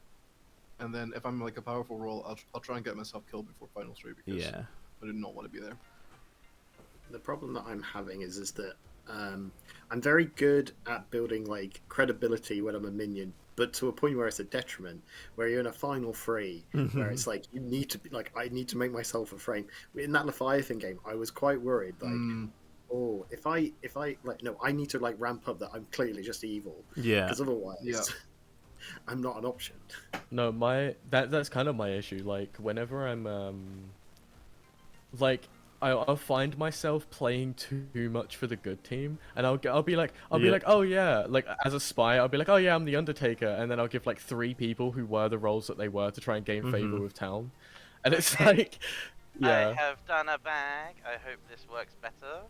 [SPEAKER 4] and then if I'm like a powerful role, I'll try and get myself killed before final 3 because
[SPEAKER 1] Yeah.
[SPEAKER 4] I do not want to be there.
[SPEAKER 6] The problem that I'm having is that I'm very good at building like credibility when I'm a minion, but to a point where it's a detriment. Where you're in a final 3, where it's like you need to be like I need to make myself a frame. In that Leviathan game, I was quite worried. Like, oh, if I like no, I need to like ramp up that I'm clearly just evil.
[SPEAKER 1] Yeah.
[SPEAKER 6] Because otherwise,
[SPEAKER 4] Yeah.
[SPEAKER 6] I'm not an option.
[SPEAKER 2] No, that's kind of my issue. Like whenever I'm like I'll find myself playing too much for the good team, and I'll be like oh yeah, like as a spy I'll be like, oh yeah, I'm the Undertaker, and then I'll give like 3 people who were the roles that they were to try and gain favor with town, and it's
[SPEAKER 5] Okay.
[SPEAKER 2] like, yeah.
[SPEAKER 5] I have done a bag. I hope this works better.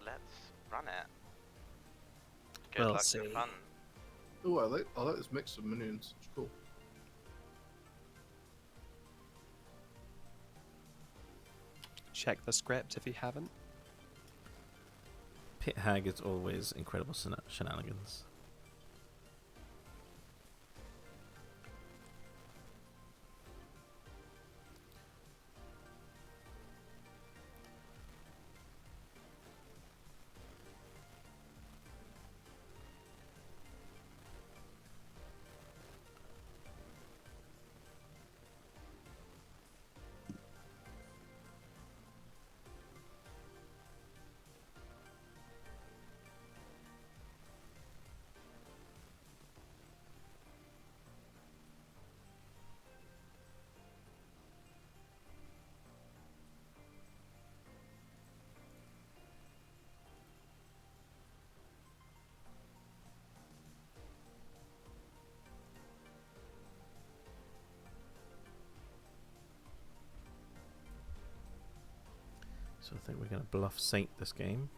[SPEAKER 5] Let's run it. Good
[SPEAKER 3] We'll
[SPEAKER 5] luck
[SPEAKER 3] see.
[SPEAKER 5] and fun.
[SPEAKER 4] Oh, I like this mix of minions. It's cool.
[SPEAKER 3] Check the script if you haven't.
[SPEAKER 1] Pit Hag is always incredible shenanigans. So I think we're going to bluff Saint this game.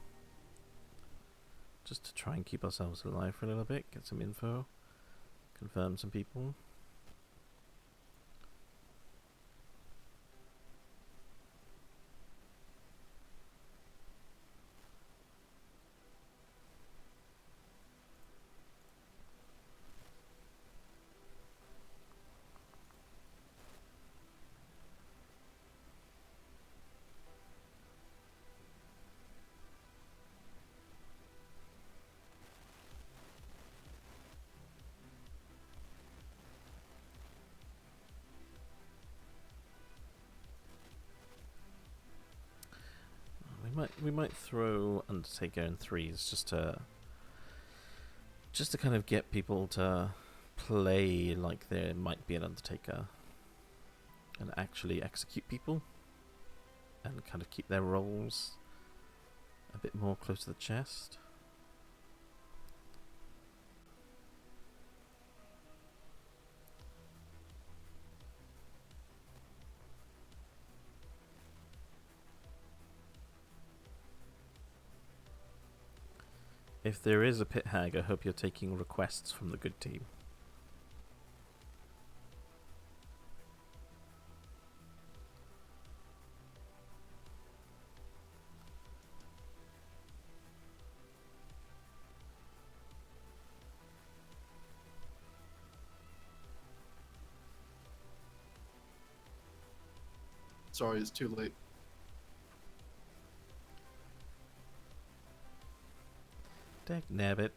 [SPEAKER 1] Just to try and keep ourselves alive for a little bit, get some info, confirm some people. We might throw Undertaker in 3s just to kind of get people to play like there might be an Undertaker and actually execute people and kind of keep their roles a bit more close to the chest. If there is a Pit Hag, I hope you're taking requests from the good team.
[SPEAKER 4] Sorry, it's too late.
[SPEAKER 1] Dag nabbit.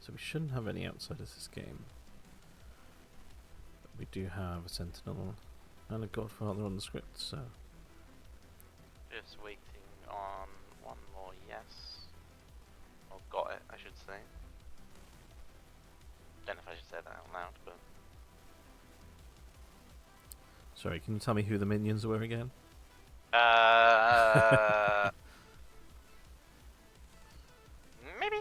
[SPEAKER 1] So we shouldn't have any outsiders this game. But we do have a Sentinel and a Godfather on the script, so...
[SPEAKER 5] Just waiting on one more yes. Or got it, I should say. Don't know if I should say that out loud, but...
[SPEAKER 1] Sorry, can you tell me who the minions were again?
[SPEAKER 5] Maybe?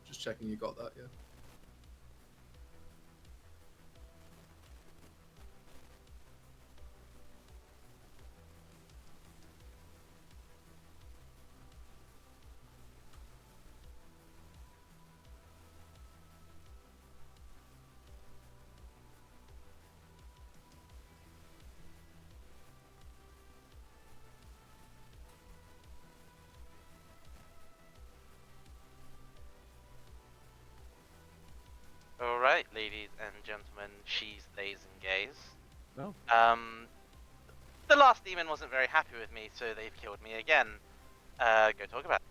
[SPEAKER 4] Just checking you got that, yeah.
[SPEAKER 5] Alright, ladies and gentlemen, she's, theys, and gays.
[SPEAKER 1] Oh.
[SPEAKER 5] The last demon wasn't very happy with me, so they've killed me again. Go talk about it.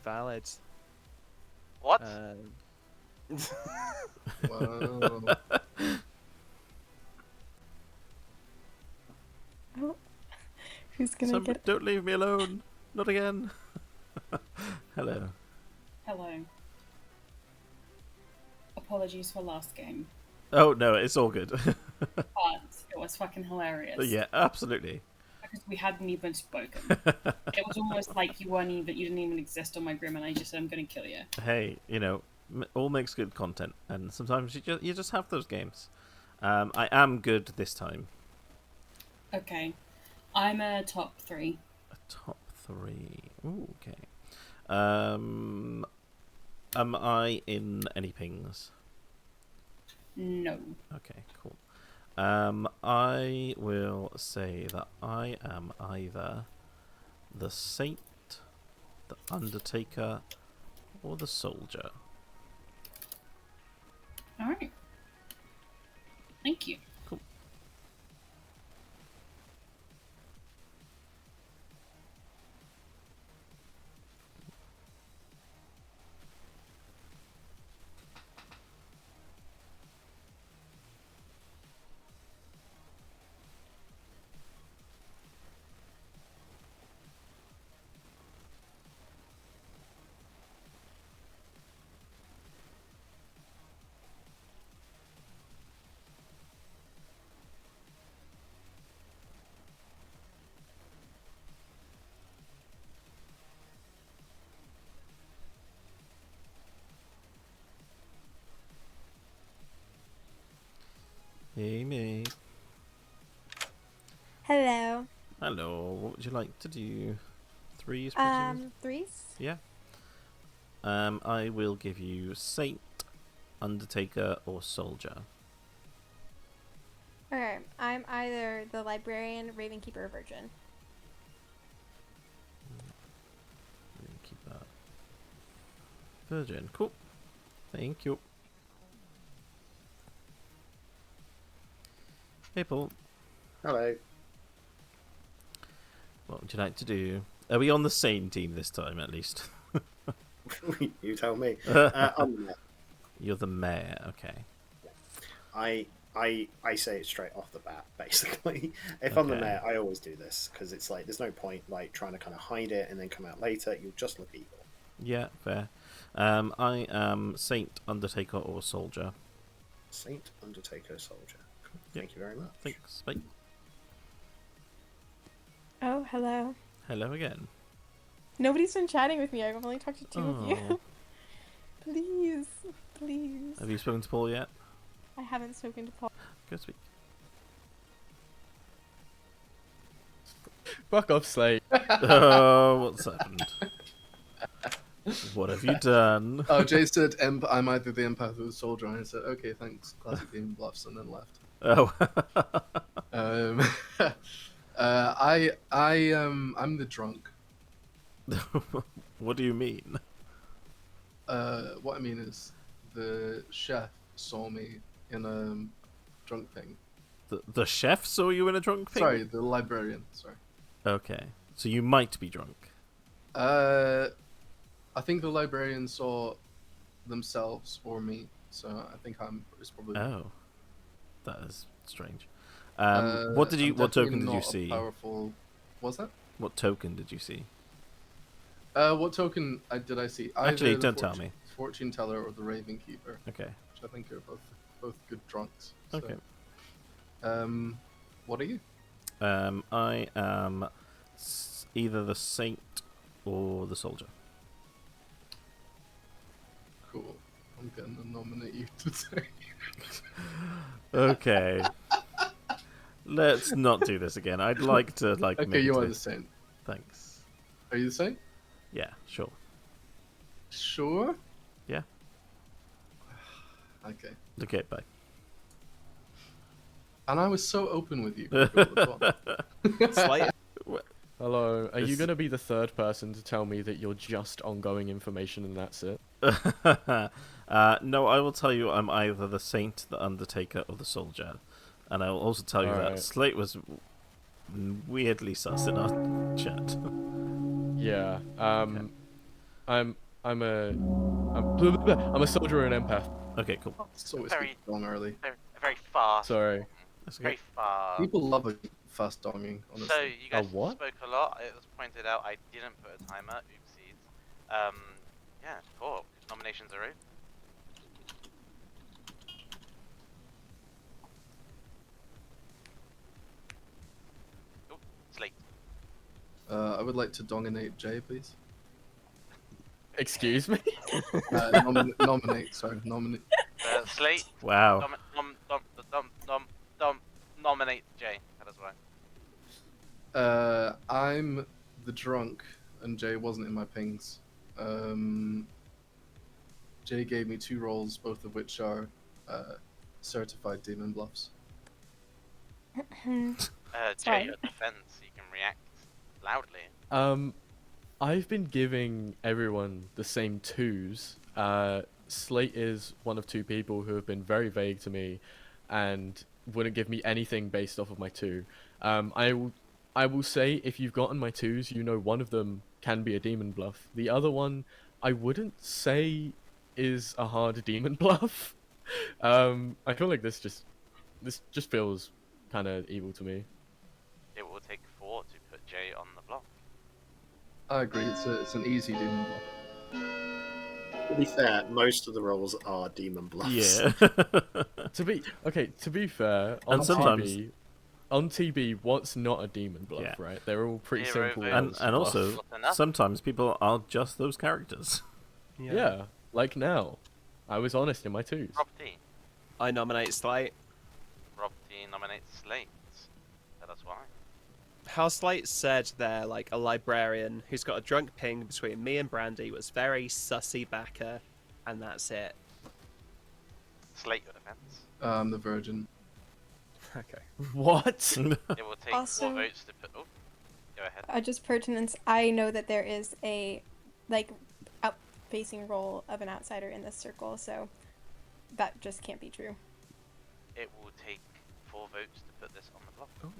[SPEAKER 3] Valid.
[SPEAKER 5] What?
[SPEAKER 4] Wow.
[SPEAKER 8] Oh. Who's gonna
[SPEAKER 1] Somebody,
[SPEAKER 8] get?
[SPEAKER 1] don't leave me alone! Not again! Hello.
[SPEAKER 7] Hello. Apologies for last game,
[SPEAKER 1] Oh no, it's all good.
[SPEAKER 7] but it was fucking hilarious.
[SPEAKER 1] Yeah, absolutely.
[SPEAKER 7] Because we hadn't even spoken. It was almost like you didn't even exist on my grim, and I just said, I'm gonna kill you.
[SPEAKER 1] Hey, you know, all makes good content, and sometimes you just have those games. I am good this time.
[SPEAKER 7] Okay. I'm a top 3.
[SPEAKER 1] A top 3. Ooh, okay. Am I in any pings?
[SPEAKER 7] No.
[SPEAKER 1] Okay, cool. I will say that I am either the Saint, the Undertaker, or the Soldier.
[SPEAKER 7] Alright. Thank you.
[SPEAKER 1] Cool. Hey, me.
[SPEAKER 8] Hello.
[SPEAKER 1] Hello. What would you like to do? 3s, please?
[SPEAKER 8] 3s.
[SPEAKER 1] Yeah. I will give you Saint, Undertaker, or Soldier.
[SPEAKER 8] Okay, I'm either the librarian, raven keeper, or virgin.
[SPEAKER 1] Keep that. Virgin. Cool. Thank you. Hey, Paul.
[SPEAKER 6] Hello.
[SPEAKER 1] What would you like to do? Are we on the same team this time, at least?
[SPEAKER 6] You tell me.
[SPEAKER 1] You're the mayor. Okay.
[SPEAKER 6] I say it straight off the bat, basically. If I'm the
[SPEAKER 1] Okay.
[SPEAKER 6] mayor, I always do this because it's like there's no point like trying to kind of hide it and then come out later. You'll just look evil.
[SPEAKER 1] Yeah, fair. I am Saint, Undertaker, or Soldier.
[SPEAKER 6] Saint, Undertaker, Soldier. Cool.
[SPEAKER 1] Yep.
[SPEAKER 6] Thank you very much.
[SPEAKER 1] Thanks. Bye.
[SPEAKER 8] Oh, hello.
[SPEAKER 1] Hello again.
[SPEAKER 8] Nobody's been chatting with me. I've only talked to two of
[SPEAKER 1] Oh.
[SPEAKER 8] you. Please, please.
[SPEAKER 1] Have you spoken to Paul yet?
[SPEAKER 8] I haven't spoken to Paul.
[SPEAKER 1] Go speak.
[SPEAKER 2] Fuck off, Slate.
[SPEAKER 1] Oh, what's happened? What have you done?
[SPEAKER 4] Oh, Jay said, I'm either the empath or the soldier. And I said, okay, thanks. Classic Demon Bluffs, and then left.
[SPEAKER 1] Oh.
[SPEAKER 4] I'm the drunk.
[SPEAKER 1] What do you mean?
[SPEAKER 4] What I mean is, the chef saw me in a drunk thing.
[SPEAKER 1] The chef saw you in a drunk thing?
[SPEAKER 4] Sorry, the librarian. Sorry.
[SPEAKER 1] Okay. So you might be drunk.
[SPEAKER 4] I think the librarian saw themselves or me, so I think it's probably.
[SPEAKER 1] Oh. That is strange. What
[SPEAKER 4] I'm
[SPEAKER 1] what token
[SPEAKER 4] definitely
[SPEAKER 1] did you
[SPEAKER 4] not a
[SPEAKER 1] see?
[SPEAKER 4] Powerful. What's that?
[SPEAKER 1] What token did you see?
[SPEAKER 4] What token did I see?
[SPEAKER 1] Actually,
[SPEAKER 4] Either the
[SPEAKER 1] don't tell me.
[SPEAKER 4] Fortune teller or the Raven Keeper,
[SPEAKER 1] Okay.
[SPEAKER 4] which I think are both good drunks. So,
[SPEAKER 1] Okay.
[SPEAKER 4] what are you?
[SPEAKER 1] I am either the saint or the soldier.
[SPEAKER 4] Cool. I'm gonna nominate you today.
[SPEAKER 1] Okay. Let's not do this again. I'd like to
[SPEAKER 4] Okay,
[SPEAKER 1] make
[SPEAKER 4] you
[SPEAKER 1] it
[SPEAKER 4] are
[SPEAKER 1] to
[SPEAKER 4] the
[SPEAKER 1] this.
[SPEAKER 4] same.
[SPEAKER 1] Thanks.
[SPEAKER 4] Are you the same?
[SPEAKER 1] Yeah, sure.
[SPEAKER 4] Sure.
[SPEAKER 1] Yeah.
[SPEAKER 4] Okay.
[SPEAKER 1] Okay, bye.
[SPEAKER 4] And I was so open with you. Before the
[SPEAKER 3] Slate.
[SPEAKER 2] Hello. Are you
[SPEAKER 1] This-
[SPEAKER 2] gonna be the third person to tell me that you're just ongoing information and that's it?
[SPEAKER 1] No, I will tell you I'm either the saint, the undertaker, or the soldier. And I will also tell you that
[SPEAKER 2] Alright.
[SPEAKER 1] Slate was weirdly sus in our chat.
[SPEAKER 2] Yeah. I'm a soldier and empath.
[SPEAKER 1] Okay, cool.
[SPEAKER 4] It's always
[SPEAKER 5] Very-
[SPEAKER 4] wrong early.
[SPEAKER 5] Very fast.
[SPEAKER 2] Sorry.
[SPEAKER 1] That's
[SPEAKER 5] Very
[SPEAKER 1] okay.
[SPEAKER 5] fast.
[SPEAKER 4] People love a fast donging, honestly.
[SPEAKER 5] So you guys
[SPEAKER 2] what?
[SPEAKER 5] spoke a lot. It was pointed out I didn't put a timer. Oopsies. Yeah, cool. Nominations are open. Oh, Slate.
[SPEAKER 4] I would like to dominate Jay, please.
[SPEAKER 2] Excuse me?
[SPEAKER 4] Nominate, sorry, nominate.
[SPEAKER 5] Slate.
[SPEAKER 1] Wow.
[SPEAKER 5] Nominate Jay. That is why.
[SPEAKER 4] I'm the drunk, and Jay wasn't in my pings. Jay gave me 2 roles, both of which are certified demon bluffs.
[SPEAKER 5] Jay,
[SPEAKER 8] Sorry.
[SPEAKER 5] your defense. You can react loudly.
[SPEAKER 2] I've been giving everyone the same 2s. Slate is one of 2 people who have been very vague to me and wouldn't give me anything based off of my 2. I will say if you've gotten my 2s, you know one of them can be a demon bluff. The other one, I wouldn't say is a hard demon bluff. I feel like this just feels kind of evil to me.
[SPEAKER 5] It will take 4 to put Jay on the block.
[SPEAKER 4] I agree, it's an easy demon bluff.
[SPEAKER 6] To be fair, most of the roles are demon bluffs.
[SPEAKER 1] Yeah.
[SPEAKER 2] To be fair, on
[SPEAKER 1] And sometimes-
[SPEAKER 2] TB, on TB, what's not a demon bluff,
[SPEAKER 1] Yeah.
[SPEAKER 2] right? They're all pretty
[SPEAKER 5] Hero
[SPEAKER 2] simple.
[SPEAKER 5] vote.
[SPEAKER 1] and
[SPEAKER 2] roles to
[SPEAKER 1] and
[SPEAKER 2] bluff.
[SPEAKER 1] also
[SPEAKER 5] Not enough.
[SPEAKER 1] sometimes people are just those characters.
[SPEAKER 2] yeah, like now, I was honest in my 2s.
[SPEAKER 5] Rob T.
[SPEAKER 3] I nominate Slate.
[SPEAKER 5] Rob T nominates Slate. That is why.
[SPEAKER 3] How Slate said they're like a librarian who's got a drunk ping between me and Brandy was very sussy backer, and that's it.
[SPEAKER 5] Slate your defense.
[SPEAKER 4] I'm the virgin.
[SPEAKER 3] Okay.
[SPEAKER 2] What?
[SPEAKER 5] It will take
[SPEAKER 8] Also-
[SPEAKER 5] 4 votes to put. Oh, go ahead.
[SPEAKER 8] Just pertinence, I know that there is a, like, out-facing role of an outsider in this circle, so that just can't be true.
[SPEAKER 5] It will take 4 votes to put this on the block.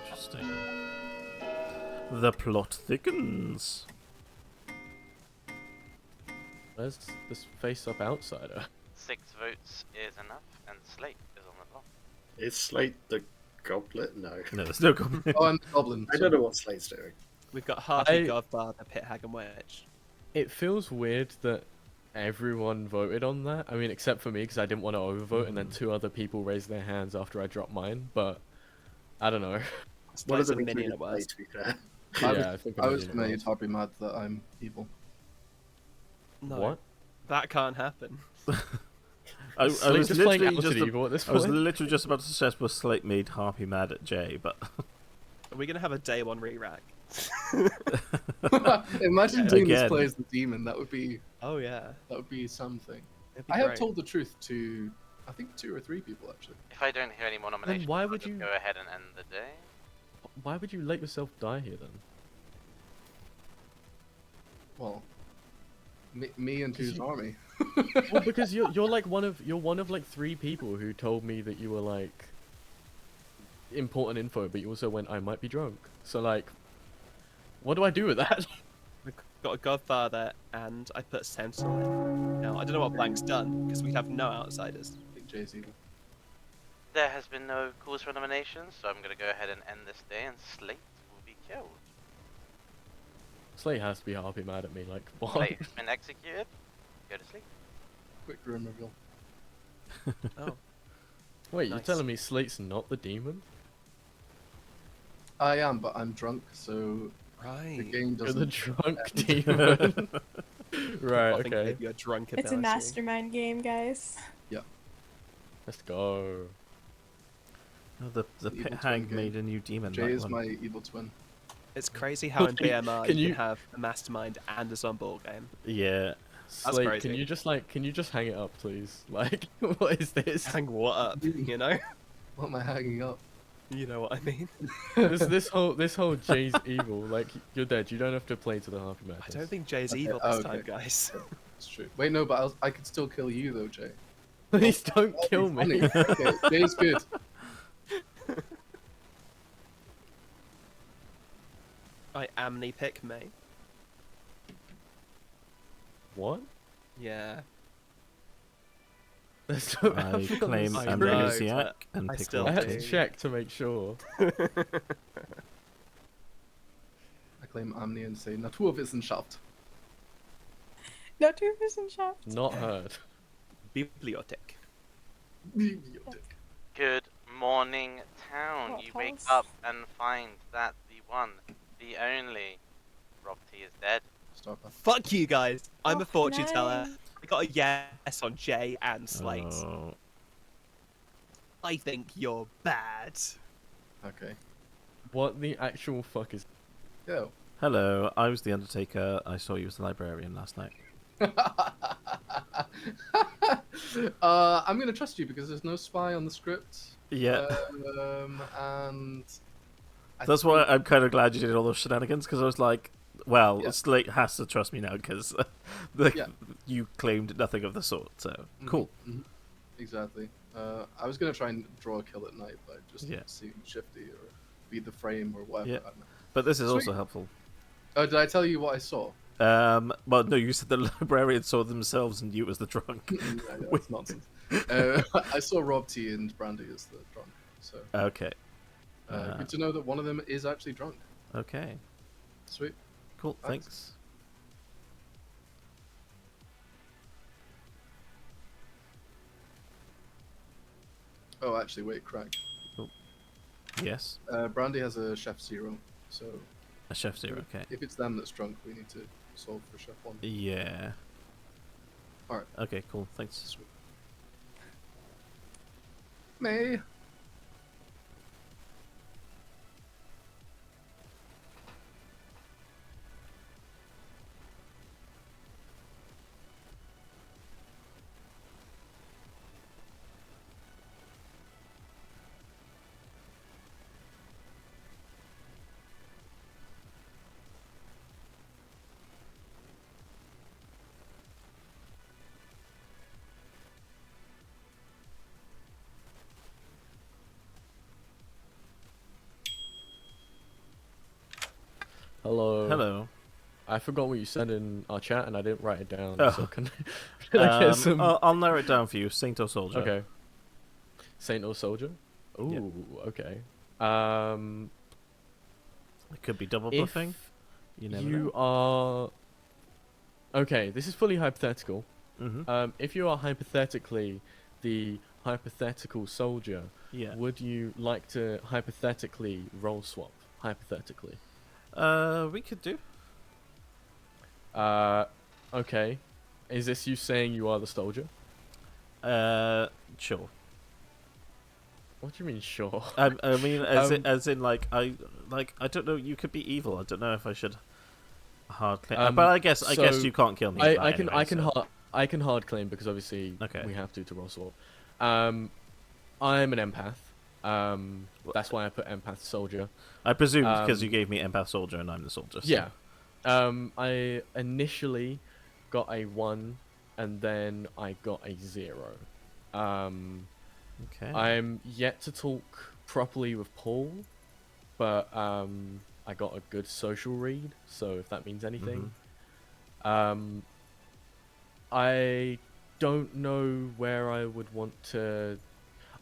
[SPEAKER 1] Interesting. The plot thickens.
[SPEAKER 2] Where's this face-up outsider?
[SPEAKER 5] 6 votes is enough, and Slate is on the block.
[SPEAKER 6] Is Slate the goblet? No.
[SPEAKER 1] No, there's no goblin.
[SPEAKER 4] Oh, I'm the goblin.
[SPEAKER 6] I don't know what Slate's doing.
[SPEAKER 3] We've got Harvey,
[SPEAKER 2] I-
[SPEAKER 3] Godfather, Pit Hag, and Wedge.
[SPEAKER 2] It feels weird that everyone voted on that. I mean, except for me, because I didn't want to overvote, and then 2 other people raised their hands after I dropped mine. But I don't know.
[SPEAKER 6] One of
[SPEAKER 3] Slate's a
[SPEAKER 6] them
[SPEAKER 3] minion
[SPEAKER 6] included
[SPEAKER 3] at
[SPEAKER 6] Slate,
[SPEAKER 3] worst.
[SPEAKER 6] to be fair.
[SPEAKER 2] Yeah, I think
[SPEAKER 4] I was
[SPEAKER 2] I'm
[SPEAKER 4] made Harpy mad that I'm evil.
[SPEAKER 3] No,
[SPEAKER 2] What?
[SPEAKER 3] that can't happen.
[SPEAKER 1] I
[SPEAKER 2] Slate
[SPEAKER 1] was
[SPEAKER 2] just playing
[SPEAKER 1] literally
[SPEAKER 2] Outed
[SPEAKER 1] just
[SPEAKER 2] Evil at this
[SPEAKER 1] I was
[SPEAKER 2] point?
[SPEAKER 1] literally just about to suggest was Slate made Harpy mad at Jay, but
[SPEAKER 3] Are we gonna have a day 1 re-rack?
[SPEAKER 4] Imagine doing
[SPEAKER 1] Again.
[SPEAKER 4] this play as the demon. That would be
[SPEAKER 3] Oh yeah.
[SPEAKER 4] something.
[SPEAKER 3] It'd be
[SPEAKER 4] I have
[SPEAKER 3] great.
[SPEAKER 4] told the truth to, I think 2 or 3 people actually.
[SPEAKER 5] If I don't hear any more nominations,
[SPEAKER 2] why
[SPEAKER 5] I'll
[SPEAKER 2] would
[SPEAKER 5] just
[SPEAKER 2] you-
[SPEAKER 5] go ahead and end the day?
[SPEAKER 2] Why would you let yourself die here then?
[SPEAKER 4] Well, me and whose army?
[SPEAKER 2] Well, because you're one of like 3 people who told me that you were like important info, but you also went I might be drunk. So like, what do I do with that?
[SPEAKER 3] We've got a Godfather, and I put Sentinel in. Now I don't know what Blank's done because we have no outsiders.
[SPEAKER 4] I think Jay's evil.
[SPEAKER 5] There has been no calls for nominations, so I'm going to go ahead and end this day, and Slate will be killed.
[SPEAKER 2] Slate has to be Harpy mad at me. Like what?
[SPEAKER 5] Slate has been executed. Go to sleep.
[SPEAKER 4] Quick room reveal.
[SPEAKER 3] Oh,
[SPEAKER 2] Wait,
[SPEAKER 3] Nice.
[SPEAKER 2] you're telling me Slate's not the demon?
[SPEAKER 4] I am, but I'm drunk, so the
[SPEAKER 3] right.
[SPEAKER 4] game
[SPEAKER 2] You're the
[SPEAKER 4] doesn't.
[SPEAKER 2] drunk demon. Right.
[SPEAKER 3] I think
[SPEAKER 2] Okay.
[SPEAKER 3] maybe you're drunk
[SPEAKER 8] It's a
[SPEAKER 3] ability.
[SPEAKER 8] mastermind game, guys.
[SPEAKER 2] Let's go.
[SPEAKER 1] oh, the
[SPEAKER 4] Evil
[SPEAKER 1] pit
[SPEAKER 4] twin
[SPEAKER 1] hag
[SPEAKER 4] game.
[SPEAKER 1] made a new demon.
[SPEAKER 4] Jay
[SPEAKER 1] that
[SPEAKER 4] is
[SPEAKER 1] one.
[SPEAKER 4] my evil twin.
[SPEAKER 3] It's crazy how in
[SPEAKER 2] Can-
[SPEAKER 3] BMR
[SPEAKER 2] can
[SPEAKER 3] you
[SPEAKER 2] you-
[SPEAKER 3] can have a mastermind and a zombie game.
[SPEAKER 1] Yeah.
[SPEAKER 2] Slate,
[SPEAKER 3] crazy.
[SPEAKER 2] can you just hang it up, please? Like, what is this?
[SPEAKER 3] Hang what up, you know?
[SPEAKER 4] What am I hanging up?
[SPEAKER 3] You know what I mean?
[SPEAKER 2] this whole Jay's evil. Like, you're dead. You don't have to play to the Harpy
[SPEAKER 3] I
[SPEAKER 2] madness.
[SPEAKER 3] don't think Jay's
[SPEAKER 4] Okay,
[SPEAKER 3] evil
[SPEAKER 4] oh,
[SPEAKER 3] this time,
[SPEAKER 4] okay.
[SPEAKER 3] guys.
[SPEAKER 4] It's true. Wait, no, but I could still kill you though, Jay.
[SPEAKER 2] Please don't
[SPEAKER 4] That'd
[SPEAKER 2] kill
[SPEAKER 4] be
[SPEAKER 2] me.
[SPEAKER 4] funny. Okay, Jay's good.
[SPEAKER 3] I amni pick me.
[SPEAKER 2] What?
[SPEAKER 3] Yeah.
[SPEAKER 2] There's no
[SPEAKER 1] I
[SPEAKER 2] evidence.
[SPEAKER 1] claim
[SPEAKER 3] I know,
[SPEAKER 1] amnesiac
[SPEAKER 3] but
[SPEAKER 1] and
[SPEAKER 3] I
[SPEAKER 1] pick
[SPEAKER 3] still
[SPEAKER 2] I had
[SPEAKER 1] Rocky.
[SPEAKER 2] to check to make sure.
[SPEAKER 4] I claim Amni and say Naturwissenschaft.
[SPEAKER 8] Naturwissenschaft.
[SPEAKER 2] Not heard.
[SPEAKER 3] Bibliothek.
[SPEAKER 5] Good morning, town.
[SPEAKER 8] What
[SPEAKER 5] You wake
[SPEAKER 8] pulse?
[SPEAKER 5] up and find that the one, the only, Rob T is dead.
[SPEAKER 4] Stop that.
[SPEAKER 3] Fuck you guys. I'm
[SPEAKER 8] Oh,
[SPEAKER 3] a fortune teller.
[SPEAKER 8] nice.
[SPEAKER 3] I got a yes on Jay and Slate.
[SPEAKER 1] Oh,
[SPEAKER 3] I think you're bad.
[SPEAKER 4] Okay.
[SPEAKER 2] What the actual fuck is?
[SPEAKER 4] Yo.
[SPEAKER 1] hello, I was the Undertaker. I saw you as the librarian last night.
[SPEAKER 4] I'm gonna trust you because there's no spy on the script.
[SPEAKER 1] Yeah.
[SPEAKER 4] And I
[SPEAKER 1] That's why
[SPEAKER 4] think-
[SPEAKER 1] I'm kind of glad you did all those shenanigans, because I was like, well,
[SPEAKER 4] Yeah.
[SPEAKER 1] Slate has to trust me now, because
[SPEAKER 4] Yeah.
[SPEAKER 1] you claimed nothing of the sort, so cool.
[SPEAKER 4] Mhm. Exactly. I was gonna try and draw a kill at night, but just
[SPEAKER 1] Yeah.
[SPEAKER 4] see Shifty or be the frame or whatever.
[SPEAKER 1] Yeah.
[SPEAKER 4] I don't know.
[SPEAKER 1] But this is
[SPEAKER 4] Sweet.
[SPEAKER 1] also helpful.
[SPEAKER 4] Oh, did I tell you what I saw?
[SPEAKER 1] Well, no, you said the librarians saw themselves and you was the drunk.
[SPEAKER 4] Yeah, that's nonsense. I saw Rob T and Brandy as the drunk, so
[SPEAKER 1] Okay.
[SPEAKER 4] good to know that one of them is actually drunk.
[SPEAKER 1] Okay.
[SPEAKER 4] Sweet.
[SPEAKER 1] Cool.
[SPEAKER 4] Thanks.
[SPEAKER 1] Thanks.
[SPEAKER 4] Oh, actually, wait, crack.
[SPEAKER 1] Yes.
[SPEAKER 4] Brandy has a Chef Zero, so
[SPEAKER 1] A chef zero. Okay.
[SPEAKER 4] if it's them that's drunk, we need to solve for Chef One.
[SPEAKER 1] Yeah.
[SPEAKER 4] Alright.
[SPEAKER 1] Okay. Cool. Thanks.
[SPEAKER 4] Sweet. May.
[SPEAKER 2] Hello.
[SPEAKER 1] Hello.
[SPEAKER 2] I forgot what you said in our chat and I didn't write it down.
[SPEAKER 1] Oh.
[SPEAKER 2] So can I get some?
[SPEAKER 1] I'll narrow it down for you. Saint or soldier.
[SPEAKER 2] Okay. Saint or soldier? Ooh, okay.
[SPEAKER 1] It could be double
[SPEAKER 2] If
[SPEAKER 1] bluffing. You never
[SPEAKER 2] you are... Okay, this is fully hypothetical.
[SPEAKER 1] know.
[SPEAKER 2] If you are hypothetically the hypothetical soldier,
[SPEAKER 1] Yeah.
[SPEAKER 2] would you like to hypothetically role swap? Hypothetically.
[SPEAKER 1] We could do.
[SPEAKER 2] Okay. Is this you saying you are the soldier?
[SPEAKER 1] Sure.
[SPEAKER 2] What do you mean, sure?
[SPEAKER 1] I mean, as in, like, I don't know. You could be evil. I don't know if I should hard claim. But I guess
[SPEAKER 2] so
[SPEAKER 1] you can't kill me.
[SPEAKER 2] I can
[SPEAKER 1] anyway,
[SPEAKER 2] I can hard claim because obviously
[SPEAKER 1] Okay.
[SPEAKER 2] we have to role swap. I'm an empath. That's why I put empath soldier.
[SPEAKER 1] I presume because you gave me empath soldier and I'm the soldier. So.
[SPEAKER 2] Yeah. I initially got a 1 and then I got a 0.
[SPEAKER 1] Okay.
[SPEAKER 2] I'm yet to talk properly with Paul, but I got a good social read, so if that means anything. I don't know where I would want to...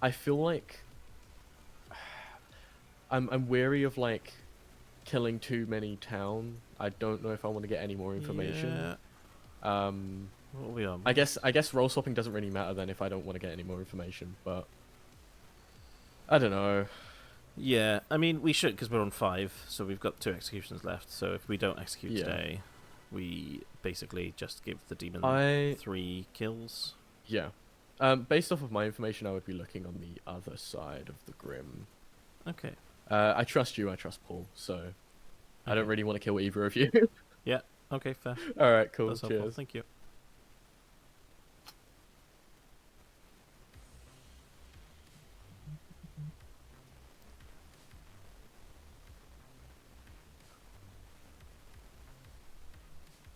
[SPEAKER 2] I feel like I'm wary of like killing too many town. I don't know if I want to get any more information.
[SPEAKER 1] Yeah. What are we on?
[SPEAKER 2] I guess role swapping doesn't really matter then if I don't want to get any more information, but I don't know.
[SPEAKER 1] Yeah, I mean we should because we're on 5, so we've got 2 executions left. So if we don't execute
[SPEAKER 2] Yeah.
[SPEAKER 1] today, we basically just give the demon 3 kills.
[SPEAKER 2] Yeah. Based off of my information, I would be looking on the other side of the Grim.
[SPEAKER 1] Okay.
[SPEAKER 2] I trust you, I trust Paul, so I don't
[SPEAKER 1] Okay.
[SPEAKER 2] really want to kill either of you.
[SPEAKER 1] Yeah. Okay. Fair.
[SPEAKER 2] Alright, cool,
[SPEAKER 1] That's helpful.
[SPEAKER 2] cheers.
[SPEAKER 1] Thank you.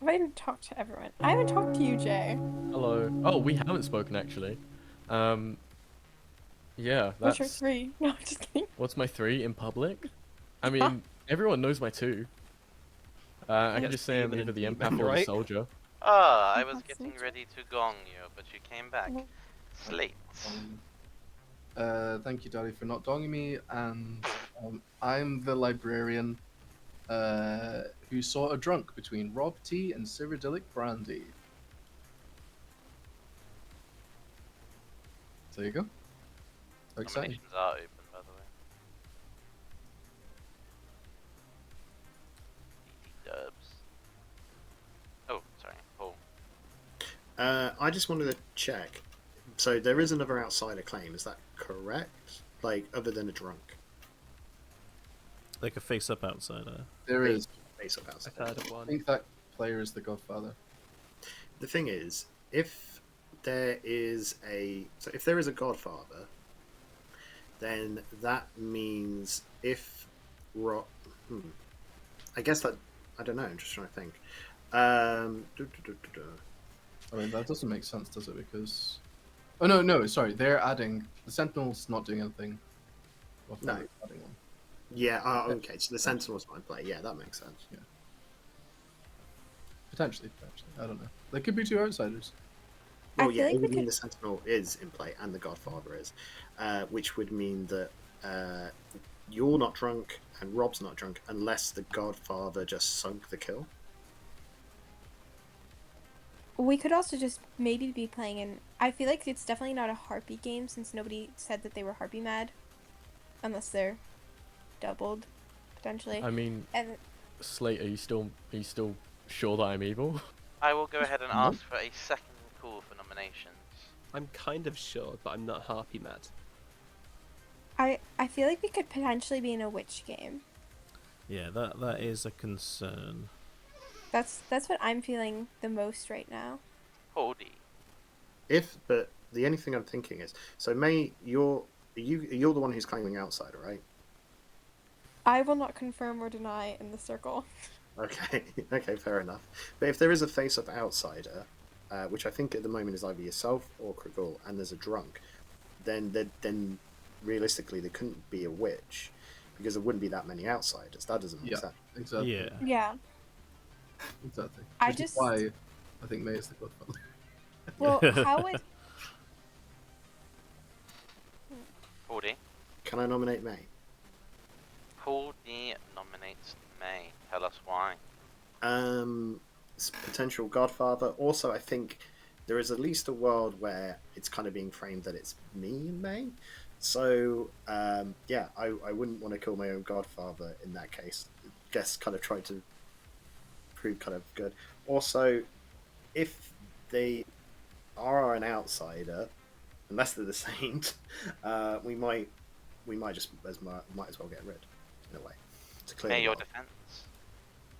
[SPEAKER 8] I didn't talk to everyone. I haven't talked to you, Jay.
[SPEAKER 2] Hello. Oh, we haven't spoken actually. Yeah,
[SPEAKER 8] What's
[SPEAKER 2] that's...
[SPEAKER 8] your 3? No, I'm just kidding.
[SPEAKER 2] What's my 3 in public? I mean, everyone knows my 2. I can
[SPEAKER 3] Yes,
[SPEAKER 2] just say I'm
[SPEAKER 3] demon
[SPEAKER 2] either the
[SPEAKER 3] and
[SPEAKER 2] empath
[SPEAKER 3] demon,
[SPEAKER 2] or the
[SPEAKER 3] right?
[SPEAKER 2] soldier.
[SPEAKER 5] Ah, I was
[SPEAKER 8] That's
[SPEAKER 5] getting
[SPEAKER 8] interesting.
[SPEAKER 5] ready to gong you, but you came back.
[SPEAKER 8] No.
[SPEAKER 5] Slate.
[SPEAKER 4] Thank you, Daddy, for not donging me, and I'm the librarian who saw a drunk between Rob T and Cyrodiilic Brandy. There you go. So exciting.
[SPEAKER 5] Nominations are open, by the way. DD dubs. Oh, sorry, Paul.
[SPEAKER 6] I just wanted to check. So there is another outsider claim. Is that correct? Like other than a drunk?
[SPEAKER 1] Like a face-up outsider.
[SPEAKER 4] There is.
[SPEAKER 6] Face up
[SPEAKER 3] I've
[SPEAKER 6] outsider.
[SPEAKER 3] heard of
[SPEAKER 4] I
[SPEAKER 3] one.
[SPEAKER 4] think that player is the Godfather.
[SPEAKER 6] The thing is, if there is a Godfather, then that means if I guess that I don't know. I'm just trying to think.
[SPEAKER 4] I mean, that doesn't make sense, does it? Because... Oh, no, sorry. They're adding... The Sentinel's not doing anything.
[SPEAKER 6] No.
[SPEAKER 4] Adding one.
[SPEAKER 6] Yeah. Okay. So the Sentinel's not in play. Yeah, that makes sense.
[SPEAKER 4] Yeah. Potentially. I don't know. There could be 2 outsiders.
[SPEAKER 8] I
[SPEAKER 6] Well,
[SPEAKER 8] feel
[SPEAKER 6] yeah,
[SPEAKER 8] like
[SPEAKER 6] it
[SPEAKER 8] we
[SPEAKER 6] would mean
[SPEAKER 8] could-
[SPEAKER 6] the Sentinel is in play and the Godfather is, which would mean that you're not drunk and Rob's not drunk unless the Godfather just sunk the kill.
[SPEAKER 8] We could also just maybe be playing in... I feel like it's definitely not a Harpy game since nobody said that they were Harpy mad. Unless they're doubled, potentially.
[SPEAKER 2] I mean,
[SPEAKER 8] And
[SPEAKER 2] Slate, are you still sure that I'm evil?
[SPEAKER 5] I will go ahead and
[SPEAKER 4] Nope.
[SPEAKER 5] ask for a second call for nominations.
[SPEAKER 3] I'm kind of sure, but I'm not harpy mad.
[SPEAKER 8] I feel like we could potentially be in a witch game.
[SPEAKER 1] Yeah, that is a concern.
[SPEAKER 8] That's what I'm feeling the most right now.
[SPEAKER 5] Howdy.
[SPEAKER 6] But the only thing I'm thinking is, so May, you're the one who's claiming outsider, right?
[SPEAKER 8] I will not confirm or deny in the circle.
[SPEAKER 6] Okay, okay, fair enough. But if there is a face-up outsider, which I think at the moment is either yourself or Krigul, and there's a drunk, then realistically there couldn't be a witch, because there wouldn't be that many outsiders. That doesn't make
[SPEAKER 4] Yeah.
[SPEAKER 6] sense.
[SPEAKER 4] Exactly.
[SPEAKER 1] Yeah.
[SPEAKER 8] Yeah.
[SPEAKER 4] Exactly.
[SPEAKER 8] I
[SPEAKER 4] Which is
[SPEAKER 8] just-
[SPEAKER 4] why I think May is the godfather.
[SPEAKER 8] Well, how would?
[SPEAKER 5] Paul D.
[SPEAKER 6] Can I nominate May?
[SPEAKER 5] Paul D nominates May. Tell us why.
[SPEAKER 6] Potential godfather. Also, I think there is at least a world where it's kind of being framed that it's me and May. So, yeah, I wouldn't want to kill my own godfather in that case. Guess kind of try to prove kind of good. Also, if they are an outsider, unless they're the saint, we might just might as well get rid in a way to clear
[SPEAKER 5] May
[SPEAKER 6] the
[SPEAKER 5] your
[SPEAKER 6] world.
[SPEAKER 5] defense.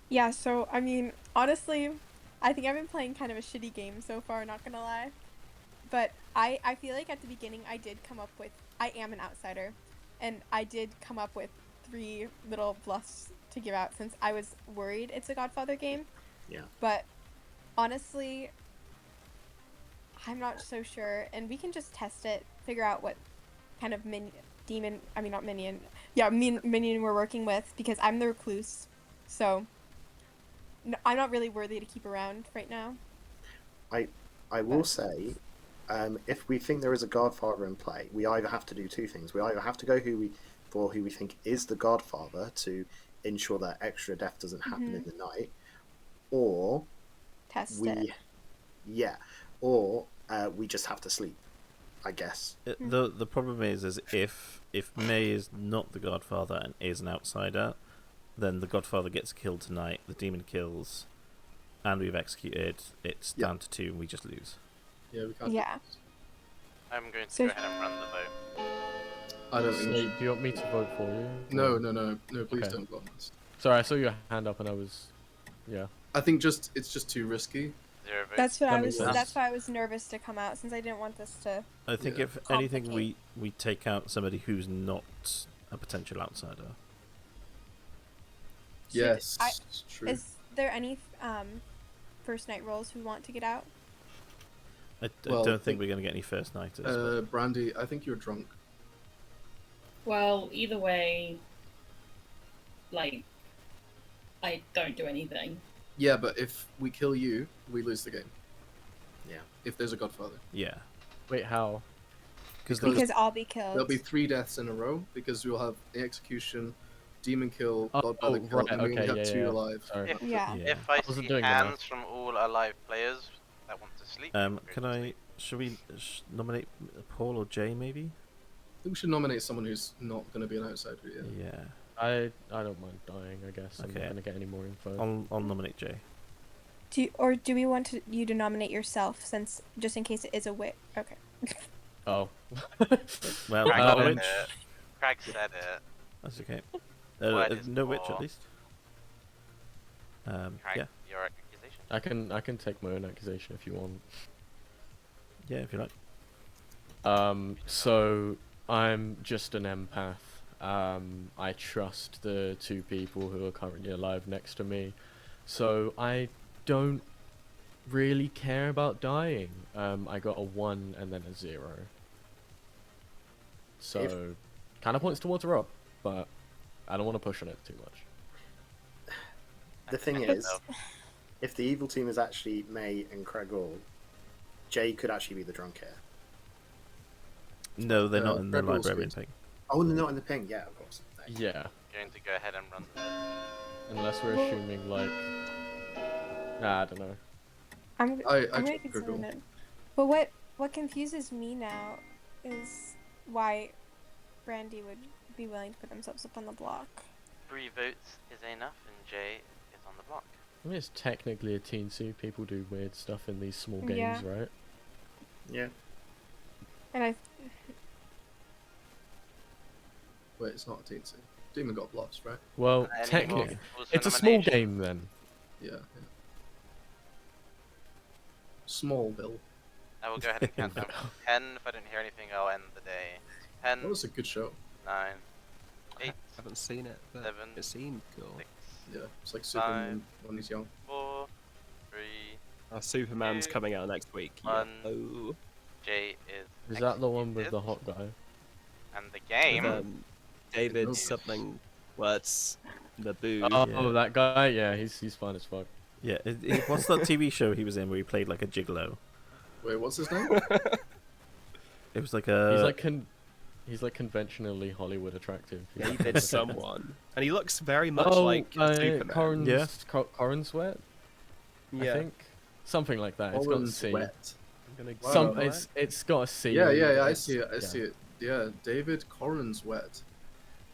[SPEAKER 8] Yeah. So I mean, honestly, I think I've been playing kind of a shitty game so far. Not gonna lie, but I feel like at the beginning I did come up with I am an outsider, and I did come up with 3 little bluffs to give out since I was worried it's a Godfather game.
[SPEAKER 6] Yeah.
[SPEAKER 8] But honestly, I'm not so sure, and we can just test it, figure out what kind of minion we're working with, because I'm the recluse, so I'm not really worthy to keep around right now.
[SPEAKER 6] I will say, if we think there is a Godfather in play, we either have to do 2 things. We either have to go who we think is the Godfather to ensure that extra death doesn't happen in the night, or
[SPEAKER 8] Test it.
[SPEAKER 6] we just have to sleep, I guess.
[SPEAKER 1] The problem is if May is not the Godfather and is an outsider, then the Godfather gets killed tonight, the demon kills, and we've executed. It's down to 2, and we just lose.
[SPEAKER 4] Yeah, we can't.
[SPEAKER 8] Yeah.
[SPEAKER 5] I'm going to
[SPEAKER 8] So-
[SPEAKER 5] go ahead and run the vote.
[SPEAKER 4] I don't
[SPEAKER 2] Slate,
[SPEAKER 4] think.
[SPEAKER 2] do you want me to vote for you?
[SPEAKER 4] No, please
[SPEAKER 2] Okay.
[SPEAKER 4] don't block us.
[SPEAKER 2] Sorry, I saw your hand up and I was, yeah.
[SPEAKER 4] I think it's just too risky.
[SPEAKER 5] 0 votes.
[SPEAKER 8] That's what
[SPEAKER 2] That
[SPEAKER 8] I
[SPEAKER 2] makes
[SPEAKER 8] was.
[SPEAKER 2] sense.
[SPEAKER 8] That's why I was nervous to come out, since I didn't want this to.
[SPEAKER 1] I think
[SPEAKER 4] Yeah.
[SPEAKER 1] if anything,
[SPEAKER 8] Complicate.
[SPEAKER 1] we take out somebody who's not a potential outsider.
[SPEAKER 4] Yes,
[SPEAKER 8] I-
[SPEAKER 4] it's true.
[SPEAKER 8] Is there any first night roles who want to get out?
[SPEAKER 1] I
[SPEAKER 4] Well,
[SPEAKER 1] don't think we're going to get any first nighters. but-
[SPEAKER 4] Brandy, I think you're drunk.
[SPEAKER 7] Well, either way, like, I don't do anything.
[SPEAKER 4] Yeah, but if we kill you, we lose the game.
[SPEAKER 6] Yeah.
[SPEAKER 4] If there's a Godfather,
[SPEAKER 1] yeah,
[SPEAKER 2] Wait, how?
[SPEAKER 1] because
[SPEAKER 8] Because I'll be killed.
[SPEAKER 4] there'll be 3 deaths in a row because we'll have the execution, demon kill,
[SPEAKER 2] Oh,
[SPEAKER 4] Godfather kill,
[SPEAKER 2] right,
[SPEAKER 4] and we only
[SPEAKER 2] okay,
[SPEAKER 4] have
[SPEAKER 2] yeah,
[SPEAKER 4] 2
[SPEAKER 2] yeah.
[SPEAKER 4] alive.
[SPEAKER 2] Sorry.
[SPEAKER 5] If,
[SPEAKER 8] Yeah.
[SPEAKER 1] Yeah.
[SPEAKER 5] if I
[SPEAKER 2] wasn't
[SPEAKER 5] see
[SPEAKER 2] doing
[SPEAKER 5] hands
[SPEAKER 2] enough.
[SPEAKER 5] from all alive players that want to sleep, I'll go
[SPEAKER 1] can
[SPEAKER 5] to
[SPEAKER 1] I?
[SPEAKER 5] sleep.
[SPEAKER 1] Should we nominate Paul or Jay? Maybe.
[SPEAKER 4] I think we should nominate someone who's not going to be an outsider. Yeah.
[SPEAKER 1] Yeah.
[SPEAKER 2] I don't mind dying, I guess. I'm
[SPEAKER 1] Okay.
[SPEAKER 2] not gonna get any more info.
[SPEAKER 1] I'll nominate Jay.
[SPEAKER 8] Do we want you to nominate yourself, since just in case it is a wit? Okay.
[SPEAKER 2] Oh.
[SPEAKER 1] Well,
[SPEAKER 5] Craig
[SPEAKER 1] not a
[SPEAKER 5] said
[SPEAKER 1] witch.
[SPEAKER 5] it. Craig said it.
[SPEAKER 1] That's okay.
[SPEAKER 5] Word is
[SPEAKER 1] No witch
[SPEAKER 5] law.
[SPEAKER 1] at least.
[SPEAKER 5] Craig,
[SPEAKER 1] Yeah,
[SPEAKER 5] your accusation.
[SPEAKER 2] I can take my own accusation if you want.
[SPEAKER 1] yeah, if you like.
[SPEAKER 2] So I'm just an empath. I trust the 2 people who are currently alive next to me, so I don't really care about dying. I got a 1 and then a 0. So, kind of points towards Rob, but I don't want to push on it too much.
[SPEAKER 6] The thing is, if the evil team is actually May and Craig All, Jay could actually be the drunk here.
[SPEAKER 1] No, they're not in the
[SPEAKER 4] Red Bull's
[SPEAKER 1] librarian
[SPEAKER 4] good.
[SPEAKER 1] thing.
[SPEAKER 6] Oh, they're not in the ping. Yeah, of course.
[SPEAKER 2] Yeah,
[SPEAKER 5] I'm going to go ahead and run the vote.
[SPEAKER 2] unless we're assuming like, I don't know.
[SPEAKER 8] I'm
[SPEAKER 4] I
[SPEAKER 8] gonna
[SPEAKER 4] took
[SPEAKER 8] consider
[SPEAKER 4] Google.
[SPEAKER 8] it. But what confuses me now is why Brandy would be willing to put themselves up on the block.
[SPEAKER 5] 3 votes is enough, and Jay is on the block.
[SPEAKER 2] I mean, it's technically a teen suit. People do weird stuff in these small games,
[SPEAKER 8] Yeah.
[SPEAKER 2] right?
[SPEAKER 6] Yeah.
[SPEAKER 8] And I
[SPEAKER 4] Wait, it's not a teen suit. Demon got bluffs, right?
[SPEAKER 2] Well,
[SPEAKER 5] Any
[SPEAKER 2] technically,
[SPEAKER 5] more rules for
[SPEAKER 2] it's a small
[SPEAKER 5] nomination?
[SPEAKER 2] game then.
[SPEAKER 4] Yeah. Small Bill.
[SPEAKER 5] I will go ahead and count down from 10. If I don't hear anything, I'll end the day. 10,
[SPEAKER 4] That was a good show.
[SPEAKER 5] 9, 8,
[SPEAKER 3] I haven't seen it, but
[SPEAKER 5] 7,
[SPEAKER 3] it seemed cool.
[SPEAKER 5] 6,
[SPEAKER 4] Yeah, it's like Superman when he's young.
[SPEAKER 5] 4, 3.
[SPEAKER 3] Superman's
[SPEAKER 5] 2,
[SPEAKER 3] coming out next week.
[SPEAKER 5] 1.
[SPEAKER 3] Oh.
[SPEAKER 5] Jay is
[SPEAKER 2] Is that the one with
[SPEAKER 5] executed,
[SPEAKER 2] the hot guy?
[SPEAKER 5] And the game
[SPEAKER 3] David
[SPEAKER 4] Nope.
[SPEAKER 3] something Well, it's the boo.
[SPEAKER 2] Oh,
[SPEAKER 1] Yeah.
[SPEAKER 2] that guy. Yeah, he's fine as fuck.
[SPEAKER 1] Yeah, what's that TV show he was in where he played like a gigolo?
[SPEAKER 4] Wait, what's his name?
[SPEAKER 1] It was like
[SPEAKER 2] He's like conventionally Hollywood attractive.
[SPEAKER 3] David someone, and he looks very much
[SPEAKER 2] Oh,
[SPEAKER 3] like Superman.
[SPEAKER 2] Corin,
[SPEAKER 1] Yeah.
[SPEAKER 2] Corin Sweat,
[SPEAKER 3] Yeah.
[SPEAKER 2] I think, something like that. It's got a
[SPEAKER 4] Owen's
[SPEAKER 2] C.
[SPEAKER 4] Wet.
[SPEAKER 3] I'm gonna
[SPEAKER 4] Wow.
[SPEAKER 2] Some
[SPEAKER 3] Google it.
[SPEAKER 2] it's got a C.
[SPEAKER 4] Yeah,
[SPEAKER 2] on
[SPEAKER 4] yeah,
[SPEAKER 2] it.
[SPEAKER 4] yeah. I
[SPEAKER 2] It's-
[SPEAKER 4] see it. I
[SPEAKER 2] yeah.
[SPEAKER 4] see it. Yeah, David Corrin's Wet.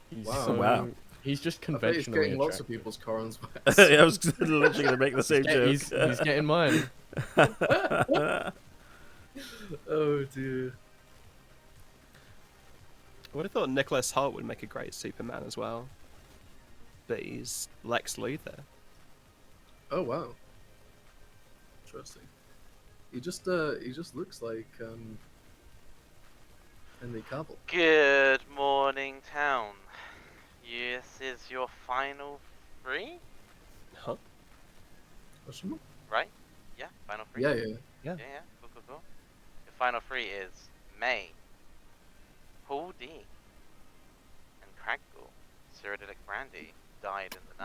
[SPEAKER 2] He's
[SPEAKER 4] Wow.
[SPEAKER 2] so-
[SPEAKER 1] Wow.
[SPEAKER 2] He's just
[SPEAKER 4] I bet he's
[SPEAKER 2] conventionally
[SPEAKER 4] getting lots of
[SPEAKER 2] attractive.
[SPEAKER 4] people's Corrin's Wet.
[SPEAKER 1] I was literally going to make the same joke.
[SPEAKER 2] He's getting mine.
[SPEAKER 4] Oh dear.
[SPEAKER 3] I would have thought Nicholas Hoult would make a great Superman as well, but he's Lex Luthor.
[SPEAKER 4] Oh wow. Interesting. He just looks like Henry Cavill.
[SPEAKER 5] Good morning, town. This is your final three,
[SPEAKER 3] Huh?
[SPEAKER 4] Question mark?
[SPEAKER 5] right? Yeah, final three.
[SPEAKER 4] Yeah, yeah.
[SPEAKER 5] Yeah. Cool, cool, cool. Your final three is May, Paul D, and Craggle. Cyrodiilic Brandy died in the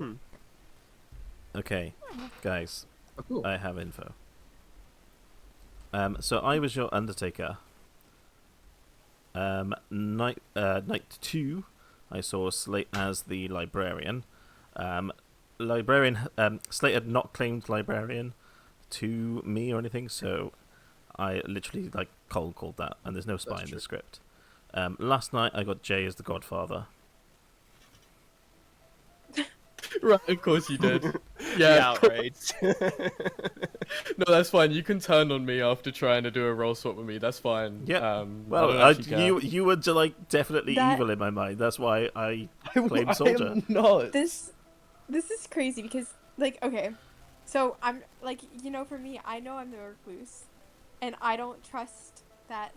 [SPEAKER 5] night.
[SPEAKER 1] Okay, guys,
[SPEAKER 4] Oh, cool.
[SPEAKER 1] I have info. So I was your Undertaker. Night 2, I saw Slate as the Librarian. Slate had not claimed Librarian to me or anything, so I literally like cold called that, and there's no spy
[SPEAKER 4] That's
[SPEAKER 1] in
[SPEAKER 4] true.
[SPEAKER 1] the script. Last night I got Jay as the Godfather.
[SPEAKER 2] Right, of course you did.
[SPEAKER 3] The
[SPEAKER 2] Yeah.
[SPEAKER 3] outrage.
[SPEAKER 2] No, that's fine. You can turn on me after trying to do a role swap with me. That's fine.
[SPEAKER 1] Yeah.
[SPEAKER 2] I
[SPEAKER 1] Well,
[SPEAKER 2] don't actually care.
[SPEAKER 1] you were like definitely
[SPEAKER 8] That-
[SPEAKER 1] evil in my mind. That's why I claimed
[SPEAKER 2] I
[SPEAKER 1] Soldier.
[SPEAKER 2] am not.
[SPEAKER 8] This is crazy because like okay, so I'm like for me I know I'm the recluse, and I don't trust that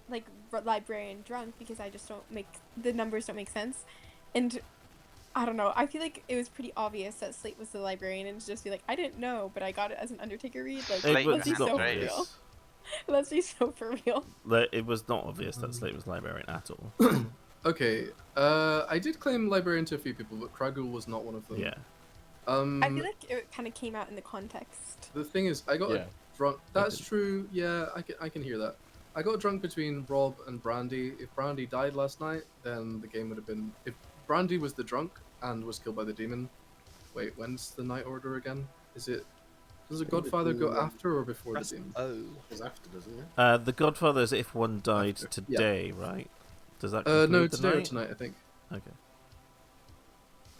[SPEAKER 8] like librarian drunk because I just don't make the numbers don't make sense, and I don't know. I feel like it was pretty obvious that Slate was the librarian, and to just be like I didn't know, but I got it as an Undertaker read. Like
[SPEAKER 1] It
[SPEAKER 5] Slate
[SPEAKER 1] was
[SPEAKER 8] let's be
[SPEAKER 5] was
[SPEAKER 1] not
[SPEAKER 8] so
[SPEAKER 5] not
[SPEAKER 8] for real.
[SPEAKER 1] obvious.
[SPEAKER 8] Let's be so for real.
[SPEAKER 1] It was not obvious that Slate was Librarian at all.
[SPEAKER 4] Okay. I did claim Librarian to a few people, but Kragul was not one of them.
[SPEAKER 1] Yeah.
[SPEAKER 8] I feel like it kind of came out in the context.
[SPEAKER 4] The thing is, I got
[SPEAKER 2] Yeah.
[SPEAKER 4] drunk. That's
[SPEAKER 1] didn't.
[SPEAKER 4] true. Yeah, I can hear that. I got drunk between Rob and Brandy. If Brandy died last night, then the game would have been. If Brandy was the drunk and was killed by the demon. Wait, when's the Night Order again? Is it? Does the
[SPEAKER 6] think the
[SPEAKER 4] Godfather go
[SPEAKER 6] demon-
[SPEAKER 4] after or before the
[SPEAKER 3] Press
[SPEAKER 4] demon?
[SPEAKER 3] O.
[SPEAKER 6] It's after, doesn't it?
[SPEAKER 1] The Godfather is if one died
[SPEAKER 4] After, yeah.
[SPEAKER 1] today, right? Does that
[SPEAKER 4] No,
[SPEAKER 1] conclude the
[SPEAKER 4] today or
[SPEAKER 1] night?
[SPEAKER 4] tonight, I think.
[SPEAKER 1] Okay.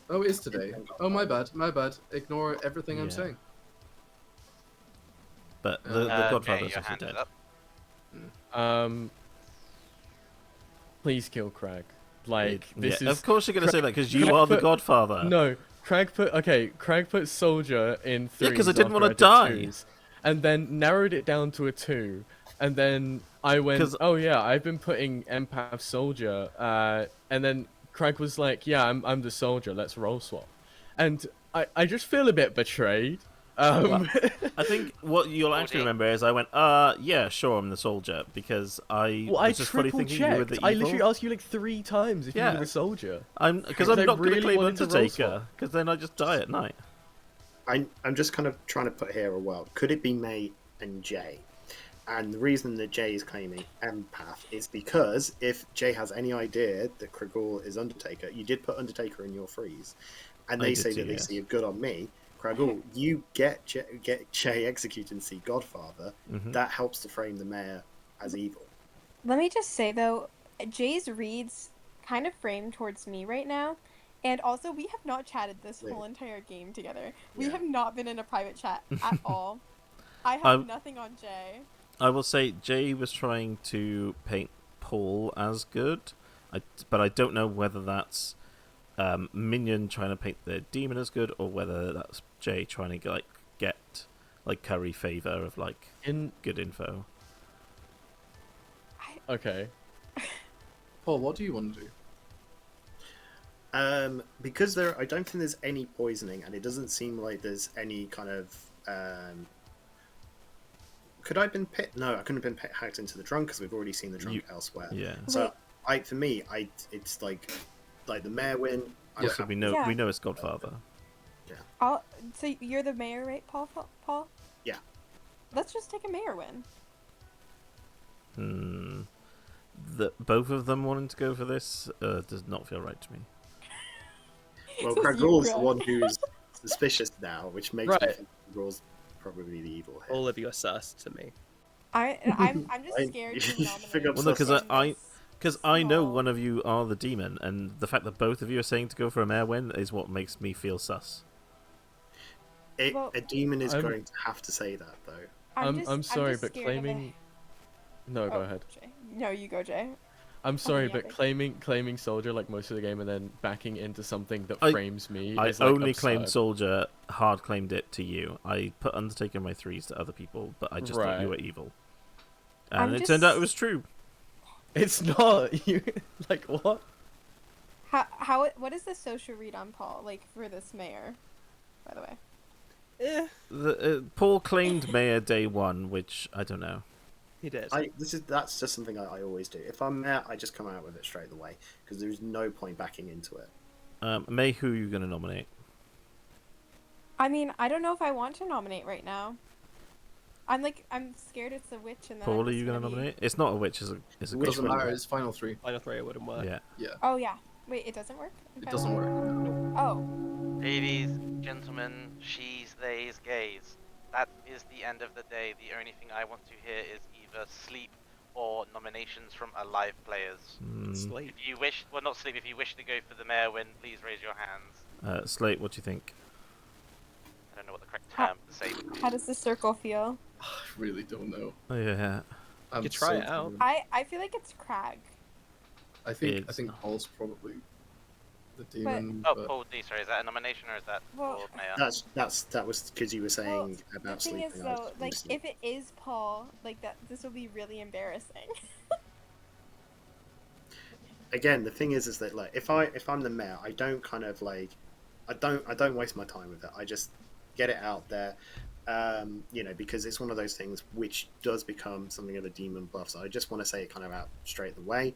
[SPEAKER 4] Oh, it is today. Oh, my bad. My bad. Ignore everything I'm
[SPEAKER 1] Yeah.
[SPEAKER 4] saying.
[SPEAKER 1] But the
[SPEAKER 5] Jay,
[SPEAKER 1] Godfather's
[SPEAKER 5] your
[SPEAKER 1] also
[SPEAKER 5] hand is
[SPEAKER 1] dead.
[SPEAKER 5] up.
[SPEAKER 2] Please kill Crag. Like this
[SPEAKER 1] Yeah,
[SPEAKER 2] is
[SPEAKER 1] of course you're gonna say that because you
[SPEAKER 2] Crag
[SPEAKER 1] are the
[SPEAKER 2] put-
[SPEAKER 1] Godfather.
[SPEAKER 2] No, Crag put Soldier in 3.
[SPEAKER 1] Yeah, 'cause I didn't
[SPEAKER 2] after
[SPEAKER 1] wanna
[SPEAKER 2] did
[SPEAKER 1] die.
[SPEAKER 2] 2s, and then narrowed it down to a 2, and then I went,
[SPEAKER 1] 'Cause-
[SPEAKER 2] oh yeah, I've been putting Empath Soldier, and then Crag was like, yeah, I'm the Soldier, let's roll swap, and I just feel a bit betrayed.
[SPEAKER 1] I think what you'll actually
[SPEAKER 5] 14.
[SPEAKER 1] remember is I went, yeah, sure, I'm the soldier, because I
[SPEAKER 2] Well, I
[SPEAKER 1] was just fully
[SPEAKER 2] triple
[SPEAKER 1] thinking you were
[SPEAKER 2] checked.
[SPEAKER 1] the
[SPEAKER 2] I
[SPEAKER 1] evil.
[SPEAKER 2] literally asked you like 3 times if you
[SPEAKER 1] Yeah.
[SPEAKER 2] were a soldier.
[SPEAKER 1] Because
[SPEAKER 2] Because
[SPEAKER 1] I'm
[SPEAKER 2] I
[SPEAKER 1] not going
[SPEAKER 2] really
[SPEAKER 1] to claim
[SPEAKER 2] wanted to roll
[SPEAKER 1] Undertaker,
[SPEAKER 2] swap.
[SPEAKER 1] because then I just die at night.
[SPEAKER 6] I'm just kind of trying to put here a well. Could it be May and Jay? And the reason that Jay is claiming empath is because if Jay has any idea that Kragul is Undertaker, you did put Undertaker in your freeze, and
[SPEAKER 1] I
[SPEAKER 6] they
[SPEAKER 1] did
[SPEAKER 6] say
[SPEAKER 1] too,
[SPEAKER 6] that they
[SPEAKER 1] yes.
[SPEAKER 6] see a good on me. Kragul, you get Jay execute and see Godfather.
[SPEAKER 1] Mhm.
[SPEAKER 6] That helps to frame the mayor as evil.
[SPEAKER 8] Let me just say though, Jay's reads kind of frame towards me right now. And also, we have not chatted this
[SPEAKER 6] Wait.
[SPEAKER 8] whole entire game together. We
[SPEAKER 6] Yeah.
[SPEAKER 8] have not been in a private chat at all. I have
[SPEAKER 1] I'm-
[SPEAKER 8] nothing on Jay.
[SPEAKER 1] I will say Jay was trying to paint Paul as good, but I don't know whether that's Minion trying to paint the demon as good, or whether that's Jay trying to get curry favor of
[SPEAKER 2] In
[SPEAKER 1] good info.
[SPEAKER 2] okay,
[SPEAKER 4] Paul, what do you want to do?
[SPEAKER 6] Because I don't think there's any poisoning, and it doesn't seem like there's any kind of. Could I have been pit? No, I couldn't have been hacked into the drunk because we've already seen the drunk elsewhere.
[SPEAKER 1] Yeah.
[SPEAKER 6] So for me, it's like like the mayor win. I'm
[SPEAKER 4] Yeah.
[SPEAKER 1] Also,
[SPEAKER 6] happy.
[SPEAKER 1] we know it's Godfather.
[SPEAKER 8] So you're the mayor, right, Paul? Paul?
[SPEAKER 6] Yeah.
[SPEAKER 8] Let's just take a mayor win.
[SPEAKER 1] Both of them wanting to go for this does not feel right to me.
[SPEAKER 6] Well,
[SPEAKER 8] Says
[SPEAKER 6] Craig
[SPEAKER 8] you,
[SPEAKER 6] Gall's the
[SPEAKER 8] Craig.
[SPEAKER 6] one who's suspicious now, which makes me
[SPEAKER 2] Right.
[SPEAKER 6] think Gall's probably the evil here.
[SPEAKER 3] All of you are sus to me.
[SPEAKER 8] I'm just
[SPEAKER 6] Right?
[SPEAKER 8] scared
[SPEAKER 6] You
[SPEAKER 8] to
[SPEAKER 6] think
[SPEAKER 8] nominate.
[SPEAKER 6] I'm
[SPEAKER 1] Well, no, because
[SPEAKER 6] sus?
[SPEAKER 1] Because I know
[SPEAKER 8] small-
[SPEAKER 1] one of you are the demon, and the fact that both of you are saying to go for a mayor win is what makes me feel sus.
[SPEAKER 8] Well,
[SPEAKER 6] A demon is
[SPEAKER 2] I'm-
[SPEAKER 6] going to have to say that, though.
[SPEAKER 2] I'm sorry,
[SPEAKER 8] just
[SPEAKER 2] but
[SPEAKER 8] scared of
[SPEAKER 2] claiming. No, go ahead.
[SPEAKER 8] Jay. No, you go, Jay.
[SPEAKER 2] I'm sorry,
[SPEAKER 8] yeah,
[SPEAKER 2] but
[SPEAKER 8] but-
[SPEAKER 2] claiming soldier like most of the game and then backing into something that
[SPEAKER 1] I-
[SPEAKER 2] frames me
[SPEAKER 1] I
[SPEAKER 2] is like
[SPEAKER 1] only
[SPEAKER 2] absurd.
[SPEAKER 1] claimed soldier, hard claimed it to you. I put Undertaker in my threes to other people, but I just thought you
[SPEAKER 2] Right.
[SPEAKER 1] were evil.
[SPEAKER 8] I'm
[SPEAKER 1] And it turned out it
[SPEAKER 8] just-
[SPEAKER 1] was true.
[SPEAKER 2] It's not you. Like what?
[SPEAKER 8] What is the social read on Paul like for this mayor? By the way.
[SPEAKER 1] Paul claimed mayor day one, which I don't know.
[SPEAKER 3] He did.
[SPEAKER 6] That's just something I always do. If I'm mayor, I just come out with it straight away because there's no point backing into it.
[SPEAKER 1] May, who are you going to nominate?
[SPEAKER 8] I mean, I don't know if I want to nominate right now. I'm scared it's a witch and then
[SPEAKER 1] Paul,
[SPEAKER 8] I'm
[SPEAKER 1] are
[SPEAKER 8] just
[SPEAKER 1] you going to
[SPEAKER 8] gonna be-
[SPEAKER 1] nominate? It's not a witch, it's a
[SPEAKER 6] Which
[SPEAKER 1] good
[SPEAKER 4] Doesn't
[SPEAKER 6] one?
[SPEAKER 4] matter. It's final three.
[SPEAKER 3] Final three wouldn't work.
[SPEAKER 1] Yeah.
[SPEAKER 4] Yeah.
[SPEAKER 8] Oh yeah. Wait, it doesn't work?
[SPEAKER 4] It doesn't work.
[SPEAKER 8] Oh.
[SPEAKER 5] Ladies, gentlemen, she's, theys, gays. That is the end of the day. The only thing I want to hear is either sleep or nominations from alive players.
[SPEAKER 3] Sleep.
[SPEAKER 5] If you wish, well, not sleep. If you wish to go for the mayor win, please raise your hands.
[SPEAKER 1] Slate, what do you think?
[SPEAKER 5] I don't know what the correct term to say.
[SPEAKER 8] How does the circle feel?
[SPEAKER 4] I really don't know.
[SPEAKER 1] Oh, yeah.
[SPEAKER 4] I'm
[SPEAKER 3] could try
[SPEAKER 4] so
[SPEAKER 3] it out.
[SPEAKER 4] torn.
[SPEAKER 8] I feel like it's Crag.
[SPEAKER 4] I think
[SPEAKER 1] It's-
[SPEAKER 4] Paul's probably the demon.
[SPEAKER 5] Oh,
[SPEAKER 4] but
[SPEAKER 5] Paul D. Sorry, is that a nomination or is that
[SPEAKER 8] Well-
[SPEAKER 5] for mayor?
[SPEAKER 6] That was because you were saying
[SPEAKER 8] Well, the
[SPEAKER 6] about
[SPEAKER 8] thing
[SPEAKER 6] sleeping.
[SPEAKER 8] is
[SPEAKER 6] I was
[SPEAKER 8] though,
[SPEAKER 6] just
[SPEAKER 8] like
[SPEAKER 6] listening.
[SPEAKER 8] if it is Paul, like that, this will be really embarrassing.
[SPEAKER 6] Again, the thing is that like if I'm the mayor, I don't kind of like I don't waste my time with it. I just get it out there, because it's one of those things which does become something of a demon buff. So I just want to say it kind of out straight away,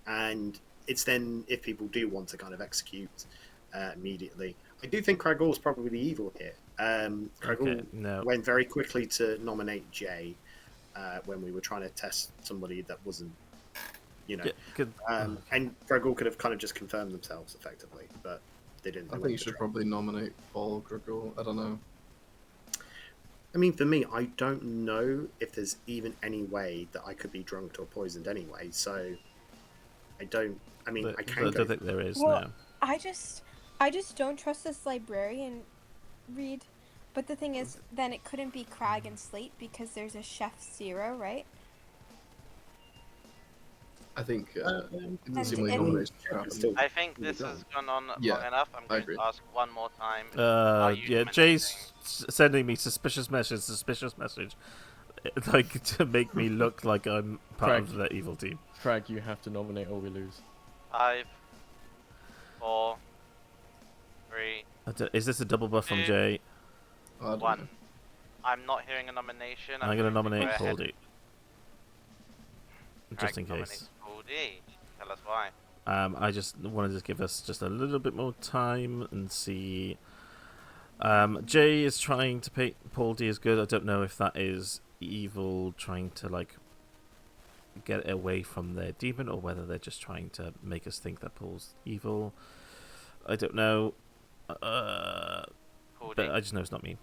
[SPEAKER 6] and it's then if people do want to kind of execute immediately. I do think Cragall is probably the evil here. Cragall
[SPEAKER 1] no.
[SPEAKER 6] went very quickly to nominate Jay when we were trying to test somebody that wasn't.
[SPEAKER 1] Yeah, good.
[SPEAKER 6] And Gregor could have kind of just confirmed themselves effectively, but they didn't.
[SPEAKER 4] I
[SPEAKER 6] They
[SPEAKER 4] think you
[SPEAKER 6] went
[SPEAKER 4] should
[SPEAKER 6] to
[SPEAKER 4] probably nominate Paul Gregor. I don't know.
[SPEAKER 6] I mean, for me, I don't know if there's even any way that I could be drugged or poisoned anyway. So I don't. I mean, I
[SPEAKER 1] I
[SPEAKER 6] can go.
[SPEAKER 1] don't think there is
[SPEAKER 8] Well,
[SPEAKER 1] now.
[SPEAKER 8] I just don't trust this librarian read. But the thing is, then it couldn't be Crag and Slate because there's a Chef Zero, right?
[SPEAKER 4] I think it doesn't seem like
[SPEAKER 8] and-
[SPEAKER 4] nominations should happen.
[SPEAKER 6] Still-
[SPEAKER 5] I think this has gone on
[SPEAKER 4] Yeah,
[SPEAKER 5] long enough. I'm going
[SPEAKER 4] agree.
[SPEAKER 5] to ask one more time. Are you
[SPEAKER 1] Yeah,
[SPEAKER 5] nominating?
[SPEAKER 1] Jay's sending me suspicious message, like to make me look like I'm part
[SPEAKER 2] Craig.
[SPEAKER 1] of the evil team.
[SPEAKER 2] Crag, you have to nominate or we lose.
[SPEAKER 5] 5, 4, 3,
[SPEAKER 1] Is this a double buff from
[SPEAKER 5] Two.
[SPEAKER 1] Jay?
[SPEAKER 4] I don't
[SPEAKER 5] 1.
[SPEAKER 4] know.
[SPEAKER 5] I'm not hearing a nomination.
[SPEAKER 1] I'm going to
[SPEAKER 5] go
[SPEAKER 1] nominate
[SPEAKER 5] ahead.
[SPEAKER 1] Paul D. Just
[SPEAKER 5] Craig
[SPEAKER 1] in case.
[SPEAKER 5] nominates Paul D. Tell us why.
[SPEAKER 1] I just wanted to give us just a little bit more time and see. Jay is trying to paint Paul D as good. I don't know if that is evil trying to like get it away from their demon or whether they're just trying to make us think that Paul's evil. I don't know.
[SPEAKER 5] Paul D.
[SPEAKER 1] But I just know it's not me.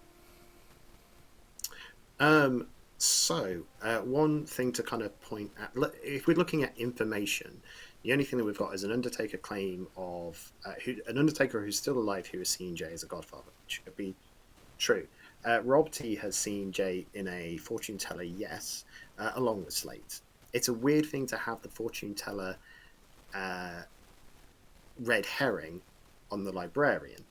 [SPEAKER 6] So, one thing to kind of point at, if we're looking at information, the only thing that we've got is an Undertaker claim of an Undertaker who's still alive who has seen Jay as a godfather, which could be true. Rob T has seen Jay in a fortune teller, yes, along with Slate. It's a weird thing to have the fortune teller red herring on the librarian.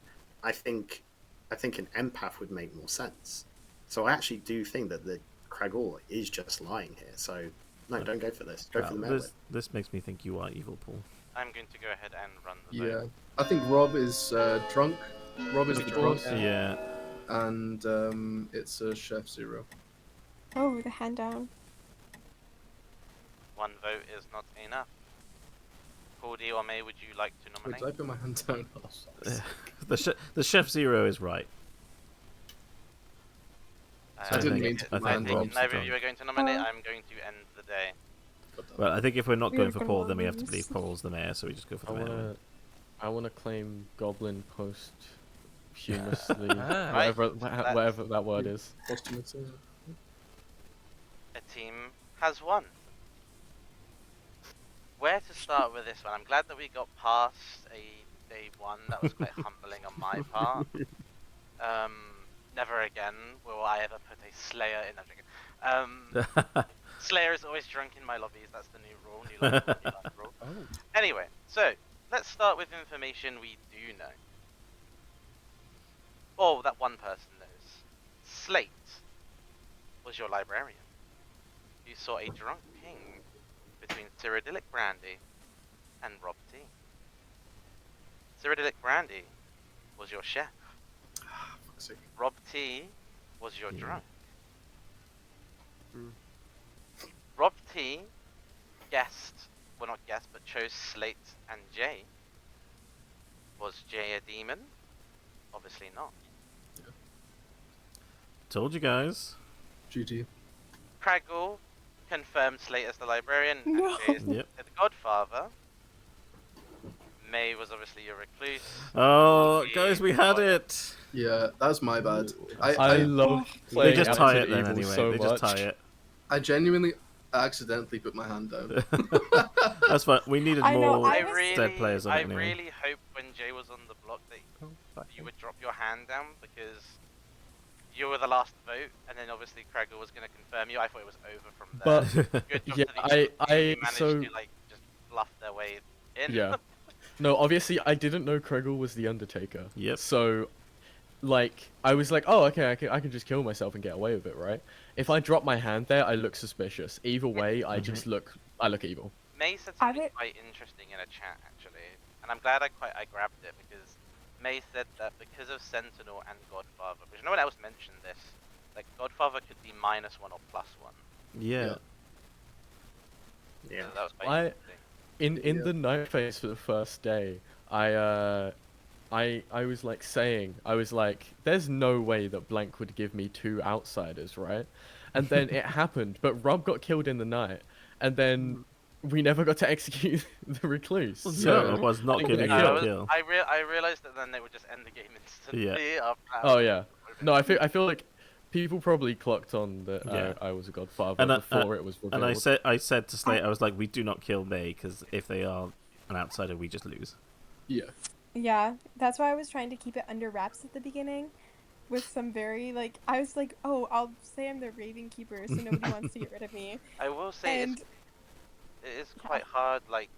[SPEAKER 6] I think an empath would make more sense. So I actually do think that the Cragall is just lying here. So no, don't go for this. Go for the mail.
[SPEAKER 1] This makes me think you are evil, Paul.
[SPEAKER 5] I'm going to go ahead and run the
[SPEAKER 4] Yeah,
[SPEAKER 5] vote.
[SPEAKER 4] I think Rob is drunk. Rob is the drunk,
[SPEAKER 1] Yeah.
[SPEAKER 4] and it's a Chef Zero.
[SPEAKER 8] Oh, the hand down.
[SPEAKER 5] 1 vote is not enough. Paul D or May, would you like to
[SPEAKER 4] Wait,
[SPEAKER 5] nominate?
[SPEAKER 4] did I put my hand down? Oh, fuck's sake.
[SPEAKER 1] The Chef Zero is right.
[SPEAKER 4] I didn't mean to put my
[SPEAKER 1] I
[SPEAKER 4] hand
[SPEAKER 1] think
[SPEAKER 4] down.
[SPEAKER 1] Rob's
[SPEAKER 5] neither of
[SPEAKER 1] drunk.
[SPEAKER 5] you are going to nominate. I'm going to end the day.
[SPEAKER 1] Well, I think if we're not
[SPEAKER 8] We're
[SPEAKER 1] going for
[SPEAKER 8] gonna
[SPEAKER 1] Paul, then we have to
[SPEAKER 8] lose.
[SPEAKER 1] believe Paul's the mayor, so we just go for the mayor.
[SPEAKER 2] I wanna claim Goblin posthumously,
[SPEAKER 5] Right.
[SPEAKER 2] whatever that word is.
[SPEAKER 4] Posthumously.
[SPEAKER 5] A team has won. Where to start with this one? I'm glad that we got past a day one. That was quite humbling on my part. Never again will I ever put a Slayer in that. Slayer is always drunk in my lobbies. That's the new rule. New life rule. Anyway, so let's start with information we do know. Oh, that one person knows. Slate was your librarian. You saw a drunk ping between Cyrodiilic Brandy and Rob T. Cyrodiilic Brandy was your chef.
[SPEAKER 4] Fuck's sake.
[SPEAKER 5] Rob T was your drunk. Rob T but chose Slate and Jay. Was Jay a demon? Obviously not.
[SPEAKER 1] Told you guys.
[SPEAKER 4] GG.
[SPEAKER 5] Craggle confirmed Slate as the librarian
[SPEAKER 8] No.
[SPEAKER 5] and Jay as
[SPEAKER 1] Yep.
[SPEAKER 5] the Godfather. May was obviously your recluse.
[SPEAKER 1] Oh,
[SPEAKER 5] We
[SPEAKER 1] guys, we had
[SPEAKER 5] got-
[SPEAKER 1] it.
[SPEAKER 4] Yeah, that's my bad.
[SPEAKER 2] I love
[SPEAKER 1] They
[SPEAKER 2] playing
[SPEAKER 1] just tie it
[SPEAKER 2] Absolute
[SPEAKER 1] then
[SPEAKER 2] Evil
[SPEAKER 1] anyway.
[SPEAKER 2] so
[SPEAKER 1] They
[SPEAKER 2] much.
[SPEAKER 1] just tie it.
[SPEAKER 4] I genuinely accidentally put my hand down.
[SPEAKER 1] That's fine. We needed
[SPEAKER 8] I know,
[SPEAKER 1] more
[SPEAKER 8] I
[SPEAKER 5] I
[SPEAKER 8] was-
[SPEAKER 5] really,
[SPEAKER 1] dead players on
[SPEAKER 5] I
[SPEAKER 1] it anyway.
[SPEAKER 5] really hope when Jay was on the block that you would drop your hand down because you were the last vote, and then obviously Craggle was going to confirm you. I thought it was over from there.
[SPEAKER 2] But
[SPEAKER 5] Good job
[SPEAKER 2] yeah,
[SPEAKER 5] to the team who managed
[SPEAKER 2] so
[SPEAKER 5] to like just bluff their way in.
[SPEAKER 2] yeah. No, obviously I didn't know Kregel was the Undertaker.
[SPEAKER 1] Yep.
[SPEAKER 2] So, like, I was like, oh, okay, I can just kill myself and get away with it, right? If I drop my hand there, I look suspicious. Either way, I just look evil.
[SPEAKER 5] May said
[SPEAKER 8] I
[SPEAKER 5] something
[SPEAKER 8] would-
[SPEAKER 5] quite interesting in a chat actually, and I'm glad I grabbed it because May said that because of Sentinel and Godfather, because no one else mentioned this, like Godfather could be -1 or +1.
[SPEAKER 1] Yeah.
[SPEAKER 6] Yeah.
[SPEAKER 5] So that was quite
[SPEAKER 2] I-
[SPEAKER 5] interesting.
[SPEAKER 2] In the night phase for the first day, I was like saying, I was like, there's no way that Blank would give me 2 outsiders, right? And then it happened, but Rob got killed in the night, and then we never got to execute the recluse.
[SPEAKER 1] No,
[SPEAKER 2] So,
[SPEAKER 1] it was not
[SPEAKER 2] I think
[SPEAKER 1] giving
[SPEAKER 2] they
[SPEAKER 1] you
[SPEAKER 2] killed.
[SPEAKER 1] a kill.
[SPEAKER 5] I realized that then they would just end the game instantly. After that.
[SPEAKER 2] Oh yeah. No, I feel like people probably clocked on that
[SPEAKER 1] Yeah.
[SPEAKER 2] I was a godfather
[SPEAKER 1] And,
[SPEAKER 2] before it was revealed.
[SPEAKER 1] And I said to Slate, I was like, we do not kill May because if they are an outsider, we just lose.
[SPEAKER 4] Yeah.
[SPEAKER 8] Yeah, that's why I was trying to keep it under wraps at the beginning, with some very like I was like, oh, I'll say I'm the Raven Keeper, so nobody wants to get rid of me.
[SPEAKER 5] I will say
[SPEAKER 8] And
[SPEAKER 5] it is quite hard, like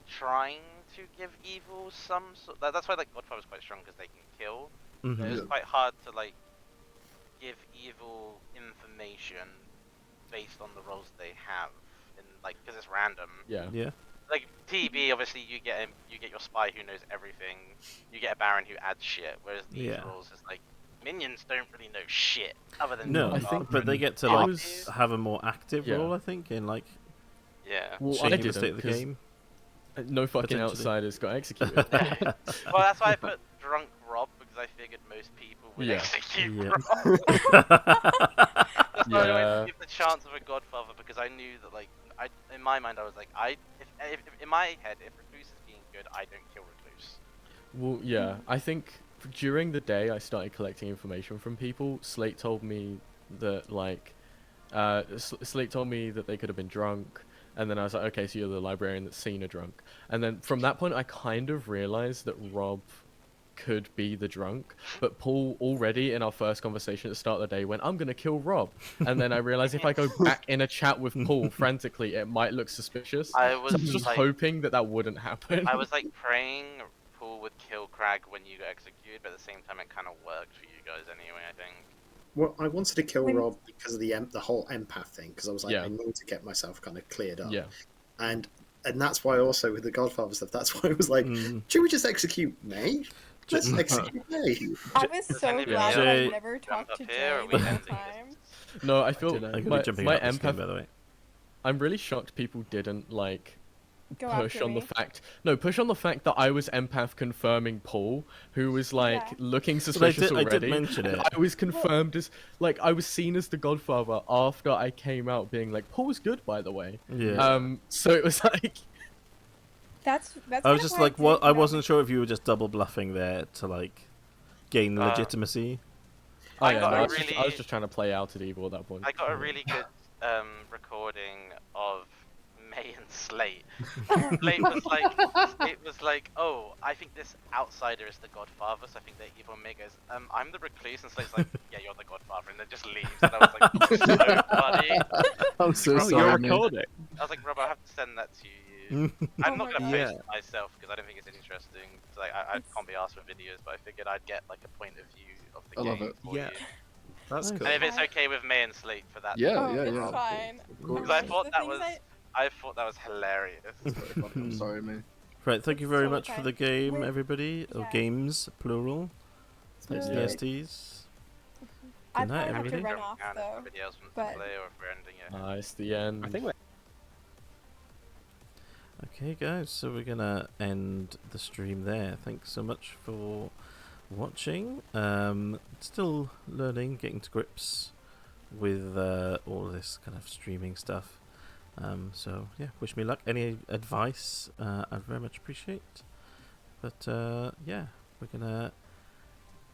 [SPEAKER 5] trying to give evil some sort. That's why like Godfather's quite strong because they can kill.
[SPEAKER 1] Mhm.
[SPEAKER 5] It is
[SPEAKER 4] Yeah.
[SPEAKER 5] quite hard to like give evil information based on the roles they have, in like because it's random.
[SPEAKER 2] Yeah.
[SPEAKER 1] Yeah.
[SPEAKER 5] Like TB, obviously you get your spy who knows everything. You get a Baron who adds shit. Whereas these
[SPEAKER 1] Yeah.
[SPEAKER 5] roles is like minions don't really know shit other than
[SPEAKER 1] No,
[SPEAKER 2] I
[SPEAKER 5] Godfather.
[SPEAKER 2] think
[SPEAKER 1] but they get to
[SPEAKER 2] I
[SPEAKER 1] like
[SPEAKER 2] was-
[SPEAKER 1] have a more active
[SPEAKER 2] Yeah.
[SPEAKER 1] role, I think, in like
[SPEAKER 5] Yeah.
[SPEAKER 2] Well, I
[SPEAKER 1] changing the
[SPEAKER 2] didn't
[SPEAKER 1] state of the
[SPEAKER 2] 'cause
[SPEAKER 1] game.
[SPEAKER 2] no fucking
[SPEAKER 1] Potentially.
[SPEAKER 2] outsiders got executed.
[SPEAKER 5] Well, that's why I put drunk Rob because I figured most people would
[SPEAKER 2] Yeah.
[SPEAKER 5] execute
[SPEAKER 1] Yeah.
[SPEAKER 5] Rob. That's why I
[SPEAKER 2] Yeah.
[SPEAKER 5] wanted to give the chance of a Godfather because I knew that like in my mind I was like if in my head if Recluse is being good I don't kill Recluse.
[SPEAKER 2] Well, yeah, I think during the day I started collecting information from people. Slate told me that like, Slate told me that they could have been drunk, and then I was like, okay, so you're the librarian that's seen a drunk. And then from that point, I kind of realized that Rob could be the drunk, but Paul already in our first conversation at the start of the day went, I'm gonna kill Rob. And then I realized if I go back in a chat with Paul frantically, it might look suspicious.
[SPEAKER 5] I
[SPEAKER 2] So I
[SPEAKER 5] was
[SPEAKER 2] was just
[SPEAKER 5] like
[SPEAKER 2] hoping that wouldn't happen.
[SPEAKER 5] I was like praying Paul would kill Crag when you got executed, but at the same time it kind of worked for you guys anyway. I think.
[SPEAKER 6] Well, I wanted to kill
[SPEAKER 8] When-
[SPEAKER 6] Rob because of the whole empath thing, because I was like,
[SPEAKER 2] Yeah.
[SPEAKER 6] I need to get myself kind of cleared up.
[SPEAKER 2] Yeah.
[SPEAKER 6] And that's why also with the Godfather stuff, that's why I was like,
[SPEAKER 1] Mm.
[SPEAKER 6] should we just execute May? Let's execute May.
[SPEAKER 8] I was so
[SPEAKER 5] anybody
[SPEAKER 8] glad that
[SPEAKER 1] Jay-
[SPEAKER 8] I never
[SPEAKER 5] Jump
[SPEAKER 8] talked
[SPEAKER 5] up
[SPEAKER 8] to
[SPEAKER 5] here,
[SPEAKER 8] Jay
[SPEAKER 5] or
[SPEAKER 8] the
[SPEAKER 5] we
[SPEAKER 8] whole
[SPEAKER 5] ending
[SPEAKER 8] time.
[SPEAKER 5] this?
[SPEAKER 2] No, I feel
[SPEAKER 1] I'm gonna be
[SPEAKER 2] my
[SPEAKER 1] jumping
[SPEAKER 2] my
[SPEAKER 1] out this game,
[SPEAKER 2] empath.
[SPEAKER 1] by the way.
[SPEAKER 2] I'm really shocked people didn't like push
[SPEAKER 8] after
[SPEAKER 2] on the
[SPEAKER 8] me.
[SPEAKER 2] fact. No, push on the fact that I was empath confirming Paul, who was like
[SPEAKER 8] Yeah.
[SPEAKER 2] looking
[SPEAKER 1] But
[SPEAKER 2] suspicious
[SPEAKER 1] I did
[SPEAKER 2] already.
[SPEAKER 1] mention
[SPEAKER 2] and
[SPEAKER 1] it.
[SPEAKER 2] I was confirmed as like I was seen as the Godfather after I came out, being like Paul's good, by the way.
[SPEAKER 1] Yeah.
[SPEAKER 2] So it was like.
[SPEAKER 8] That's
[SPEAKER 1] I was
[SPEAKER 8] kind of
[SPEAKER 1] just
[SPEAKER 8] why
[SPEAKER 1] like,
[SPEAKER 8] didn't
[SPEAKER 1] what? I
[SPEAKER 8] know.
[SPEAKER 1] wasn't sure if you were just double bluffing there to like gain legitimacy.
[SPEAKER 2] Oh
[SPEAKER 5] I
[SPEAKER 2] yeah,
[SPEAKER 5] got
[SPEAKER 2] no,
[SPEAKER 5] a
[SPEAKER 2] I was just trying to play out at evil at that point.
[SPEAKER 5] I got a really good recording of May and Slate. Slate was like, oh, I think this outsider is the Godfather, so I think they're evil. And May goes, I'm the recluse, and Slate's like, yeah, you're the Godfather, and then just leaves. And I was like, this is so funny.
[SPEAKER 4] I'm so
[SPEAKER 3] Oh,
[SPEAKER 4] sorry,
[SPEAKER 3] you're
[SPEAKER 4] mate.
[SPEAKER 3] recording.
[SPEAKER 5] I was like, Rob, I have to send that to you.
[SPEAKER 8] Oh
[SPEAKER 5] I'm
[SPEAKER 8] my
[SPEAKER 5] not gonna
[SPEAKER 8] God.
[SPEAKER 5] post it myself because I don't think it's interesting. So, like, I can't be asked for videos, but I figured I'd get like a point of view of the
[SPEAKER 4] I love
[SPEAKER 5] game
[SPEAKER 4] it.
[SPEAKER 5] for
[SPEAKER 3] Yeah.
[SPEAKER 5] you.
[SPEAKER 3] That's
[SPEAKER 1] Nice.
[SPEAKER 3] cool.
[SPEAKER 5] And if it's okay with May and Slate for that,
[SPEAKER 4] Yeah,
[SPEAKER 8] Oh,
[SPEAKER 4] yeah,
[SPEAKER 8] it's
[SPEAKER 4] yeah.
[SPEAKER 8] fine.
[SPEAKER 4] Of course.
[SPEAKER 5] because I
[SPEAKER 8] The
[SPEAKER 5] thought that
[SPEAKER 8] things
[SPEAKER 5] was, I thought that was hilarious.
[SPEAKER 4] It's very funny. I'm sorry, mate.
[SPEAKER 1] Right, thank you very
[SPEAKER 8] So
[SPEAKER 1] much for
[SPEAKER 8] okay.
[SPEAKER 1] the game,
[SPEAKER 8] We're-
[SPEAKER 1] everybody. Or
[SPEAKER 8] yeah.
[SPEAKER 1] games, plural. It's
[SPEAKER 8] Yeah.
[SPEAKER 1] PSTs.
[SPEAKER 8] I
[SPEAKER 1] Good night,
[SPEAKER 8] probably have to
[SPEAKER 1] everybody.
[SPEAKER 8] run off
[SPEAKER 5] And if
[SPEAKER 8] though.
[SPEAKER 5] somebody else wants
[SPEAKER 8] but-
[SPEAKER 5] to play, or if we're ending it.
[SPEAKER 2] It's the end.
[SPEAKER 3] I think we're
[SPEAKER 1] Okay, guys, so we're gonna end the stream there. Thanks so much for watching. Still learning, getting to grips with all of this kind of streaming stuff. So yeah, wish me luck. Any advice, I'd very much appreciate. But yeah, we're gonna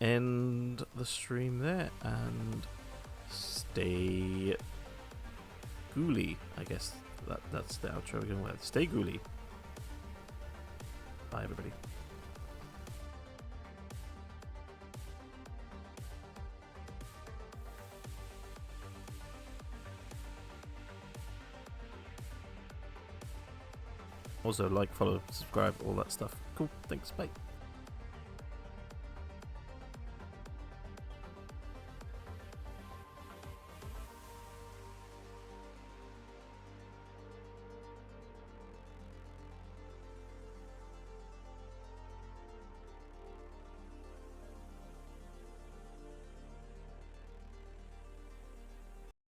[SPEAKER 1] end the stream there and stay ghouly, I guess. That's the outro we're going with. Stay ghouly. Bye, everybody. Also, like, follow, subscribe, all that stuff. Cool. Thanks. Bye.